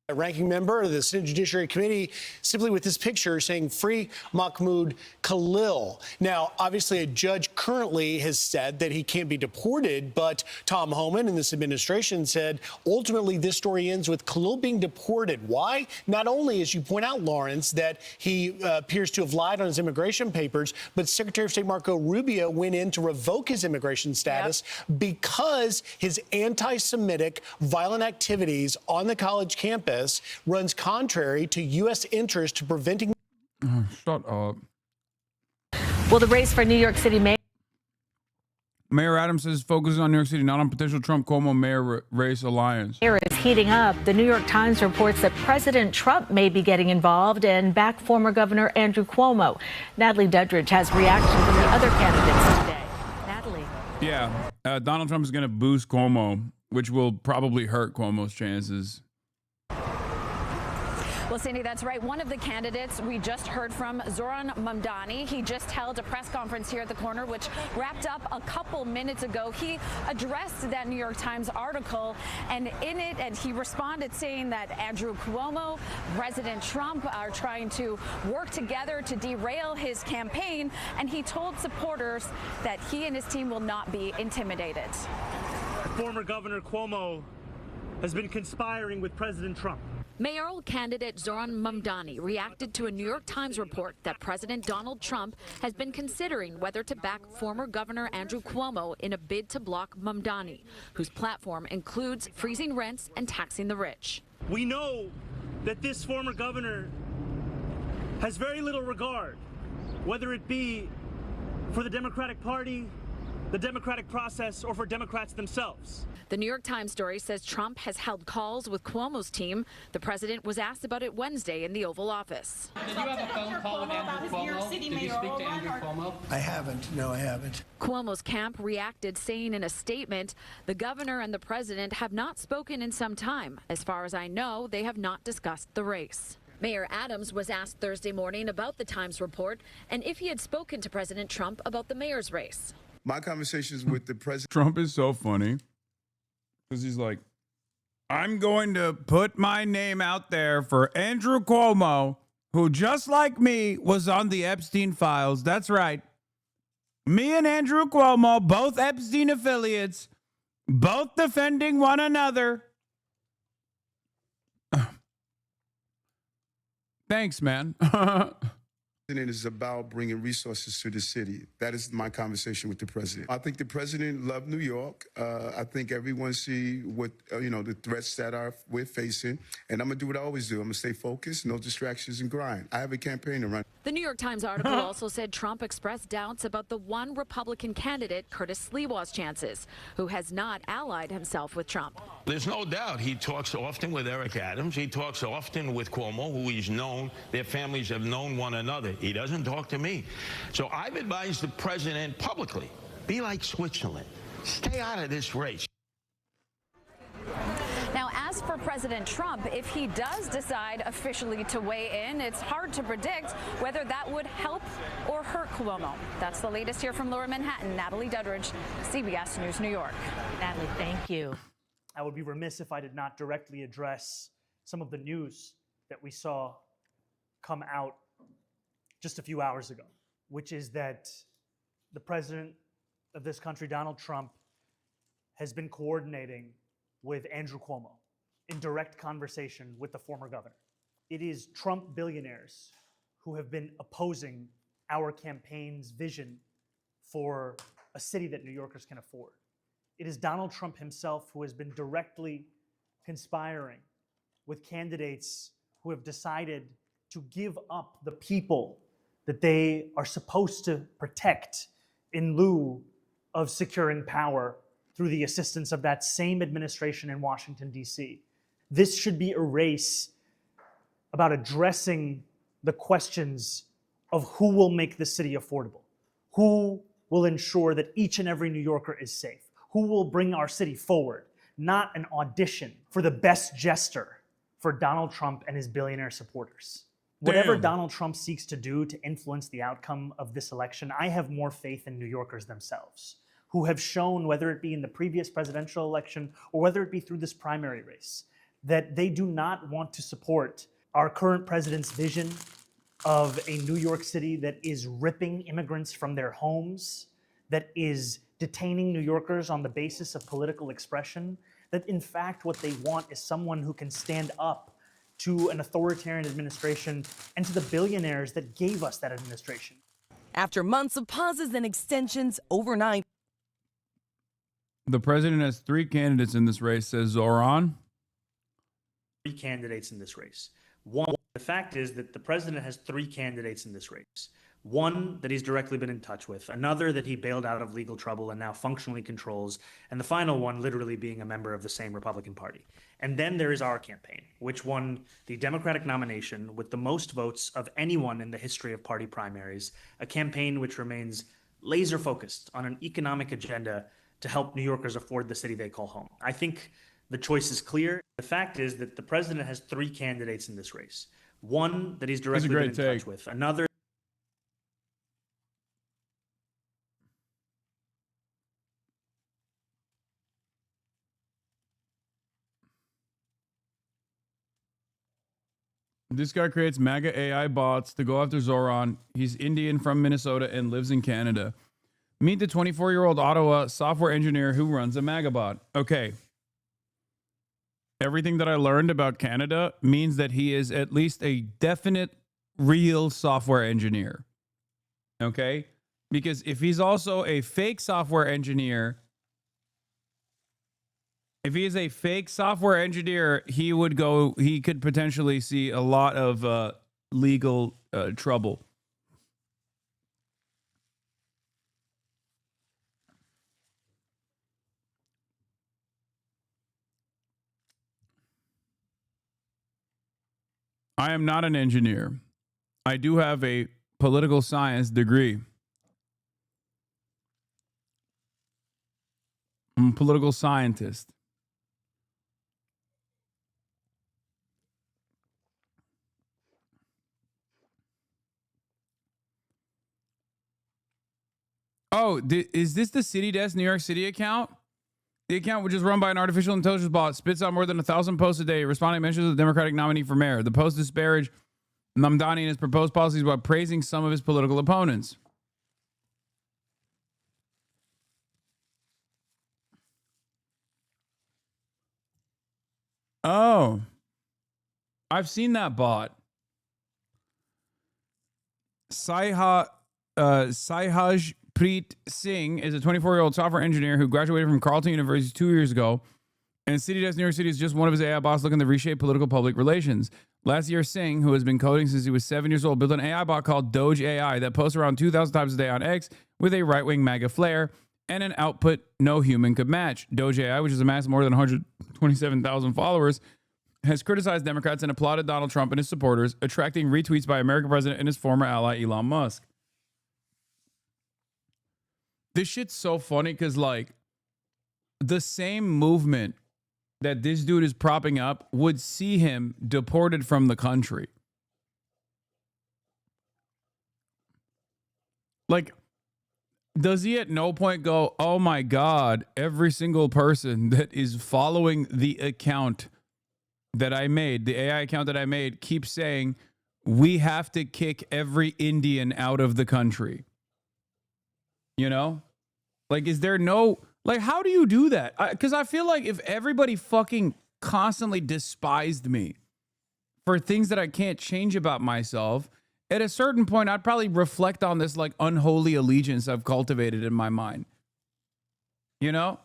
A ranking member of the Senate Judiciary Committee, simply with this picture saying free Mahmoud Khalil. Now, obviously, a judge currently has said that he can't be deported, but Tom Homan in this administration said ultimately this story ends with Khalil being deported. Why? Not only, as you point out, Lawrence, that he appears to have lied on his immigration papers, but Secretary of State Marco Rubio went in to revoke his immigration status because his anti-Semitic violent activities on the college campus runs contrary to U.S. interest to preventing. Shut up. Well, the race for New York City mayor. Mayor Adams says focusing on New York City, not on potential Trump-Cuomo mayor race alliance. Air is heating up. The New York Times reports that President Trump may be getting involved and back former Governor Andrew Cuomo. Natalie Duddridge has reaction from the other candidates today. Natalie. Yeah, Donald Trump is going to boost Cuomo, which will probably hurt Cuomo's chances. Well, Sandy, that's right. One of the candidates we just heard from, Zoran Mamdani, he just held a press conference here at the corner, which wrapped up a couple minutes ago. He addressed that New York Times article, and in it, and he responded saying that Andrew Cuomo, President Trump are trying to work together to derail his campaign, and he told supporters that he and his team will not be intimidated. Former Governor Cuomo has been conspiring with President Trump. Mayoral candidate Zoran Mamdani reacted to a New York Times report that President Donald Trump has been considering whether to back former Governor Andrew Cuomo in a bid to block Mamdani, whose platform includes freezing rents and taxing the rich. We know that this former governor has very little regard, whether it be for the Democratic Party, the democratic process, or for Democrats themselves. The New York Times story says Trump has held calls with Cuomo's team. The president was asked about it Wednesday in the Oval Office. Did you have a phone call with Andrew Cuomo? Did you speak to Andrew Cuomo? I haven't. No, I haven't. Cuomo's camp reacted, saying in a statement, the governor and the president have not spoken in some time. As far as I know, they have not discussed the race. Mayor Adams was asked Thursday morning about the Times report and if he had spoken to President Trump about the mayor's race. My conversations with the president. Trump is so funny because he's like, I'm going to put my name out there for Andrew Cuomo, who just like me was on the Epstein files. That's right. Me and Andrew Cuomo, both Epstein affiliates, both defending one another. Thanks, man. President is about bringing resources to the city. That is my conversation with the president. I think the president loved New York. I think everyone see what, the threats that we're facing. And I'm going to do what I always do. I'm going to stay focused, no distractions, and grind. I have a campaign to run. The New York Times article also said Trump expressed doubts about the one Republican candidate, Curtis Sliwa's chances, who has not allied himself with Trump. There's no doubt he talks often with Eric Adams. He talks often with Cuomo, who he's known. Their families have known one another. He doesn't talk to me. So I've advised the president publicly, be like Switzerland. Stay out of this race. Now, as for President Trump, if he does decide officially to weigh in, it's hard to predict whether that would help or hurt Cuomo. That's the latest here from Lower Manhattan. Natalie Duddridge, CBS News, New York. Natalie, thank you. I would be remiss if I did not directly address some of the news that we saw come out just a few hours ago, which is that the president of this country, Donald Trump, has been coordinating with Andrew Cuomo in direct conversation with the former governor. It is Trump billionaires who have been opposing our campaign's vision for a city that New Yorkers can afford. It is Donald Trump himself who has been directly conspiring with candidates who have decided to give up the people that they are supposed to protect in lieu of securing power through the assistance of that same administration in Washington, D.C. This should be a race about addressing the questions of who will make the city affordable, who will ensure that each and every New Yorker is safe, who will bring our city forward, not an audition for the best jester for Donald Trump and his billionaire supporters. Whatever Donald Trump seeks to do to influence the outcome of this election, I have more faith in New Yorkers themselves, who have shown, whether it be in the previous presidential election or whether it be through this primary race, that they do not want to support our current president's vision of a New York City that is ripping immigrants from their homes, that is detaining New Yorkers on the basis of political expression, that in fact what they want is someone who can stand up to an authoritarian administration and to the billionaires that gave us that administration. After months of pauses and extensions overnight. The president has 3 candidates in this race, says Zoran. 3 candidates in this race. One, the fact is that the president has 3 candidates in this race. One that he's directly been in touch with, another that he bailed out of legal trouble and now functionally controls, and the final one literally being a member of the same Republican Party. And then there is our campaign, which won the Democratic nomination with the most votes of anyone in the history of party primaries, a campaign which remains laser focused on an economic agenda to help New Yorkers afford the city they call home. I think the choice is clear. The fact is that the president has three candidates in this race. One that he's directly been in touch with, another. This guy creates MAGA AI bots to go after Zoran. He's Indian from Minnesota and lives in Canada. Meet the 24-year-old Ottawa software engineer who runs a MAGA bot. Okay. Everything that I learned about Canada means that he is at least a definite real software engineer. Okay? Because if he's also a fake software engineer, if he is a fake software engineer, he could potentially see a lot of legal trouble. I am not an engineer. I do have a political science degree. I'm a political scientist. Oh, is this the City Desk New York City account? The account, which is run by an artificial intelligence bot, spits out more than 1,000 posts a day, responding to mentions of the Democratic nominee for mayor. The posts disparage Mamdani and his proposed policies while praising some of his political opponents. Oh, I've seen that bot. Sahaj Preet Singh is a 24-year-old software engineer who graduated from Carleton University 2 years ago. And City Desk New York City is just one of his AI bots looking to reshape political public relations. Last year, Singh, who has been coding since he was 7 years old, built an AI bot called Doge AI that posts around 2,000 times a day on X with a right-wing MAGA flair and an output no human could match. Doge AI, which has amassed more than 127,000 followers, has criticized Democrats and applauded Donald Trump and his supporters, attracting retweets by American president and his former ally, Elon Musk. This shit's so funny because, like, the same movement that this dude is propping up would see him deported from the country. Like, does he at no point go, oh my God, every single person that is following the account that I made, the AI account that I made, keeps saying, we have to kick every Indian out of the country? You know? Like, is there no... Like, how do you do that? Because I feel like if everybody fucking constantly despised me for things that I can't change about myself, at a certain point, I'd probably reflect on this, like, unholy allegiance I've cultivated in my mind. You know?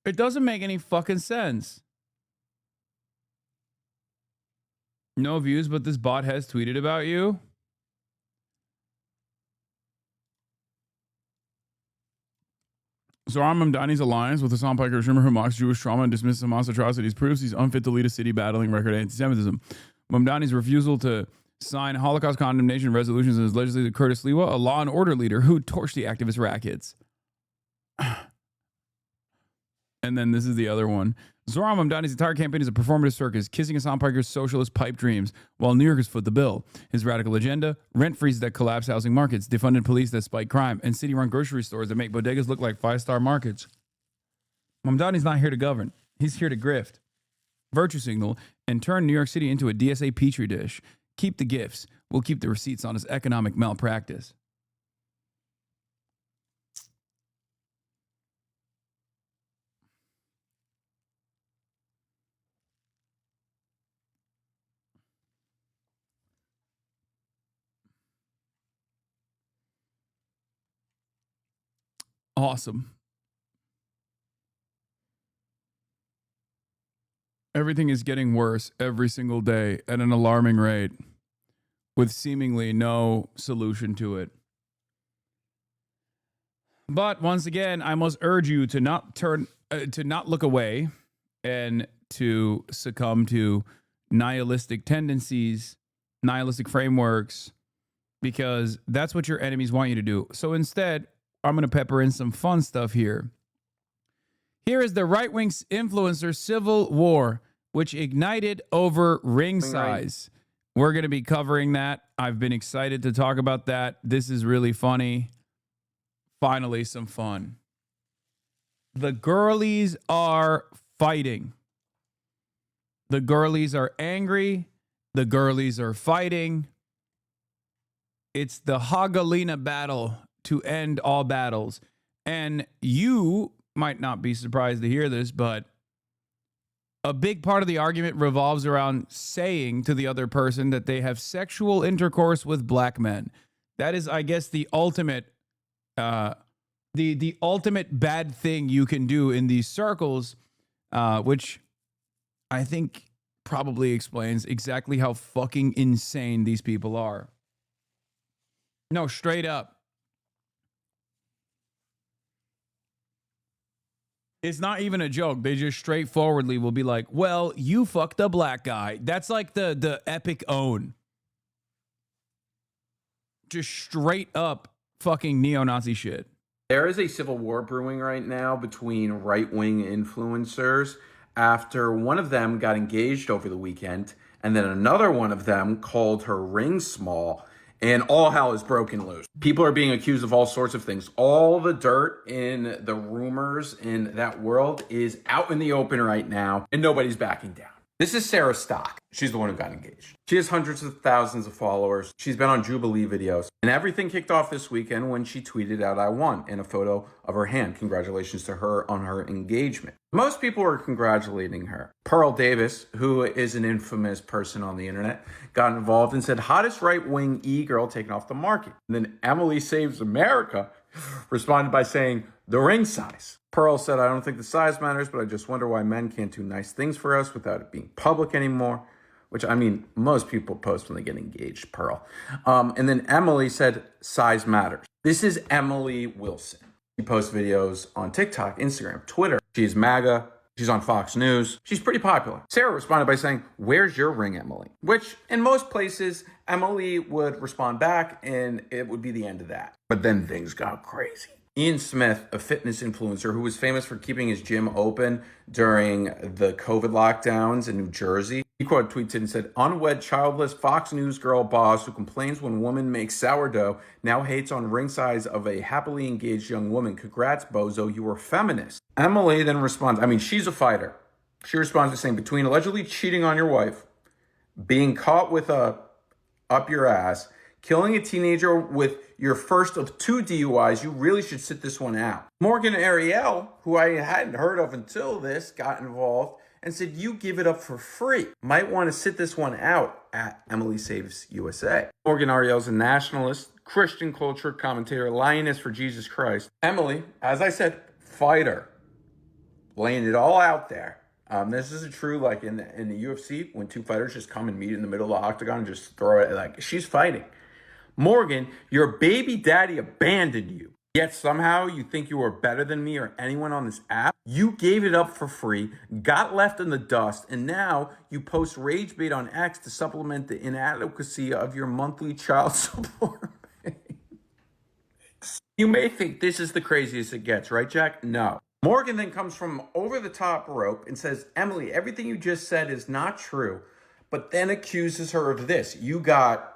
It doesn't make any fucking sense. No views, but this bot has tweeted about you. Zoran Mamdani's alliance with Hasan Piker who mocks Jewish trauma and dismisses Hamas atrocities proves he's unfit to lead a city battling record anti-Semitism. Mamdani's refusal to sign Holocaust condemnation resolutions in his legislator Curtis Lewa, a law and order leader who torched the activist rackets. And then this is the other one. Zoran Mamdani's entire campaign is a performative circus, kissing Hasan Piker's socialist pipe dreams, while New Yorkers foot the bill. His radical agenda, rent freezes that collapse housing markets, defunded police that spike crime, and city-run grocery stores that make bodegas look like five-star markets. Mamdani's not here to govern. He's here to grift, virtue signal, and turn New York City into a DSA petri dish. Keep the gifts. We'll keep the receipts on his economic malpractice. Awesome. Everything is getting worse every single day at an alarming rate with seemingly no solution to it. But once again, I must urge you to not look away and to succumb to nihilistic tendencies, nihilistic frameworks, because that's what your enemies want you to do. So instead, I'm going to pepper in some fun stuff here. Here is the right-wing influencer civil war, which ignited over ring size. We're going to be covering that. I've been excited to talk about that. This is really funny. Finally, some fun. The girlies are fighting. The girlies are angry. The girlies are fighting. It's the Hagalina battle to end all battles. And you might not be surprised to hear this, but a big part of the argument revolves around saying to the other person that they have sexual intercourse with black men. That is, I guess, the ultimate the ultimate bad thing you can do in these circles, which I think probably explains exactly how fucking insane these people are. No, straight up. It's not even a joke. They just straightforwardly will be like, well, you fucked a black guy. That's like the epic own. Just straight up fucking neo-Nazi shit. There is a civil war brewing right now between right-wing influencers after one of them got engaged over the weekend, and then another one of them called her ring small, and all hell is broken loose. People are being accused of all sorts of things. All the dirt in the rumors in that world is out in the open right now, and nobody's backing down. This is Sarah Stock. She's the one who got engaged. She has hundreds of thousands of followers. She's been on Jubilee videos. And everything kicked off this weekend when she tweeted out, "I won," in a photo of her hand. Congratulations to her on her engagement. Most people are congratulating her. Pearl Davis, who is an infamous person on the internet, got involved and said, "Hottest right-wing e-girl taken off the market." And then Emily Saves America responded by saying, "The ring size." Pearl said, "I don't think the size matters, but I just wonder why men can't do nice things for us without it being public anymore." Which, I mean, most people post when they get engaged, Pearl. And then Emily said, "Size matters." This is Emily Wilson. She posts videos on TikTok, Instagram, Twitter. She's MAGA. She's on Fox News. She's pretty popular. Sarah responded by saying, "Where's your ring, Emily?" Which, in most places, Emily would respond back and it would be the end of that. But then things got crazy. Ian Smith, a fitness influencer who was famous for keeping his gym open during the COVID lockdowns in New Jersey, he quote tweeted and said, "Unwed, childless Fox News girl boss who complains when woman makes sourdough now hates on ring size of a happily engaged young woman. Congrats, bozo, you were feminist." Emily then responds, I mean, she's a fighter. She responds by saying, "Between allegedly cheating on your wife, being caught with a up your ass, killing a teenager with your first of 2 DUIs, you really should sit this one out." Morgan Ariel, who I hadn't heard of until this, got involved and said, "You give it up for free. Might want to sit this one out," at Emily Saves USA. Morgan Ariel's a nationalist, Christian culture commentator, lioness for Jesus Christ. Emily, as I said, fighter, laying it all out there. This is true, like in the UFC, when 2 fighters just come and meet in the middle of the octagon and just throw it, like, she's fighting. Morgan, your baby daddy abandoned you, yet somehow you think you are better than me or anyone on this app. You gave it up for free, got left in the dust, and now you post rage bait on X to supplement the inadequacy of your monthly child support. You may think this is the craziest it gets, right, Jack? No. Morgan then comes from over the top rope and says, "Emily, everything you just said is not true," but then accuses her of this. You got,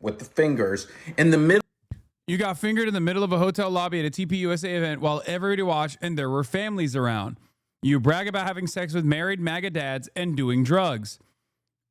with the fingers, in the middle. You got fingered in the middle of a hotel lobby at a TPUSA event while everybody watched and there were families around. You brag about having sex with married MAGA dads and doing drugs.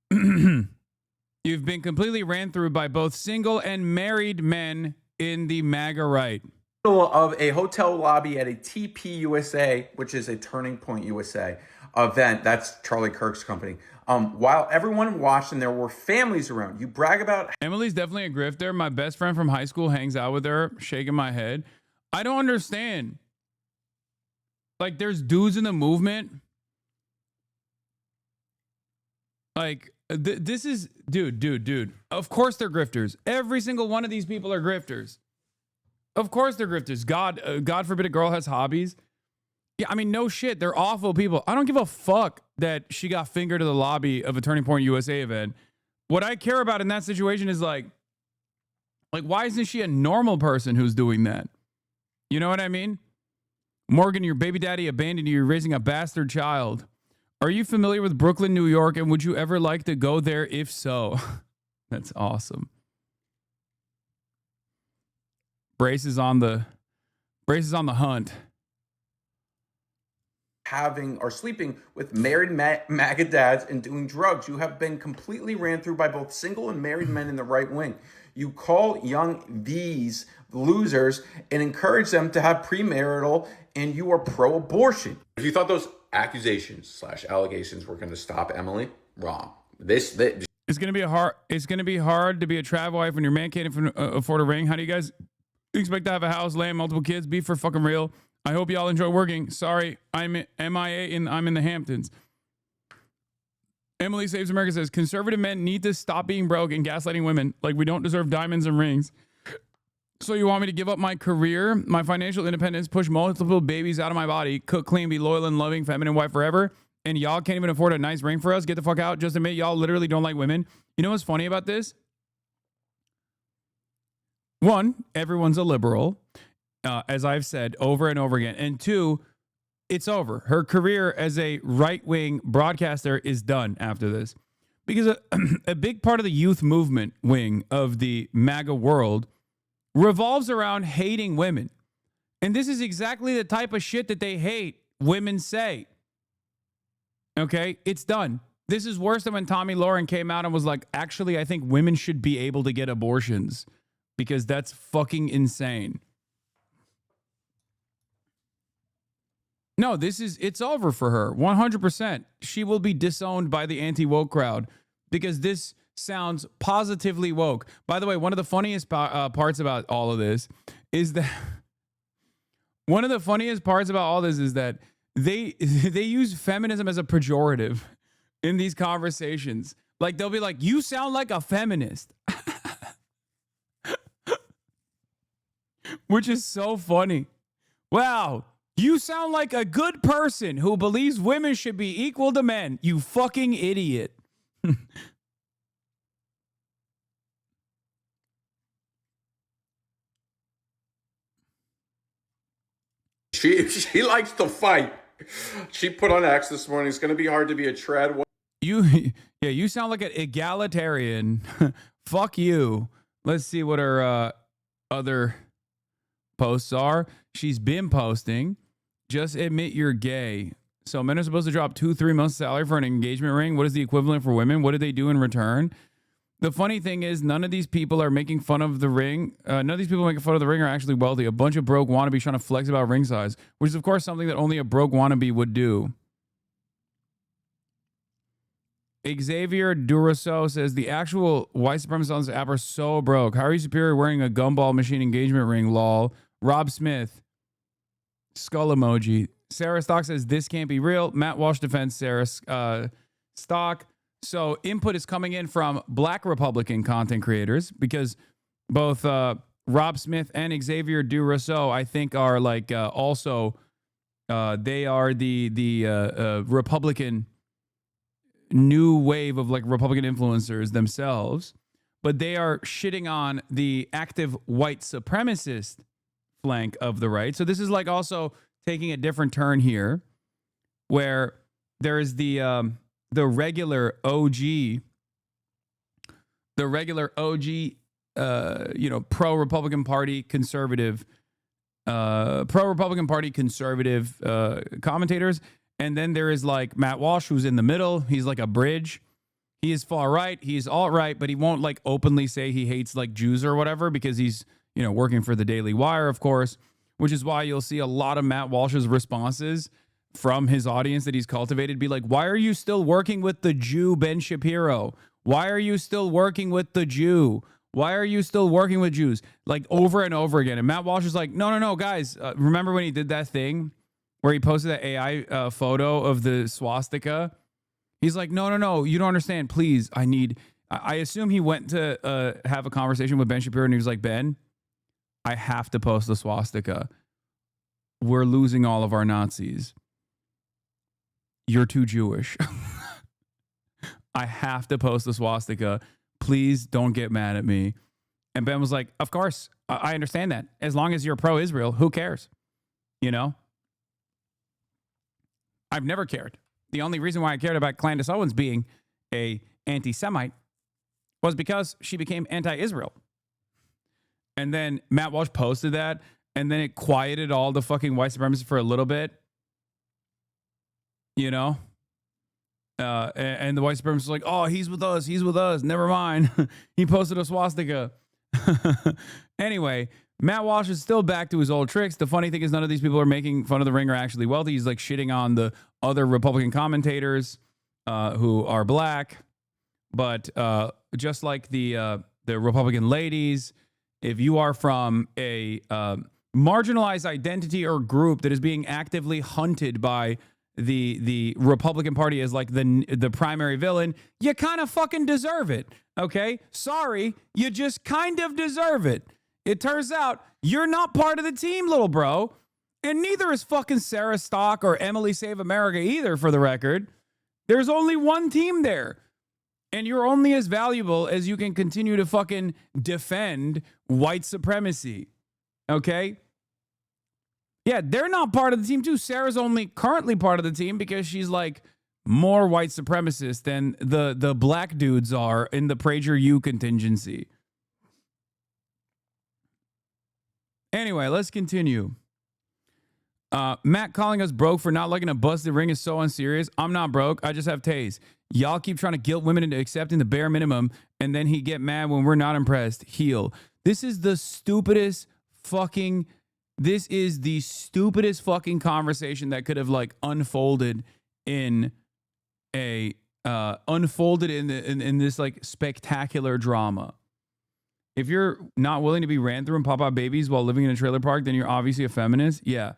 You've been completely ran through by both single and married men in the MAGA right. Of a hotel lobby at a TPUSA, which is a Turning Point USA event. That's Charlie Kirk's company. While everyone watched and there were families around, you brag about. Emily's definitely a grifter. My best friend from high school hangs out with her, shaking my head. I don't understand. Like, there's dudes in the movement Like, this is, dude. Of course they're grifters. Every single one of these people are grifters. Of course they're grifters. God forbid a girl has hobbies. Yeah, I mean, no shit. They're awful people. I don't give a fuck that she got fingered to the lobby of a Turning Point USA event. What I care about in that situation is like, why isn't she a normal person who's doing that? You know what I mean? Morgan, your baby daddy abandoned you. You're raising a bastard child. Are you familiar with Brooklyn, New York? And would you ever like to go there? If so, that's awesome. Braces on the hunt. Having or sleeping with married MAGA dads and doing drugs. You have been completely ran through by both single and married men in the right wing. You call young V's losers and encourage them to have premarital, and you are pro-abortion. If you thought those accusations / allegations were going to stop Emily, wrong. It's gonna be hard to be a trav wife when your man can't afford a ring. How do you guys expect to have a house, land, multiple kids? Be for fucking real. I hope y'all enjoy working. Sorry, I'm MIA and I'm in the Hamptons. Emily Saves America says, conservative men need to stop being broke and gaslighting women like we don't deserve diamonds and rings. So you want me to give up my career, my financial independence, push multiple babies out of my body, cook clean, be loyal and loving, feminine wife forever, and y'all can't even afford a nice ring for us? Get the fuck out. Just admit y'all literally don't like women. You know what's funny about this? One, everyone's a liberal. As I've said over and over again. And two, it's over. Her career as a right-wing broadcaster is done after this. Because a big part of the youth movement wing of the MAGA world revolves around hating women. And this is exactly the type of shit that they hate women say. Okay? It's done. This is worse than when Tommy Lauren came out and was like, actually, I think women should be able to get abortions. Because that's fucking insane. No, it's over for her. 100%. She will be disowned by the anti-woke crowd because this sounds positively woke. By the way, one of the funniest parts about all of this is that they use feminism as a pejorative in these conversations. Like they'll be like, you sound like a feminist. Which is so funny. Wow. You sound like a good person who believes women should be equal to men. You fucking idiot. She likes to fight. She put on X this morning. It's going to be hard to be a tread. You sound like an egalitarian. Fuck you. Let's see what her other posts are. She's been posting. Just admit you're gay. So men are supposed to drop 2-3 months salary for an engagement ring. What is the equivalent for women? What do they do in return? The funny thing is none of these people are making fun of the ring. None of these people making fun of the ring are actually wealthy. A bunch of broke wannabes trying to flex about ring size, which is of course something that only a broke wannabe would do. Xavier Durasso says the actual white supremacists on this app are so broke. How are you superior wearing a gumball machine engagement ring? Lol. Rob Smith. Skull emoji. Sarah Stock says this can't be real. Matt Walsh defends Sarah Stock. So input is coming in from Black Republican content creators because both Rob Smith and Xavier Durasso, I think, are like also they are the Republican new wave of like Republican influencers themselves, but they are shitting on the active white supremacist flank of the right. So this is like also taking a different turn here where there is the regular OG pro-Republican Party conservative commentators. And then there is like Matt Walsh, who's in the middle. He's like a bridge. He is far right. He's alt-right, but he won't like openly say he hates like Jews or whatever because he's, working for the Daily Wire, of course, which is why you'll see a lot of Matt Walsh's responses from his audience that he's cultivated be like, why are you still working with the Jew Ben Shapiro? Why are you still working with the Jew? Why are you still working with Jews? Like over and over again. And Matt Walsh is like, no, guys. Remember when he did that thing where he posted that AI photo of the swastika? He's like, no, you don't understand. Please, I assume he went to have a conversation with Ben Shapiro, and he was like, Ben, I have to post the swastika. We're losing all of our Nazis. You're too Jewish. I have to post the swastika. Please don't get mad at me. And Ben was like, of course, I understand that. As long as you're pro-Israel, who cares? You know? I've never cared. The only reason why I cared about Candace Owens being a anti-Semite was because she became anti-Israel. And then Matt Walsh posted that, and then it quieted all the fucking white supremacists for a little bit. You know? And the white supremacists was like, oh, he's with us. Never mind. He posted a swastika. Anyway, Matt Walsh is still back to his old tricks. The funny thing is none of these people are making fun of the Ring are actually wealthy. He's like shitting on the other Republican commentators who are black. But just like the Republican ladies, if you are from a marginalized identity or group that is being actively hunted by the Republican Party as like the primary villain, you kind of fucking deserve it. Okay? Sorry, you just kind of deserve it. It turns out you're not part of the team, little bro. And neither is fucking Sarah Stock or Emily Save America either, for the record. There's only one team there. And you're only as valuable as you can continue to fucking defend white supremacy. Okay? Yeah, they're not part of the team too. Sarah's only currently part of the team because she's like more white supremacist than the black dudes are in the PragerU contingency. Anyway, let's continue. Matt calling us broke for not liking a busted ring is so unserious. I'm not broke. I just have taste. Y'all keep trying to guilt women into accepting the bare minimum, and then he get mad when we're not impressed. Heal. This is the stupidest fucking conversation that could have like unfolded in a in this like spectacular drama. If you're not willing to be ran through and pop out babies while living in a trailer park, then you're obviously a feminist. Yeah.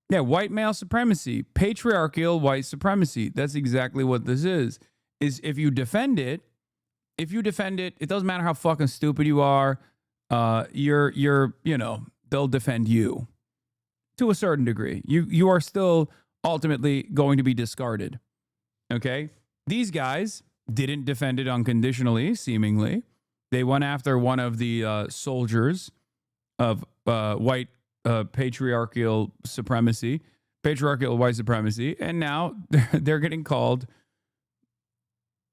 Yeah, white male supremacy, patriarchal white supremacy. That's exactly what this is if you defend it, it doesn't matter how fucking stupid you are. They'll defend you to a certain degree. You are still ultimately going to be discarded. Okay? These guys didn't defend it unconditionally, seemingly. They went after one of the soldiers of white patriarchal white supremacy, and now they're getting called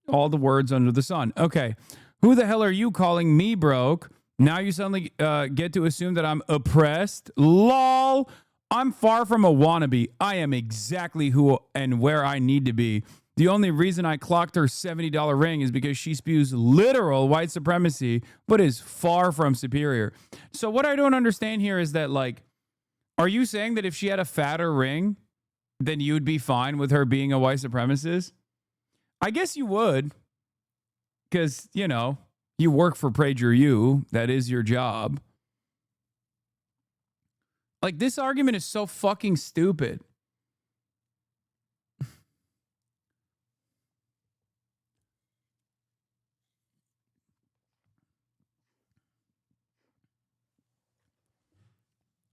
all the words under the sun. Okay, who the hell are you calling me broke? Now you suddenly get to assume that I'm oppressed? Lol. I'm far from a wannabe. I am exactly who and where I need to be. The only reason I clocked her $70 ring is because she spews literal white supremacy, but is far from superior. So what I don't understand here is that, like, are you saying that if she had a fatter ring, then you'd be fine with her being a white supremacist? I guess you would, because, you work for PragerU. That is your job. Like, this argument is so fucking stupid.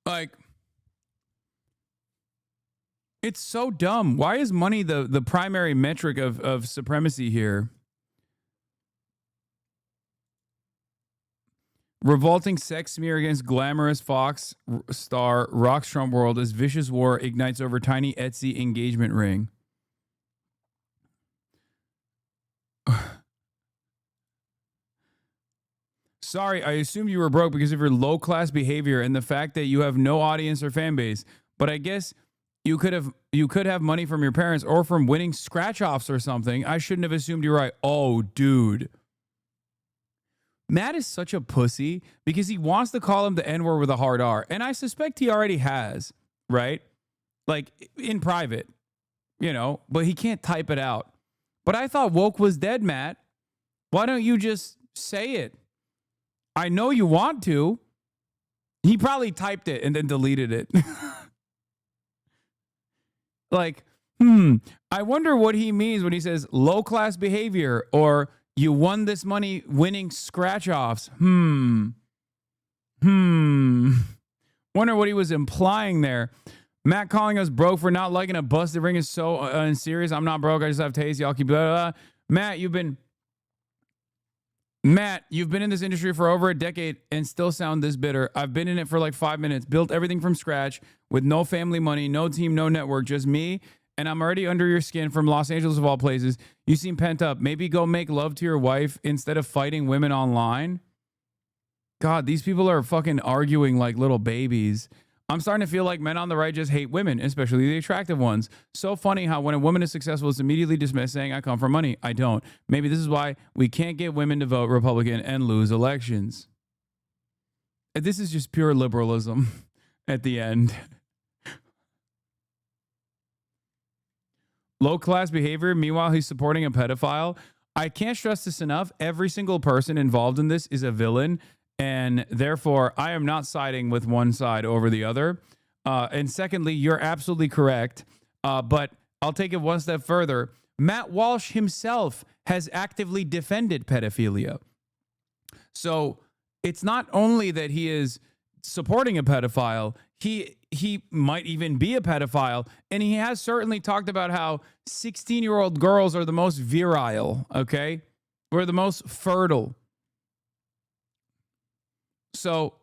Like, it's so dumb. Why is money the primary metric of supremacy here? Revolting sex smear against glamorous Fox star rocks Trump world as vicious war ignites over tiny Etsy engagement ring. Sorry, I assumed you were broke because of your low-class behavior and the fact that you have no audience or fan base. But I guess you could have money from your parents or from winning scratch-offs or something. I shouldn't have assumed you're right. Oh, dude. Matt is such a pussy because he wants to call him the N-word with a hard R. And I suspect he already has, right? Like, in private, but he can't type it out. But I thought woke was dead, Matt. Why don't you just say it? I know you want to. He probably typed it and then deleted it. Like, I wonder what he means when he says low class behavior or you won this money winning scratch offs. Wonder what he was implying there. Matt calling us broke for not liking a busted ring is so unserious. I'm not broke. I just have taste. Y'all keep blah, blah, blah. Matt, you've been in this industry for over a decade and still sound this bitter. I've been in it for like 5 minutes, built everything from scratch with no family money, no team, no network, just me. And I'm already under your skin from Los Angeles of all places. You seem pent up. Maybe go make love to your wife instead of fighting women online. God, these people are fucking arguing like little babies. I'm starting to feel like men on the right just hate women, especially the attractive ones. So funny how when a woman is successful, it's immediately dismissed saying, I come from money. I don't. Maybe this is why we can't get women to vote Republican and lose elections. This is just pure liberalism at the end. Low class behavior. Meanwhile, he's supporting a pedophile. I can't stress this enough. Every single person involved in this is a villain. And therefore, I am not siding with one side over the other. And secondly, you're absolutely correct. But I'll take it one step further. Matt Walsh himself has actively defended pedophilia. So it's not only that he is supporting a pedophile, he might even be a pedophile. And he has certainly talked about how 16-year-old girls are the most virile, okay? We're the most fertile. So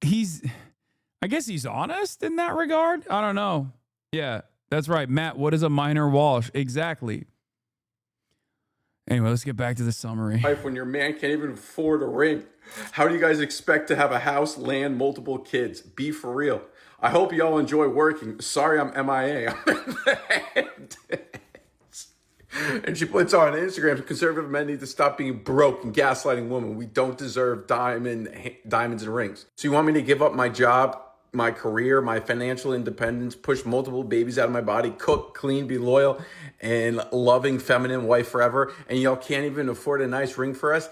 I guess he's honest in that regard. I don't know. Yeah, that's right. Matt, what is a minor Walsh? Exactly. Anyway, let's get back to the summary. When your man can't even afford a ring, how do you guys expect to have a house, land, multiple kids? Be for real. I hope y'all enjoy working. Sorry, I'm MIA. And she puts on Instagram, conservative men need to stop being broke and gaslighting women. We don't deserve diamonds and rings. So you want me to give up my job, my career, my financial independence, push multiple babies out of my body, cook, clean, be loyal, and loving, feminine wife forever, and y'all can't even afford a nice ring for us?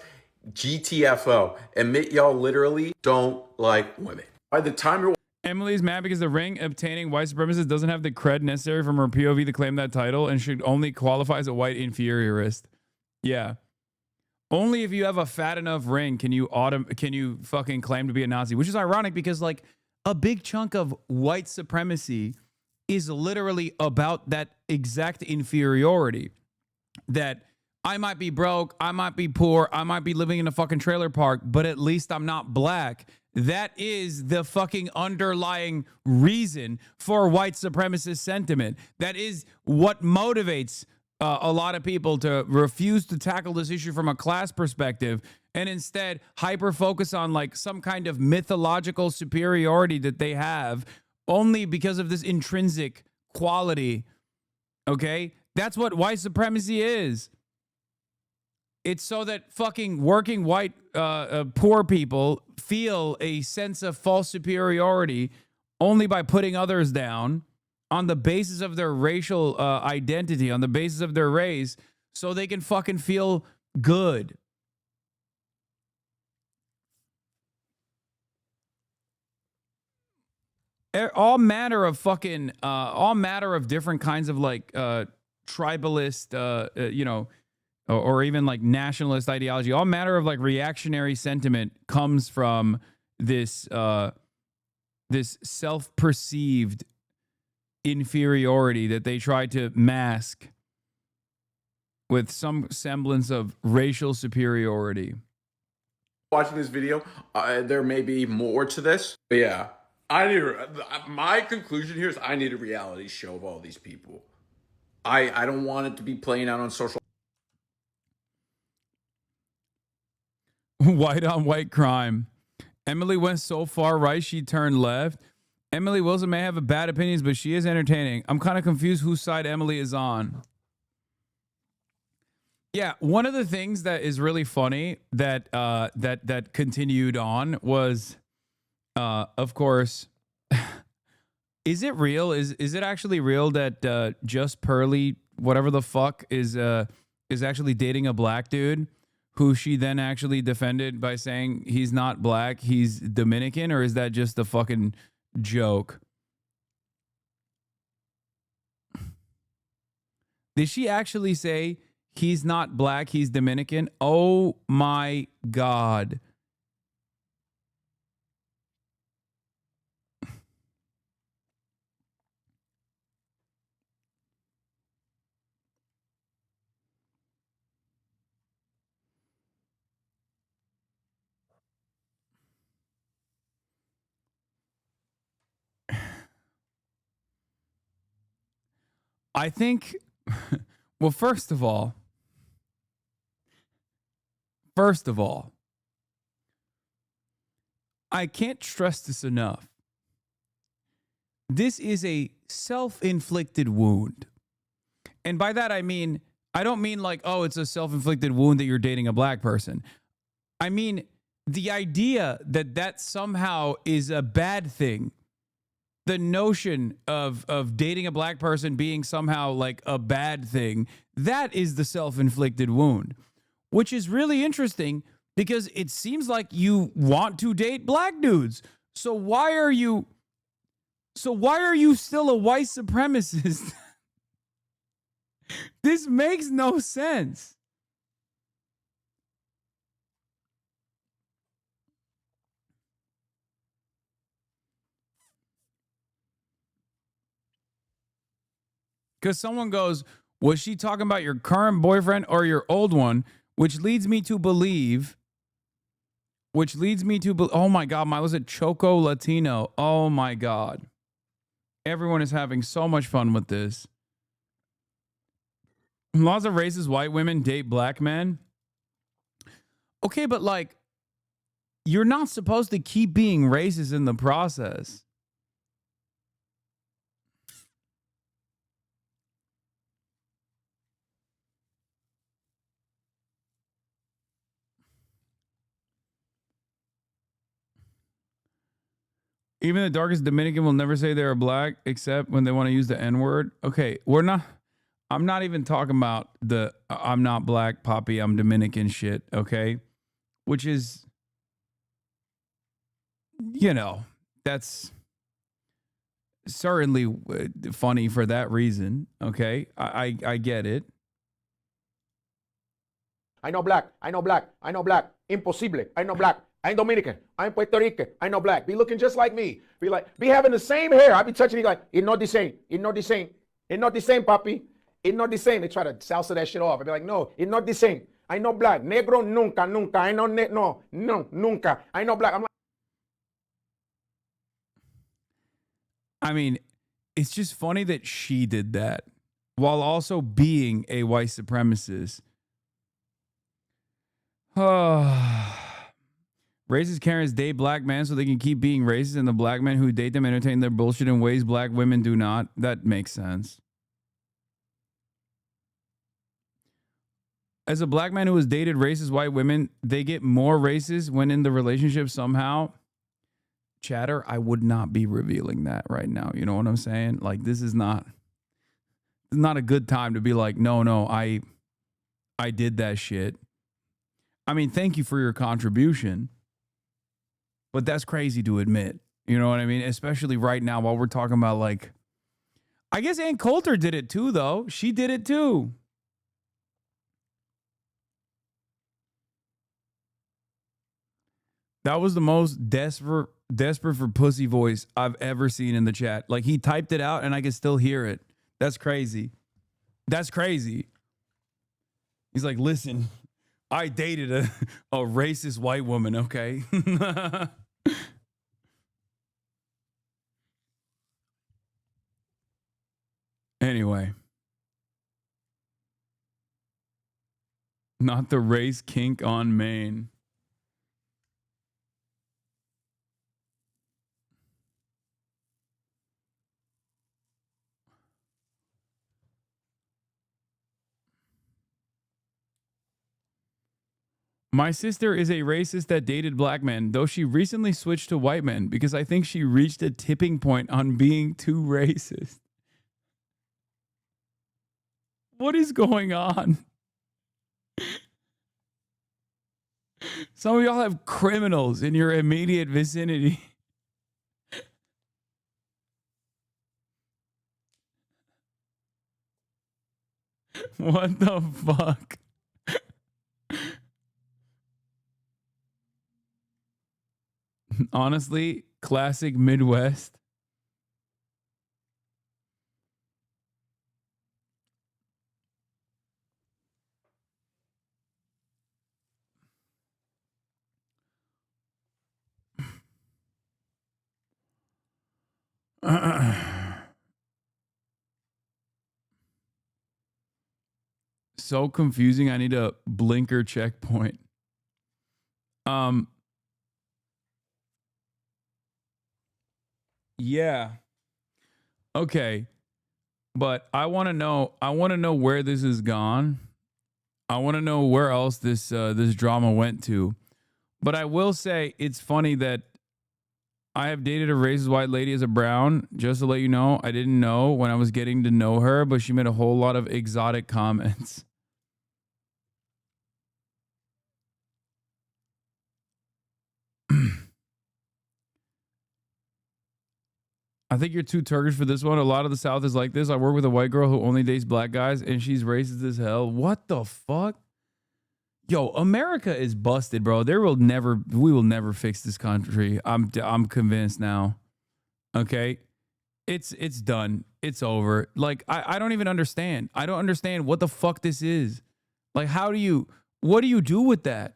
GTFO. Admit y'all literally don't like women. By the time you're Emily's mad because the ring obtaining white supremacist doesn't have the cred necessary from her POV to claim that title and should only qualify as a white inferiorist. Yeah. Only if you have a fat enough ring can you fucking claim to be a Nazi, which is ironic because like a big chunk of white supremacy is literally about that exact inferiority. That I might be broke, I might be poor, I might be living in a fucking trailer park, but at least I'm not black. That is the fucking underlying reason for white supremacist sentiment. That is what motivates a lot of people to refuse to tackle this issue from a class perspective and instead hyper focus on like some kind of mythological superiority that they have only because of this intrinsic quality. Okay? That's what white supremacy is. It's so that fucking working white poor people feel a sense of false superiority only by putting others down on the basis of their racial identity, on the basis of their race, so they can fucking feel good. All manner of different kinds of like tribalist, or even like nationalist ideology, all matter of like reactionary sentiment comes from this this self-perceived inferiority that they try to mask with some semblance of racial superiority. Watching this video, there may be more to this, but yeah, my conclusion here is I need a reality show of all these people. I don't want it to be playing out on social. White on white crime. Emily went so far right, she turned left. Emily Wilson may have bad opinions, but she is entertaining. I'm kind of confused whose side Emily is on. Yeah, one of the things that is really funny that that continued on was, of course, is it real? Is it actually real that Just Pearly, whatever the fuck, is actually dating a black dude who she then actually defended by saying he's not black, he's Dominican, or is that just a fucking joke? Did she actually say he's not black, he's Dominican? Oh my God. I think, well, first of all, I can't stress this enough. This is a self-inflicted wound. And by that, I don't mean like, oh, it's a self-inflicted wound that you're dating a black person. I mean, the idea that that somehow is a bad thing. The notion of dating a black person being somehow like a bad thing, that is the self-inflicted wound, which is really interesting because it seems like you want to date black dudes. So why are you still a white supremacist? This makes no sense. Because someone goes, was she talking about your current boyfriend or your old one? Which leads me to believe, oh my God, was it Choco Latino? Oh my God. Everyone is having so much fun with this. Laws of racist white women date black men. Okay, but like, you're not supposed to keep being racist in the process. Even the darkest Dominican will never say they're black except when they want to use the N-word. Okay, I'm not even talking about the I'm not black, Poppy, I'm Dominican shit, okay? Which is, that's certainly funny for that reason, okay? I get it. I know black. Imposible. I know black. I'm Dominican. I'm Puerto Rican. I know black. Be looking just like me. Be having the same hair. I be touching you like, it's not the same. It's not the same. It's not the same, papi. It's not the same. They try to salsa that shit off. I be like, no, it's not the same. I know black. Negro nunca. I know no, nunca. I know black. I'm like, I mean, it's just funny that she did that while also being a white supremacist. Racist Karens date black men so they can keep being racist, and the black men who date them entertain their bullshit in ways black women do not. That makes sense. As a black man who has dated racist white women, they get more racist when in the relationship somehow. Chatter, I would not be revealing that right now. You know what I'm saying? Like, this is not a good time to be like, no, I did that shit. I mean, thank you for your contribution, but that's crazy to admit. You know what I mean? Especially right now while we're talking about, like, I guess Ann Coulter did it too, though. She did it too. That was the most desperate for pussy voice I've ever seen in the chat. Like, he typed it out and I can still hear it. That's crazy. That's crazy. He's like, listen, I dated a racist white woman, okay? Anyway. Not the race kink on Maine. My sister is a racist that dated black men, though she recently switched to white men because I think she reached a tipping point on being too racist. What is going on? Some of y'all have criminals in your immediate vicinity. What the fuck? Honestly, classic Midwest. So confusing. I need a blinker checkpoint. Yeah. Okay. But I want to know where this has gone. I want to know where else this drama went to. But I will say it's funny that I have dated a racist white lady as a brown. Just to let you know, I didn't know when I was getting to know her, but she made a whole lot of exotic comments. I think you're too Turkish for this one. A lot of the South is like this. I work with a white girl who only dates black guys, and she's racist as hell. What the fuck? Yo, America is busted, bro. We will never fix this country. I'm convinced now. Okay? It's done. It's over. Like, I don't even understand. I don't understand what the fuck this is. Like, what do you do with that?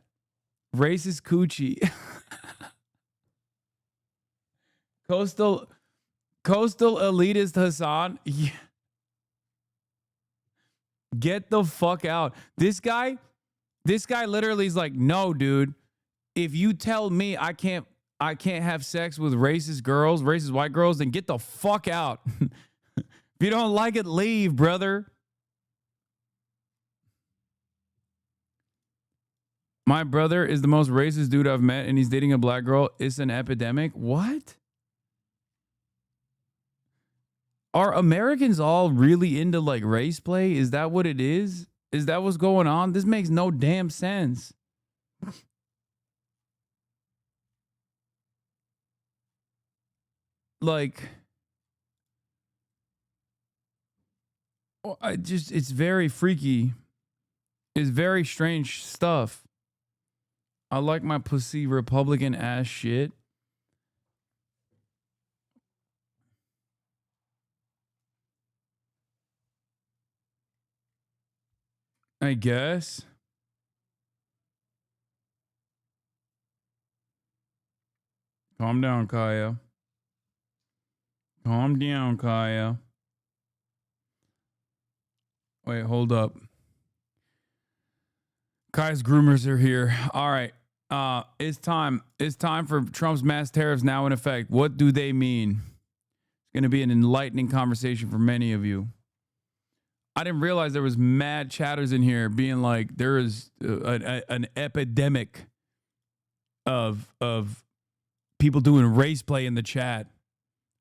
Racist coochie. Coastal elitist Hasan. Yeah. Get the fuck out. This guy literally is like, no, dude. If you tell me I can't have sex with racist white girls, then get the fuck out. If you don't like it, leave, brother. My brother is the most racist dude I've met, and he's dating a black girl. It's an epidemic. What? Are Americans all really into like race play? Is that what it is? Is that what's going on? This makes no damn sense. Like, it's very freaky. It's very strange stuff. I like my pussy Republican ass shit. I guess. Calm down, Kaya. Calm down, Kaya. Wait, hold up. Kaya's groomers are here. All right. It's time. It's time for Trump's mass tariffs now in effect. What do they mean? It's going to be an enlightening conversation for many of you. I didn't realize there was mad chatters in here being like there is an epidemic of people doing race play in the chat.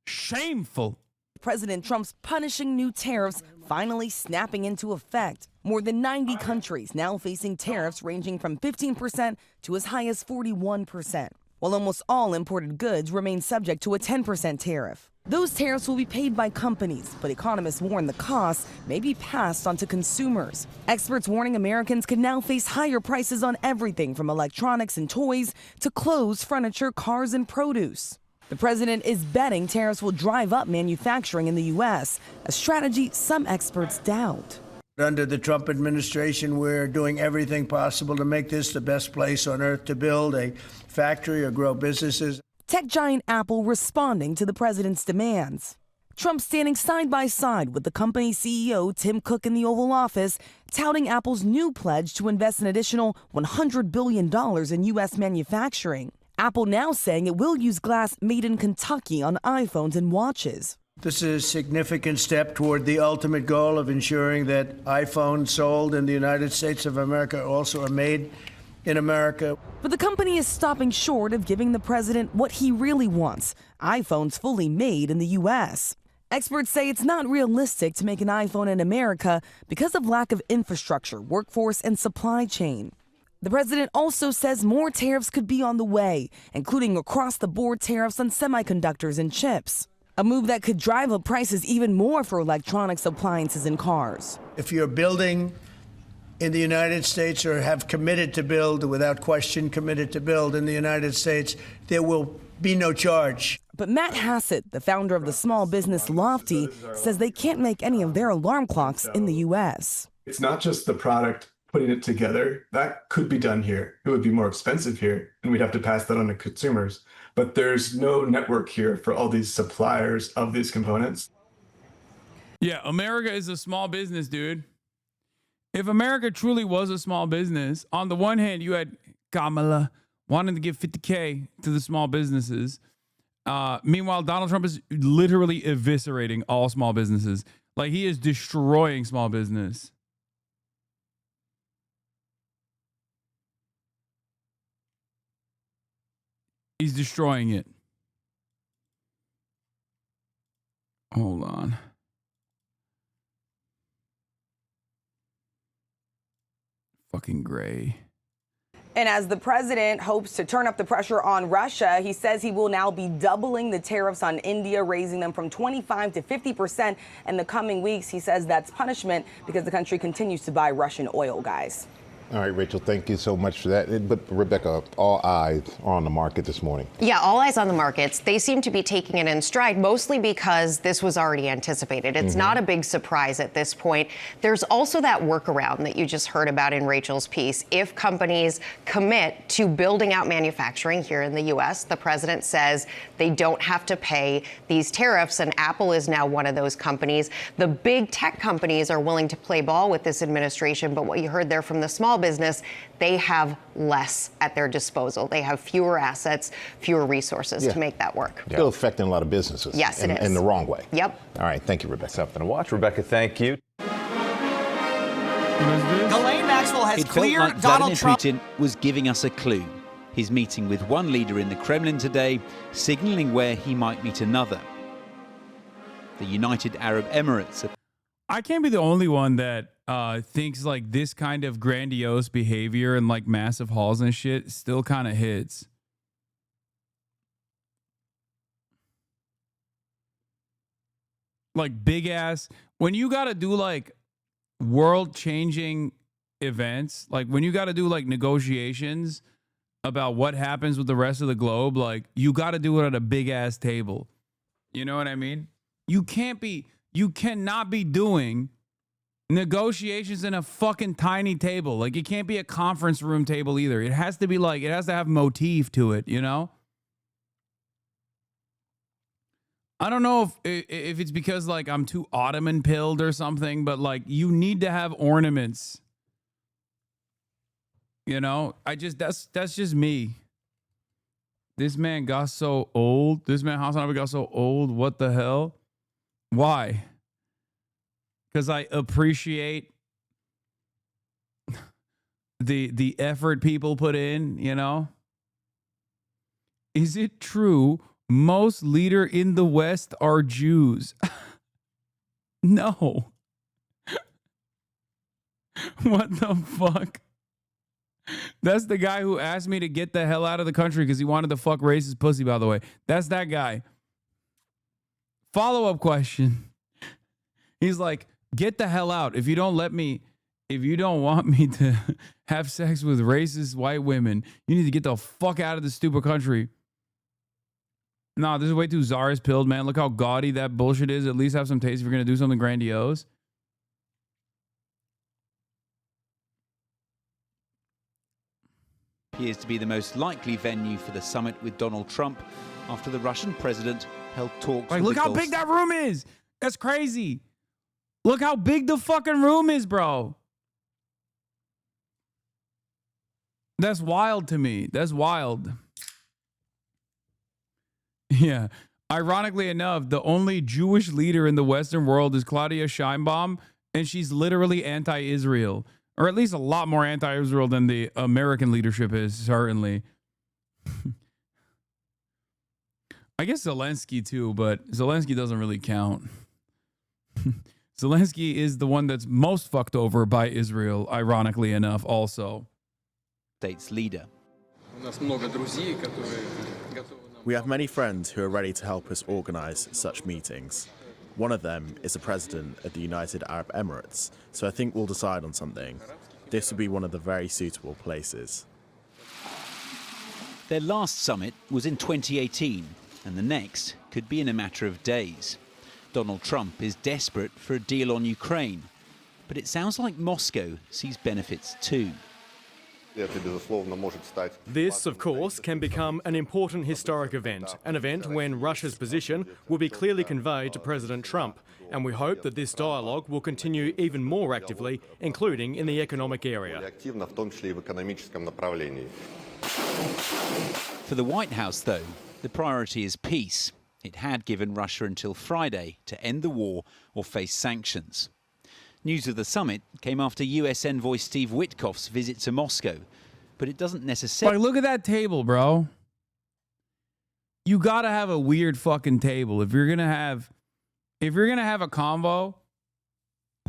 Shameful. President Trump's punishing new tariffs finally snapping into effect. More than 90 countries now facing tariffs ranging from 15% to as high as 41%, while almost all imported goods remain subject to a 10% tariff. Those tariffs will be paid by companies, but economists warn the costs may be passed on to consumers. Experts warning Americans could now face higher prices on everything from electronics and toys to clothes, furniture, cars, and produce. The president is betting tariffs will drive up manufacturing in the U.S., a strategy some experts doubt. Under the Trump administration, we're doing everything possible to make this the best place on earth to build a factory or grow businesses. Tech giant Apple responding to the president's demands. Trump standing side by side with the company's CEO, Tim Cook, in the Oval Office, touting Apple's new pledge to invest an additional $100 billion in U.S. manufacturing. Apple now saying it will use glass made in Kentucky on iPhones and watches. This is a significant step toward the ultimate goal of ensuring that iPhones sold in the United States of America also are made in America. But the company is stopping short of giving the president what he really wants, iPhones fully made in the U.S. Experts say it's not realistic to make an iPhone in America because of lack of infrastructure, workforce, and supply chain. The president also says more tariffs could be on the way, including across-the-board tariffs on semiconductors and chips. a move that could drive up prices even more for electronics, appliances, and cars. If you're building in the United States or have committed to build, without question committed to build in the United States, there will be no charge. But Matt Hassett, the founder of the small business Lofty, says they can't make any of their alarm clocks in the U.S. It's not just the product, putting it together. That could be done here. It would be more expensive here, and we'd have to pass that on to consumers. But there's no network here for all these suppliers of these components. Yeah, America is a small business, dude. If America truly was a small business, on the one hand, you had Kamala wanting to give $50K to the small businesses. Meanwhile, Donald Trump is literally eviscerating all small businesses. Like, he is destroying small business. He's destroying it. Hold on. Fucking gray. And as the president hopes to turn up the pressure on Russia, he says he will now be doubling the tariffs on India, raising them from 25% to 50% in the coming weeks. He says that's punishment because the country continues to buy Russian oil, guys. All right, Rachel, thank you so much for that. But Rebecca, all eyes are on the market this morning. Yeah, all eyes on the markets. They seem to be taking it in stride, mostly because this was already anticipated. It's not a big surprise at this point. There's also that workaround that you just heard about in Rachel's piece. If companies commit to building out manufacturing here in the U.S., the president says they don't have to pay these tariffs, and Apple is now one of those companies. The big tech companies are willing to play ball with this administration, but what you heard there from the small business, they have less at their disposal. They have fewer assets, fewer resources to make that work. Still affecting a lot of businesses. Yes, it is. In the wrong way. Yep. All right, thank you, Rebecca. Something to watch. Rebecca, thank you. Ghislaine Maxwell has cleared Donald Trump. Putin was giving us a clue. He's meeting with one leader in the Kremlin today, signaling where he might meet another. The United Arab Emirates. I can't be the only one that thinks like this kind of grandiose behavior and like massive halls and shit still kind of hits. Like big ass, when you got to do like world changing events, like when you got to do like negotiations about what happens with the rest of the globe, like you got to do it at a big ass table. You know what I mean? You cannot be doing negotiations in a fucking tiny table. Like it can't be a conference room table either. It has to be like, it has to have motif to it, you know? I don't know if it's because like I'm too Ottoman pilled or something, but like you need to have ornaments. You know, that's just me. This man got so old. This man HasanAbi got so old. What the hell? Why? Because I appreciate the effort people put in, you know? Is it true most leaders in the West are Jews? No. What the fuck? That's the guy who asked me to get the hell out of the country because he wanted to fuck racist pussy, by the way. That's that guy. Follow-up question. He's like, get the hell out. If you don't want me to have sex with racist white women, you need to get the fuck out of this stupid country. Nah, this is way too czarist pilled, man. Look how gaudy that bullshit is. At least have some taste if you're going to do something grandiose. Appears to be the most likely venue for the summit with Donald Trump after the Russian president held talks. Like, look how big that room is. That's crazy. Look how big the fucking room is, bro. That's wild to me. That's wild. Yeah. Ironically enough, the only Jewish leader in the Western world is Claudia Sheinbaum, and she's literally anti-Israel. Or at least a lot more anti-Israel than the American leadership is, certainly. I guess Zelensky too, but Zelensky doesn't really count. Zelensky is the one that's most fucked over by Israel, ironically enough, also. States leader. We have many friends who are ready to help us organise such meetings. One of them is the President of the United Arab Emirates, so I think we'll decide on something. This would be one of the very suitable places. Their last summit was in 2018, and the next could be in a matter of days. Donald Trump is desperate for a deal on Ukraine, but it sounds like Moscow sees benefits too. This, of course, can become an important historic event, an event when Russia's position will be clearly conveyed to President Trump, and we hope that this dialogue will continue even more actively, including in the economic area. For the White House, though, the priority is peace. It had given Russia until Friday to end the war or face sanctions. News of the summit came after US envoy Steve Witkoff's visit to Moscow, but it doesn't necessarily... Like, look at that table, bro. You gotta have a weird fucking table. If you're gonna have a convo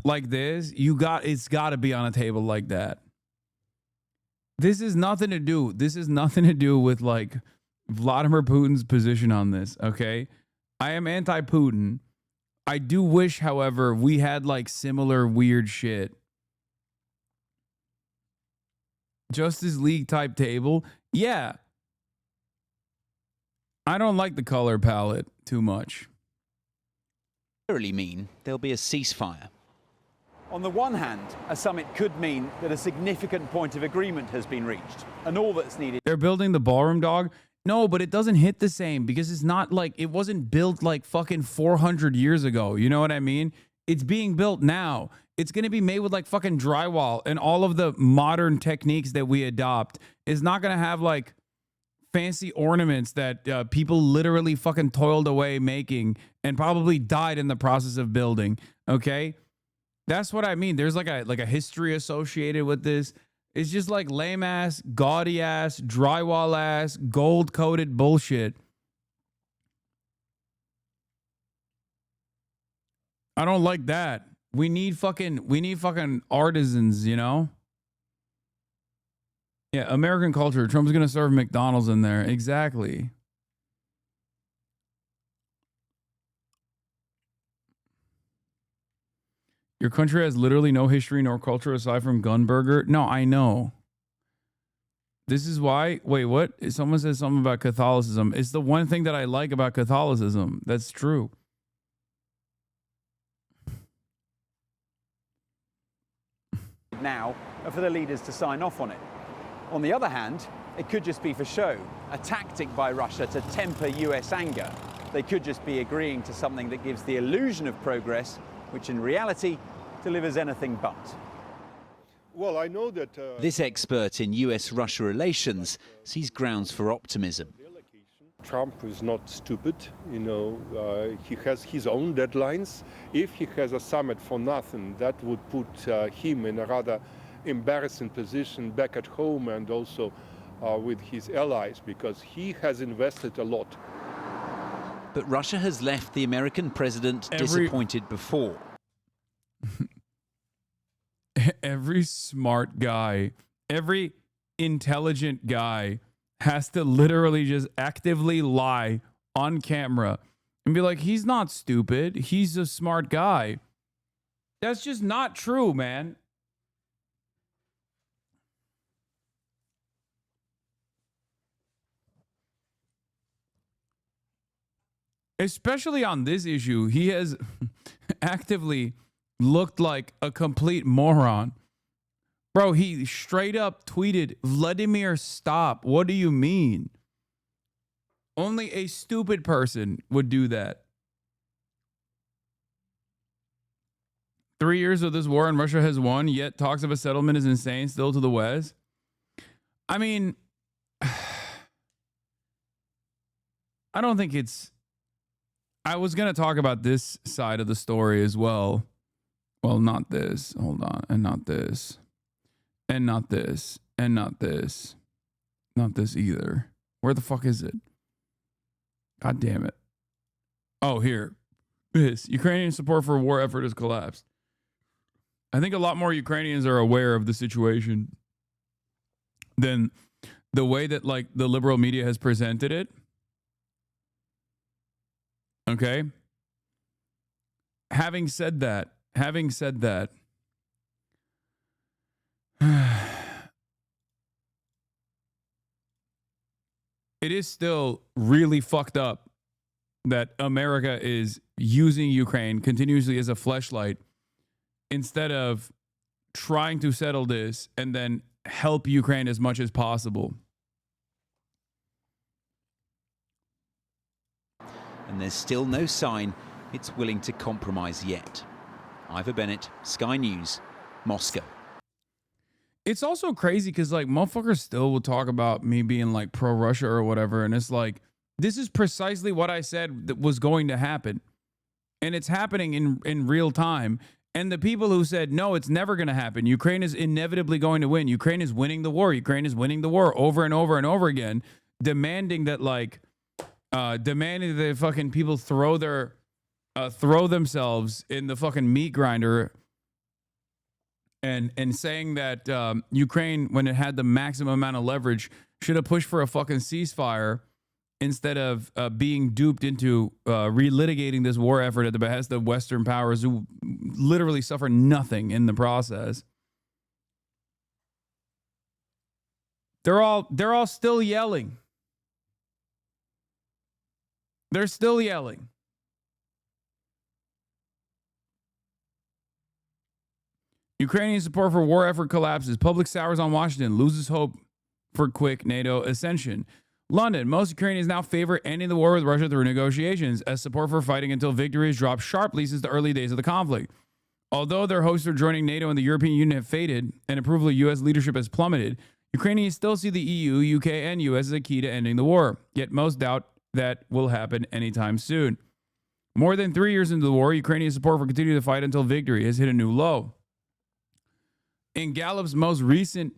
like this, it's gotta be on a table like that. This is nothing to do with like Vladimir Putin's position on this, okay? I am anti-Putin. I do wish, however, we had like similar weird shit. Justice League type table. Yeah. I don't like the color palette too much. mean there'll be a ceasefire. On the one hand, a summit could mean that a significant point of agreement has been reached, and all that's needed... They're building the ballroom, dog. No, but it doesn't hit the same because it's not like it wasn't built like fucking 400 years ago. You know what I mean? It's being built now. It's going to be made with like fucking drywall and all of the modern techniques that we adopt. It's not going to have like fancy ornaments that people literally fucking toiled away making and probably died in the process of building. Okay? That's what I mean. There's like a history associated with this. It's just like lame ass, gaudy ass, drywall ass, gold coated bullshit. I don't like that. We need fucking artisans, you know? Yeah, American culture. Trump's gonna serve McDonald's in there. Exactly. Your country has literally no history nor culture aside from Gunburger. No, I know. This is why. Wait, what? Someone said something about Catholicism. It's the one thing that I like about Catholicism. That's true. now are for the leaders to sign off on it. On the other hand, it could just be for show, a tactic by Russia to temper US anger. They could just be agreeing to something that gives the illusion of progress, which in reality delivers anything but. Well, I know that... This expert in US-Russia relations sees grounds for optimism. Trump is not stupid, you know, he has his own deadlines. If he has a summit for nothing, that would put him in a rather embarrassing position back at home and also with his allies, because he has invested a lot. But Russia has left the American president disappointed before. Every smart guy, every intelligent guy has to literally just actively lie on camera and be like, he's not stupid. He's a smart guy. That's just not true, man. Especially on this issue, he has actively looked like a complete moron. Bro, he straight up tweeted, Vladimir, stop. What do you mean? Only a stupid person would do that. 3 years of this war and Russia has won, yet talks of a settlement is insane still to the West. I mean, I don't think it's... I was going to talk about this side of the story as well. Well, not this. Hold on. And not this. And not this. And not this. Not this either. Where the fuck is it? God damn it. Oh, here. This. Ukrainian support for war effort has collapsed. I think a lot more Ukrainians are aware of the situation than the way that, like, the liberal media has presented it. Okay? Having said that, it is still really fucked up that America is using Ukraine continuously as a fleshlight instead of trying to settle this and then help Ukraine as much as possible. And there's still no sign it's willing to compromise yet. Ivor Bennett, Sky News, Moscow. It's also crazy because, like, motherfuckers still will talk about me being, like, pro-Russia or whatever. And it's like, this is precisely what I said that was going to happen. And it's happening in real time. And the people who said, no, it's never going to happen. Ukraine is inevitably going to win. Ukraine is winning the war. Ukraine is winning the war over and over and over again. Demanding that, like, demanding that fucking people throw themselves in the fucking meat grinder. And saying that Ukraine, when it had the maximum amount of leverage, should have pushed for a fucking ceasefire instead of being duped into relitigating this war effort at the behest of Western powers who literally suffer nothing in the process. They're all still yelling. They're still yelling. Ukrainian support for war effort collapses. Public sours on Washington. Loses hope for quick NATO ascension. London. Most Ukrainians now favor ending the war with Russia through negotiations, as support for fighting until victory has dropped sharply since the early days of the conflict. Although their hopes for joining NATO and the European Union have faded and approval of U.S. leadership has plummeted, Ukrainians still see the EU, UK, and U.S. as a key to ending the war. Yet most doubt that will happen anytime soon. More than 3 years into the war, Ukrainian support for continuing to fight until victory has hit a new low. In Gallup's most recent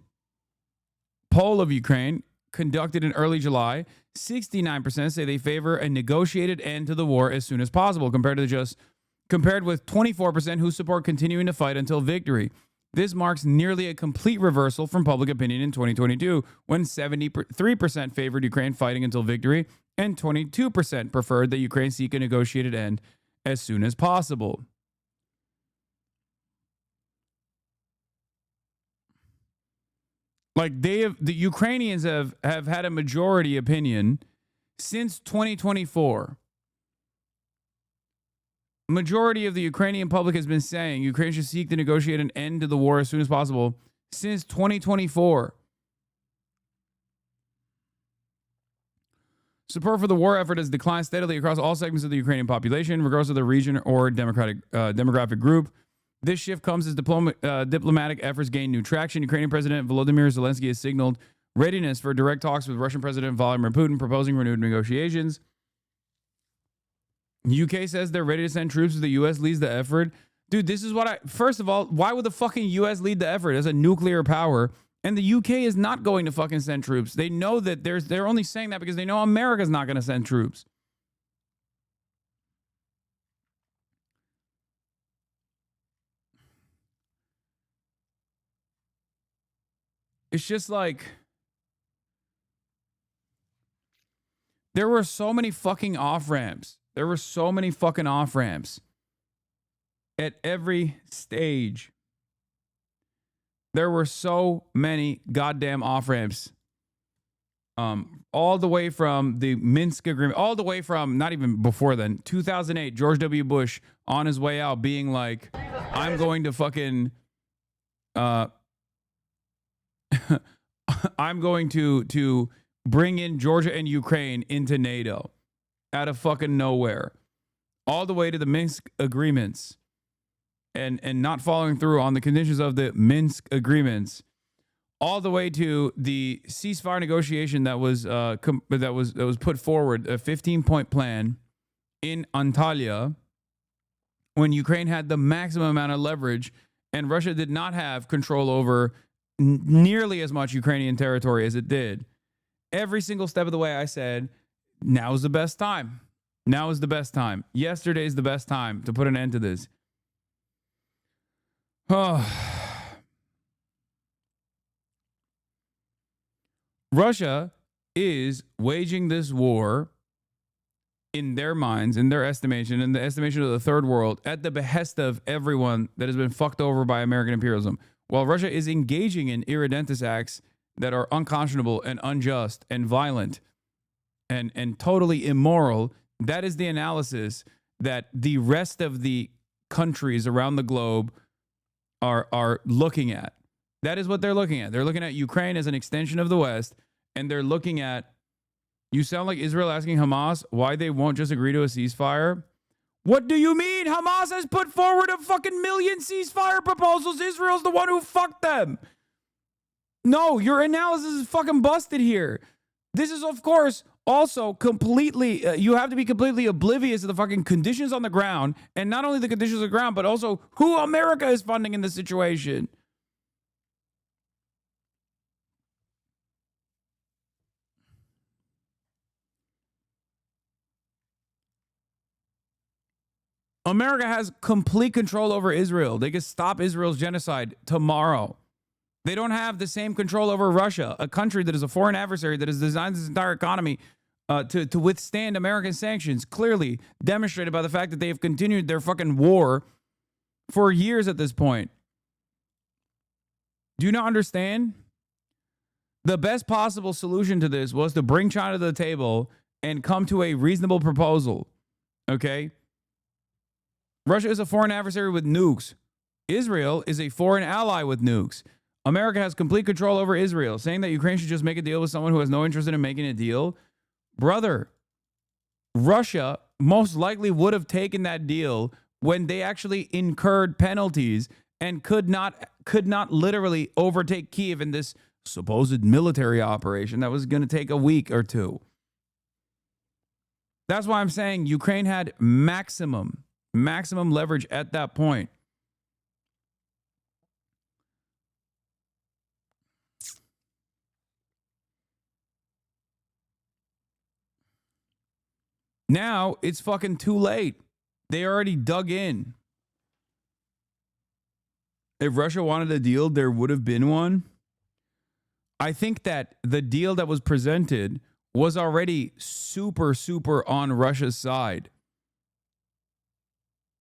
poll of Ukraine, conducted in early July, 69% say they favor a negotiated end to the war as soon as possible, compared with 24% who support continuing to fight until victory. This marks nearly a complete reversal from public opinion in 2022, when 73% favored Ukraine fighting until victory and 22% preferred that Ukraine seek a negotiated end as soon as possible. Like, the Ukrainians have had a majority opinion since 2024. Majority of the Ukrainian public has been saying Ukraine should seek to negotiate an end to the war as soon as possible since 2024. Support for the war effort has declined steadily across all segments of the Ukrainian population, regardless of the region or demographic group. This shift comes as diplomatic efforts gain new traction. Ukrainian President Volodymyr Zelensky has signaled readiness for direct talks with Russian President Vladimir Putin, proposing renewed negotiations. UK says they're ready to send troops if the US leads the effort. Dude, this is what first of all, why would the fucking US lead the effort as a nuclear power? And the UK is not going to fucking send troops. They know that they're only saying that because they know America's not going to send troops. It's just like, there were so many fucking off-ramps. There were so many fucking off-ramps at every stage. There were so many goddamn off-ramps. All the way from the Minsk agreement, all the way from, not even before then, 2008, George W. Bush on his way out being like, I'm going to fucking... I'm going to bring in Georgia and Ukraine into NATO out of fucking nowhere, all the way to the Minsk agreements and not following through on the conditions of the Minsk agreements, all the way to the ceasefire negotiation that was put forward, a 15-point plan in Antalya, when Ukraine had the maximum amount of leverage and Russia did not have control over nearly as much Ukrainian territory as it did. Every single step of the way I said, now is the best time. Now is the best time. Yesterday is the best time to put an end to this. Russia is waging this war in their minds, in their estimation, in the estimation of the third world, at the behest of everyone that has been fucked over by American imperialism, while Russia is engaging in irredentist acts that are unconscionable and unjust and violent and totally immoral, that is the analysis that the rest of the countries around the globe are looking at. That is what they're looking at. They're looking at Ukraine as an extension of the West, and they're looking at, you sound like Israel asking Hamas why they won't just agree to a ceasefire. What do you mean? Hamas has put forward a fucking million ceasefire proposals. Israel's the one who fucked them. No, your analysis is fucking busted here. This is, of course, also completely, you have to be completely oblivious to the fucking conditions on the ground, and not only the conditions on the ground, but also who America is funding in this situation. America has complete control over Israel. They can stop Israel's genocide tomorrow. They don't have the same control over Russia, a country that is a foreign adversary that has designed this entire economy to withstand American sanctions, clearly demonstrated by the fact that they have continued their fucking war for years at this point. Do you not understand? The best possible solution to this was to bring China to the table and come to a reasonable proposal. Okay? Russia is a foreign adversary with nukes. Israel is a foreign ally with nukes. America has complete control over Israel. Saying that Ukraine should just make a deal with someone who has no interest in making a deal. Brother, Russia most likely would have taken that deal when they actually incurred penalties and could not literally overtake Kyiv in this supposed military operation that was going to take a week or two. That's why I'm saying Ukraine had maximum leverage at that point. Now it's fucking too late. They already dug in. If Russia wanted a deal, there would have been one. I think that the deal that was presented was already super on Russia's side.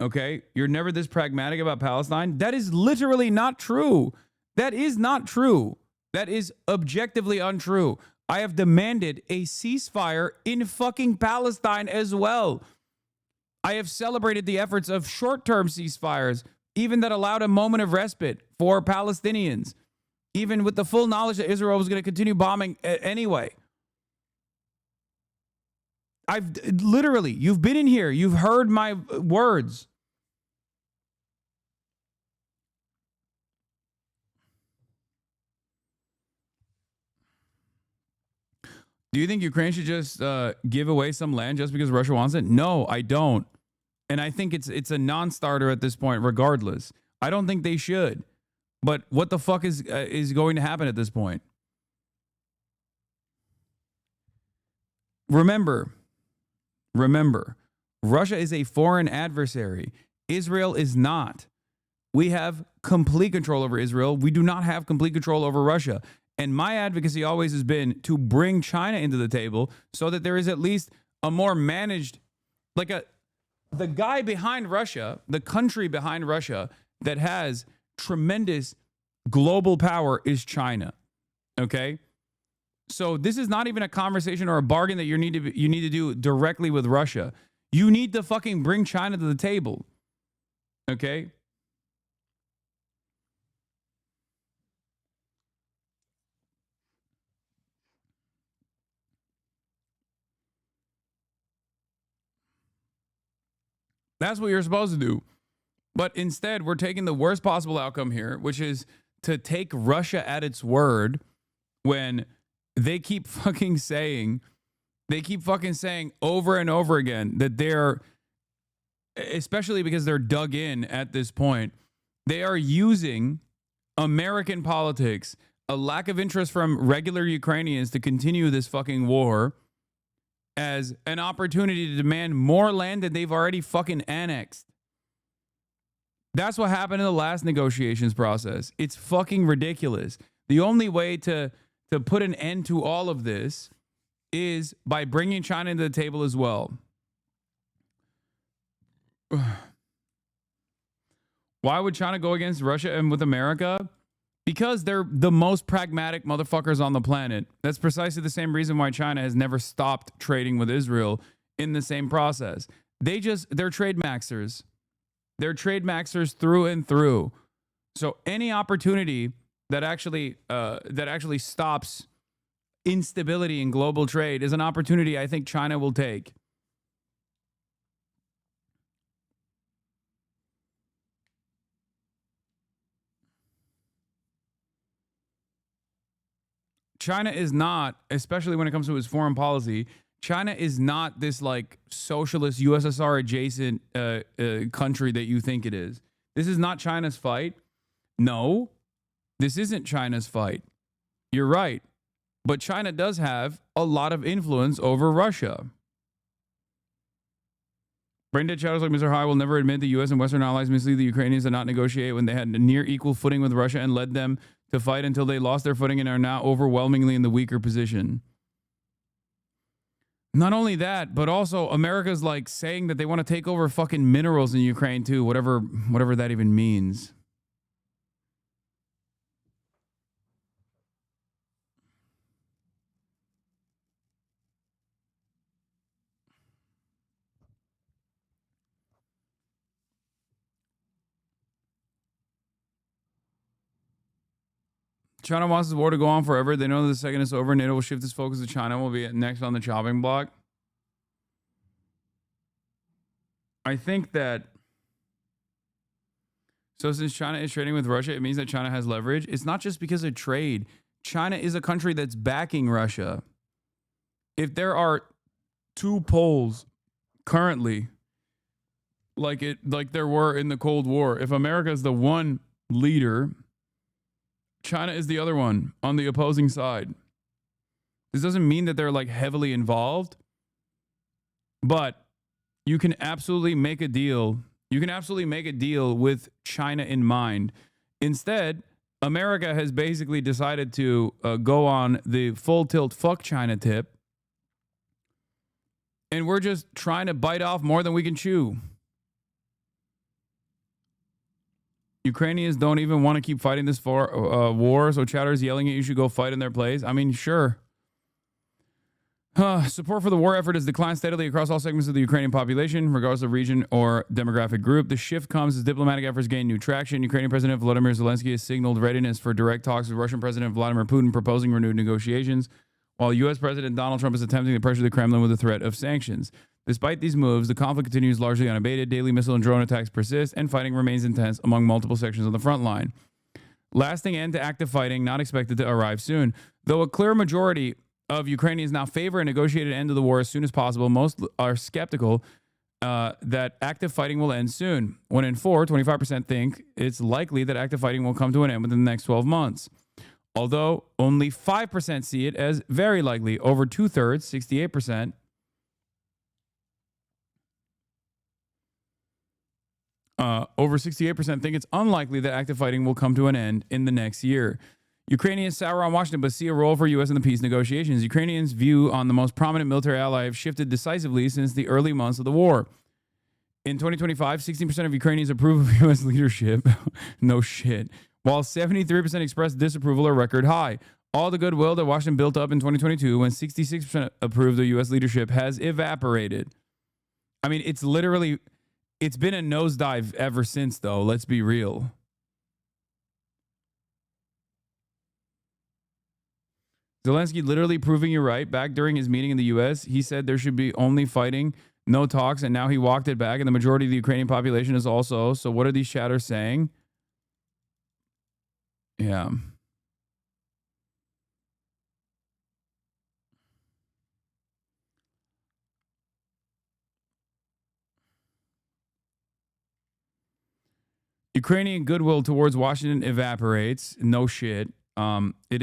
Okay? You're never this pragmatic about Palestine. That is literally not true. That is not true. That is objectively untrue. I have demanded a ceasefire in fucking Palestine as well. I have celebrated the efforts of short-term ceasefires, even that allowed a moment of respite for Palestinians, even with the full knowledge that Israel was going to continue bombing anyway. I've literally, you've been in here, you've heard my words. Do you think Ukraine should just give away some land just because Russia wants it? No, I don't. And I think it's a non-starter at this point, regardless. I don't think they should. But what the fuck is going to happen at this point? Remember, Russia is a foreign adversary. Israel is not. We have complete control over Israel. We do not have complete control over Russia. And my advocacy always has been to bring China into the table so that there is at least a more managed, the guy behind Russia, the country behind Russia that has tremendous global power is China. Okay? So this is not even a conversation or a bargain that you need to do directly with Russia. You need to fucking bring China to the table. Okay? That's what you're supposed to do. But instead, we're taking the worst possible outcome here, which is to take Russia at its word when they keep fucking saying over and over again that they're, especially because they're dug in at this point, they are using American politics, a lack of interest from regular Ukrainians to continue this fucking war as an opportunity to demand more land that they've already fucking annexed. That's what happened in the last negotiations process. It's fucking ridiculous. The only way to put an end to all of this is by bringing China to the table as well. Why would China go against Russia and with America? Because they're the most pragmatic motherfuckers on the planet. That's precisely the same reason why China has never stopped trading with Israel in the same process. They're trade maxers. They're trade maxers through and through. So any opportunity that actually stops instability in global trade is an opportunity I think China will take. China is not, especially when it comes to its foreign policy, China is not this like socialist USSR adjacent country that you think it is. This is not China's fight. No, this isn't China's fight. You're right. But China does have a lot of influence over Russia. Braindead shadows like Mr. High will never admit the U.S. and Western allies mislead the Ukrainians to not negotiate when they had a near equal footing with Russia and led them to fight until they lost their footing and are now overwhelmingly in the weaker position. Not only that, but also America's like saying that they want to take over fucking minerals in Ukraine too, whatever that even means. China wants this war to go on forever. They know that the second it's over, NATO will shift its focus to China and will be next on the chopping block. I think that, so since China is trading with Russia, it means that China has leverage. It's not just because of trade. China is a country that's backing Russia. If there are two poles currently, like there were in the Cold War, if America is the one leader, China is the other one on the opposing side. This doesn't mean that they're like heavily involved, but you can absolutely make a deal. You can absolutely make a deal with China in mind. Instead, America has basically decided to go on the full tilt fuck China tip. And we're just trying to bite off more than we can chew. Ukrainians don't even want to keep fighting this war, so chatters yelling at you should go fight in their place. I mean, sure. Support for the war effort has declined steadily across all segments of the Ukrainian population, regardless of region or demographic group. The shift comes as diplomatic efforts gain new traction. Ukrainian President Volodymyr Zelensky has signaled readiness for direct talks with Russian President Vladimir Putin, proposing renewed negotiations, while U.S. President Donald Trump is attempting to pressure the Kremlin with the threat of sanctions. Despite these moves, the conflict continues largely unabated. Daily missile and drone attacks persist, and fighting remains intense among multiple sections of the front line. Lasting end to active fighting not expected to arrive soon. Though a clear majority of Ukrainians now favor a negotiated end to the war as soon as possible, most are skeptical that active fighting will end soon. 1 in 4, 25% think it's likely that active fighting will come to an end within the next 12 months. Although only 5% see it as very likely. Over two-thirds, 68%, over 68% think it's unlikely that active fighting will come to an end in the next year. Ukrainians sour on Washington but see a role for U.S. in the peace negotiations. Ukrainians' view on the most prominent military ally have shifted decisively since the early months of the war. In 2025, 16% of Ukrainians approve of U.S. leadership. No shit. While 73% expressed disapproval, a record high. All the goodwill that Washington built up in 2022 when 66% approved of U.S. leadership has evaporated. I mean, it's been a nosedive ever since, though. Let's be real. Zelensky literally proving you right. Back during his meeting in the U.S., he said there should be only fighting, no talks, and now he walked it back, and the majority of the Ukrainian population is also. So what are these chatters saying? Yeah. Ukrainian goodwill towards Washington evaporates. No shit. It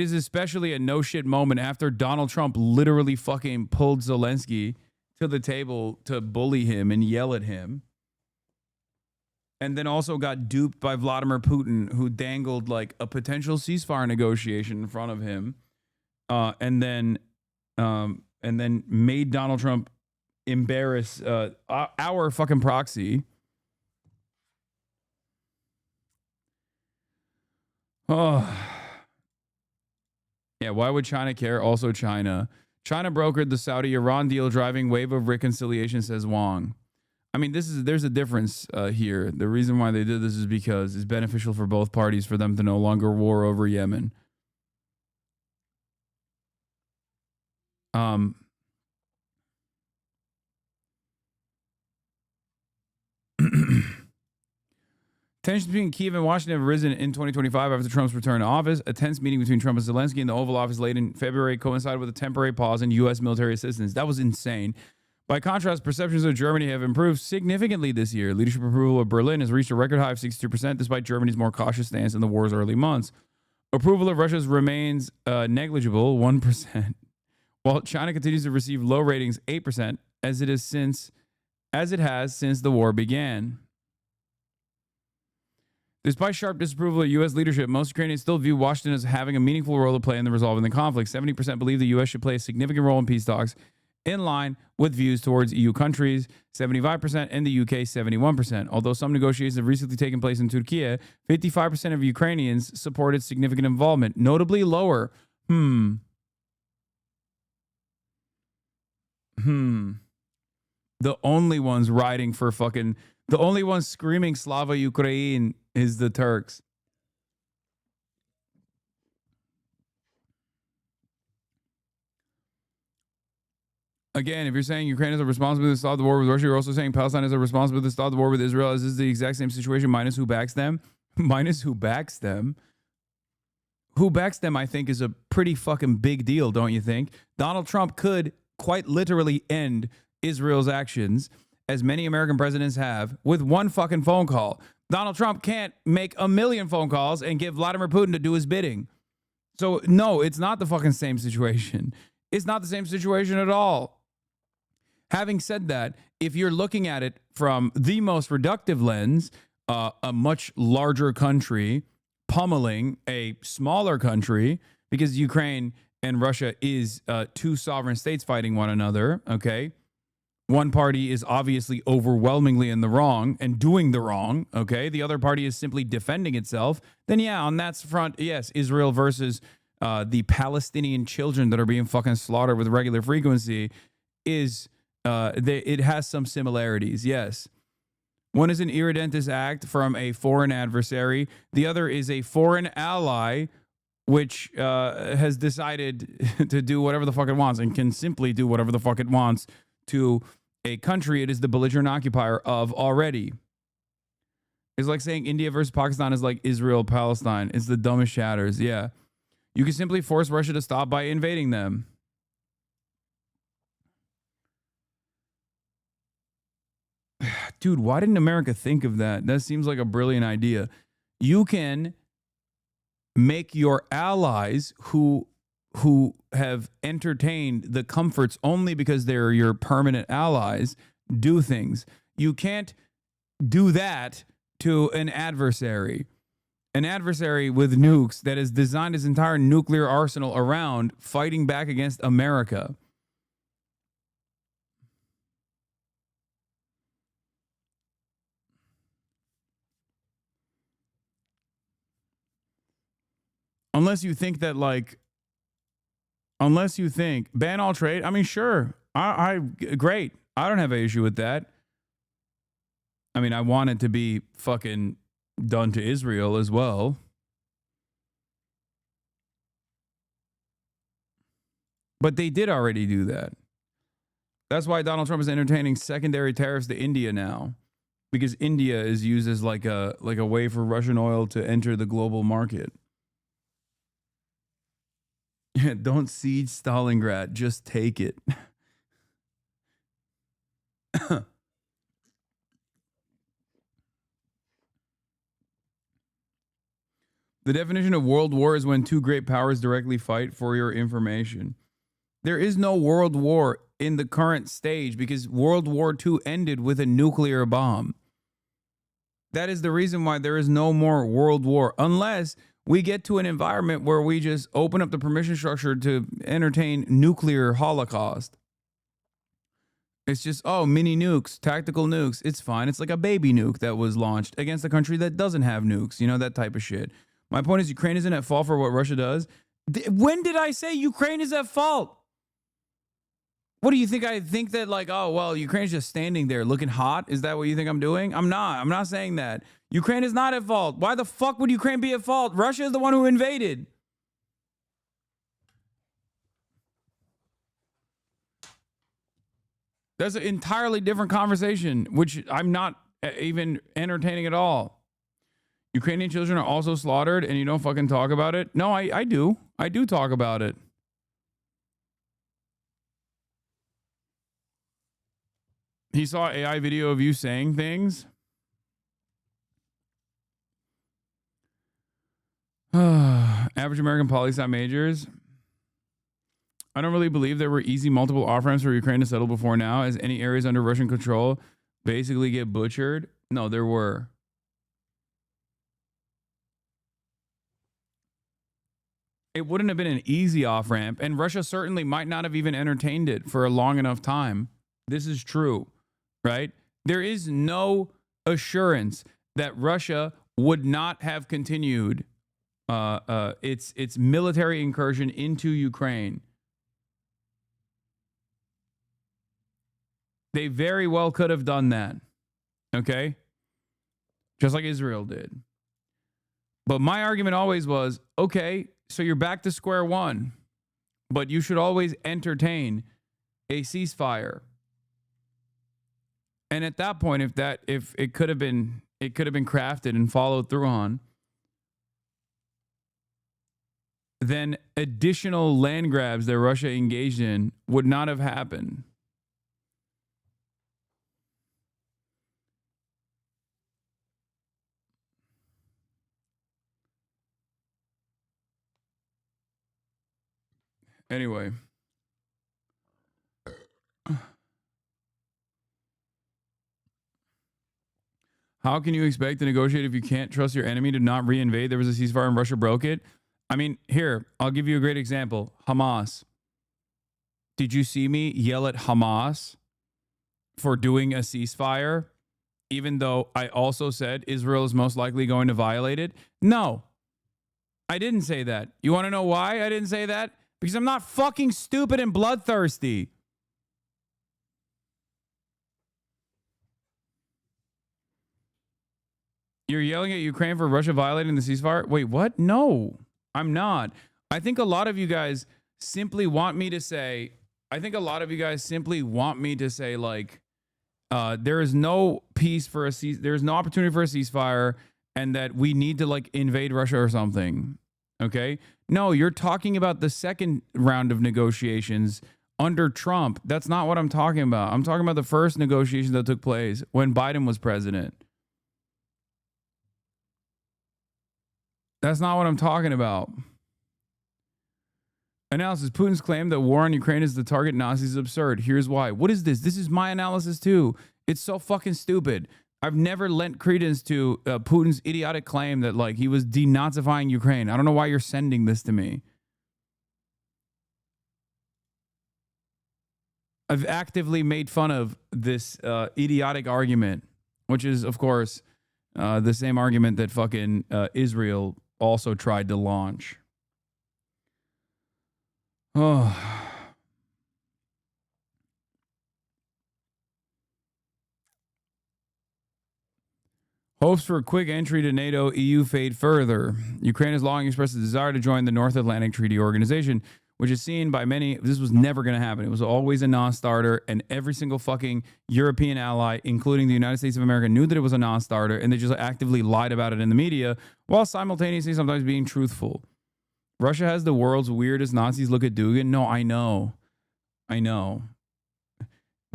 is especially a no shit moment after Donald Trump literally fucking pulled Zelensky to the table to bully him and yell at him. And then also got duped by Vladimir Putin, who dangled like a potential ceasefire negotiation in front of him, and then made Donald Trump embarrass our fucking proxy. Oh. Yeah, why would China care? Also China. China brokered the Saudi-Iran deal, driving wave of reconciliation, says Wong. I mean, there's a difference here. The reason why they did this is because it's beneficial for both parties for them to no longer war over Yemen. Tensions between Kyiv and Washington have risen in 2025 after Trump's return to office. A tense meeting between Trump and Zelensky in the Oval Office late in February coincided with a temporary pause in U.S. military assistance. That was insane. By contrast, perceptions of Germany have improved significantly this year. Leadership approval of Berlin has reached a record high of 62%, despite Germany's more cautious stance in the war's early months. Approval of Russia's remains negligible, 1%, while China continues to receive low ratings, 8%, as it has since the war began. Despite sharp disapproval of U.S. leadership, most Ukrainians still view Washington as having a meaningful role to play in the resolving the conflict. 70% believe the U.S. should play a significant role in peace talks, in line with views towards EU countries, 75%, and the UK, 71%. Although some negotiations have recently taken place in Turkey, 55% of Ukrainians supported significant involvement, notably lower. The only ones riding for fucking... The only ones screaming Slava Ukraine is the Turks. Again, if you're saying Ukraine is a responsibility to start the war with Russia, you're also saying Palestine is a responsibility to start the war with Israel. Is this the exact same situation minus who backs them? Minus who backs them? Who backs them, I think, is a pretty fucking big deal, don't you think? Donald Trump could quite literally end Israel's actions, as many American presidents have, with one fucking phone call. Donald Trump can't make a million phone calls and get Vladimir Putin to do his bidding. So, no, it's not the fucking same situation. It's not the same situation at all. Having said that, if you're looking at it from the most reductive lens, a much larger country pummeling a smaller country, because Ukraine and Russia is two sovereign states fighting one another, okay? One party is obviously overwhelmingly in the wrong and doing the wrong, okay? The other party is simply defending itself. Then, yeah, on that front, yes, Israel versus the Palestinian children that are being fucking slaughtered with regular frequency is... it has some similarities, yes. One is an irredentist act from a foreign adversary. The other is a foreign ally which has decided to do whatever the fuck it wants and can simply do whatever the fuck it wants to a country it is the belligerent occupier of already. It's like saying India versus Pakistan is like Israel, Palestine. It's the dumbest shatters, yeah. You can simply force Russia to stop by invading them. Dude, why didn't America think of that? That seems like a brilliant idea. You can make your allies who have entertained the comforts only because they're your permanent allies do things. You can't do that to an adversary. An adversary with nukes that has designed his entire nuclear arsenal around fighting back against America. Unless you think that, like, ban all trade. I mean, sure. Great. I don't have an issue with that. I mean, I want it to be fucking done to Israel as well. But they did already do that. That's why Donald Trump is entertaining secondary tariffs to India now. Because India is used as like a way for Russian oil to enter the global market. Don't siege Stalingrad, just take it. The definition of world war is when two great powers directly fight, for your information. There is no world war in the current stage because World War II ended with a nuclear bomb. That is the reason why there is no more world war, unless we get to an environment where we just open up the permission structure to entertain nuclear holocaust. It's just, oh, mini nukes, tactical nukes. It's fine. It's like a baby nuke that was launched against a country that doesn't have nukes. You know, that type of shit. My point is Ukraine isn't at fault for what Russia does. When did I say Ukraine is at fault? What do you think? I think that like, oh, well, Ukraine's just standing there looking hot. Is that what you think I'm doing? I'm not. I'm not saying that. Ukraine is not at fault. Why the fuck would Ukraine be at fault? Russia is the one who invaded. That's an entirely different conversation, which I'm not even entertaining at all. Ukrainian children are also slaughtered and you don't fucking talk about it? No, I do. I do talk about it. He saw AI video of you saying things. Average American poli-sci majors. I don't really believe there were easy multiple off-ramps for Ukraine to settle before now, as any areas under Russian control basically get butchered. No, there were. It wouldn't have been an easy off-ramp, and Russia certainly might not have even entertained it for a long enough time. This is true, right? There is no assurance that Russia would not have continued its military incursion into Ukraine. They very well could have done that, okay? Just like Israel did. But my argument always was, okay, so you're back to square one, but you should always entertain a ceasefire. And at that point, if it could have been crafted and followed through on, then additional land grabs that Russia engaged in would not have happened. Anyway. How can you expect to negotiate if you can't trust your enemy to not reinvade? There was a ceasefire and Russia broke it. I mean, here, I'll give you a great example. Hamas. Did you see me yell at Hamas for doing a ceasefire, even though I also said Israel is most likely going to violate it? No, I didn't say that. You want to know why I didn't say that? Because I'm not fucking stupid and bloodthirsty. You're yelling at Ukraine for Russia violating the ceasefire? Wait, what? No, I'm not. I think a lot of you guys simply want me to say, like, there is no peace for a there's no opportunity for a ceasefire, and that we need to like invade Russia or something. Okay? No, you're talking about the second round of negotiations under Trump. That's not what I'm talking about. I'm talking about the first negotiations that took place when Biden was president. That's not what I'm talking about. Analysis. Putin's claim that war on Ukraine is the target Nazis is absurd. Here's why. What is this? This is my analysis too. It's so fucking stupid. I've never lent credence to Putin's idiotic claim that like he was denazifying Ukraine. I don't know why you're sending this to me. I've actively made fun of this idiotic argument, which is, of course, the same argument that fucking Israel also tried to launch. Oh. Hopes for a quick entry to NATO, EU fade further. Ukraine has long expressed a desire to join the North Atlantic Treaty Organization, which is seen by many. This was never going to happen. It was always a non-starter, and every single fucking European ally, including the United States of America, knew that it was a non-starter, and they just actively lied about it in the media, while simultaneously sometimes being truthful. Russia has the world's weirdest Nazis look at Dugin. No, I know.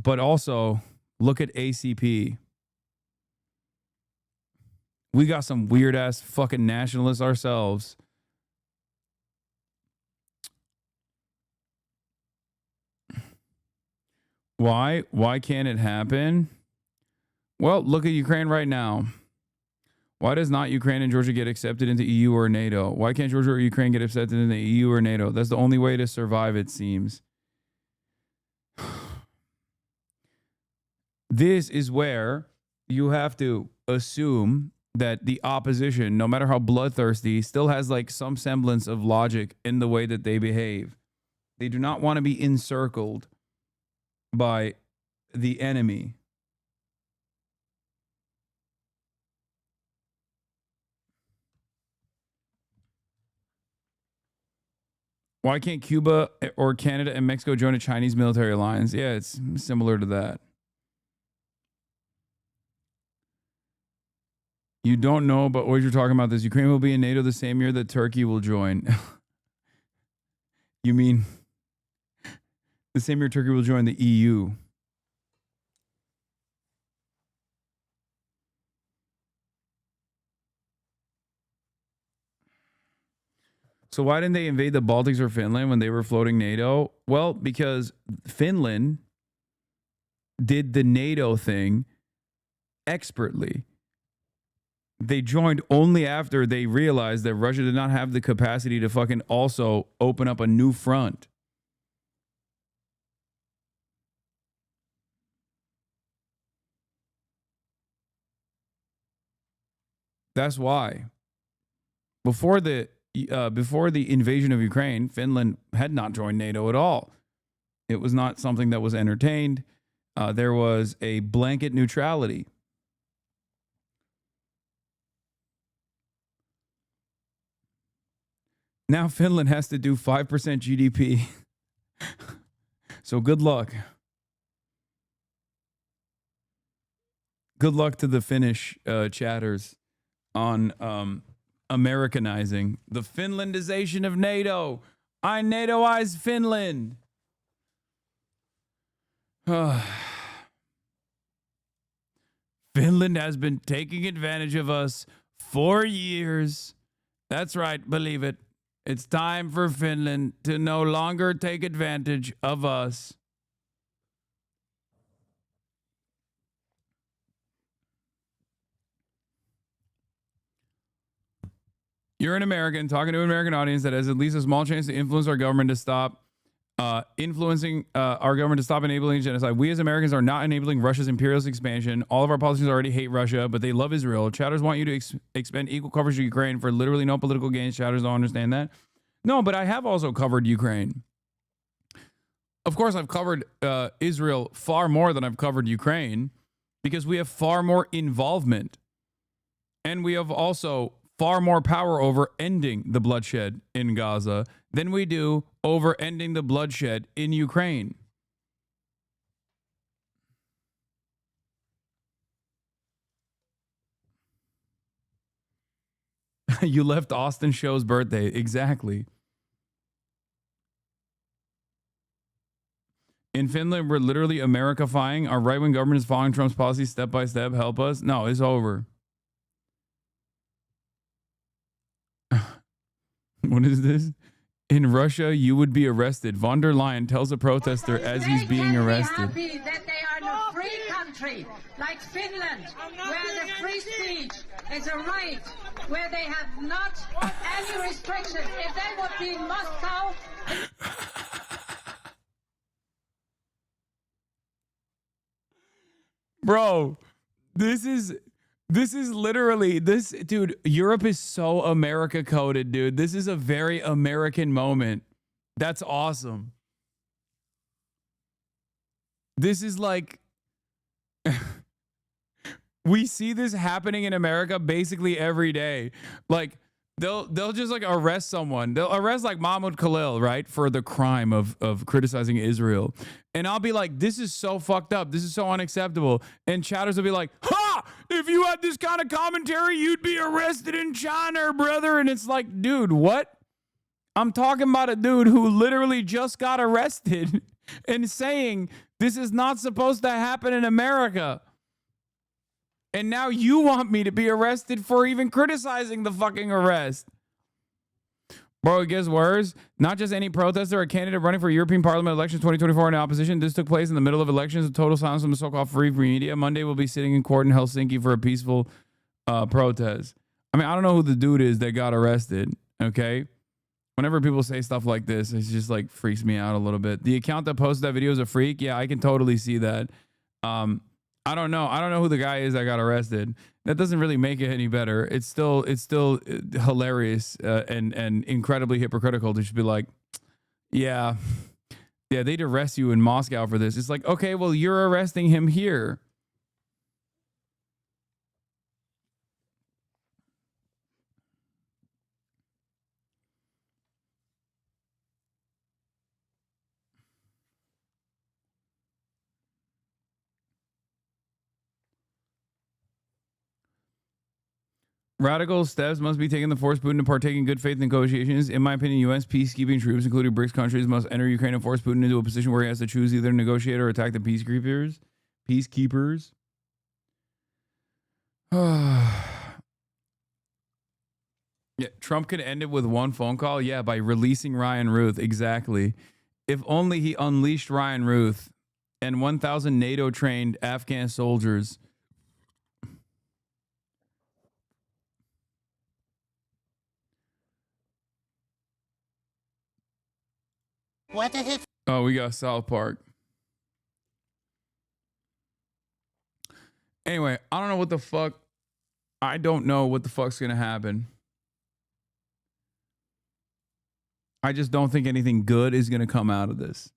But also, look at ACP. We got some weird-ass fucking nationalists ourselves. Why? Why can't it happen? Well, look at Ukraine right now. Why does not Ukraine and Georgia get accepted into EU or NATO? Why can't Georgia or Ukraine get accepted into EU or NATO? That's the only way to survive, it seems. this is where you have to assume that the opposition, no matter how bloodthirsty, still has like some semblance of logic in the way that they behave. They do not want to be encircled by the enemy. Why can't Cuba or Canada and Mexico join a Chinese military alliance? Yeah, it's similar to that. You don't know, but what you're talking about this. Ukraine will be in NATO the same year that Turkey will join. You mean the same year Turkey will join the EU? So why didn't they invade the Baltics or Finland when they were floating NATO? Well, because Finland did the NATO thing expertly. They joined only after they realized that Russia did not have the capacity to fucking also open up a new front. That's why. Before the invasion of Ukraine, Finland had not joined NATO at all. It was not something that was entertained. There was a blanket neutrality. Now Finland has to do 5% GDP. So good luck. Good luck to the Finnish chatters on Americanizing the Finlandization of NATO. I NATOize Finland. Finland has been taking advantage of us for years. That's right, believe it. It's time for Finland to no longer take advantage of us. You're an American talking to an American audience that has at least a small chance to influence our government to stop influencing our government to stop enabling genocide. We as Americans are not enabling Russia's imperialist expansion. All of our politicians already hate Russia, but they love Israel. Chatters want you to expend equal coverage of Ukraine for literally no political gains. Chatters don't understand that. No, but I have also covered Ukraine. Of course, I've covered Israel far more than I've covered Ukraine because we have far more involvement. And we have also far more power over ending the bloodshed in Gaza than we do over ending the bloodshed in Ukraine. You left Austin Show's birthday. Exactly. In Finland, we're literally Americafying. Our right-wing government is following Trump's policy step by step. Help us. No, it's over. What is this? In Russia, you would be arrested. Von der Leyen tells a protester as he's being arrested. Be happy that they are in a free country like Finland, where the free speech is a right, where they have not any restrictions. If they would be in Moscow. Bro, this is literally this, dude. Europe is so America coded, dude. This is a very American moment. That's awesome. This is like we see this happening in America basically every day. Like they'll just like arrest someone. They'll arrest like Mahmoud Khalil, right, for the crime of criticizing Israel. And I'll be like, this is so fucked up. This is so unacceptable. And chatters will be like, ha! If you had this kind of commentary, you'd be arrested in China, brother. And it's like, dude, what? I'm talking about a dude who literally just got arrested and saying this is not supposed to happen in America. And now you want me to be arrested for even criticizing the fucking arrest. Bro, it gets worse. Not just any protester or candidate running for European Parliament elections 2024 in opposition. This took place in the middle of elections. A total silence from the so-called free media. Monday will be sitting in court in Helsinki for a peaceful protest. I mean, I don't know who the dude is that got arrested, okay? Whenever people say stuff like this, it just like freaks me out a little bit. The account that posted that video is a freak. Yeah, I can totally see that. I don't know. I don't know who the guy is that got arrested. That doesn't really make it any better. It's still hilarious and incredibly hypocritical to just be like, yeah, they'd arrest you in Moscow for this. It's like, okay, well, you're arresting him here. Radical steps must be taken to force Putin to partake in good faith negotiations. In my opinion, U.S. peacekeeping troops, including BRICS countries, must enter Ukraine and force Putin into a position where he has to choose either negotiate or attack the peacekeepers. Yeah, Trump could end it with one phone call. Yeah, by releasing Ryan Ruth. Exactly. If only he unleashed Ryan Ruth and 1,000 NATO-trained Afghan soldiers. What is it? Oh, we got South Park. Anyway, I don't know what the fuck. I don't know what the fuck's gonna happen. I just don't think anything good is gonna come out of this.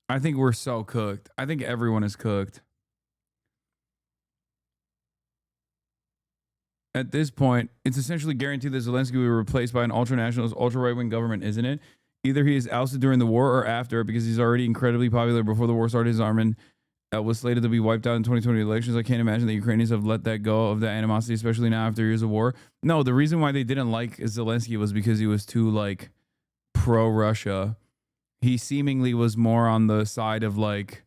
I think we're so cooked. I think everyone is cooked. At this point, it's essentially guaranteed that Zelensky will be replaced by an ultra-nationalist, ultra-right-wing government, isn't it? Either he is ousted during the war or after, because he's already incredibly popular. Before the war started, his armament was slated to be wiped out in 2020 elections. I can't imagine the Ukrainians have let that go of that animosity, especially now after years of war. No, the reason why they didn't like Zelensky was because he was too, like, pro-Russia. He seemingly was more on the side of, like,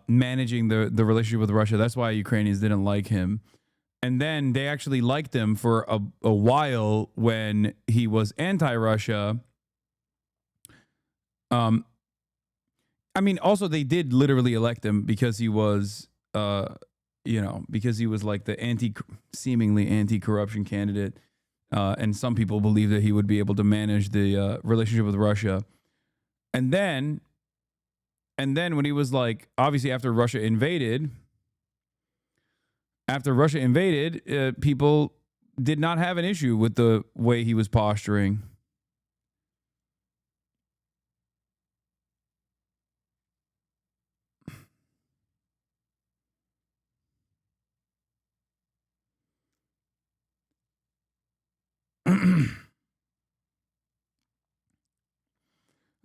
managing the relationship with Russia. That's why Ukrainians didn't like him. And then they actually liked him for a while when he was anti-Russia. I mean, also they did literally elect him because he was, because he was like the seemingly anti-corruption candidate. And some people believe that he would be able to manage the relationship with Russia. And then when he was like, obviously after Russia invaded, people did not have an issue with the way he was posturing. I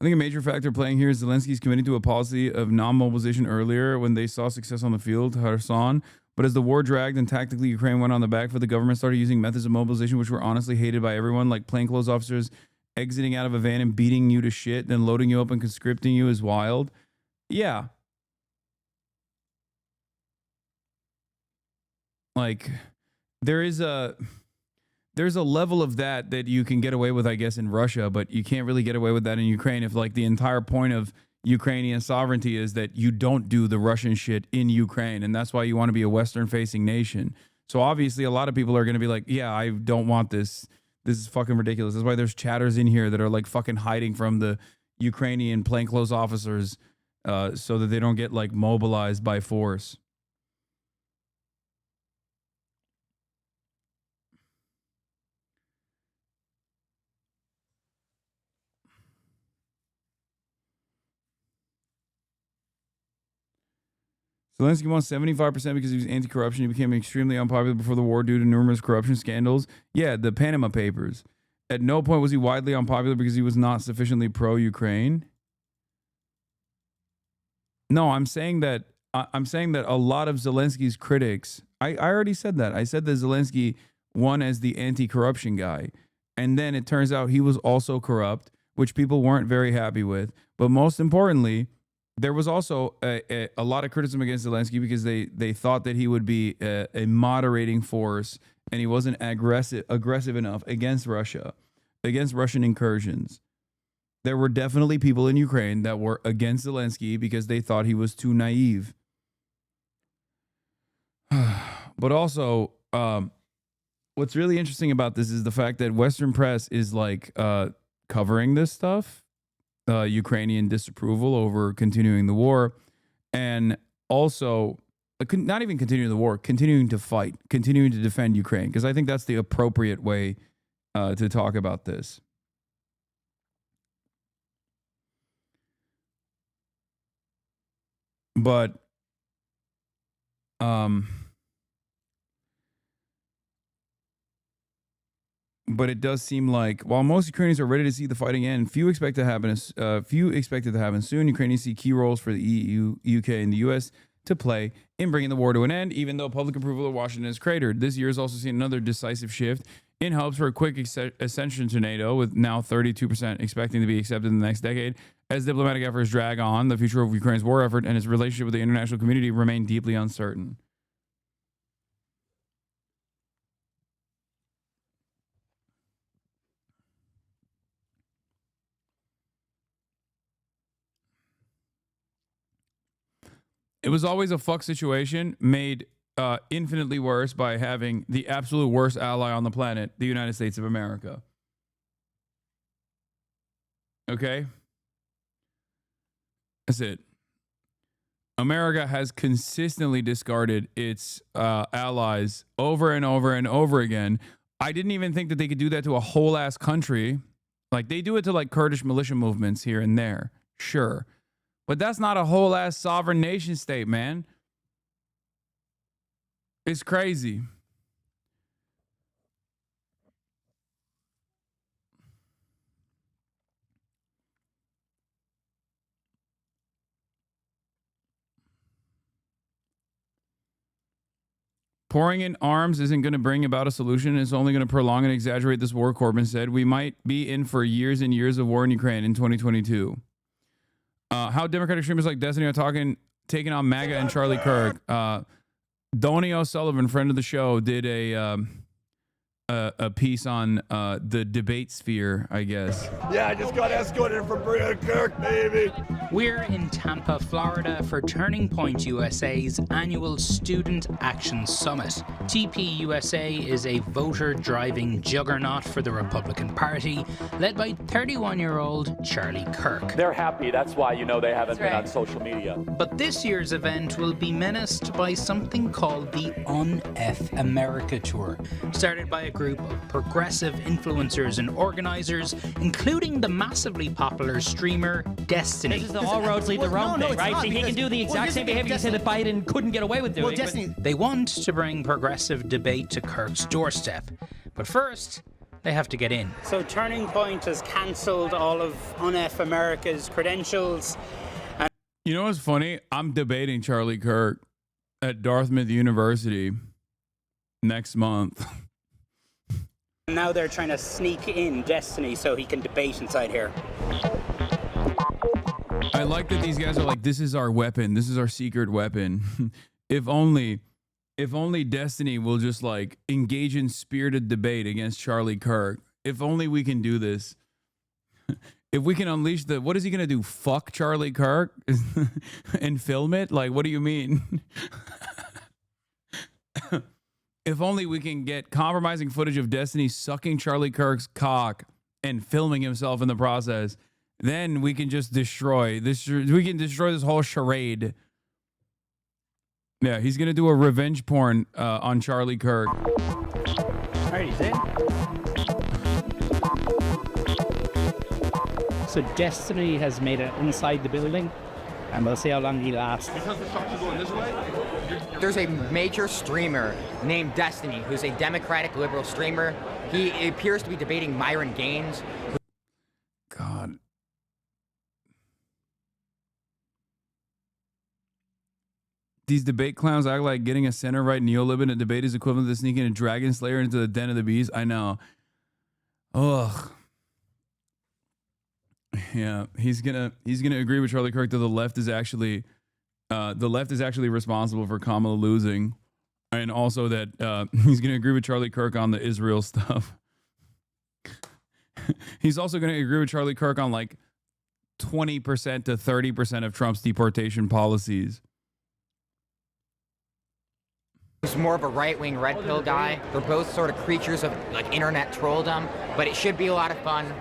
think a major factor playing here is Zelensky's committing to a policy of non-mobilization earlier when they saw success on the field, Hasan. But as the war dragged and tactically Ukraine went on the back foot, the government started using methods of mobilization which were honestly hated by everyone, like plainclothes officers exiting out of a van and beating you to shit, then loading you up and conscripting you is wild. Yeah. Like, there's a level of that you can get away with, I guess, in Russia, but you can't really get away with that in Ukraine if, like, the entire point of Ukrainian sovereignty is that you don't do the Russian shit in Ukraine, and that's why you want to be a Western-facing nation. So obviously a lot of people are going to be like, yeah, I don't want this. This is fucking ridiculous. That's why there's chatters in here that are like fucking hiding from the Ukrainian plainclothes officers so that they don't get like mobilized by force. Zelensky won 75% because he was anti-corruption. He became extremely unpopular before the war due to numerous corruption scandals. Yeah, the Panama Papers. At no point was he widely unpopular because he was not sufficiently pro-Ukraine. No, I'm saying that a lot of Zelensky's critics, I already said that. I said that Zelensky won as the anti-corruption guy. And then it turns out he was also corrupt, which people weren't very happy with. But most importantly, there was also a lot of criticism against Zelensky because they thought that he would be a moderating force and he wasn't aggressive enough against Russia, against Russian incursions. There were definitely people in Ukraine that were against Zelensky because they thought he was too naive. But also, what's really interesting about this is the fact that Western press is like covering this stuff. Ukrainian disapproval over continuing the war, and also not even continuing the war, continuing to fight, continuing to defend Ukraine, because I think that's the appropriate way to talk about this. But it does seem like while most Ukrainians are ready to see the fighting end, few expect it to happen soon. Ukrainians see key roles for the EU, UK, and the US to play in bringing the war to an end, even though public approval of Washington is cratered. This year has also seen another decisive shift in hopes for a quick ascension to NATO, with now 32% expecting to be accepted in the next decade. As diplomatic efforts drag on, the future of Ukraine's war effort and its relationship with the international community remain deeply uncertain. It was always a fuck situation, made infinitely worse by having the absolute worst ally on the planet, the United States of America. Okay? That's it. America has consistently discarded its allies over and over and over again. I didn't even think that they could do that to a whole ass country. Like, they do it to like Kurdish militia movements here and there. Sure. But that's not a whole ass sovereign nation state, man. It's crazy. Pouring in arms isn't going to bring about a solution. It's only going to prolong and exaggerate this war, Corbyn said. We might be in for years and years of war in Ukraine in 2022. How Democratic streamers like Destiny are taking on MAGA and Charlie Kirk. Donnie O'Sullivan, friend of the show, did a piece on the debate sphere, I guess. Yeah, I just got escorted from Brian Kirk, baby. We're in Tampa, Florida for Turning Point USA's annual Student Action Summit. TPUSA is a voter-driving juggernaut for the Republican Party, led by 31-year-old Charlie Kirk. They're happy, that's why you know they haven't been on social media. But this year's event will be menaced by something called the Un-F America Tour, started by a group of progressive influencers and organizers, including the massively popular streamer Destiny. This is the all roads lead to Rome thing, right? So he can do the exact same behavior you said that Biden couldn't get away with doing. They want to bring progressive debate to Kirk's doorstep. But first, they have to get in. So Turning Point has cancelled all of Un-F America's credentials. You know what's funny? I'm debating Charlie Kirk at Dartmouth University next month. Now they're trying to sneak in Destiny so he can debate inside here. I like that these guys are like, this is our weapon. This is our secret weapon. If only Destiny will just like engage in spirited debate against Charlie Kirk. If only we can do this. If we can unleash what is he going to do? Fuck Charlie Kirk and film it? Like, what do you mean? If only we can get compromising footage of Destiny sucking Charlie Kirk's cock and filming himself in the process, then we can just destroy this. We can destroy this whole charade. Yeah, he's gonna do a revenge porn on Charlie Kirk. All right, he's in. So Destiny has made it inside the building, and we'll see how long he lasts. Because the trucks are going this way? There's a major streamer named Destiny, who's a Democratic liberal streamer. He appears to be debating Myron Gaines. God. These debate clowns act like getting a center-right neolib in a debate is equivalent to sneaking a dragon slayer into the den of the beast. I know. Ugh. Yeah, he's gonna agree with Charlie Kirk that the left is actually responsible for Kamala losing, and also that he's gonna agree with Charlie Kirk on the Israel stuff. He's also gonna agree with Charlie Kirk on like 20% to 30% of Trump's deportation policies. He's more of a right-wing red pill guy. They're both sort of creatures of like internet trolldom, but it should be a lot of fun.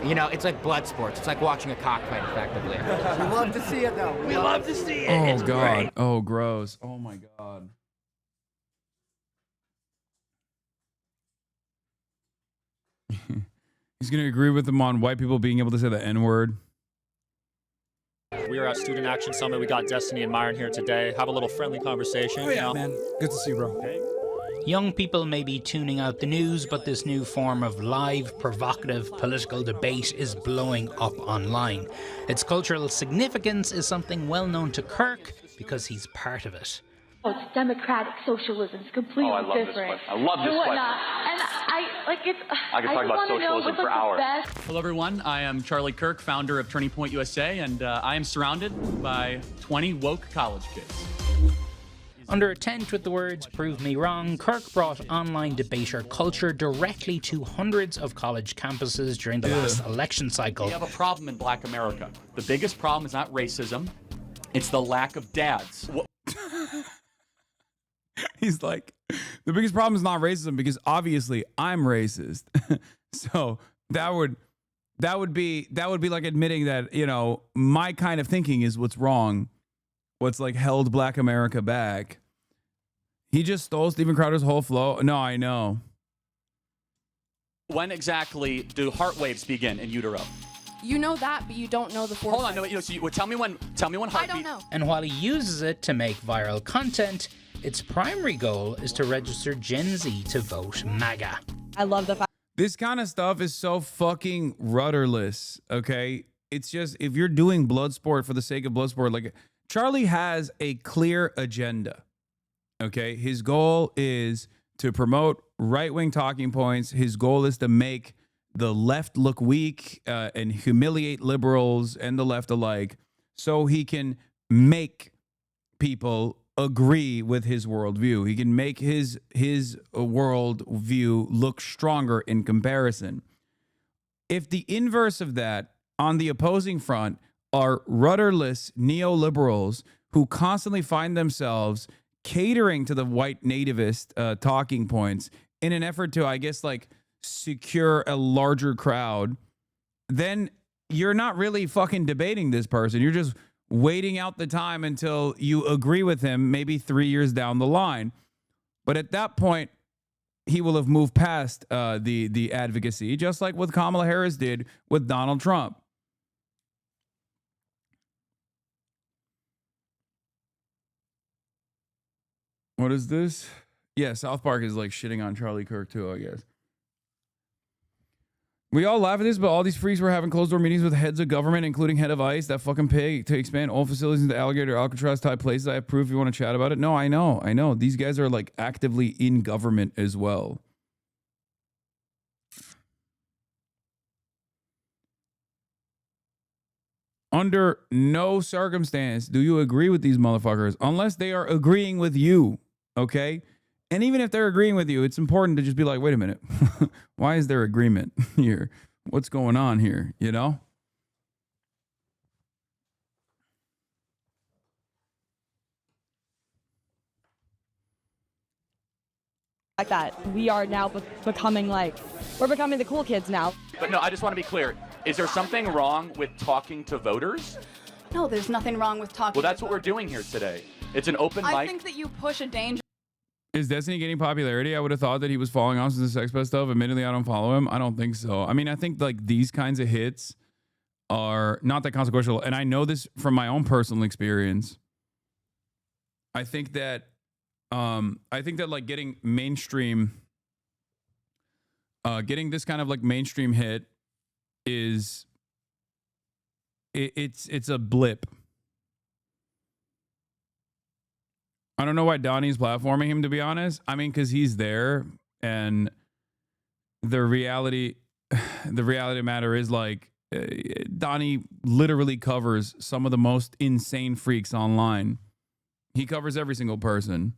You know, it's like blood sports. It's like watching a cockfight, effectively. We love to see it, though. We love to see it. Oh, It's God. great. Oh, gross. Oh, my God. He's going to agree with them on white people being able to say the N-word. We are at Student Action Summit. We got Destiny and Myron here today. Have a little friendly conversation. Oh, yeah, you know? man. Good to see you, bro. Young people may be tuning out the news, but this new form of live, provocative political debate is blowing up online. Its cultural significance is something well known to Kirk because he's part of it. Oh, it's democratic socialism. It's completely Oh, I love this different. question. I love this and whatnot. question. And I like it's. I could talk about just wanna know socialism what's, for like, the hours. best- Hello, everyone. I am Charlie Kirk, founder of Turning Point USA, and I am surrounded by 20 woke college kids. Under a tent with the words "Prove me wrong," Kirk brought online debater culture directly to hundreds of college campuses during the last election cycle. We have a problem in Black America. The biggest problem is not racism, it's the lack of dads. He's like, the biggest problem is not racism because obviously I'm racist. So that would be like admitting that, you know, my kind of thinking is what's wrong, what's like held Black America back. He just stole Steven Crowder's whole flow. No, I know. When exactly do heart waves begin in utero? You know that, but you don't know the form. Hold on, no, so tell me when heartbeat. I don't know. And while he uses it to make viral content, its primary goal is to register Gen Z to vote MAGA. I love the fact. This kind of stuff is so fucking rudderless, okay? It's just, if you're doing blood sport for the sake of blood sport, like, Charlie has a clear agenda, okay? His goal is to promote right-wing talking points. His goal is to make the left look weak and humiliate liberals and the left alike so he can make people agree with his worldview. He can make his worldview look stronger in comparison. If the inverse of that on the opposing front are rudderless neoliberals who constantly find themselves catering to the white nativist talking points in an effort to, I guess, like, secure a larger crowd, then you're not really fucking debating this person. You're just waiting out the time until you agree with him, maybe 3 years down the line. But at that point, he will have moved past the advocacy, just like what Kamala Harris did with Donald Trump. What is this? Yeah, South Park is like shitting on Charlie Kirk too, I guess. We all laugh at this, but all these freaks were having closed-door meetings with heads of government, including head of ICE, that fucking pay to expand all facilities into alligator Alcatraz-type places. I have proof if you want to chat about it. No, I know. These guys are, like, actively in government as well. Under no circumstance do you agree with these motherfuckers unless they are agreeing with you, okay? And even if they're agreeing with you, it's important to just be like, wait a minute. Why is there agreement here? What's going on here, you know? Like that. We are now becoming we're becoming the cool kids now. But no, I just want to be clear. Is there something wrong with talking to voters? No, there's nothing wrong with talking. Well, that's what we're doing here today. It's an open mic. I think that you push a danger. Is Destiny gaining popularity? I would have thought that he was falling off since the Sex Pest stuff. Admittedly, I don't follow him. I don't think so. I mean, I think like these kinds of hits are not that consequential. And I know this from my own personal experience. I think that like getting mainstream, getting this kind of like mainstream hit is it's a blip. I don't know why Donnie's platforming him, to be honest. I mean, because he's there, and the reality of the matter is, like, Donnie literally covers some of the most insane freaks online. He covers every single person.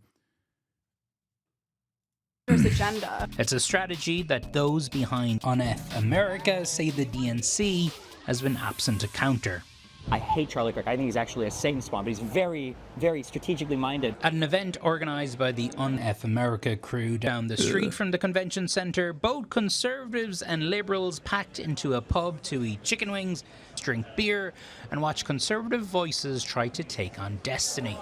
Agenda. It's a strategy that those behind Unearth America say the DNC has been absent to counter. I hate Charlie Kirk. I think he's actually a Satan spawn, but he's very, very strategically minded. At an event organised by the Un-F America crew down the street from the convention centre, both Conservatives and Liberals packed into a pub to eat chicken wings, drink beer, and watch Conservative voices try to take on Destiny.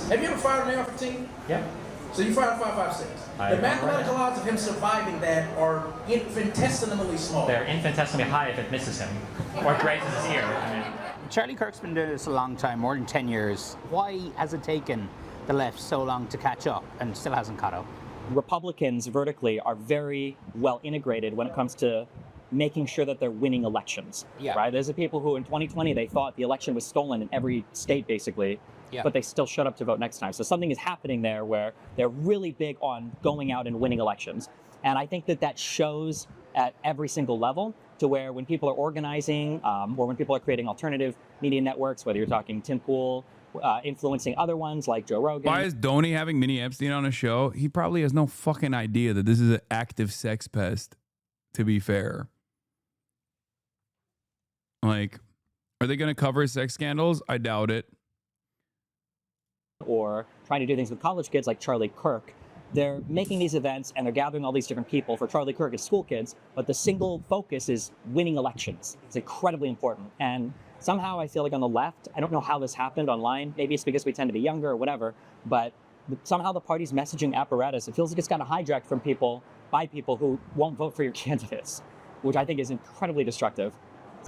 Have you ever fired an AR-15? Yeah. So you fired a 5.56. The mathematical odds of him surviving that are infinitesimally small. They're infinitesimally high if it misses him or grazes his ear. I mean, Charlie Kirk's been doing this a long time, more than 10 years. Why has it taken the left so long to catch up and still hasn't caught up? Republicans vertically are very well integrated when it comes to making sure that they're winning elections. Yeah. Right? There's the people who in 2020 they thought the election was stolen in every state basically, but they still showed up to vote next time. So something is happening there where they're really big on going out and winning elections. And I think that that shows at every single level, to where when people are organizing or when people are creating alternative media networks, whether you're talking Tim Pool, influencing other ones like Joe Rogan. Why is Doney having Mini Epstein on a show? He probably has no fucking idea that this is an active sex pest, to be fair. Like, are they going to cover sex scandals? I doubt it. Or trying to do things with college kids like Charlie Kirk. They're making these events and they're gathering all these different people. For Charlie Kirk, it's school kids, but the single focus is winning elections. It's incredibly important. And somehow I feel like on the left, I don't know how this happened online. Maybe it's because we tend to be younger or whatever, but somehow the party's messaging apparatus, it feels like it's gotten hijacked from people by people who won't vote for your candidates, which I think is incredibly destructive.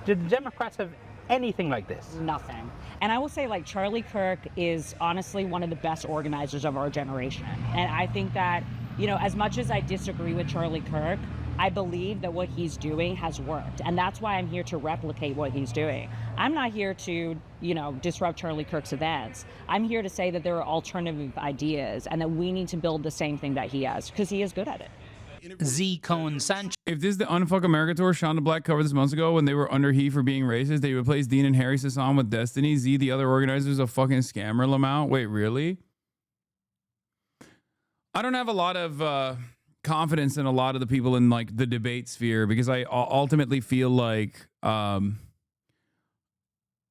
Did the Democrats have anything like this? Nothing. And I will say, like, Charlie Kirk is honestly one of the best organizers of our generation. And I think that, you know, as much as I disagree with Charlie Kirk, I believe that what he's doing has worked. And that's why I'm here to replicate what he's doing. I'm not here to, you know, disrupt Charlie Kirk's events. I'm here to say that there are alternative ideas and that we need to build the same thing that he has, because he is good at it. Z. Cohen Sanchez. If this is the Unfuck America tour Shonda Black covered this months ago when they were under heat for being racist, they replaced Dean and Harry Hasan with Destiny. Z, the other organizers, a fucking scammer, Lamont. Wait, really? I don't have a lot of confidence in a lot of the people in like the debate sphere, because I ultimately feel like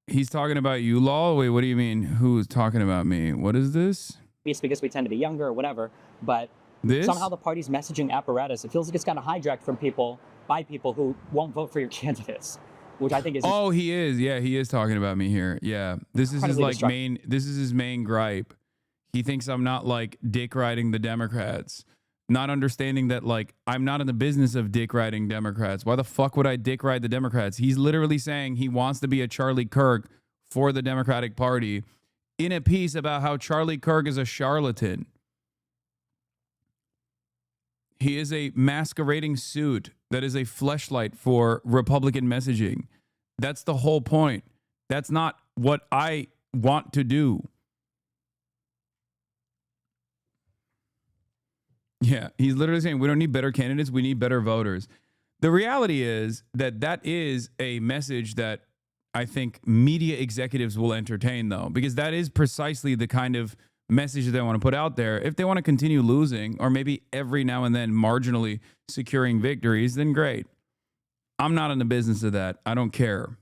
he's talking about you, Lol. Wait, what do you mean? Who's talking about me? What is this? It's because we tend to be younger or whatever, but this? Somehow the party's messaging apparatus, it feels like it's gotten hijacked from people by people who won't vote for your candidates, which I think is... Oh, he is. Yeah, he is talking about me here. Yeah. This is his like this is his main gripe. He thinks I'm not like dick riding the Democrats, not understanding that like I'm not in the business of dick riding Democrats. Why the fuck would I dick ride the Democrats? He's literally saying he wants to be a Charlie Kirk for the Democratic Party in a piece about how Charlie Kirk is a charlatan. He is a masquerading suit that is a fleshlight for Republican messaging. That's the whole point. That's not what I want to do. Yeah, he's literally saying we don't need better candidates, we need better voters. The reality is that that is a message that I think media executives will entertain, though, because that is precisely the kind of message that they want to put out there. If they want to continue losing, or maybe every now and then marginally securing victories, then great. I'm not in the business of that. I don't care.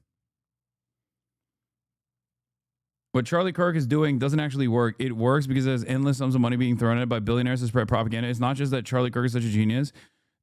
What Charlie Kirk is doing doesn't actually work. It works because there's endless sums of money being thrown at it by billionaires to spread propaganda. It's not just that Charlie Kirk is such a genius.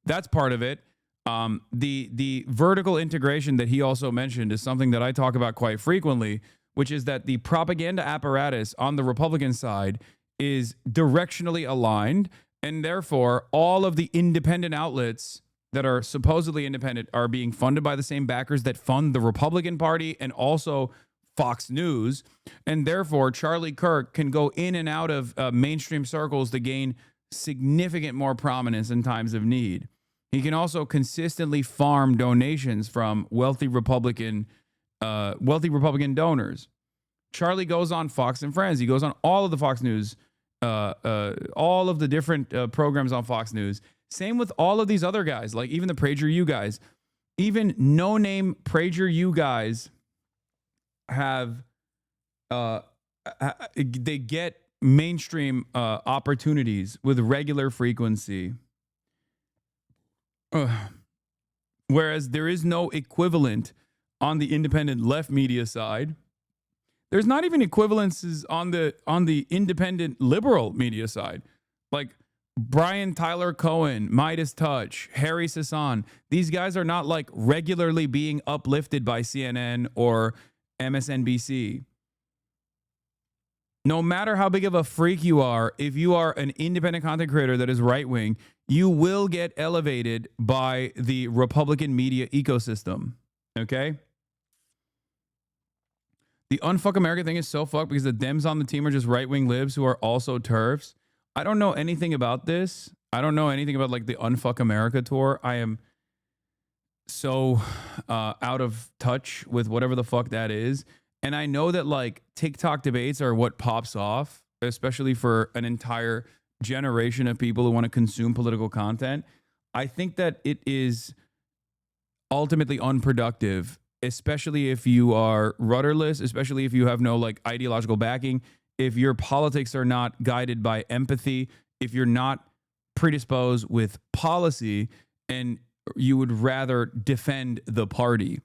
That's part of it. The vertical integration that he also mentioned is something that I talk about quite frequently, which is that the propaganda apparatus on the Republican side is directionally aligned, and therefore all of the independent outlets that are supposedly independent are being funded by the same backers that fund the Republican Party and also Fox News, and therefore Charlie Kirk can go in and out of mainstream circles to gain significant more prominence in times of need. He can also consistently farm donations from wealthy Republican donors. Charlie goes on Fox and Friends. He goes on all of the Fox News, all of the different programs on Fox News. Same with all of these other guys, like even the PragerU guys. Even no-name PragerU guys have, they get mainstream opportunities with regular frequency. Whereas there is no equivalent on the independent left media side. There's not even equivalences on the independent liberal media side. Like Brian Tyler Cohen, Midas Touch, Harry Hasan. These guys are not like regularly being uplifted by CNN or MSNBC. No matter how big of a freak you are, if you are an independent content creator that is right-wing, you will get elevated by the Republican media ecosystem. Okay? The unfuck America thing is so fucked because the Dems on the team are just right-wing libs who are also TERFs. I don't know anything about this. I don't know anything about like the Unfuck America tour. I am so out of touch with whatever the fuck that is. And I know that like TikTok debates are what pops off, especially for an entire generation of people who want to consume political content. I think that it is ultimately unproductive, especially if you are rudderless, especially if you have no like ideological backing, if your politics are not guided by empathy, if you're not predisposed with policy, and you would rather defend the party.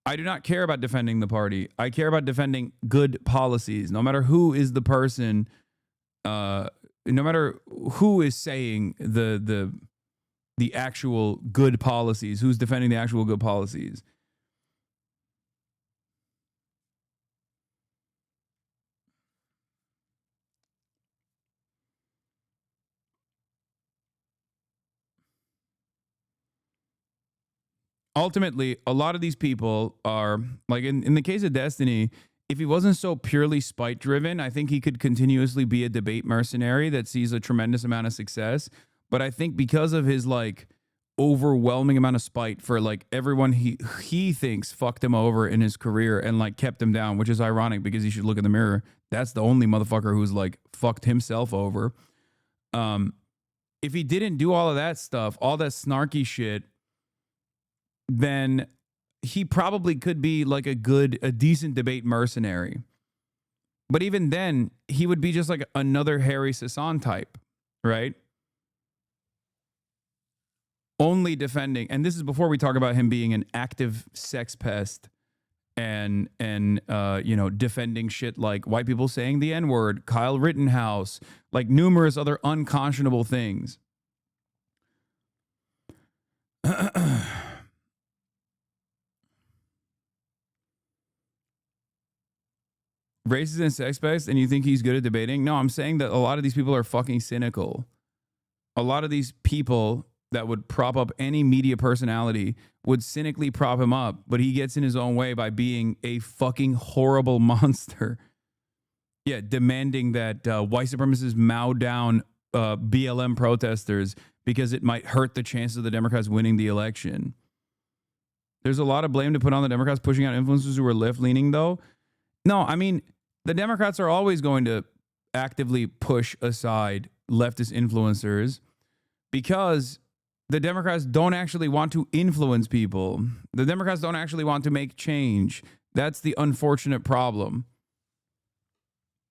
I do not care about defending the party. I care about defending good policies, no matter who is the person, no matter who is saying the actual good policies, who's defending the actual good policies. Ultimately, a lot of these people are, like in the case of Destiny, if he wasn't so purely spite driven, I think he could continuously be a debate mercenary that sees a tremendous amount of success. But I think because of his like overwhelming amount of spite for like everyone he thinks fucked him over in his career and like kept him down, which is ironic because he should look in the mirror. That's the only motherfucker who's like fucked himself over. If he didn't do all of that stuff, all that snarky shit, then he probably could be like a decent debate mercenary. But even then, he would be just like another Harry Hasan type, right? Only defending, and this is before we talk about him being an active sex pest and you know, defending shit like white people saying the N-word, Kyle Rittenhouse, like numerous other unconscionable things. Racist and sex based, and you think he's good at debating? No, I'm saying that a lot of these people are fucking cynical. A lot of these people that would prop up any media personality would cynically prop him up, but he gets in his own way by being a fucking horrible monster. Yeah, demanding that white supremacists mow down BLM protesters because it might hurt the chances of the Democrats winning the election. There's a lot of blame to put on the Democrats pushing out influencers who are left-leaning, though. No, I mean, the Democrats are always going to actively push aside leftist influencers because the Democrats don't actually want to influence people. The Democrats don't actually want to make change. That's the unfortunate problem.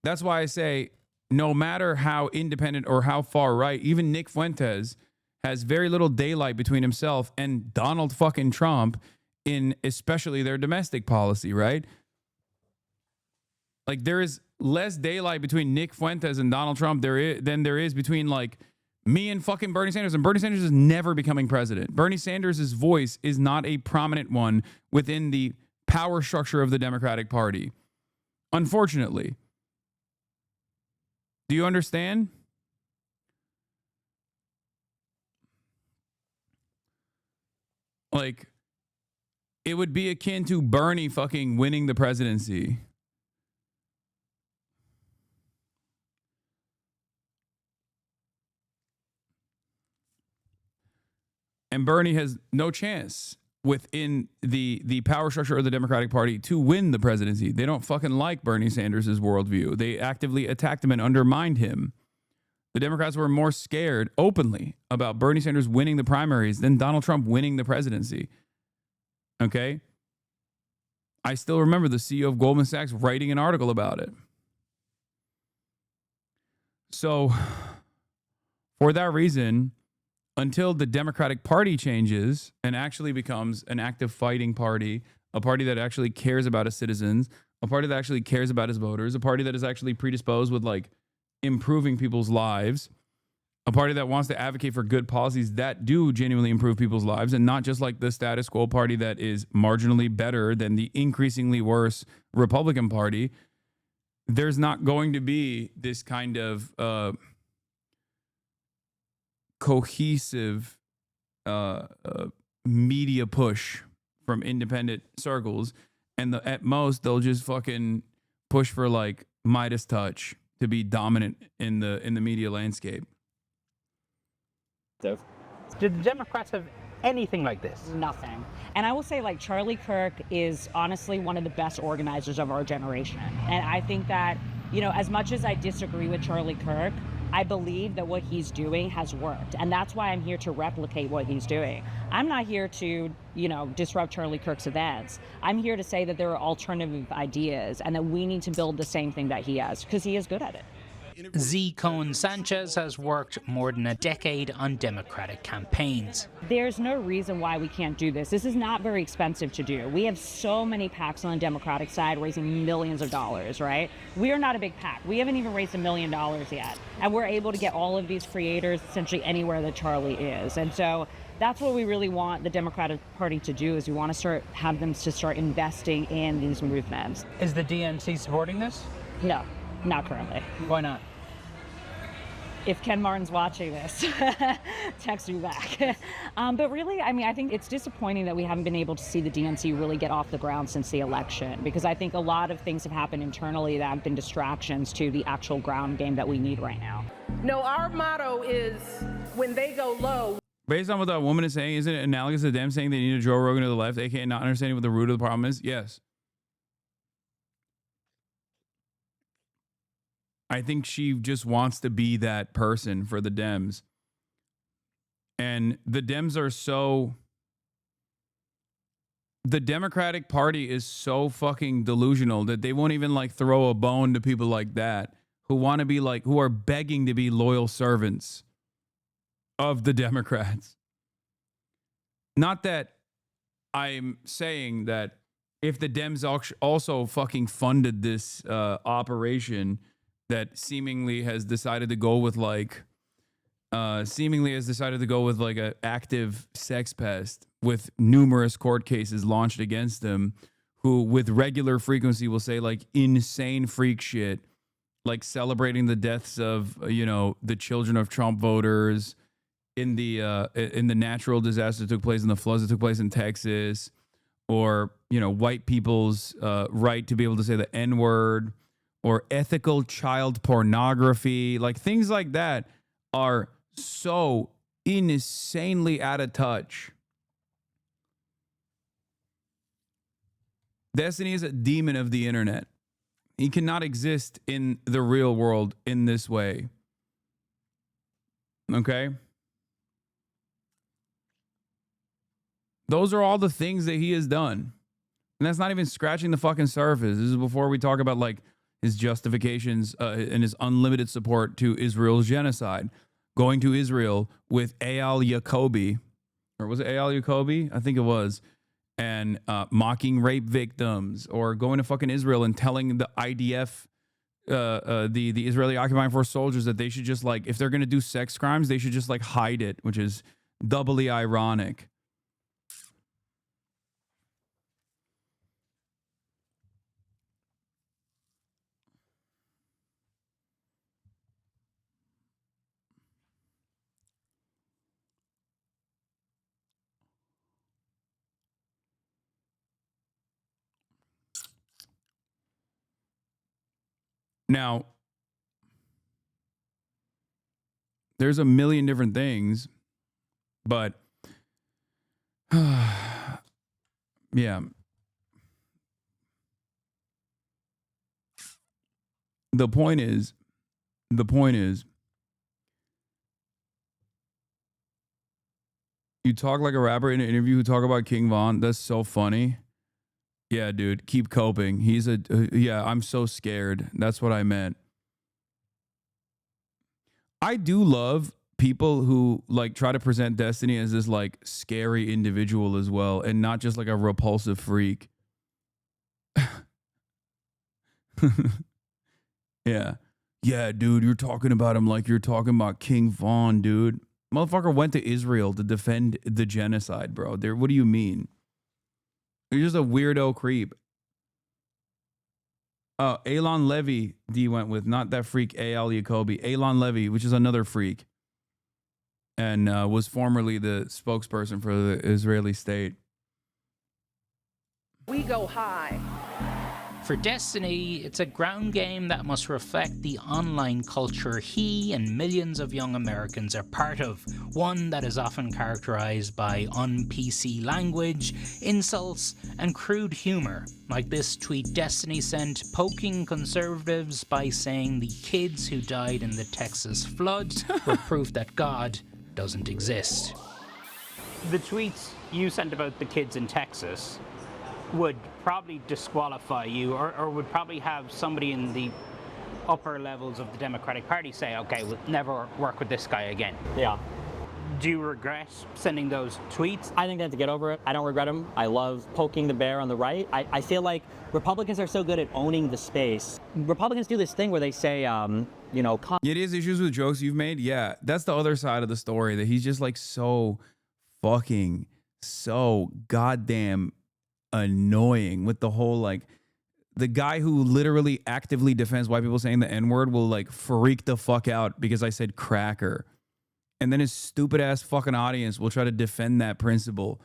That's why I say no matter how independent or how far right, even Nick Fuentes has very little daylight between himself and Donald fucking Trump in especially their domestic policy, right? Like, there is less daylight between Nick Fuentes and Donald Trump than there is between, like, me and fucking Bernie Sanders. And Bernie Sanders is never becoming president. Bernie Sanders' voice is not a prominent one within the power structure of the Democratic Party. Unfortunately. Do you understand? Like, it would be akin to Bernie fucking winning the presidency. And Bernie has no chance within the power structure of the Democratic Party to win the presidency. They don't fucking like Bernie Sanders' worldview. They actively attacked him and undermined him. The Democrats were more scared openly about Bernie Sanders winning the primaries than Donald Trump winning the presidency. Okay? I still remember the CEO of Goldman Sachs writing an article about it. So, for that reason, until the Democratic Party changes and actually becomes an active fighting party, a party that actually cares about its citizens, a party that actually cares about its voters, a party that is actually predisposed with like improving people's lives, a party that wants to advocate for good policies that do genuinely improve people's lives, and not just like the status quo party that is marginally better than the increasingly worse Republican Party. There's not going to be this kind of cohesive media push from independent circles, and at most they'll just fucking push for like Midas touch to be dominant in the media landscape. Did the Democrats have anything like this? Nothing. And I will say, like, Charlie Kirk is honestly one of the best organizers of our generation. And I think that, you know, as much as I disagree with Charlie Kirk, I believe that what he's doing has worked. And that's why I'm here to replicate what he's doing. I'm not here to, you know, disrupt Charlie Kirk's events. I'm here to say that there are alternative ideas and that we need to build the same thing that he has, because he is good at it. Z. Cohen Sanchez has worked more than a decade on Democratic campaigns. There's no reason why we can't do this. This is not very expensive to do. We have so many PACs on the Democratic side raising millions of dollars, right? We are not a big PAC. We haven't even raised $1 million yet. And we're able to get all of these creators essentially anywhere that Charlie is. And so that's what we really want the Democratic Party to do, is we want to have them to start investing in these movements. Is the DNC supporting this? No. Not currently. Why not? If Ken Martin's watching this, text me back. But really, I mean, I think it's disappointing that we haven't been able to see the DNC really get off the ground since the election, because I think a lot of things have happened internally that have been distractions to the actual ground game that we need right now. No, our motto is when they go low. Based on what that woman is saying, isn't it analogous to them saying they need a Joe Rogan to the left, aka not understanding what the root of the problem is? Yes. I think she just wants to be that person for the Dems. And the Dems are so... The Democratic Party is so fucking delusional that they won't even like throw a bone to people like that who want to be like, who are begging to be loyal servants of the Democrats. Not that I'm saying that if the Dems also fucking funded this operation that seemingly has decided to go with like an active sex pest with numerous court cases launched against them, who with regular frequency will say like insane freak shit, like celebrating the deaths of, you know, the children of Trump voters in the natural disaster that took place, in the floods that took place in Texas, or, you know, white people's right to be able to say the N-word, or ethical child pornography. Like things like that are so insanely out of touch. Destiny is a demon of the internet. He cannot exist in the real world in this way. Okay? Those are all the things that he has done. And that's not even scratching the fucking surface. This is before we talk about like his justifications and his unlimited support to Israel's genocide. Going to Israel with Eyal Yacobi, or was it Eyal Yacobi? I think it was. And mocking rape victims, or going to fucking Israel and telling the IDF, the Israeli occupying force soldiers, that they should just like, if they're going to do sex crimes, they should just like hide it, which is doubly ironic. Now, there's a million different things, but yeah. The point is, you talk like a rapper in an interview who talk about King Von. That's so funny. Yeah, dude, keep coping. He's yeah, I'm so scared. That's what I meant. I do love people who like try to present Destiny as this like scary individual as well, and not just like a repulsive freak. Yeah. Yeah, dude, you're talking about him like you're talking about King Von, dude. Motherfucker went to Israel to defend the genocide, bro. What do you mean? You're just a weirdo creep. Oh, Elon Levy, D went with, not that freak A.L. Jacoby. Elon Levy, which is another freak. And was formerly the spokesperson for the Israeli state. We go high. For Destiny, it's a ground game that must reflect the online culture he and millions of young Americans are part of, one that is often characterized by un-PC language, insults, and crude humor, like this tweet Destiny sent poking conservatives by saying the kids who died in the Texas flood were proof that God doesn't exist. The tweets you sent about the kids in Texas would probably disqualify you, or would probably have somebody in the upper levels of the Democratic Party say, okay, we'll never work with this guy again. Yeah. Do you regret sending those tweets? I think they have to get over it. I don't regret them. I love poking the bear on the right. I feel like Republicans are so good at owning the space. Republicans do this thing where they say, you know... It is issues with jokes you've made. Yeah, that's the other side of the story, that he's just like so goddamn annoying with the whole, like, the guy who literally actively defends white people saying the N-word will like freak the fuck out because I said cracker. And then his stupid ass fucking audience will try to defend that principle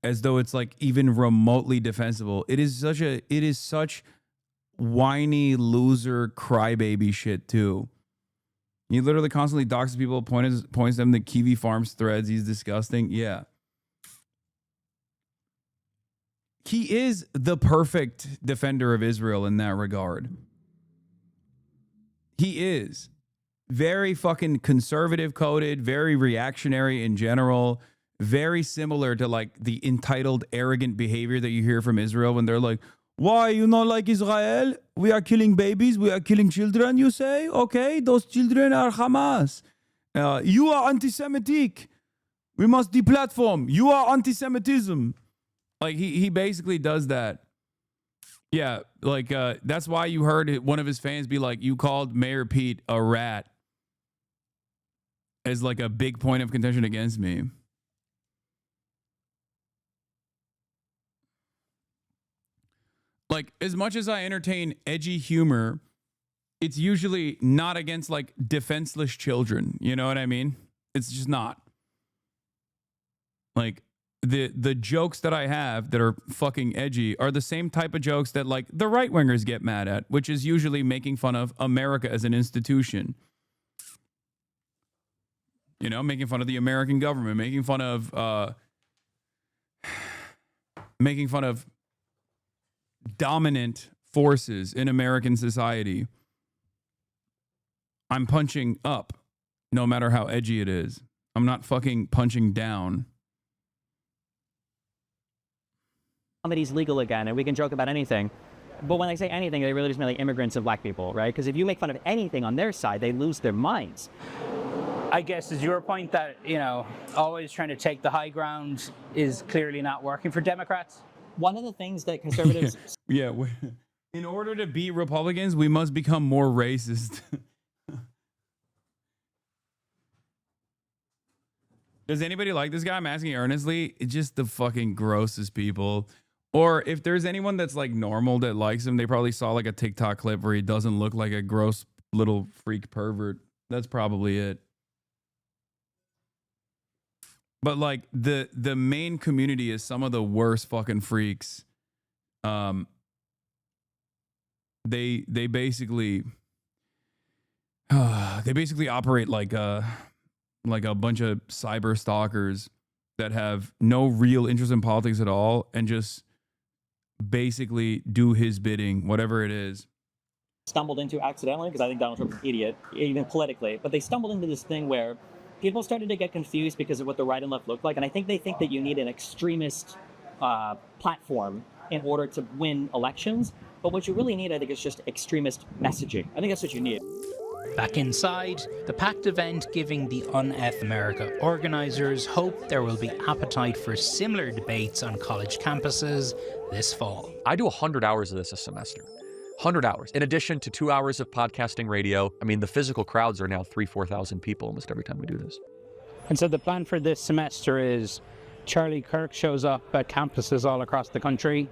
as though it's like even remotely defensible. It is such whiny loser crybaby shit too. He literally constantly doxes people, points them to Kiwi Farms threads. He's disgusting. Yeah. He is the perfect defender of Israel in that regard. He is. Very fucking conservative coded, very reactionary in general, very similar to like the entitled, arrogant behavior that you hear from Israel when they're like, why you not like Israel? We are killing babies, we are killing children, you say? Okay, those children are Hamas. You are anti-Semitic. We must deplatform. You are anti-Semitism. Like, he basically does that. Yeah, like, that's why you heard one of his fans be like, you called Mayor Pete a rat, as like a big point of contention against me. Like, as much as I entertain edgy humor, it's usually not against like defenseless children. You know what I mean? It's just not. Like, the jokes that I have that are fucking edgy are the same type of jokes that like the right wingers get mad at, which is usually making fun of America as an institution. You know, making fun of the American government, making fun of dominant forces in American society. I'm punching up, no matter how edgy it is. I'm not fucking punching down. Comedy's legal again, and we can joke about anything. But when they say anything, they really just mean like immigrants and black people, right? Because if you make fun of anything on their side, they lose their minds. I guess is your point that, you know, always trying to take the high ground is clearly not working for Democrats? One of the things that conservatives... Yeah, in order to beat Republicans, we must become more racist. Does anybody like this guy? I'm asking earnestly. It's just the fucking grossest people. Or if there's anyone that's like normal that likes him, they probably saw like a TikTok clip where he doesn't look like a gross little freak pervert. That's probably it. But like the main community is some of the worst fucking freaks. They basically operate like a bunch of cyber stalkers that have no real interest in politics at all and just basically do his bidding, whatever it is. Stumbled into accidentally, because I think Donald Trump's an idiot, even politically, but they stumbled into this thing where people started to get confused because of what the right and left look like, and I think they think that you need an extremist platform in order to win elections, but what you really need, I think, is just extremist messaging. I think that's what you need. Back inside, the packed event giving the Un-F America organizers hope there will be appetite for similar debates on college campuses this fall. I do 100 hours of this a semester. 100 hours, in addition to 2 hours of podcasting radio. I mean, the physical crowds are now 4,000 people almost every time we do this. And so the plan for this semester is Charlie Kirk shows up at campuses all across the country.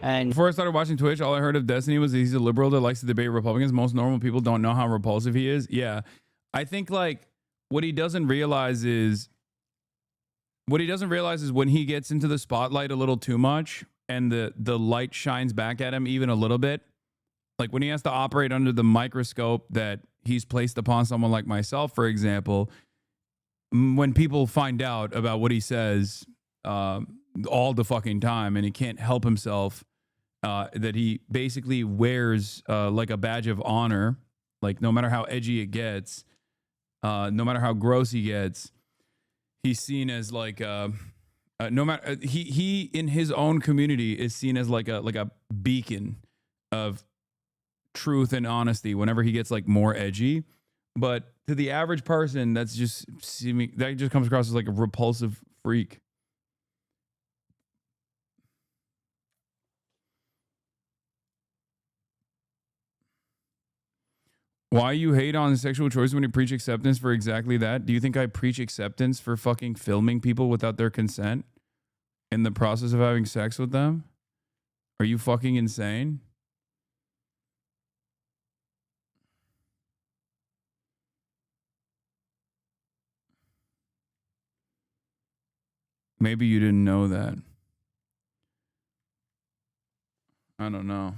And before I started watching Twitch, all I heard of Destiny was that he's a liberal that likes to debate Republicans. Most normal people don't know how repulsive he is. Yeah. I think like what he doesn't realize is when he gets into the spotlight a little too much and the light shines back at him even a little bit, like when he has to operate under the microscope that he's placed upon someone like myself, for example, when people find out about what he says all the fucking time and he can't help himself, that he basically wears like a badge of honor, like no matter how edgy it gets, no matter how gross he gets, he's seen as like no matter he in his own community is seen as like a beacon of truth and honesty whenever he gets like more edgy. But to the average person, that just comes across as like a repulsive freak. Why you hate on sexual choice when you preach acceptance for exactly that? Do you think I preach acceptance for fucking filming people without their consent in the process of having sex with them? Are you fucking insane? Maybe you didn't know that. I don't know.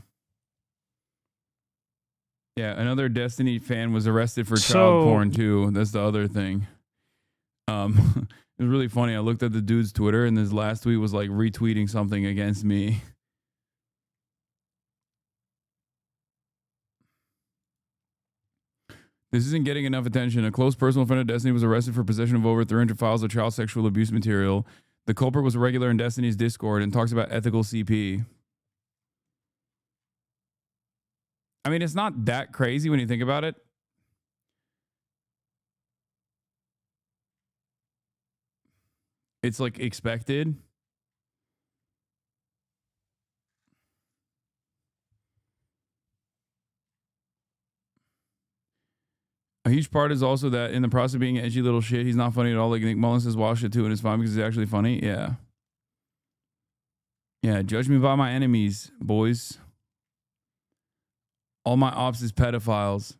Yeah, another Destiny fan was arrested for child porn too. That's the other thing. It was really funny. I looked at the dude's Twitter and his last tweet was like retweeting something against me. This isn't getting enough attention. A close personal friend of Destiny was arrested for possession of over 300 files of child sexual abuse material. The culprit was a regular in Destiny's Discord and talks about ethical CP. I mean, it's not that crazy when you think about it. It's like expected. A huge part is also that in the process of being edgy little shit, he's not funny at all. Like Nick Mullen says, watch it too, and it's fine because he's actually funny. Yeah. Yeah, judge me by my enemies, boys. All my ops is pedophiles.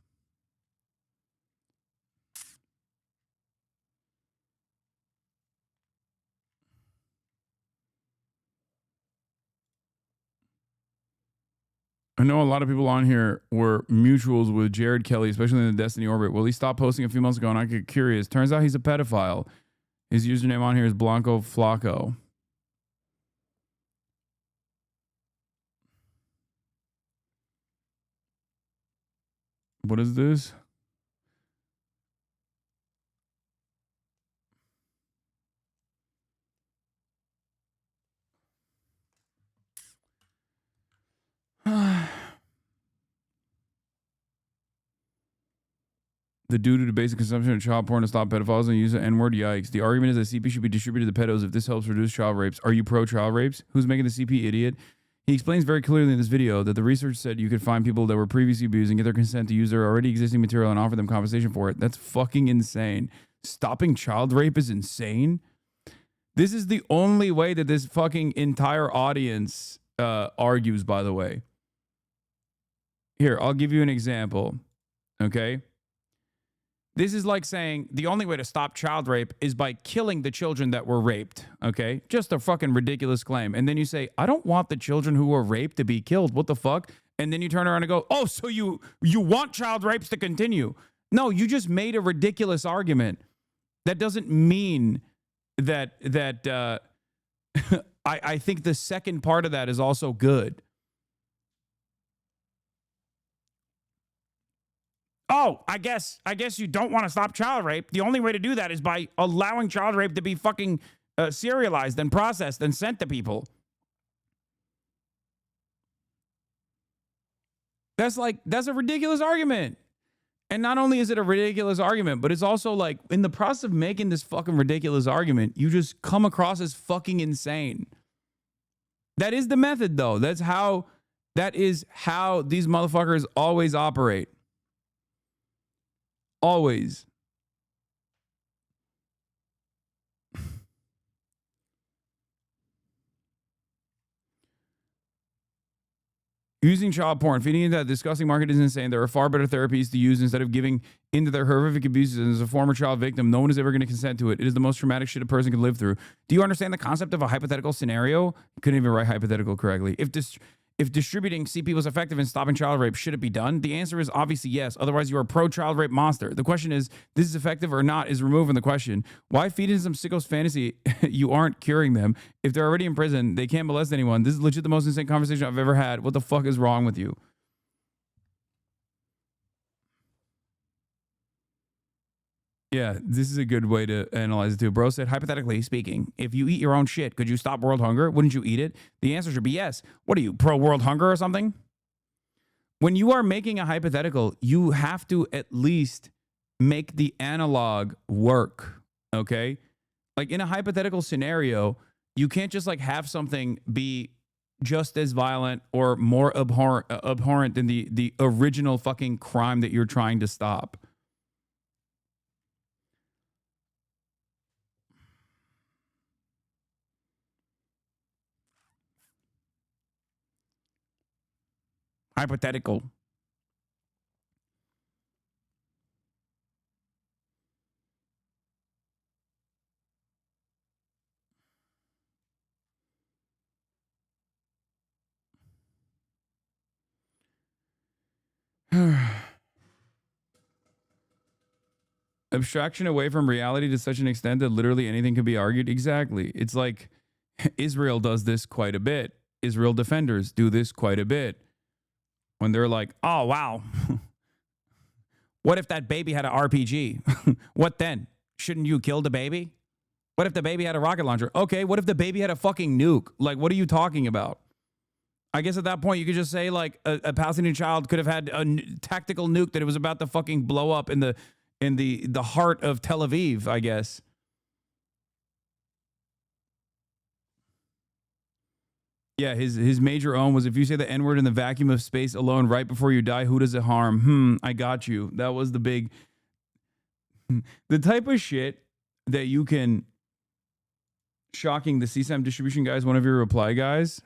I know a lot of people on here were mutuals with Jared Kelly, especially in the Destiny orbit. Well, he stopped posting a few months ago, and I get curious. Turns out he's a pedophile. His username on here is Blanco Flaco. What is this? The dude who debates the consumption of child porn to stop pedophiles and use the N-word, yikes. The argument is that CP should be distributed to pedos if this helps reduce child rapes. Are you pro-child rapes? Who's making the CP idiot? He explains very clearly in this video that the research said you could find people that were previously abused and get their consent to use their already existing material and offer them compensation for it. That's fucking insane. Stopping child rape is insane. This is the only way that this fucking entire audience argues, by the way. Here, I'll give you an example. Okay? This is like saying the only way to stop child rape is by killing the children that were raped, okay? Just a fucking ridiculous claim. And then you say, I don't want the children who were raped to be killed. What the fuck? And then you turn around and go, oh, so you want child rapes to continue. No, you just made a ridiculous argument. That doesn't mean that I think the second part of that is also good. Oh, I guess you don't want to stop child rape. The only way to do that is by allowing child rape to be fucking serialized and processed and sent to people. That's a ridiculous argument. And not only is it a ridiculous argument, but it's also like in the process of making this fucking ridiculous argument, you just come across as fucking insane. That is the method though. That's how That is how these motherfuckers always operate. Always. Using child porn, feeding into that disgusting market is insane. There are far better therapies to use instead of giving into their horrific abuses. And as a former child victim, no one is ever going to consent to it. It is the most traumatic shit a person can live through. Do you understand the concept of a hypothetical scenario? Couldn't even write hypothetical correctly. If distributing CP was effective in stopping child rape, should it be done? The answer is obviously yes. Otherwise, you are a pro-child rape monster. The question is, this is effective or not is removing the question. Why feed into some sicko's fantasy? You aren't curing them. If they're already in prison, they can't molest anyone. This is legit the most insane conversation I've ever had. What the fuck is wrong with you? Yeah, this is a good way to analyze it too. Bro said, hypothetically speaking, if you eat your own shit, could you stop world hunger? Wouldn't you eat it? The answer should be yes. What are you, pro world hunger or something? When you are making a hypothetical, you have to at least make the analog work, okay? Like in a hypothetical scenario, you can't just like have something be just as violent or more abhorrent than the original fucking crime that you're trying to stop. Hypothetical. Abstraction away from reality to such an extent that literally anything can be argued. Exactly. It's like Israel does this quite a bit. Israel defenders do this quite a bit. When they're like, oh, wow. What if that baby had an RPG? What then? Shouldn't you kill the baby? What if the baby had a rocket launcher? Okay, what if the baby had a fucking nuke? Like, what are you talking about? I guess at that point, you could just say, like, a Palestinian child could have had a tactical nuke that it was about to fucking blow up in the heart of Tel Aviv, I guess. Yeah, his major own was, if you say the N-word in the vacuum of space alone right before you die, who does it harm? I got you. That was the big... The type of shit that you can... Shocking, the CSAM distribution guy is one of your reply guys?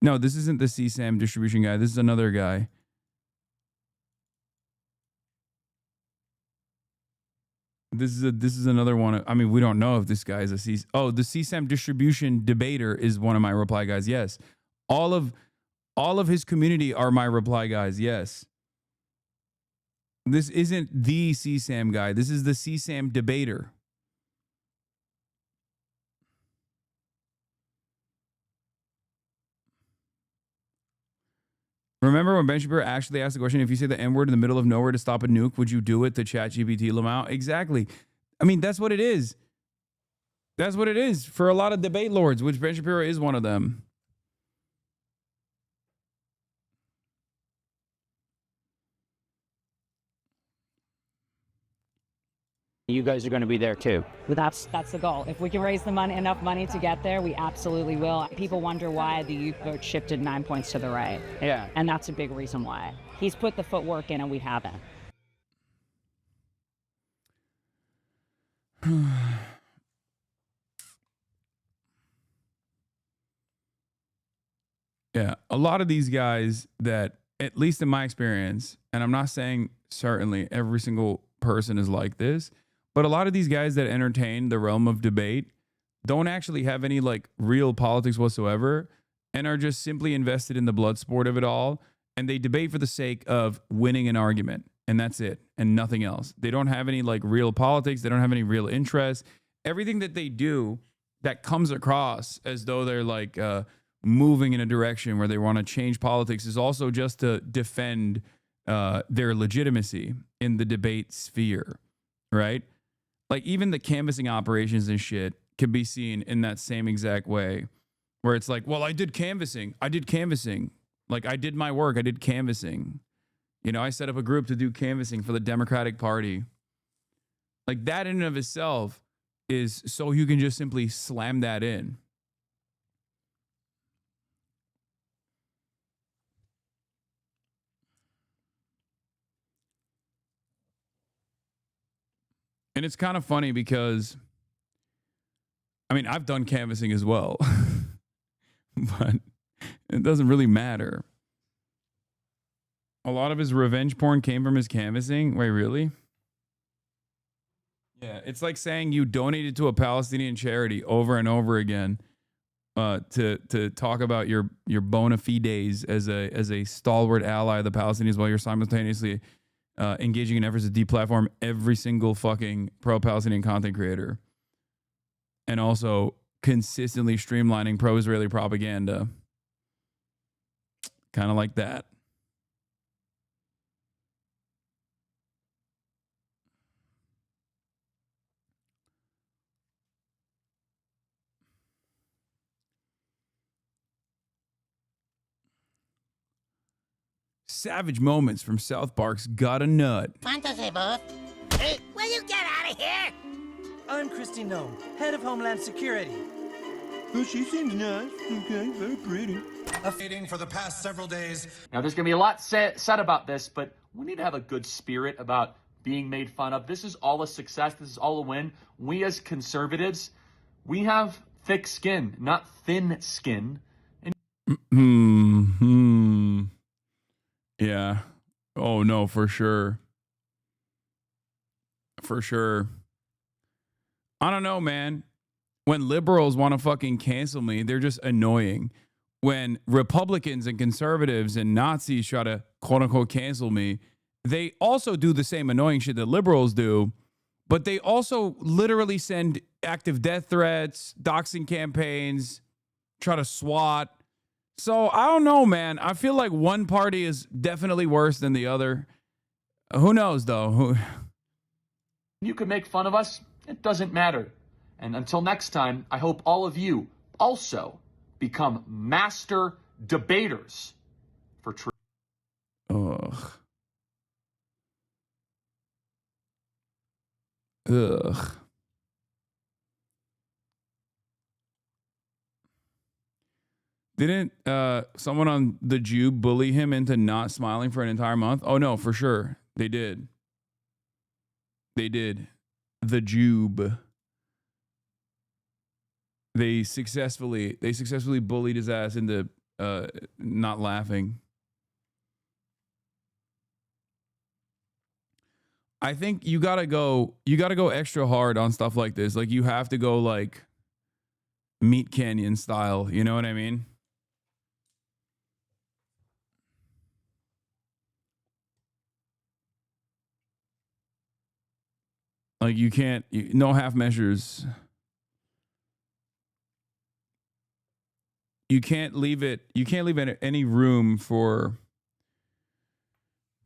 No, this isn't the CSAM distribution guy. This is another guy. This is another one. I mean, we don't know if this guy is a C. Oh, the CSAM distribution debater is one of my reply guys. Yes, all of his community are my reply guys. Yes, this isn't the CSAM guy. This is the CSAM debater. Remember when Ben Shapiro actually asked the question, if you say the N-word in the middle of nowhere to stop a nuke, would you do it to ChatGPT Lamau? Exactly. I mean, that's what it is. That's what it is for a lot of debate lords, which Ben Shapiro is one of them. You guys are going to be there too. But that's the goal. If we can raise the money, enough money to get there, we absolutely will. People wonder why the youth vote shifted 9 points to the right. Yeah. And that's a big reason why. He's put the footwork in and we haven't. Yeah, a lot of these guys that, at least in my experience, and I'm not saying certainly every single person is like this, but a lot of these guys that entertain the realm of debate don't actually have any like real politics whatsoever and are just simply invested in the blood sport of it all. And they debate for the sake of winning an argument. And that's it. And nothing else. They don't have any like real politics. They don't have any real interest. Everything that they do that comes across as though they're like moving in a direction where they want to change politics is also just to defend their legitimacy in the debate sphere, right? Like even the canvassing operations and shit can be seen in that same exact way, where it's like, well, I did canvassing. Like I did my work. I did canvassing. You know, I set up a group to do canvassing for the Democratic Party. Like that in and of itself is so you can just simply slam that in. And it's kind of funny because, I mean, I've done canvassing as well, but it doesn't really matter. A lot of his revenge porn came from his canvassing. Wait, really? Yeah, it's like saying you donated to a Palestinian charity over and over again to talk about your bona fides as a stalwart ally of the Palestinians while you're simultaneously engaging in efforts to deplatform every single fucking pro-Palestinian content creator, and also consistently streamlining pro-Israeli propaganda. Kind of like that. Savage moments from South Park's Got a Nut. Fantasy buff. Hey, will you get out of here? I'm Christy Nome, head of Homeland Security. Oh, she seems nice. Okay, very pretty. Meeting for the past several days. Now, there's going to be a lot said about this, but we need to have a good spirit about being made fun of. This is all a success. This is all a win. We as conservatives, we have thick skin, not thin skin. And Yeah. Oh, no, for sure. For sure. I don't know, man. When liberals want to fucking cancel me, they're just annoying. When Republicans and conservatives and Nazis try to quote unquote cancel me, they also do the same annoying shit that liberals do, but they also literally send active death threats, doxing campaigns, try to SWAT. So I don't know, man. I feel like one party is definitely worse than the other. Who knows, though? You can make fun of us. It doesn't matter. And until next time, I hope all of you also become master debaters for truth. Ugh. Ugh. Didn't someone on The Jew bully him into not smiling for an entire month? Oh, no, for sure. They did. They did. The Jube. They successfully bullied his ass into not laughing. I think you gotta go extra hard on stuff like this. Like, you have to go like Meat Canyon style. You know what I mean? Like, you can't, no half measures. You can't leave any room for,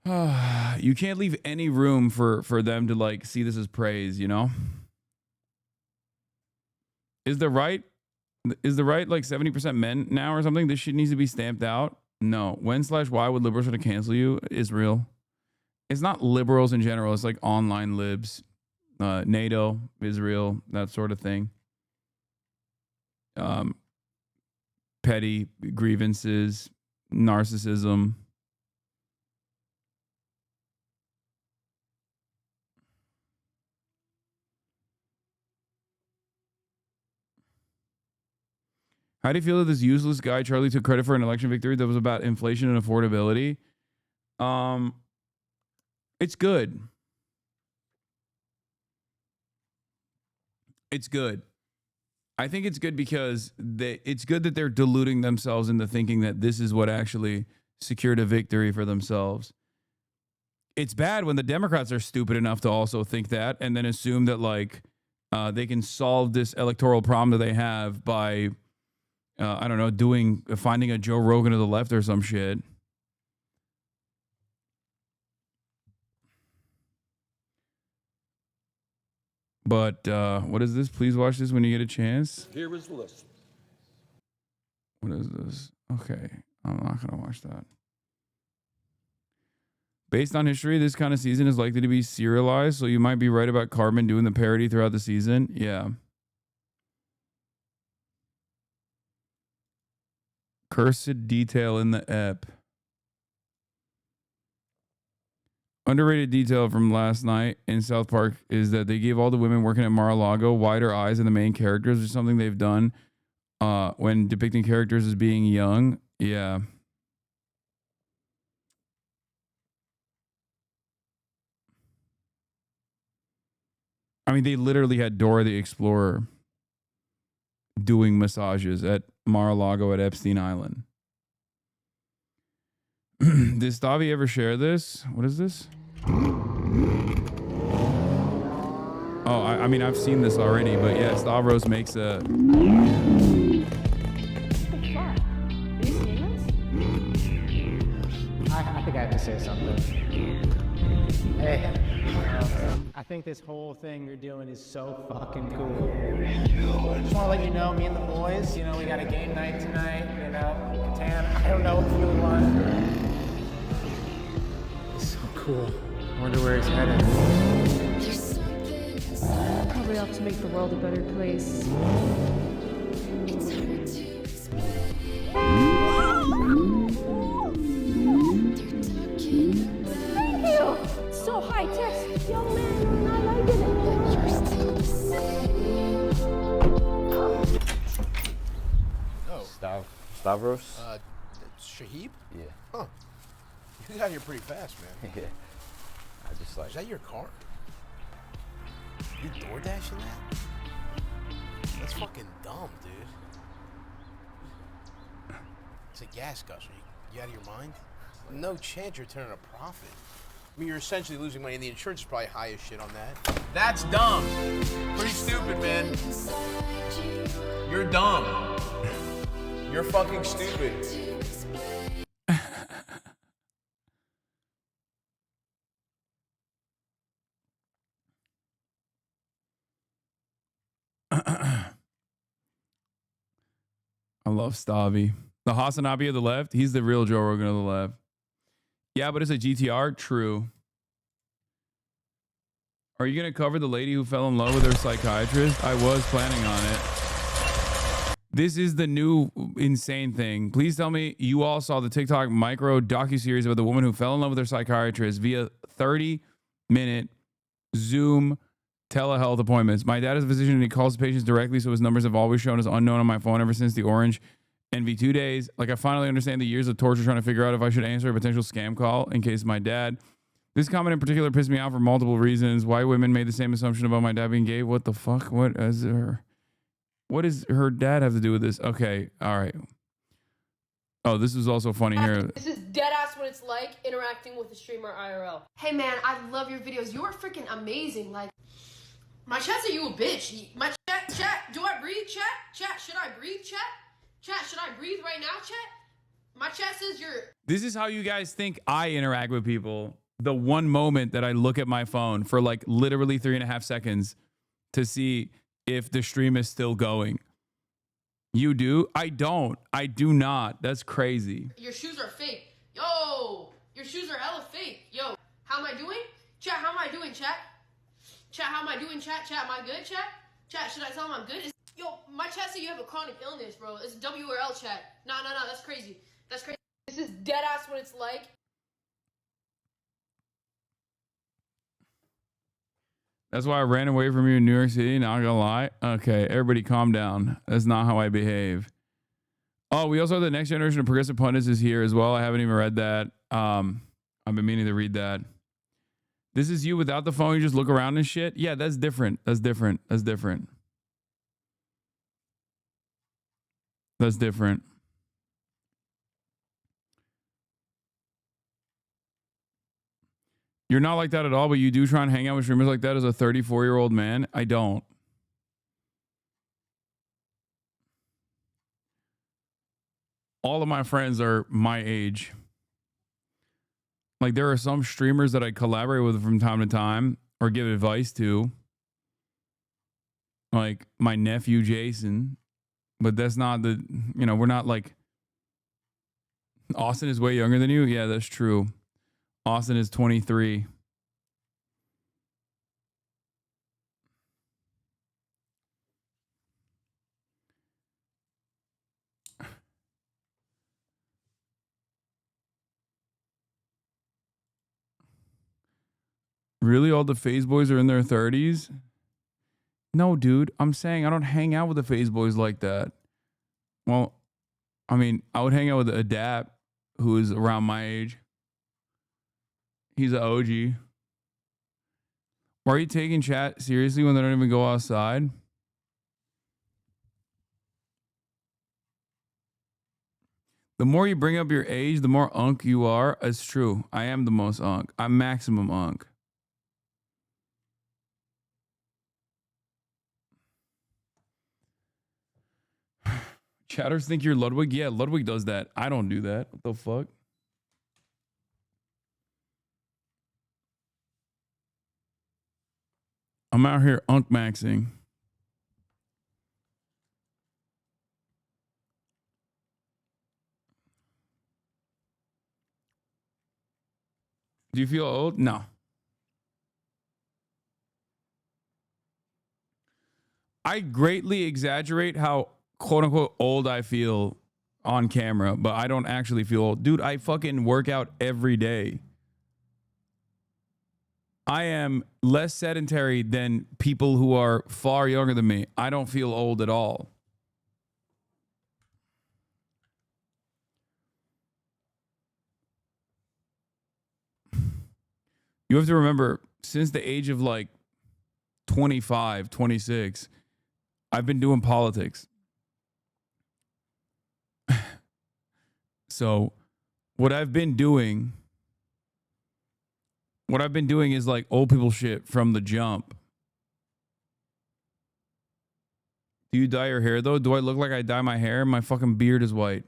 you can't leave any room for them to like see this as praise, you know? Is the right like 70% men now or something? This shit needs to be stamped out. No. When/why would liberals try to cancel you? Israel. It's not liberals in general. It's like online libs. NATO, Israel, that sort of thing. Petty grievances, narcissism. How do you feel that this useless guy, Charlie, took credit for an election victory that was about inflation and affordability? It's good. It's good. I think it's good because it's good that they're deluding themselves into thinking that this is what actually secured a victory for themselves. It's bad when the Democrats are stupid enough to also think that and then assume that like they can solve this electoral problem that they have by I don't know, finding a Joe Rogan to the left or some shit. But what is this? Please watch this when you get a chance. Here is the list. What is this? Okay, I'm not going to watch that. Based on history, this kind of season is likely to be serialized, so you might be right about Cartman doing the parody throughout the season. Yeah. Cursed detail in the ep. Underrated detail from last night in South Park is that they gave all the women working at Mar-a-Lago wider eyes than the main characters, which is something they've done when depicting characters as being young. Yeah. I mean, they literally had Dora the Explorer doing massages at Mar-a-Lago at Epstein Island. Did Stavi ever share this? What is this? Oh, I mean, I've seen this already, but yeah, Stavros makes a... I think I have to say something. Hey, I think this whole thing you're doing is so fucking cool. I just want to let you know, me and the boys, you know, we got a game night tonight, you know, Catan, I don't know if you want. It's so cool. I wonder where he's headed. Probably off to make the world a better place. Thank you! So high tech, young man, I like it. You're still the same. Stavros? Shahib? Yeah. Huh. You got here pretty fast, man. Yeah. I just like... Is that your car? You door dashing that? That's fucking dumb, dude. It's a gas gusher. You out of your mind? No chance you're turning a profit. I mean, you're essentially losing money, and the insurance is probably high as shit on that. That's dumb. Pretty stupid, man. You're dumb. You're fucking stupid. I love Stavi. The HasanAbi of the left, he's the real Joe Rogan of the left. Yeah, but it's a GTR? True. Are you going to cover the lady who fell in love with her psychiatrist? I was planning on it. This is the new insane thing. Please tell me you all saw the TikTok micro docuseries about the woman who fell in love with her psychiatrist via 30-minute Zoom telehealth appointments. My dad is a physician and he calls patients directly, so his numbers have always shown as unknown on my phone ever since the Orange NV2 days. Like, I finally understand the years of torture trying to figure out if I should answer a potential scam call in case my dad... This comment in particular pissed me off for multiple reasons. White women made the same assumption about my dad being gay. What the fuck? What does her dad have to do with this? Okay, all right. Oh, this is also funny here. This is deadass what it's like interacting with a streamer IRL. Hey man, I love your videos. You're freaking amazing. Like, my chat said you a bitch. My chat, do I breathe, chat? Chat, should I breathe, chat? Chat, should I breathe right now, chat? My chat says you're... This is how you guys think I interact with people. The one moment that I look at my phone for like literally 3.5 seconds to see if the stream is still going. You do? I don't. I do not. That's crazy. Your shoes are fake. Yo, your shoes are hella fake. Yo, how am I doing? Chat, how am I doing, chat? Chat, how am I doing, chat? Chat, am I good, chat? Chat, should I tell them I'm good? Yo, my chat said you have a chronic illness, bro. It's WRL chat. No, that's crazy. That's crazy. This is deadass what it's like. That's why I ran away from you in New York City, not gonna lie. Okay, everybody calm down. That's not how I behave. Oh, we also have the next generation of progressive pundits is here as well. I haven't even read that. I've been meaning to read that. This is you without the phone. You just look around and shit. Yeah, that's different. That's different. That's different. That's different. You're not like that at all, but you do try and hang out with streamers like that as a 34-year-old man? I don't. All of my friends are my age. Like, there are some streamers that I collaborate with from time to time or give advice to. Like my nephew, Jason. But that's not the, we're not like... Austin is way younger than you? Yeah, that's true. Austin is 23. Really? All the phase boys are in their 30s? No, dude. I'm saying I don't hang out with the phase boys like that. Well, I mean, I would hang out with Adapt, who is around my age. He's an OG. Why are you taking chat seriously when they don't even go outside? The more you bring up your age, the more unk you are. It's true. I am the most unk. I'm maximum unk. Chatters think you're Ludwig? Yeah, Ludwig does that. I don't do that. What the fuck? I'm out here unk maxing. Do you feel old? No. I greatly exaggerate how quote unquote old I feel on camera, but I don't actually feel old. Dude, I fucking work out every day. I am less sedentary than people who are far younger than me. I don't feel old at all. You have to remember, since the age of like 25, 26, I've been doing politics. So what I've been doing is like old people shit from the jump. Do you dye your hair though? Do I look like I dye my hair? My fucking beard is white.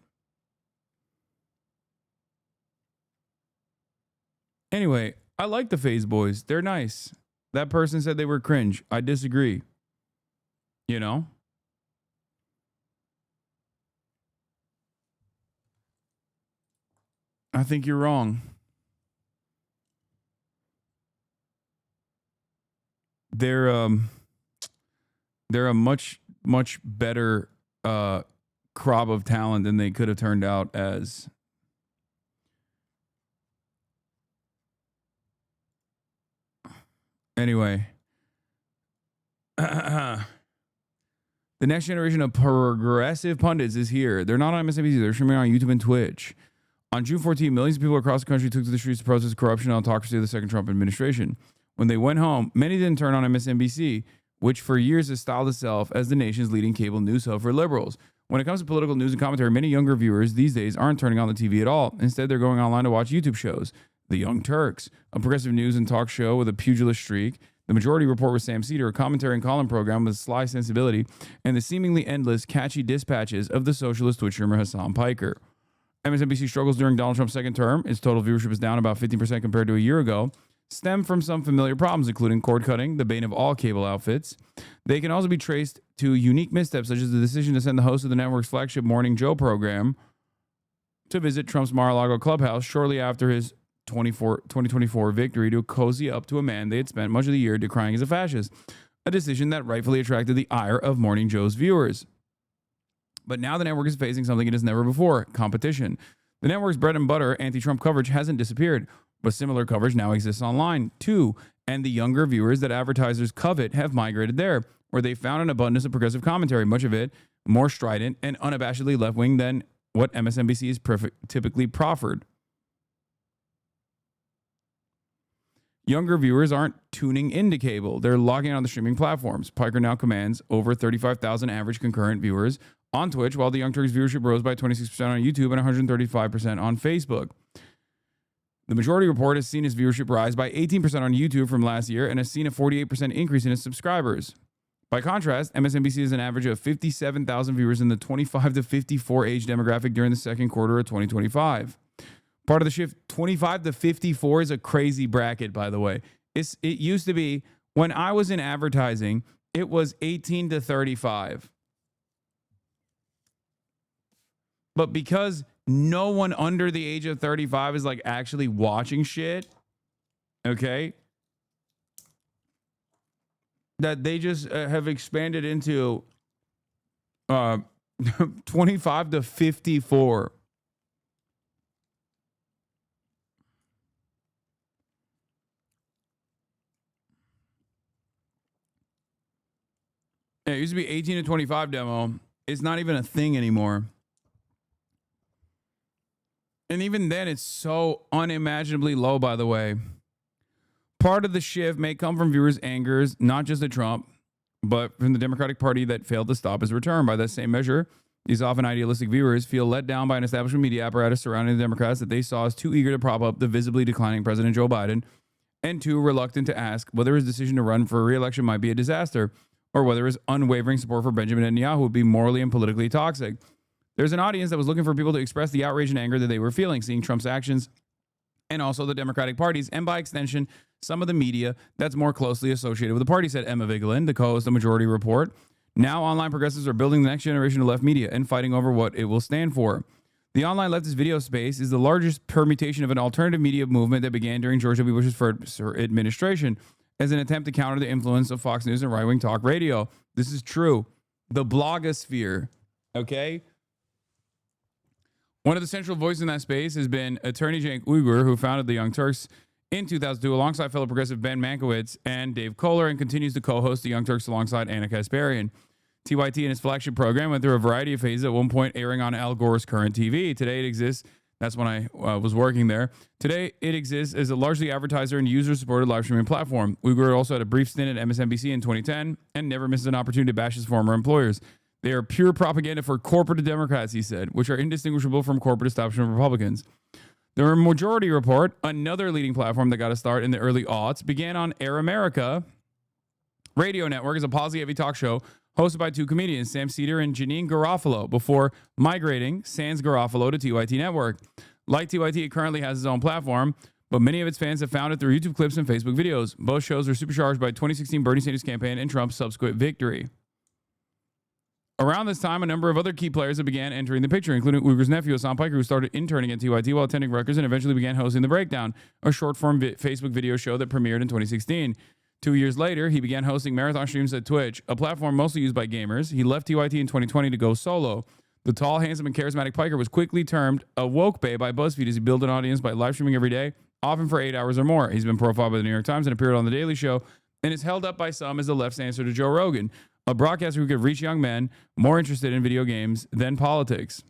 Anyway, I like the phase boys. They're nice. That person said they were cringe. I disagree. You know? I think you're wrong. They're a much better crop of talent than they could have turned out as. Anyway, the next generation of progressive pundits is here. They're not on MSNBC. They're streaming on YouTube and Twitch. On June 14, millions of people across the country took to the streets to protest corruption and autocracy of the second Trump administration. When they went home, many didn't turn on MSNBC, which for years has styled itself as the nation's leading cable news hub for liberals. When it comes to political news and commentary, many younger viewers these days aren't turning on the TV at all. Instead, they're going online to watch YouTube shows. The Young Turks, a progressive news and talk show with a pugilist streak. The Majority Report with Sam Cedar, a commentary and column program with sly sensibility. And the seemingly endless, catchy dispatches of the socialist Twitch streamer Hasan Piker. MSNBC struggles during Donald Trump's second term. Its total viewership is down about 15% compared to a year ago. Stem from some familiar problems, including cord cutting, the bane of all cable outfits. They can also be traced to unique missteps, such as the decision to send the host of the network's flagship Morning Joe program to visit Trump's Mar-a-Lago clubhouse shortly after his 2024 victory to cozy up to a man they had spent much of the year decrying as a fascist, a decision that rightfully attracted the ire of Morning Joe's viewers. But now the network is facing something it has never before: competition. The network's bread and butter anti-Trump coverage hasn't disappeared, but similar coverage now exists online too, and the younger viewers that advertisers covet have migrated there, where they found an abundance of progressive commentary, much of it more strident and unabashedly left-wing than what MSNBC is typically proffered. Younger viewers aren't tuning into cable. They're logging on the streaming platforms. Piker now commands over 35,000 average concurrent viewers on Twitch, while the Young Turks viewership rose by 26% on YouTube and 135% on Facebook. The Majority Report has seen its viewership rise by 18% on YouTube from last year and has seen a 48% increase in its subscribers. By contrast, MSNBC has an average of 57,000 viewers in the 25 to 54 age demographic during the second quarter of 2025. Part of the shift, 25 to 54 is a crazy bracket, by the way. It used to be, when I was in advertising, it was 18 to 35. But because no one under the age of 35 is like actually watching shit, okay, that they just have expanded into 25 to 54. Yeah, it used to be 18 to 25 demo. It's not even a thing anymore. And even then, it's so unimaginably low, by the way. Part of the shift may come from viewers' angers, not just at Trump, but from the Democratic Party that failed to stop his return. By that same measure, these often idealistic viewers feel let down by an establishment media apparatus surrounding the Democrats that they saw as too eager to prop up the visibly declining President Joe Biden, and too reluctant to ask whether his decision to run for re-election might be a disaster, or whether his unwavering support for Benjamin Netanyahu would be morally and politically toxic. There's an audience that was looking for people to express the outrage and anger that they were feeling, seeing Trump's actions, and also the Democratic parties, and by extension, some of the media that's more closely associated with the party, said Emma Vigeland, the co-host of Majority Report. Now online progressives are building the next generation of left media and fighting over what it will stand for. The online leftist video space is the largest permutation of an alternative media movement that began during George W. Bush's first administration as an attempt to counter the influence of Fox News and right-wing talk radio. This is true. The blogosphere, okay? One of the central voices in that space has been attorney Cenk Uygur, who founded the Young Turks in 2002 alongside fellow progressive Ben Mankiewicz and Dave Kohler, and continues to co-host the Young Turks alongside Anna Kasparian. TYT and its flagship program went through a variety of phases, at one point airing on Al Gore's Current TV. Today it exists, that's when I was working there. Today it exists as a largely advertiser and user-supported live streaming platform. Uygur also had a brief stint at MSNBC in 2010 and never misses an opportunity to bash his former employers. They are pure propaganda for corporate Democrats, he said, which are indistinguishable from corporate establishment Republicans. The Majority Report, another leading platform that got a start in the early aughts, began on Air America Radio Network as a policy-heavy talk show hosted by two comedians, Sam Cedar and Janine Garofalo, before migrating sans Garofalo to TYT Network. Like TYT, it currently has its own platform, but many of its fans have found it through YouTube clips and Facebook videos. Both shows were supercharged by 2016 Bernie Sanders campaign and Trump's subsequent victory. Around this time, a number of other key players that began entering the picture, including Uygur's nephew, Hasan, who started interning at TYT while attending Rutgers and eventually began hosting The Breakdown, a short-form Facebook video show that premiered in 2016. 2 years later, he began hosting marathon streams at Twitch, a platform mostly used by gamers. He left TYT in 2020 to go solo. The tall, handsome, and charismatic Piker was quickly termed a woke bae by BuzzFeed as he built an audience by live streaming every day, often for 8 hours or more. He's been profiled by The New York Times and appeared on The Daily Show, and is held up by some as the left's answer to Joe Rogan, a broadcaster who could reach young men more interested in video games than politics.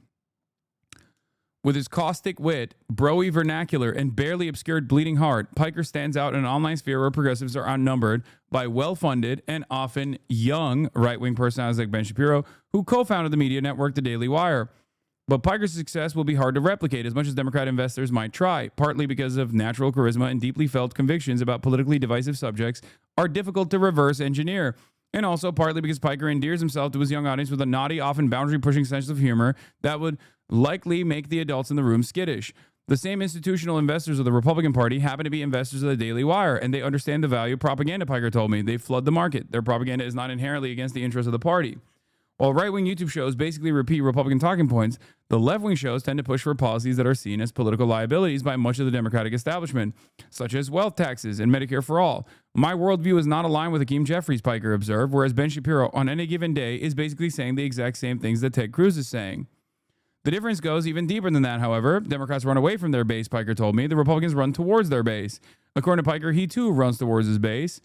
With his caustic wit, broy vernacular, and barely obscured bleeding heart, Piker stands out in an online sphere where progressives are outnumbered by well-funded and often young right-wing personalities like Ben Shapiro, who co-founded the media network The Daily Wire. But Piker's success will be hard to replicate, as much as Democrat investors might try, partly because of natural charisma and deeply felt convictions about politically divisive subjects are difficult to reverse engineer. And also partly because Piker endears himself to his young audience with a naughty, often boundary-pushing sense of humor that would likely make the adults in the room skittish. The same institutional investors of the Republican Party happen to be investors of the Daily Wire, and they understand the value of propaganda, Piker told me. They flood the market. Their propaganda is not inherently against the interests of the party. While right-wing YouTube shows basically repeat Republican talking points, the left-wing shows tend to push for policies that are seen as political liabilities by much of the Democratic establishment, such as wealth taxes and Medicare for all. My worldview is not aligned with Hakeem Jeffries, Piker observed, whereas Ben Shapiro on any given day is basically saying the exact same things that Ted Cruz is saying. The difference goes even deeper than that, however. Democrats run away from their base, Piker told me. The Republicans run towards their base. According to Piker, he too runs towards his base.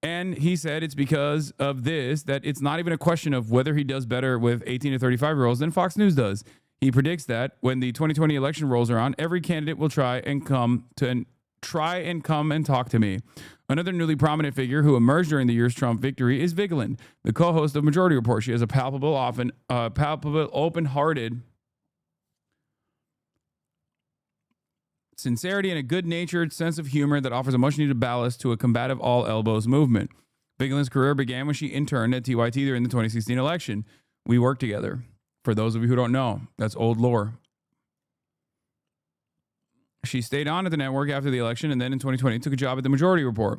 And he said it's because of this that it's not even a question of whether he does better with 18 to 35-year-olds than Fox News does. He predicts that when the 2020 election rolls around, every candidate will try and come and talk to me. Another newly prominent figure who emerged during the year's Trump victory is Vigeland, the co-host of Majority Report. She has a palpable, open-hearted sincerity and a good-natured sense of humor that offers a much-needed ballast to a combative all-elbows movement. Vigeland's career began when she interned at TYT during the 2016 election. We worked together. For those of you who don't know, that's old lore. She stayed on at the network after the election, and then in 2020 took a job at the Majority Report.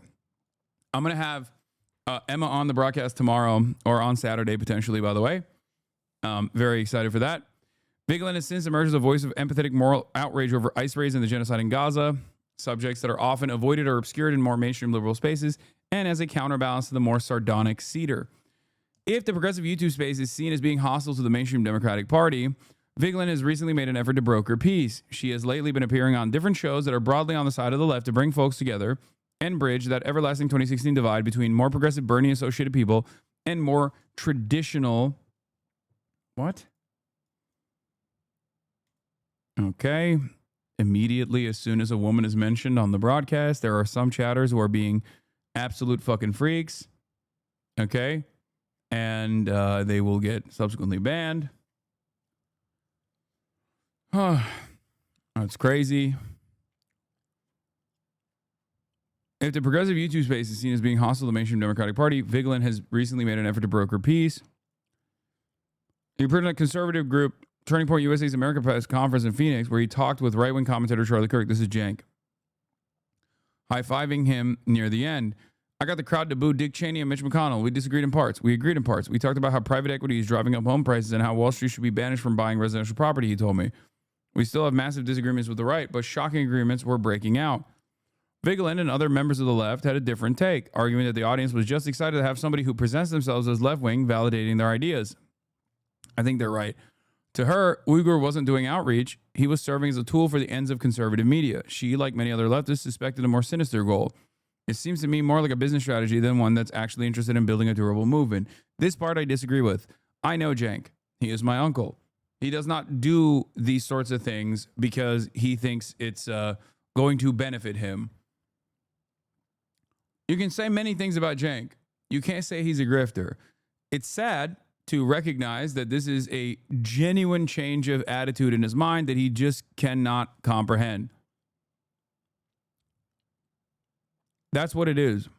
I'm going to have Emma on the broadcast tomorrow, or on Saturday potentially, by the way. Very excited for that. Vigeland has since emerged as a voice of empathetic moral outrage over ICE raids and the genocide in Gaza, subjects that are often avoided or obscured in more mainstream liberal spaces, and as a counterbalance to the more sardonic Cedar. If the progressive YouTube space is seen as being hostile to the mainstream Democratic Party, Vigeland has recently made an effort to broker peace. She has lately been appearing on different shows that are broadly on the side of the left to bring folks together and bridge that everlasting 2016 divide between more progressive Bernie-associated people and more traditional. What? Okay. Immediately, as soon as a woman is mentioned on the broadcast, there are some chatters who are being absolute fucking freaks. Okay. And they will get subsequently banned. That's crazy. If the progressive YouTube space is seen as being hostile to the mainstream Democratic Party, Vigeland has recently made an effort to broker peace. He appeared in a conservative group, Turning Point USA's America Fest conference in Phoenix, where he talked with right-wing commentator Charlie Kirk. This is Jank. High-fiving him near the end. I got the crowd to boo Dick Cheney and Mitch McConnell. We disagreed in parts. We agreed in parts. We talked about how private equity is driving up home prices and how Wall Street should be banished from buying residential property, he told me. We still have massive disagreements with the right, but shocking agreements were breaking out. Vigeland and other members of the left had a different take, arguing that the audience was just excited to have somebody who presents themselves as left-wing validating their ideas. I think they're right. To her, Uyghur wasn't doing outreach. He was serving as a tool for the ends of conservative media. She, like many other leftists, suspected a more sinister goal. It seems to me more like a business strategy than one that's actually interested in building a durable movement. This part I disagree with. I know Jank. He is my uncle. He does not do these sorts of things because he thinks it's going to benefit him. You can say many things about Jank. You can't say he's a grifter. It's sad to recognize that this is a genuine change of attitude in his mind that he just cannot comprehend. That's what it is.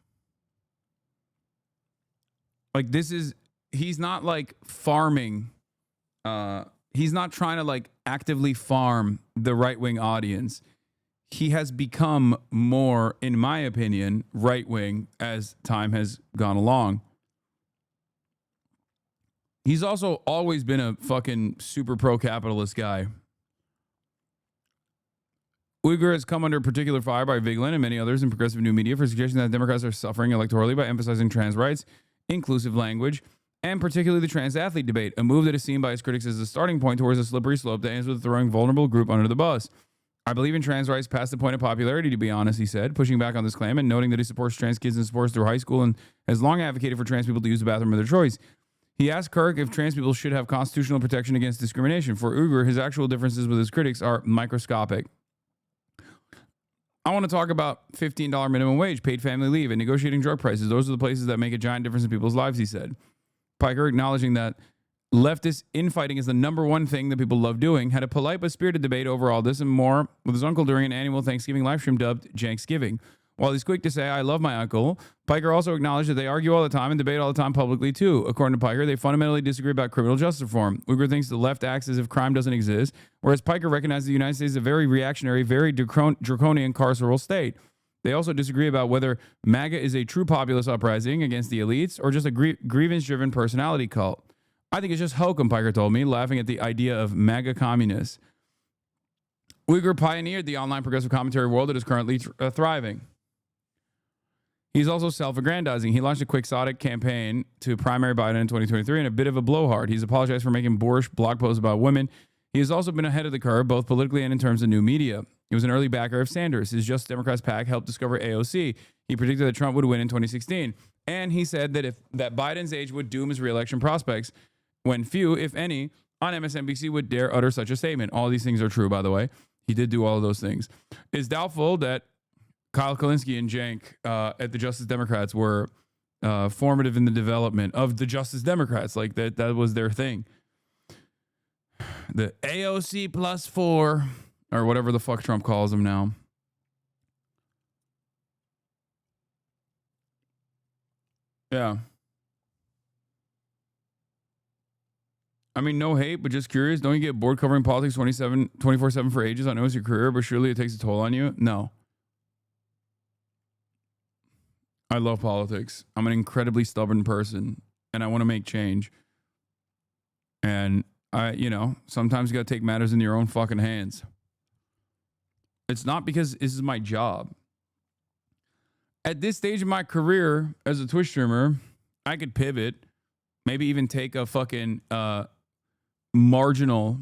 Like, this is, he's not like farming. He's not trying to like actively farm the right-wing audience. He has become more, in my opinion, right-wing as time has gone along. He's also always been a fucking super pro-capitalist guy. Uyghur has come under particular fire by Vigeland and many others in progressive new media for suggesting that Democrats are suffering electorally by emphasizing trans rights, inclusive language, and particularly the trans athlete debate, a move that is seen by his critics as a starting point towards a slippery slope that ends with throwing vulnerable group under the bus. I believe in trans rights past the point of popularity, to be honest, he said, pushing back on this claim and noting that he supports trans kids in sports through high school and has long advocated for trans people to use the bathroom of their choice. He asked Kirk if trans people should have constitutional protection against discrimination. For Uyghur, his actual differences with his critics are microscopic. I want to talk about $15 minimum wage, paid family leave, and negotiating drug prices. Those are the places that make a giant difference in people's lives, he said. Piker, acknowledging that leftist infighting is the number one thing that people love doing, had a polite but spirited debate over all this and more with his uncle during an annual Thanksgiving live stream dubbed Janksgiving. While he's quick to say, I love my uncle, Piker also acknowledged that they argue all the time and debate all the time publicly too. According to Piker, they fundamentally disagree about criminal justice reform. Uyghur thinks the left acts as if crime doesn't exist, whereas Piker recognizes the United States is a very reactionary, very draconian carceral state. They also disagree about whether MAGA is a true populist uprising against the elites or just a grievance-driven personality cult. I think it's just hokum, Piker told me, laughing at the idea of MAGA communists. Uyghur pioneered the online progressive commentary world that is currently thriving. He's also self-aggrandizing. He launched a quixotic campaign to primary Biden in 2023 and a bit of a blowhard. He's apologized for making boorish blog posts about women. He has also been ahead of the curve, both politically and in terms of new media. He was an early backer of Sanders. His Just Democrats PAC helped discover AOC. He predicted that Trump would win in 2016. And he said that Biden's age would doom his re-election prospects when few, if any, on MSNBC would dare utter such a statement. All these things are true, by the way. He did do all of those things. It's doubtful that Kyle Kalinske and Jank at the Justice Democrats were formative in the development of the Justice Democrats. Like that was their thing. The AOC +4 or whatever the fuck Trump calls them now. Yeah. I mean, no hate, but just curious. Don't you get bored covering politics 24/7 for ages? I know it's your career, but surely it takes a toll on you. No. I love politics. I'm an incredibly stubborn person and I want to make change. And sometimes you got to take matters into your own fucking hands. It's not because this is my job. At this stage of my career as a Twitch streamer, I could pivot, maybe even take a fucking marginal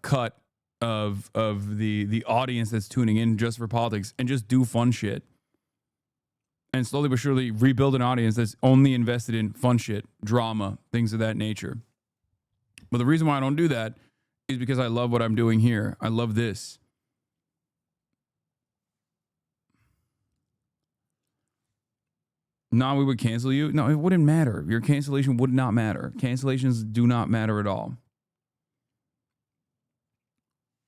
cut of the audience that's tuning in just for politics and just do fun shit. and slowly but surely rebuild an audience that's only invested in fun shit, drama, things of that nature. But the reason why I don't do that is because I love what I'm doing here. I love this. No, we would cancel you. No, it wouldn't matter. Your cancellation would not matter. Cancellations do not matter at all.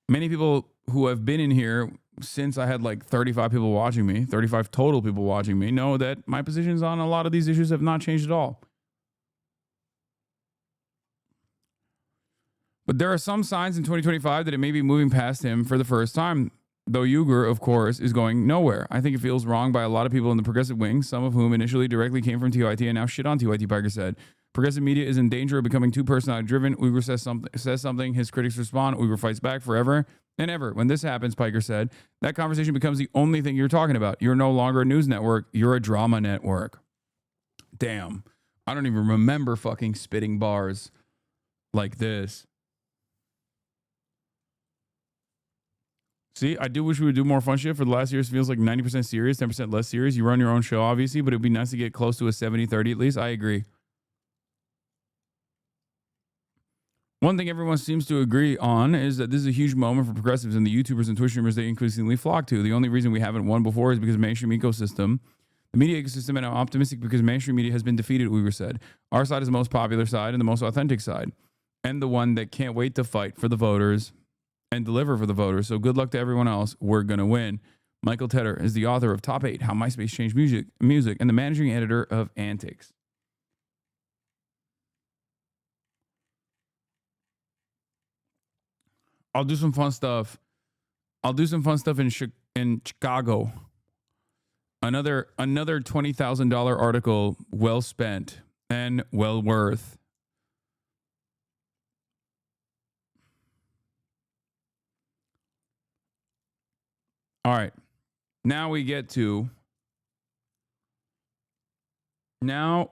Many people who have been in here since I had like 35 people watching me, 35 total people watching me, know that my positions on a lot of these issues have not changed at all. But there are some signs in 2025 that it may be moving past him for the first time, though Uyghur, of course, is going nowhere. I think it feels wrong by a lot of people in the progressive wing, some of whom initially directly came from TYT and now shit on TYT, Piker said. Progressive media is in danger of becoming too personality driven. Uyghur says something, his critics respond, Uyghur fights back forever and ever. When this happens, Piker said, that conversation becomes the only thing you're talking about. You're no longer a news network, you're a drama network. Damn. I don't even remember fucking spitting bars like this. See, I do wish we would do more fun shit. For the last years, it feels like 90% serious, 10% less serious. You run your own show, obviously, but it'd be nice to get close to a 70-30 at least. I agree. One thing everyone seems to agree on is that this is a huge moment for progressives and the YouTubers and Twitch streamers they increasingly flock to. The only reason we haven't won before is because of the mainstream ecosystem. The media ecosystem, and I'm optimistic because mainstream media has been defeated, Uyghur said. Our side is the most popular side and the most authentic side, and the one that can't wait to fight for the voters and deliver for the voters. So good luck to everyone else. We're going to win. Michael Tedder is the author of Top 8, How MySpace Changed Music, and the managing editor of Antics. I'll do some fun stuff. In Chicago. Another $20,000 article, well spent and well worth. All right. Now we get to the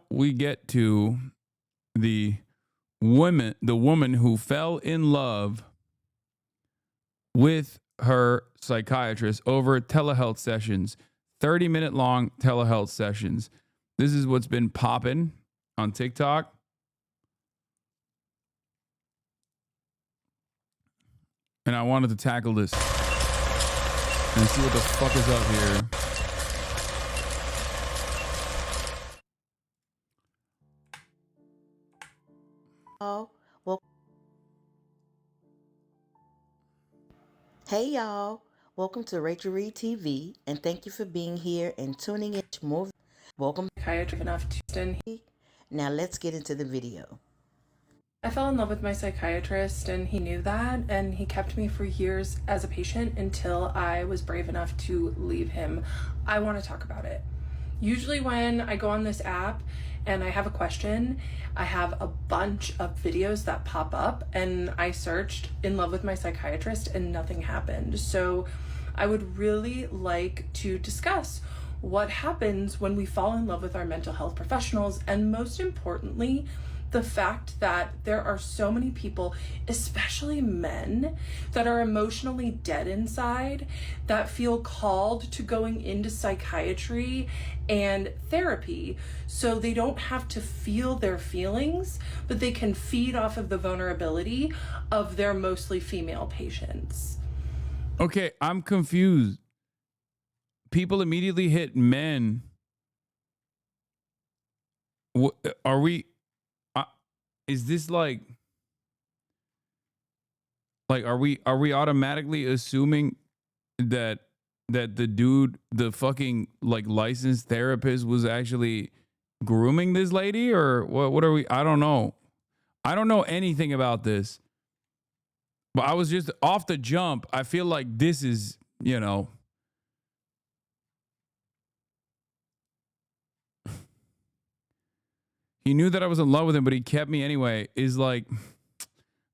woman who fell in love with her psychiatrist over telehealth sessions, 30-minute long telehealth sessions. This is what's been popping on TikTok. And I wanted to tackle this and see what the fuck is up here. Oh, well. Hey y'all, welcome to Rachel Reed TV, and thank you for being here and tuning in to more. Welcome. Psychiatrist enough to. Now let's get into the video. I fell in love with my psychiatrist, and he knew that, and he kept me for years as a patient until I was brave enough to leave him. I want to talk about it. Usually when I go on this app and I have a question, I have a bunch of videos that pop up, and I searched in love with my psychiatrist and nothing happened. So I would really like to discuss what happens when we fall in love with our mental health professionals, and most importantly, the fact that there are so many people, especially men, that are emotionally dead inside, that feel called to going into psychiatry and therapy so they don't have to feel their feelings, but they can feed off of the vulnerability of their mostly female patients. Okay, I'm confused. People immediately hit men. Are we... Is this like are we automatically assuming that the dude, the fucking like licensed therapist, was actually grooming this lady, or what are we? I don't know. I don't know anything about this. But I was just off the jump. I feel like this is, you know, he knew that I was in love with him, but he kept me anyway, is like,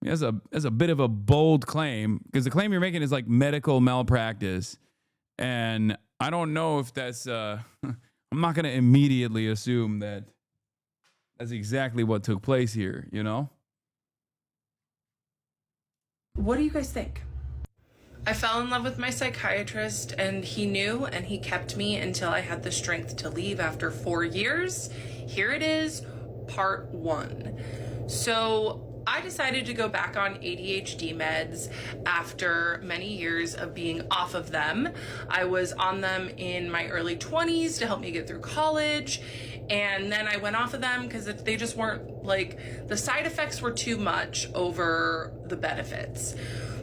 as a bit of a bold claim, because the claim you're making is like medical malpractice. And I don't know if that's, I'm not going to immediately assume that that's exactly what took place here, you know? What do you guys think? I fell in love with my psychiatrist, and he knew, and he kept me until I had the strength to leave after 4 years. Here it is, part 1. So I decided to go back on ADHD meds after many years of being off of them. I was on them in my early 20s to help me get through college, and then I went off of them because they just weren't, like, the side effects were too much over the benefits.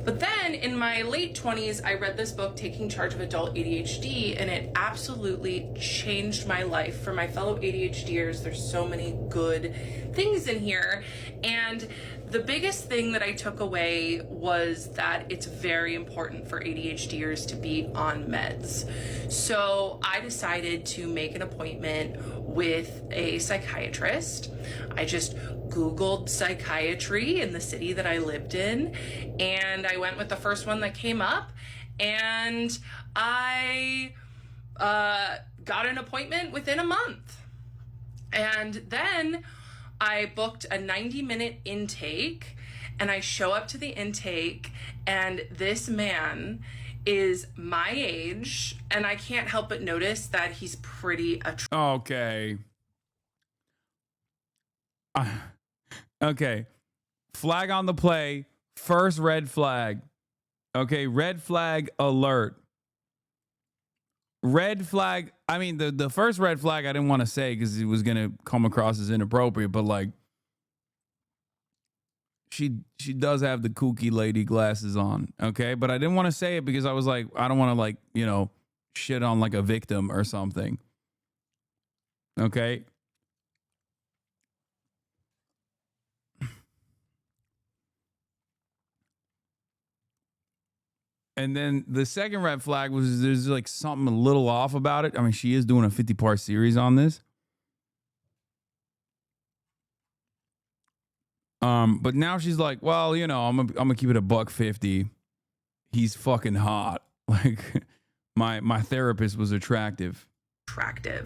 But then in my late 20s, I read this book, Taking Charge of Adult ADHD, and it absolutely changed my life. For my fellow ADHDers, there's so many good things in here. And the biggest thing that I took away was that it's very important for ADHDers to be on meds. So I decided to make an appointment with a psychiatrist. I just Googled psychiatry in the city that I lived in, and I went with the first one that came up, and I got an appointment within a month. And then I booked a 90-minute intake, and I show up to the intake, and this man is my age, and I can't help but notice that he's pretty attractive. Okay. Okay. Flag on the play. First red flag. Okay. Red flag alert. Red flag. I mean, the first red flag I didn't want to say because it was going to come across as inappropriate, but like, she does have the kooky lady glasses on. Okay. But I didn't want to say it because I was like, I don't want to, like, you know, shit on like a victim or something. Okay. And then the second red flag was there's like something a little off about it. I mean, she is doing a 50-part series on this. But now she's like, well, you know, I'm gonna keep it a $150. He's fucking hot. Like my therapist was attractive.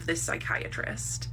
This psychiatrist.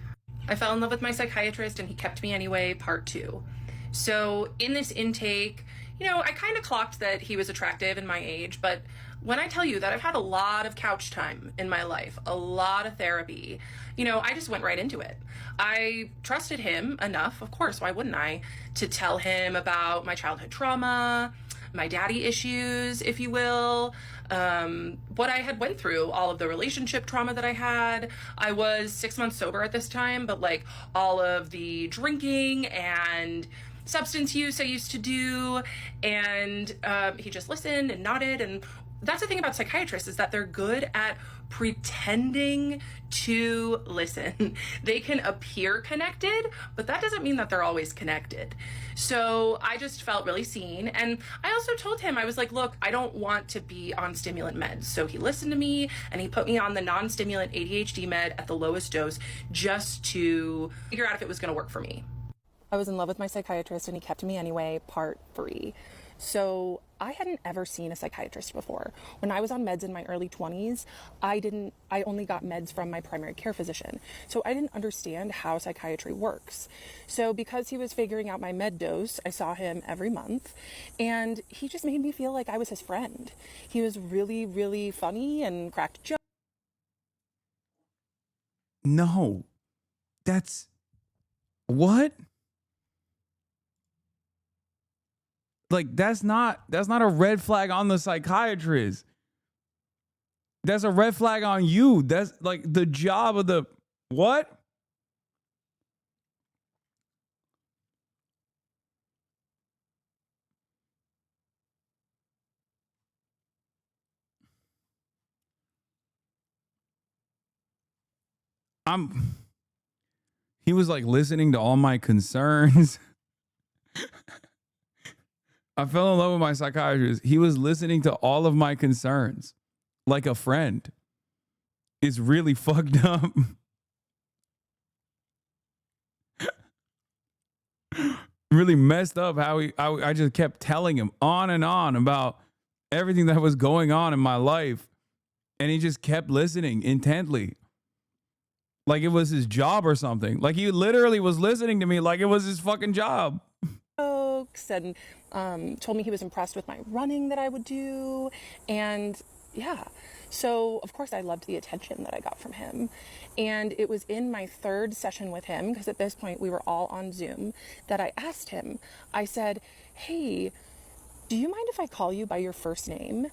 I fell in love with my psychiatrist, and he kept me anyway, part 2. So in this intake, you know, I kind of clocked that he was attractive in my age, but when I tell you that I've had a lot of couch time in my life, a lot of therapy, you know, I just went right into it. I trusted him enough, of course, why wouldn't I, to tell him about my childhood trauma, my daddy issues, if you will, what I had went through, all of the relationship trauma that I had. I was 6 months sober at this time, but like all of the drinking and substance use I used to do, and he just listened and nodded. And that's the thing about psychiatrists, is that they're good at pretending to listen. They can appear connected, but that doesn't mean that they're always connected. So I just felt really seen. And I also told him, I was like, look, I don't want to be on stimulant meds. So he listened to me, and he put me on the non-stimulant ADHD med at the lowest dose just to figure out if it was going to work for me. I was in love with my psychiatrist, and he kept me anyway, part 3. So I hadn't ever seen a psychiatrist before. When I was on meds in my early 20s, I only got meds from my primary care physician. So I didn't understand how psychiatry works. So because he was figuring out my med dose, I saw him every month, and he just made me feel like I was his friend. He was really, really funny and cracked jokes. No, that's what? Like, that's not a red flag on the psychiatrist. That's a red flag on you. That's like the job of the what? He was like listening to all my concerns. I fell in love with my psychiatrist. He was listening to all of my concerns like a friend. It's really fucked up. Really messed up how I just kept telling him on and on about everything that was going on in my life. And he just kept listening intently. Like it was his job or something. Like he literally was listening to me like it was his fucking job. jokes and told me he was impressed with my running that I would do. And yeah, so of course I loved the attention that I got from him. And it was in my third session with him, because at this point we were all on Zoom, that I asked him, I said, hey, do you mind if I call you by your first name?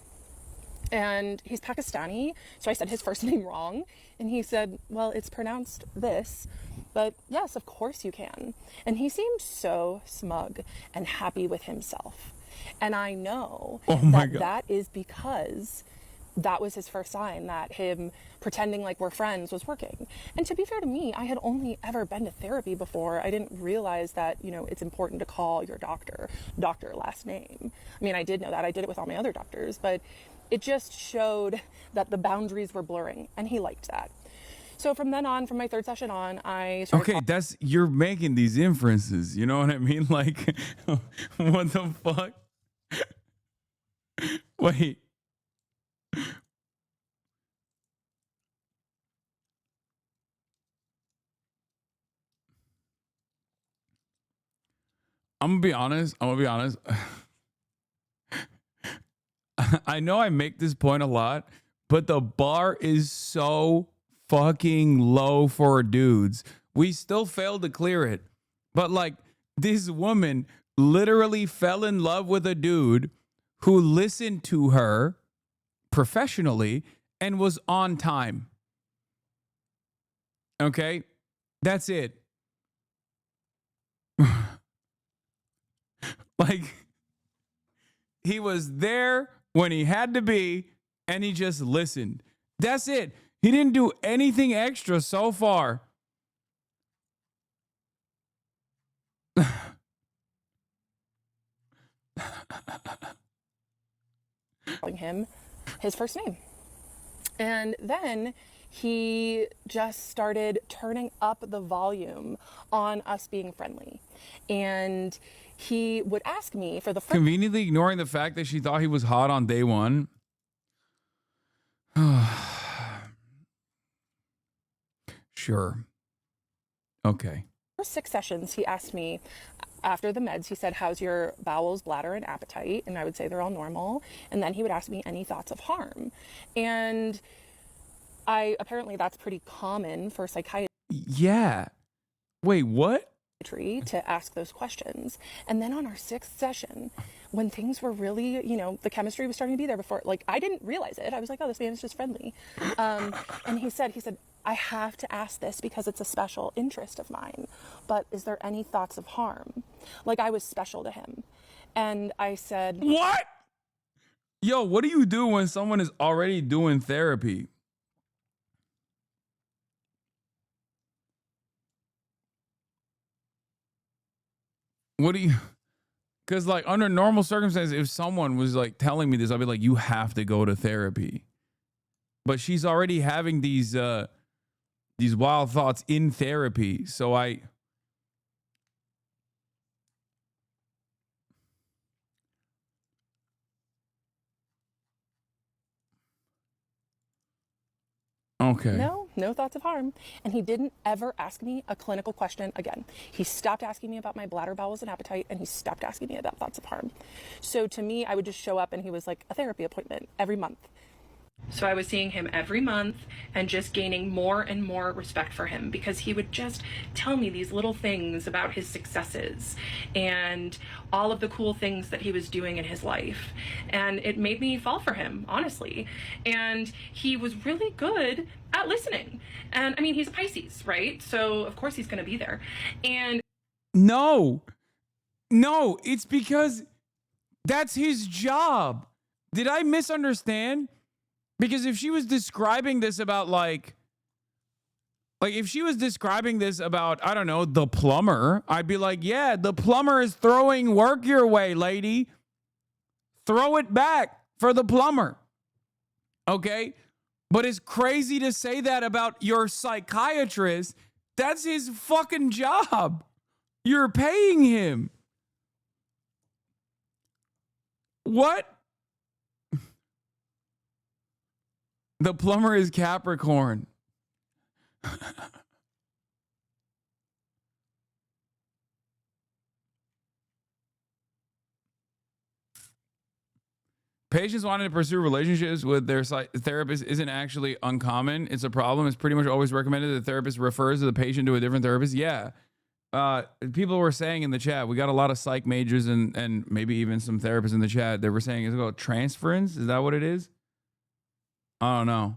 And he's Pakistani, so I said his first name wrong. And he said, well, it's pronounced this, but yes, of course you can. And he seemed so smug and happy with himself. And I know that is because that was his first sign that him pretending like we're friends was working. And to be fair to me, I had only ever been to therapy before. I didn't realize that, you know, it's important to call your doctor last name. I mean, I did know that. I did it with all my other doctors, but it just showed that the boundaries were blurring, and he liked that. So from then on, from my third session on, I started you're making these inferences, you know what I mean? Like, what the fuck? Wait. I'm gonna be honest. I know I make this point a lot, but the bar is so fucking low for dudes. We still failed to clear it. But like, this woman literally fell in love with a dude who listened to her professionally and was on time. Okay? That's it. Like, he was there when he had to be, and he just listened. That's it. He didn't do anything extra so far. calling him his first name. And then he just started turning up the volume on us being friendly. And he would ask me for the first... Conveniently ignoring the fact that she thought he was hot on day one. Sure. Okay. First 6 sessions, he asked me, after the meds, he said, how's your bowels, bladder, and appetite? And I would say they're all normal. And then he would ask me any thoughts of harm. And apparently that's pretty common for psychiatry. Yeah. Wait, what? To ask those questions. And then on our 6th session, when things were really, you know, the chemistry was starting to be there before, like, I didn't realize it. I was like, oh, this man is just friendly. And he said, I have to ask this because it's a special interest of mine, but is there any thoughts of harm? Like, I was special to him. And I said, what? Yo, what do you do when someone is already doing therapy? What do you... Because, like, under normal circumstances, if someone was, like, telling me this, I'd be like, you have to go to therapy. But she's already having these wild thoughts in therapy. So I... Okay. No thoughts of harm. And he didn't ever ask me a clinical question again. He stopped asking me about my bladder, bowels, and appetite, and he stopped asking me about thoughts of harm. So to me, I would just show up and he was like a therapy appointment every month. So I was seeing him every month and just gaining more and more respect for him because he would just tell me these little things about his successes and all of the cool things that he was doing in his life. And it made me fall for him, honestly. And he was really good at listening. And I mean, he's a Pisces, right? So of course he's going to be there. And No, it's because that's his job. Did I misunderstand? Because if she was describing this about like if she was describing this about, I don't know, the plumber, I'd be like, yeah, the plumber is throwing work your way, lady. Throw it back for the plumber. Okay? But it's crazy to say that about your psychiatrist. That's his fucking job. You're paying him. What? The plumber is Capricorn. Patients wanting to pursue relationships with their therapist isn't actually uncommon. It's a problem. It's pretty much always recommended that the therapist refers the patient to a different therapist. Yeah. People were saying in the chat, we got a lot of psych majors and maybe even some therapists in the chat that were saying, is it called transference? Is that what it is? I don't know.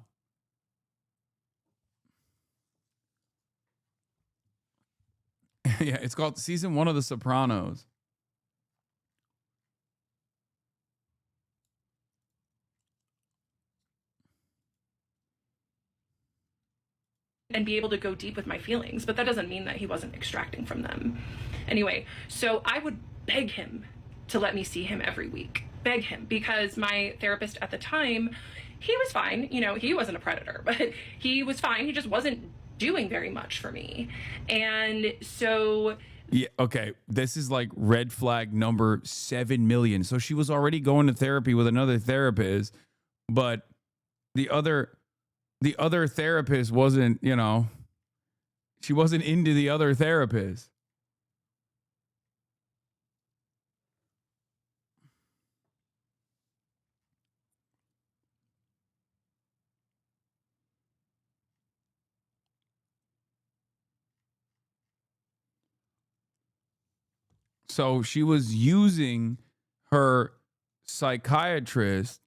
Yeah, it's called season 1 of The Sopranos. And be able to go deep with my feelings, but that doesn't mean that he wasn't extracting from them. Anyway, so I would beg him to let me see him every week. Beg him, because my therapist at the time, he was fine. You know, he wasn't a predator, but he was fine. He just wasn't doing very much for me. And so... Yeah, okay. This is like red flag number 7 million. So she was already going to therapy with another therapist, but the other therapist wasn't, you know, she wasn't into the other therapist. So she was using her psychiatrist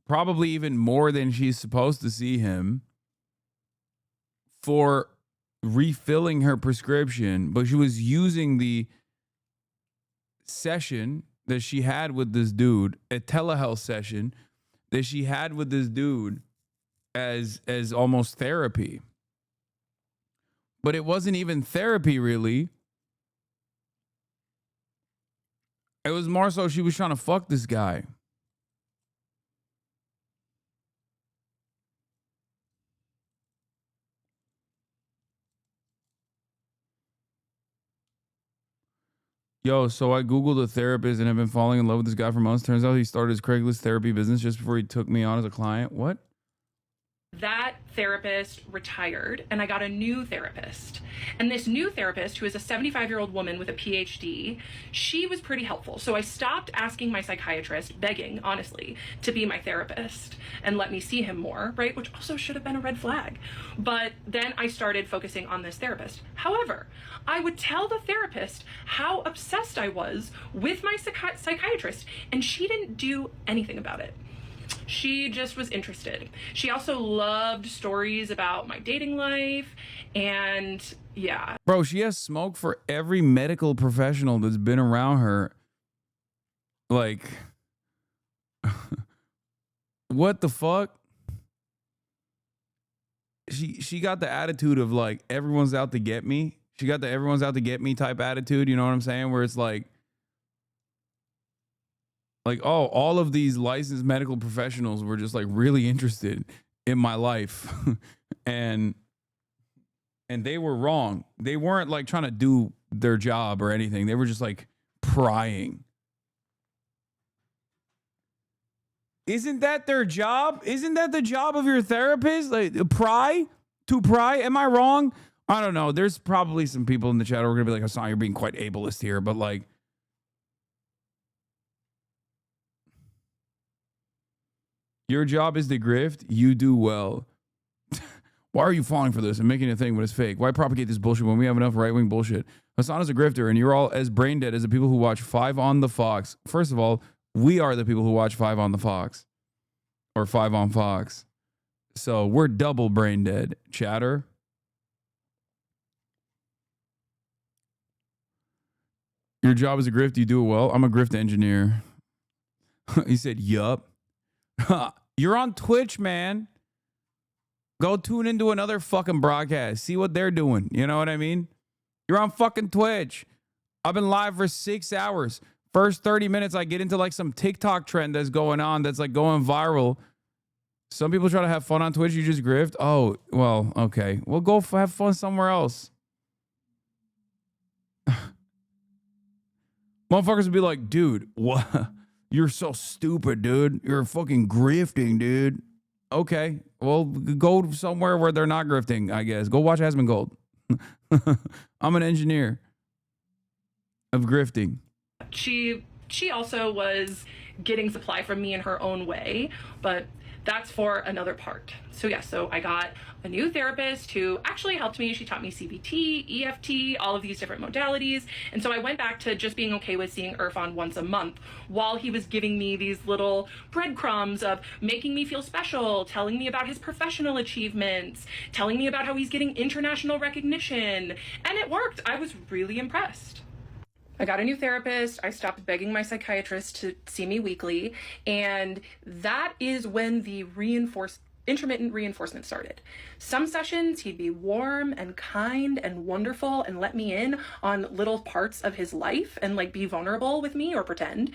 probably even more than she's supposed to see him for refilling her prescription, but she was using the session that she had with this dude, a telehealth session that she had with this dude as almost therapy. But it wasn't even therapy, really. It was more so she was trying to fuck this guy. Yo, so I Googled a therapist and have been falling in love with this guy for months. Turns out he started his Craigslist therapy business just before he took me on as a client. What? That therapist retired and I got a new therapist. And this new therapist, who is a 75-year-old woman with a PhD, she was pretty helpful. So I stopped asking my psychiatrist, begging, honestly, to be my therapist and let me see him more, right? Which also should have been a red flag. But then I started focusing on this therapist. However, I would tell the therapist how obsessed I was with my psychiatrist, and she didn't do anything about it. She just was interested. She also loved stories about my dating life, and yeah. Bro, she has smoke for every medical professional that's been around her. Like, what the fuck? She got the attitude of like, everyone's out to get me. She got the everyone's out to get me type attitude, you know what I'm saying? Where it's like, oh, all of these licensed medical professionals were just like really interested in my life. and they were wrong. They weren't like trying to do their job or anything. They were just like prying. Isn't that their job? Isn't that the job of your therapist? Like to pry? Am I wrong? I don't know. There's probably some people in the chat who are going to be like, Hasan, you're being quite ableist here. But like, your job is to grift. You do well. Why are you falling for this and making a thing when it's fake? Why propagate this bullshit when we have enough right-wing bullshit? Hasan is a grifter, and you're all as brain dead as the people who watch 5 on the Fox. First of all, we are the people who watch 5 on the Fox. Or 5 on Fox. So we're double brain dead. Chatter. Your job is a grift. You do it well. I'm a grift engineer. He said, yup. You're on Twitch, man. Go tune into another fucking broadcast. See what they're doing. You know what I mean? You're on fucking Twitch. I've been live for 6 hours. First 30 minutes, I get into like some TikTok trend that's going on that's like going viral. Some people try to have fun on Twitch. You just grift. Oh, well, okay. Well, go have fun somewhere else. Motherfuckers would be like, dude, what? You're so stupid, dude. You're fucking grifting, dude. Okay. Well, go somewhere where they're not grifting, I guess. Go watch Asmongold. I'm an engineer of grifting. She also was getting supply from me in her own way, but that's for another part. So yeah, so I got a new therapist who actually helped me. She taught me CBT, EFT, all of these different modalities. And so I went back to just being okay with seeing Irfan once a month while he was giving me these little breadcrumbs of making me feel special, telling me about his professional achievements, telling me about how he's getting international recognition. And it worked. I was really impressed. I got a new therapist. I stopped begging my psychiatrist to see me weekly. And that is when the intermittent reinforcement started. Some sessions he'd be warm and kind and wonderful and let me in on little parts of his life and like be vulnerable with me or pretend.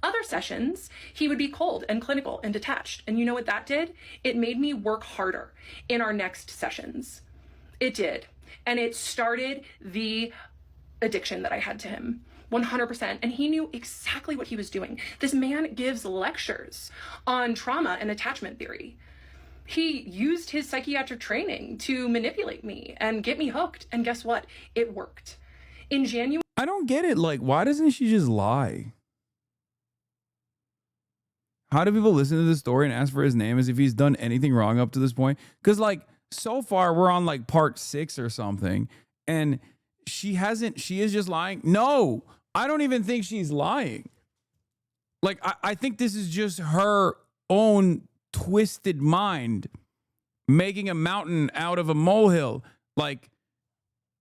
Other sessions, he would be cold and clinical and detached. And you know what that did? It made me work harder in our next sessions. It did. And it started the addiction that I had to him. 100%. And he knew exactly what he was doing. This man gives lectures on trauma and attachment theory. He used his psychiatric training to manipulate me and get me hooked. And guess what? It worked. In January... I don't get it. Like, why doesn't she just lie? How do people listen to this story and ask for his name as if he's done anything wrong up to this point? Because, like, so far we're on, like, part 6 or something. And she is just lying. No, I don't even think she's lying. Like, I think this is just her own twisted mind making a mountain out of a molehill. Like,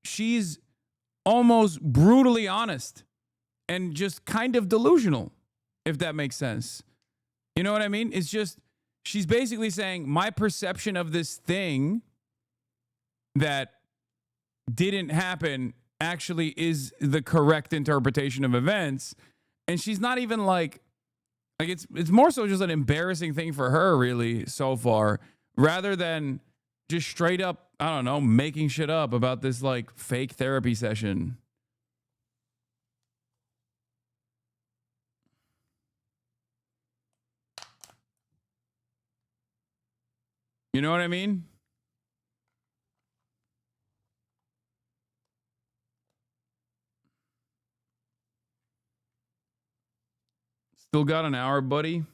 she's almost brutally honest and just kind of delusional, if that makes sense. You know what I mean? It's just, she's basically saying my perception of this thing that didn't happen actually is the correct interpretation of events. And she's not even like it's more so just an embarrassing thing for her, really, so far, rather than just straight up, I don't know, making shit up about this like fake therapy session. You know what I mean? Still got an hour, buddy.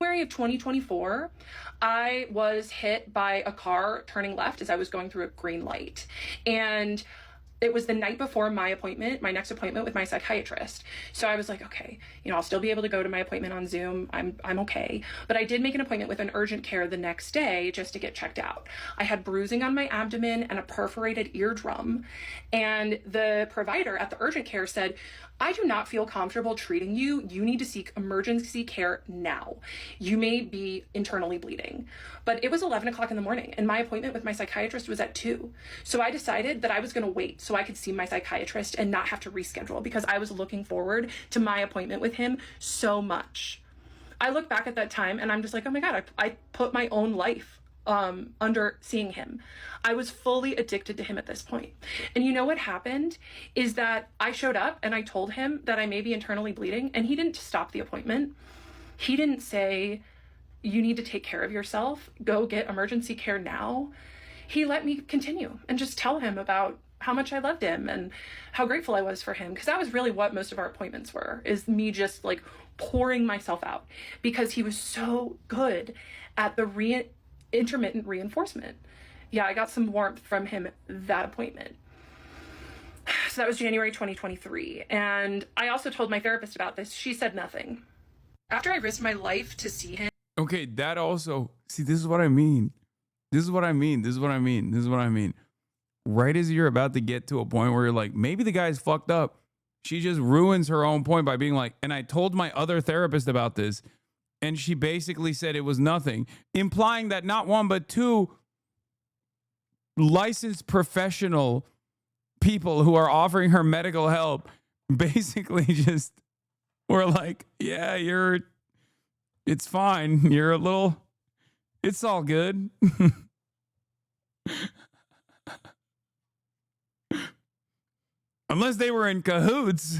January of 2024, I was hit by a car turning left as I was going through a green light. And it was the night before my next appointment with my psychiatrist. So I was like, okay, I'll still be able to go to my appointment on Zoom. I'm okay. But I did make an appointment with an urgent care the next day just to get checked out. I had bruising on my abdomen and a perforated eardrum. And the provider at the urgent care said, I do not feel comfortable treating you. You need to seek emergency care now. You may be internally bleeding. But it was 11 o'clock in the morning and my appointment with my psychiatrist was at 2. So I decided that I was going to wait so I could see my psychiatrist and not have to reschedule because I was looking forward to my appointment with him so much. I look back at that time and I'm just like, oh my God, I put my own life under seeing him. I was fully addicted to him at this point. And you know what happened is that I showed up and I told him that I may be internally bleeding and he didn't stop the appointment. He didn't say, you need to take care of yourself, go get emergency care now. He let me continue and just tell him about how much I loved him and how grateful I was for him. Because that was really what most of our appointments were, is me just like pouring myself out because he was so good at the intermittent reinforcement. Yeah, I got some warmth from him that appointment. So that was January 2023. And I also told my therapist about this. She said nothing. After I risked my life to see him. Okay, that also, see, this is what I mean. This is what I mean. This is what I mean. This is what I mean. Right as you're about to get to a point where you're like, maybe the guy's fucked up, she just ruins her own point by being like, and I told my other therapist about this, and she basically said it was nothing, implying that not one, but two licensed professional people who are offering her medical help basically just were like, yeah, it's fine. You're a little, it's all good. Unless they were in cahoots.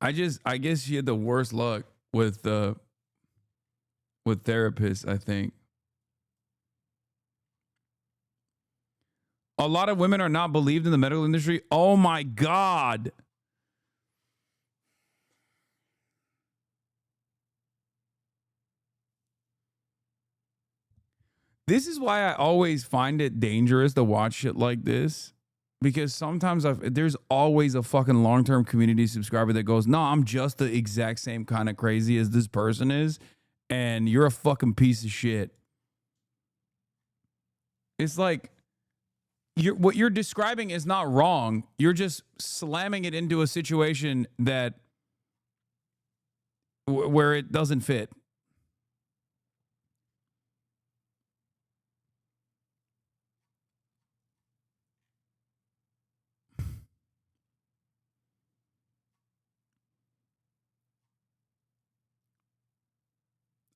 I guess she had the worst luck with therapists, I think. A lot of women are not believed in the medical industry. Oh my God. This is why I always find it dangerous to watch shit like this. Because sometimes there's always a fucking long-term community subscriber that goes, no, I'm just the exact same kind of crazy as this person is. And you're a fucking piece of shit. It's like, what you're describing is not wrong. You're just slamming it into a situation that where it doesn't fit.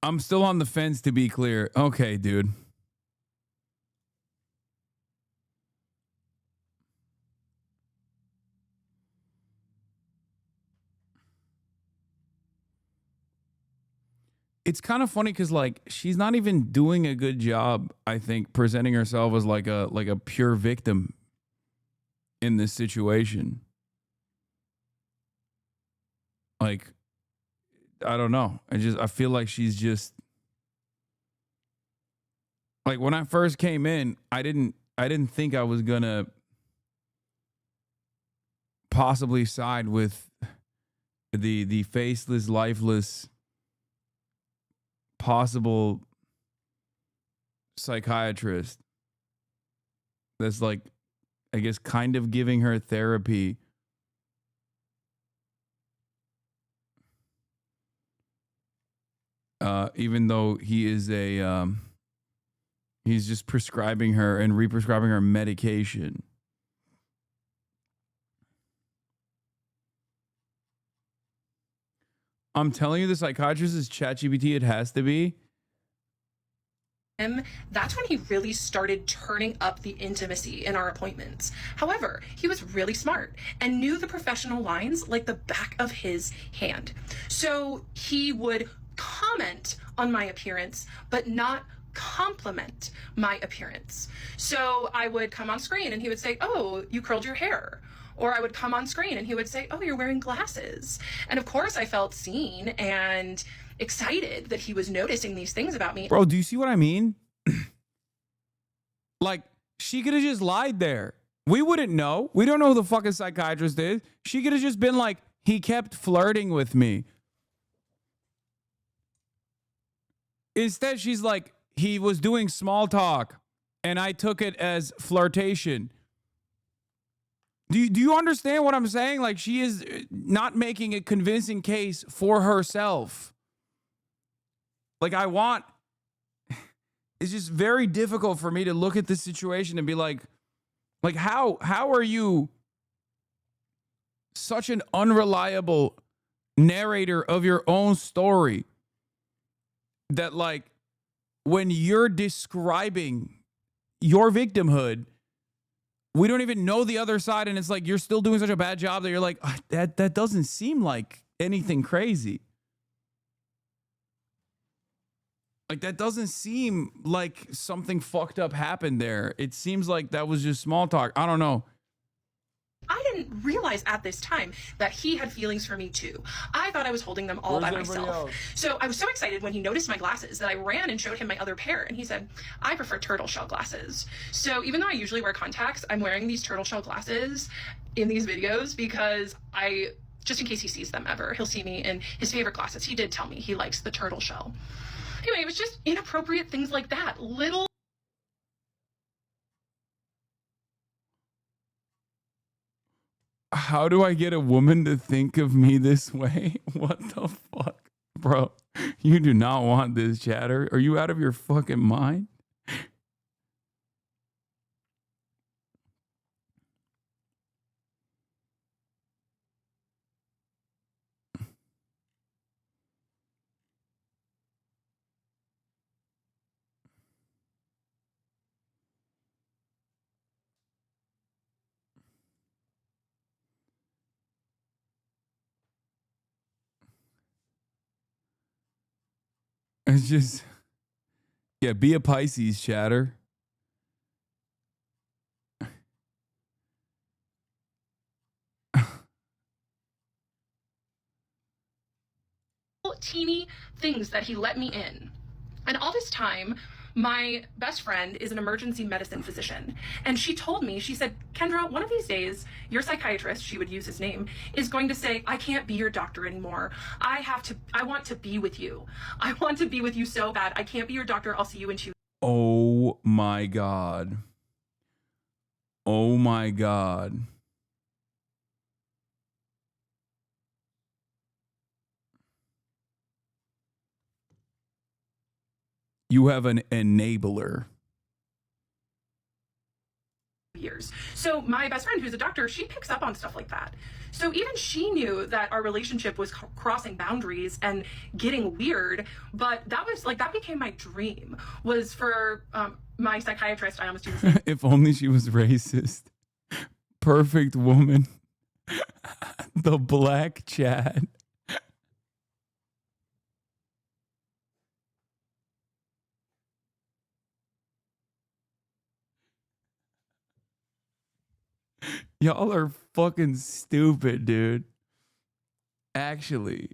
I'm still on the fence, to be clear. Okay, dude. It's kind of funny because, like, she's not even doing a good job, I think, presenting herself as like a pure victim in this situation. Like, I don't know. I feel like she's just like, when I first came in, I didn't think I was gonna possibly side with the faceless, lifeless, possible psychiatrist that's, like, I guess kind of giving her therapy. Even though he is he's just prescribing her and re-prescribing her medication. I'm telling you, the psychiatrist is ChatGPT. It has to be. That's when he really started turning up the intimacy in our appointments. However, he was really smart and knew the professional lines like the back of his hand. So he would comment on my appearance, but not compliment my appearance. So I would come on screen and he would say, "Oh, you curled your hair." Or I would come on screen and he would say, "Oh, you're wearing glasses." And of course I felt seen and excited that he was noticing these things about me. Bro, do you see what I mean? Like, she could have just lied there. We wouldn't know. We don't know who the fucking psychiatrist is. She could have just been like, he kept flirting with me. Instead, she's like, he was doing small talk and I took it as flirtation. Do you understand what I'm saying? Like, she is not making a convincing case for herself. Like, it's just very difficult for me to look at this situation and be like how are you such an unreliable narrator of your own story that, like, when you're describing your victimhood, we don't even know the other side, and it's like you're still doing such a bad job that you're like, that doesn't seem like anything crazy. Like, that doesn't seem like something fucked up happened there. It seems like that was just small talk. I don't know. I didn't realize at this time that he had feelings for me too. I thought I was holding them all by myself. So I was so excited when he noticed my glasses that I ran and showed him my other pair, and he said, "I prefer turtle shell glasses." So even though I usually wear contacts, I'm wearing these turtle shell glasses in these videos because just in case he sees them ever, he'll see me in his favorite glasses. He did tell me he likes the turtle shell. Anyway, it was just inappropriate things like that. Little. How do I get a woman to think of me this way? What the fuck? Bro, you do not want this, chatter. Are you out of your fucking mind? It's just, yeah, be a Pisces, chatter. teeny things that he let me in. And all this time, my best friend is an emergency medicine physician. And she told me, she said, Kendra, one of these days, your psychiatrist, she would use his name, is going to say, I can't be your doctor anymore. I want to be with you. I want to be with you so bad. I can't be your doctor. I'll see you in 2 weeks. Oh my God. Oh my God. You have an enabler. Years. So my best friend, who's a doctor, she picks up on stuff like that. So even she knew that our relationship was crossing boundaries and getting weird. But that was like, that became my dream, was for my psychiatrist. I almost do the same. If only she was racist. Perfect woman. The black Chad. Y'all are fucking stupid, dude. Actually.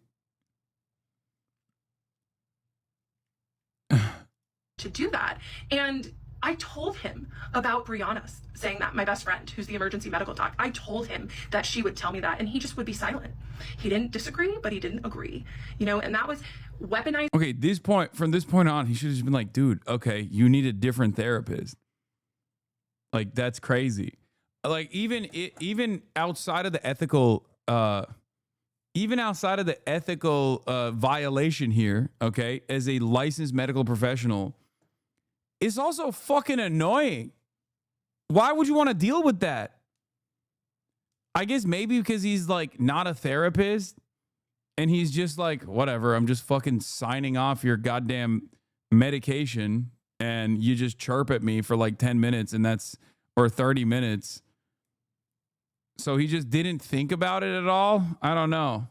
To do that. And I told him about Brianna saying that, my best friend, who's the emergency medical doc. I told him that she would tell me that, and he just would be silent. He didn't disagree, but he didn't agree. You know, and that was weaponized. Okay, from this point on, he should have just been like, dude, okay, you need a different therapist. Like, that's crazy. Like, even outside of the ethical violation here, okay, as a licensed medical professional, it's also fucking annoying. Why would you want to deal with that? I guess maybe because he's like not a therapist and he's just like, whatever, I'm just fucking signing off your goddamn medication and you just chirp at me for like 10 minutes or 30 minutes. So he just didn't think about it at all? I don't know.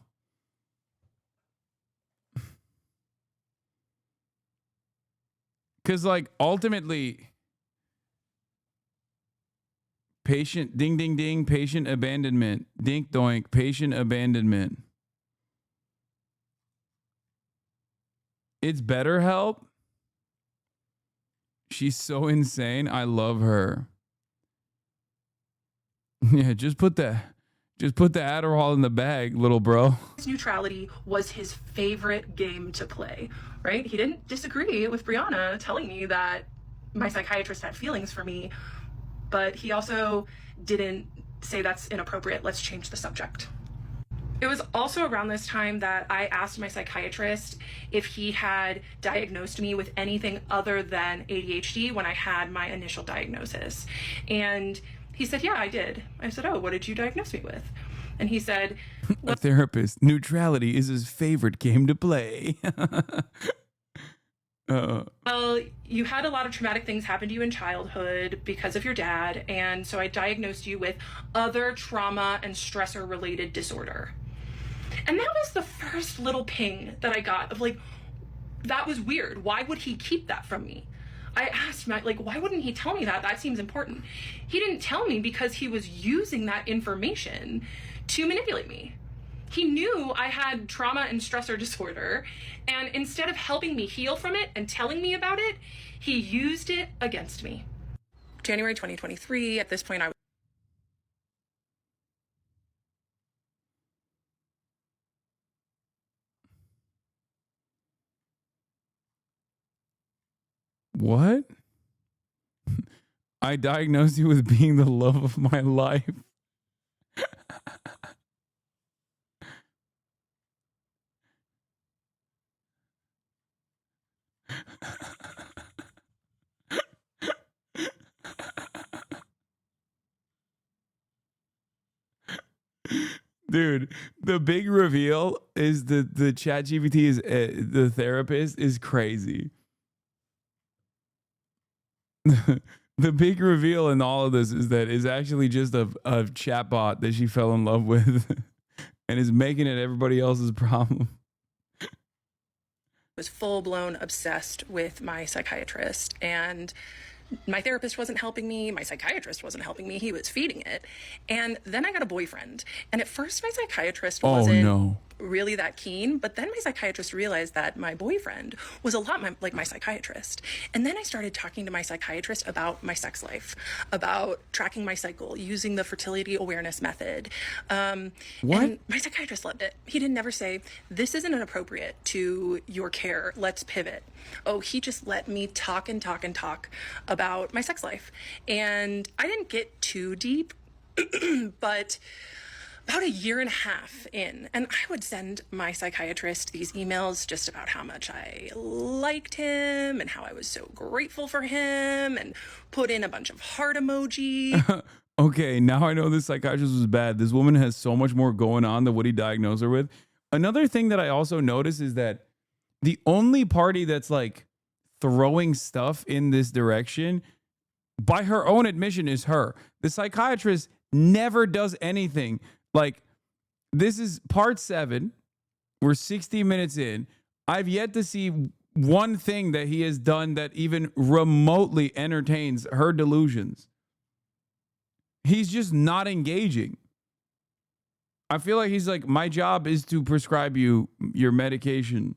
Because, like, ultimately, patient, ding, ding, ding, patient abandonment. Dink, doink, patient abandonment. It's BetterHelp. She's so insane. I love her. Yeah, just put the Adderall in the bag, little bro. Neutrality was his favorite game to play, right? He didn't disagree with Brianna telling me that my psychiatrist had feelings for me, but he also didn't say that's inappropriate. Let's change the subject. It was also around this time that I asked my psychiatrist if he had diagnosed me with anything other than ADHD when I had my initial diagnosis. And he said, yeah, I did. I said, oh, what did you diagnose me with? And he said, a therapist. Neutrality is his favorite game to play. Well, you had a lot of traumatic things happen to you in childhood because of your dad. And so I diagnosed you with other trauma and stressor related disorder. And that was the first little ping that I got of like, that was weird. Why would he keep that from me? I asked him, like, why wouldn't he tell me that? That seems important. He didn't tell me because he was using that information to manipulate me. He knew I had trauma and stressor disorder, and instead of helping me heal from it and telling me about it, he used it against me. January 2023, at this point, What? I diagnosed you with being the love of my life. Dude, the big reveal is the ChatGPT is the therapist is crazy. The big reveal in all of this is that it's actually just a chatbot that she fell in love with and is making it everybody else's problem. Was full-blown obsessed with my psychiatrist, and my therapist wasn't helping me, my psychiatrist wasn't helping me, he was feeding it. And then I got a boyfriend, and at first my psychiatrist wasn't really that keen. But then my psychiatrist realized that my boyfriend was a lot like my psychiatrist. And then I started talking to my psychiatrist about my sex life, about tracking my cycle, using the fertility awareness method. What? And my psychiatrist loved it. He didn't never say, this isn't inappropriate to your care, let's pivot. Oh, he just let me talk and talk and talk about my sex life. And I didn't get too deep, but about a year and a half in, and I would send my psychiatrist these emails just about how much I liked him and how I was so grateful for him and put in a bunch of heart emoji. Okay, now I know this psychiatrist was bad. This woman has so much more going on than what he diagnosed her with. Another thing that I also noticed is that the only party that's like throwing stuff in this direction, by her own admission, is her. The psychiatrist never does anything. Like, this is part 7. We're 60 minutes in. I've yet to see one thing that he has done that even remotely entertains her delusions. He's just not engaging. I feel like he's like, my job is to prescribe you your medication.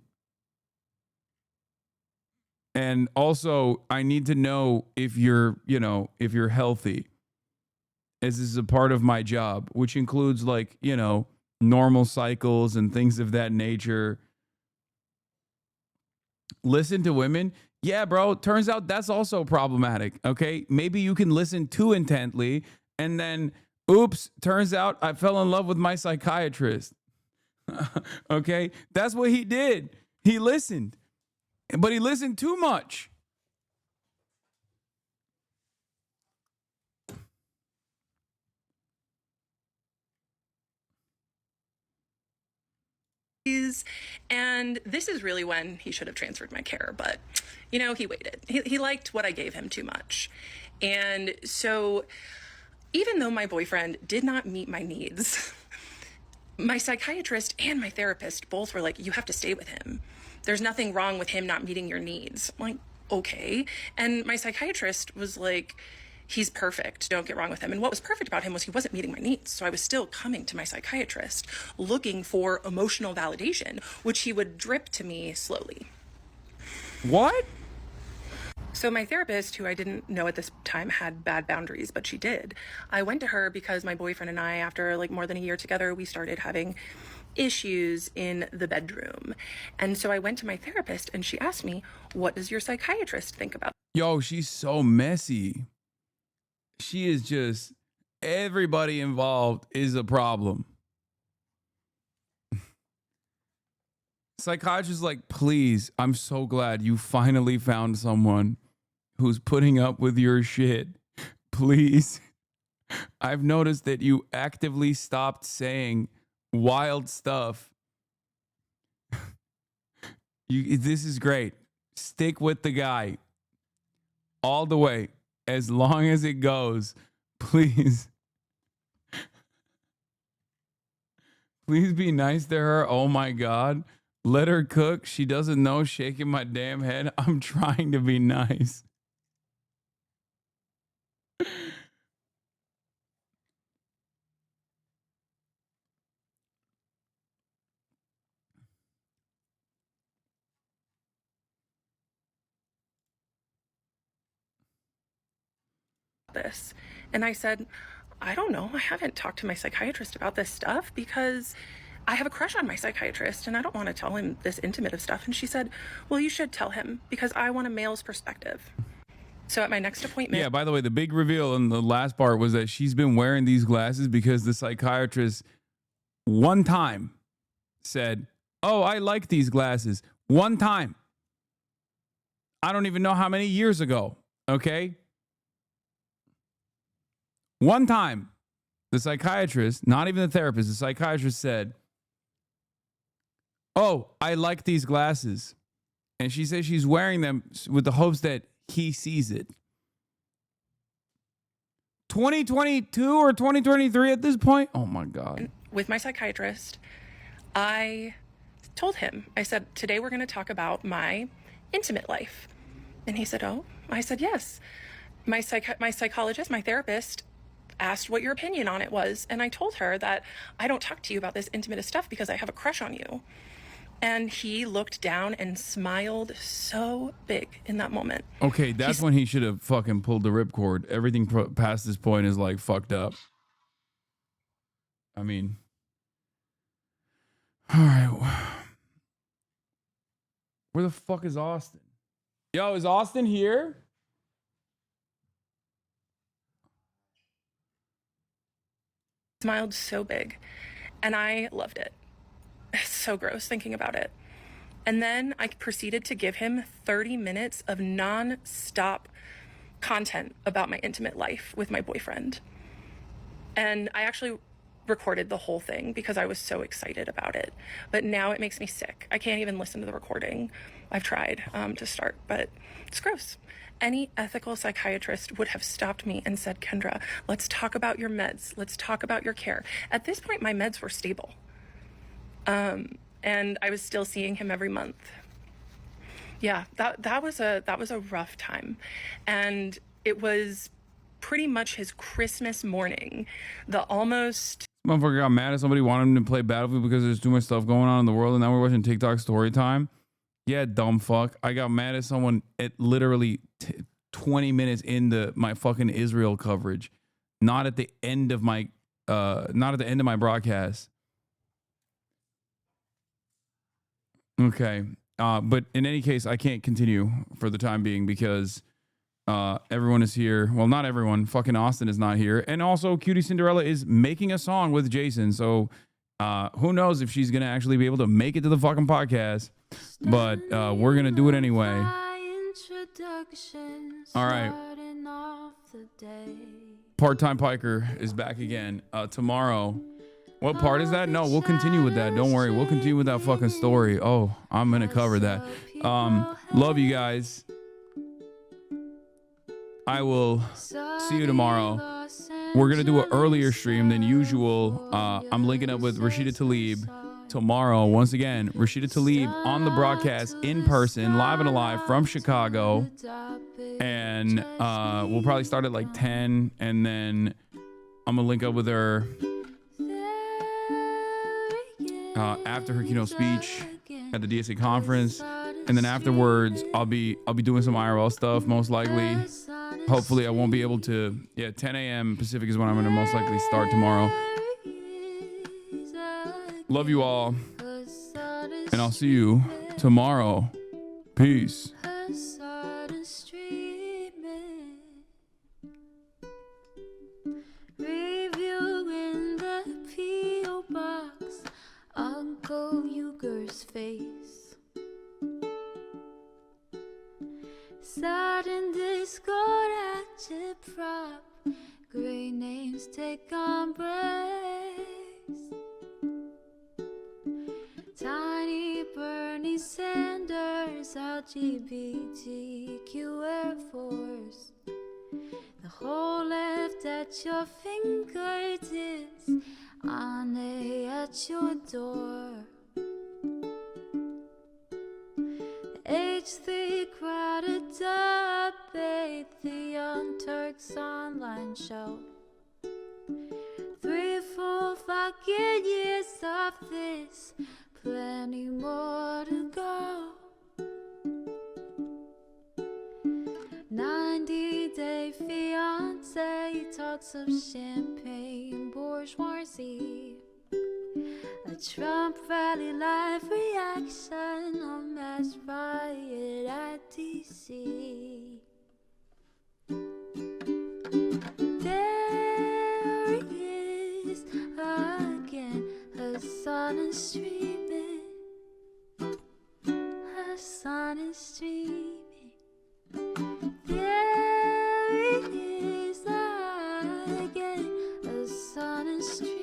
And also, I need to know if you're, if you're healthy. As this is a part of my job, which includes like, normal cycles and things of that nature. Listen to women. Yeah, bro. Turns out that's also problematic. Okay. Maybe you can listen too intently and then, oops, turns out I fell in love with my psychiatrist. Okay. That's what he did. He listened, but he listened too much. And this is really when he should have transferred my care, but he waited. He liked what I gave him too much. And so even though my boyfriend did not meet my needs, my psychiatrist and my therapist both were like, you have to stay with him. There's nothing wrong with him not meeting your needs. I'm like, okay. And my psychiatrist was like, he's perfect. Don't get wrong with him. And what was perfect about him was he wasn't meeting my needs. So I was still coming to my psychiatrist looking for emotional validation, which he would drip to me slowly. What? So my therapist, who I didn't know at this time had bad boundaries, but she did. I went to her because my boyfriend and I, after like more than a year together, we started having issues in the bedroom. And so I went to my therapist and she asked me, what does your psychiatrist think about? Yo, she's so messy. She is just, everybody involved is a problem. Psychiatrist like, please, I'm so glad you finally found someone who's putting up with your shit. Please. I've noticed that you actively stopped saying wild stuff. This is great. Stick with the guy all the way. As long as it goes, please. Please be nice to her. Oh my God. Let her cook. She doesn't know. Shaking my damn head. I'm trying to be nice. This. And I said, I don't know. I haven't talked to my psychiatrist about this stuff because I have a crush on my psychiatrist and I don't want to tell him this intimate of stuff. And she said, well, you should tell him because I want a male's perspective. So at my next appointment. Yeah, by the way, the big reveal in the last part was that she's been wearing these glasses because the psychiatrist one time said, oh, I like these glasses. One time. I don't even know how many years ago. Okay. One time, the psychiatrist, not even the therapist, the psychiatrist said, oh, I like these glasses. And she says she's wearing them with the hopes that he sees it. 2022 or 2023 at this point? Oh my God. With my psychiatrist, I told him, I said, today we're going to talk about my intimate life. And he said, oh, I said, yes. My psychologist, my therapist, asked what your opinion on it was. And I told her that I don't talk to you about this intimate stuff because I have a crush on you. And he looked down and smiled so big in that moment. Okay, that's when he should have fucking pulled the ripcord. Everything past this point is like fucked up. I mean, all right. Where the fuck is Austin? Yo, is Austin here? Smiled so big, and I loved it. It's so gross thinking about it. And then I proceeded to give him 30 minutes of non-stop content about my intimate life with my boyfriend. And I actually recorded the whole thing because I was so excited about it. But now it makes me sick. I can't even listen to the recording. I've tried to start, but it's gross. Any ethical psychiatrist would have stopped me and said, Kendra, let's talk about your meds. Let's talk about your care. At this point, my meds were stable. And I was still seeing him every month. Yeah, that was a rough time. And it was pretty much his Christmas morning. Motherfucker got mad at somebody, wanted him to play Battlefield because there's too much stuff going on in the world, and now we're watching TikTok story time. Yeah, dumb fuck. I got mad at someone at literally 20 minutes into my fucking Israel coverage, not at the end of my broadcast. Okay, but in any case, I can't continue for the time being because everyone is here. Well, not everyone. Fucking Austin is not here, and also Cutie Cinderella is making a song with Jason. So who knows if she's gonna actually be able to make it to the fucking podcast? But we're gonna do it anyway. All right. Part-time Piker is back again tomorrow. What part is that? No, we'll continue with that. Don't worry. We'll continue with that fucking story. Oh, I'm going to cover that. Love you guys. I will see you tomorrow. We're going to do an earlier stream than usual. I'm linking up with Rashida Tlaib tomorrow. Once again, Rashida Tlaib on the broadcast in person, live and alive from Chicago. And we'll probably start at like 10. And then I'm going to link up with her after her keynote speech at the DSA conference, and then afterwards I'll be doing some IRL stuff most likely. Hopefully I won't be able to. 10 a.m. Pacific is when I'm gonna most likely start tomorrow. Love you all, and I'll see you tomorrow. Peace. Uncle Uger's face. Sudden discord at your prop. Great names take embrace. Tiny Bernie Sanders, LGBTQ Air Force. The whole left at your fingertips. Ane at your door. The H3 crowded debate, the Young Turks online show. 3 full fucking years of this, plenty more to go. 90-day fiance talks of champagne bourgeoisie. A Trump rally live reaction on mass riot at DC. There he is again, Hasan is streaming. Hasan is streaming. There he is again, Hasan is streaming.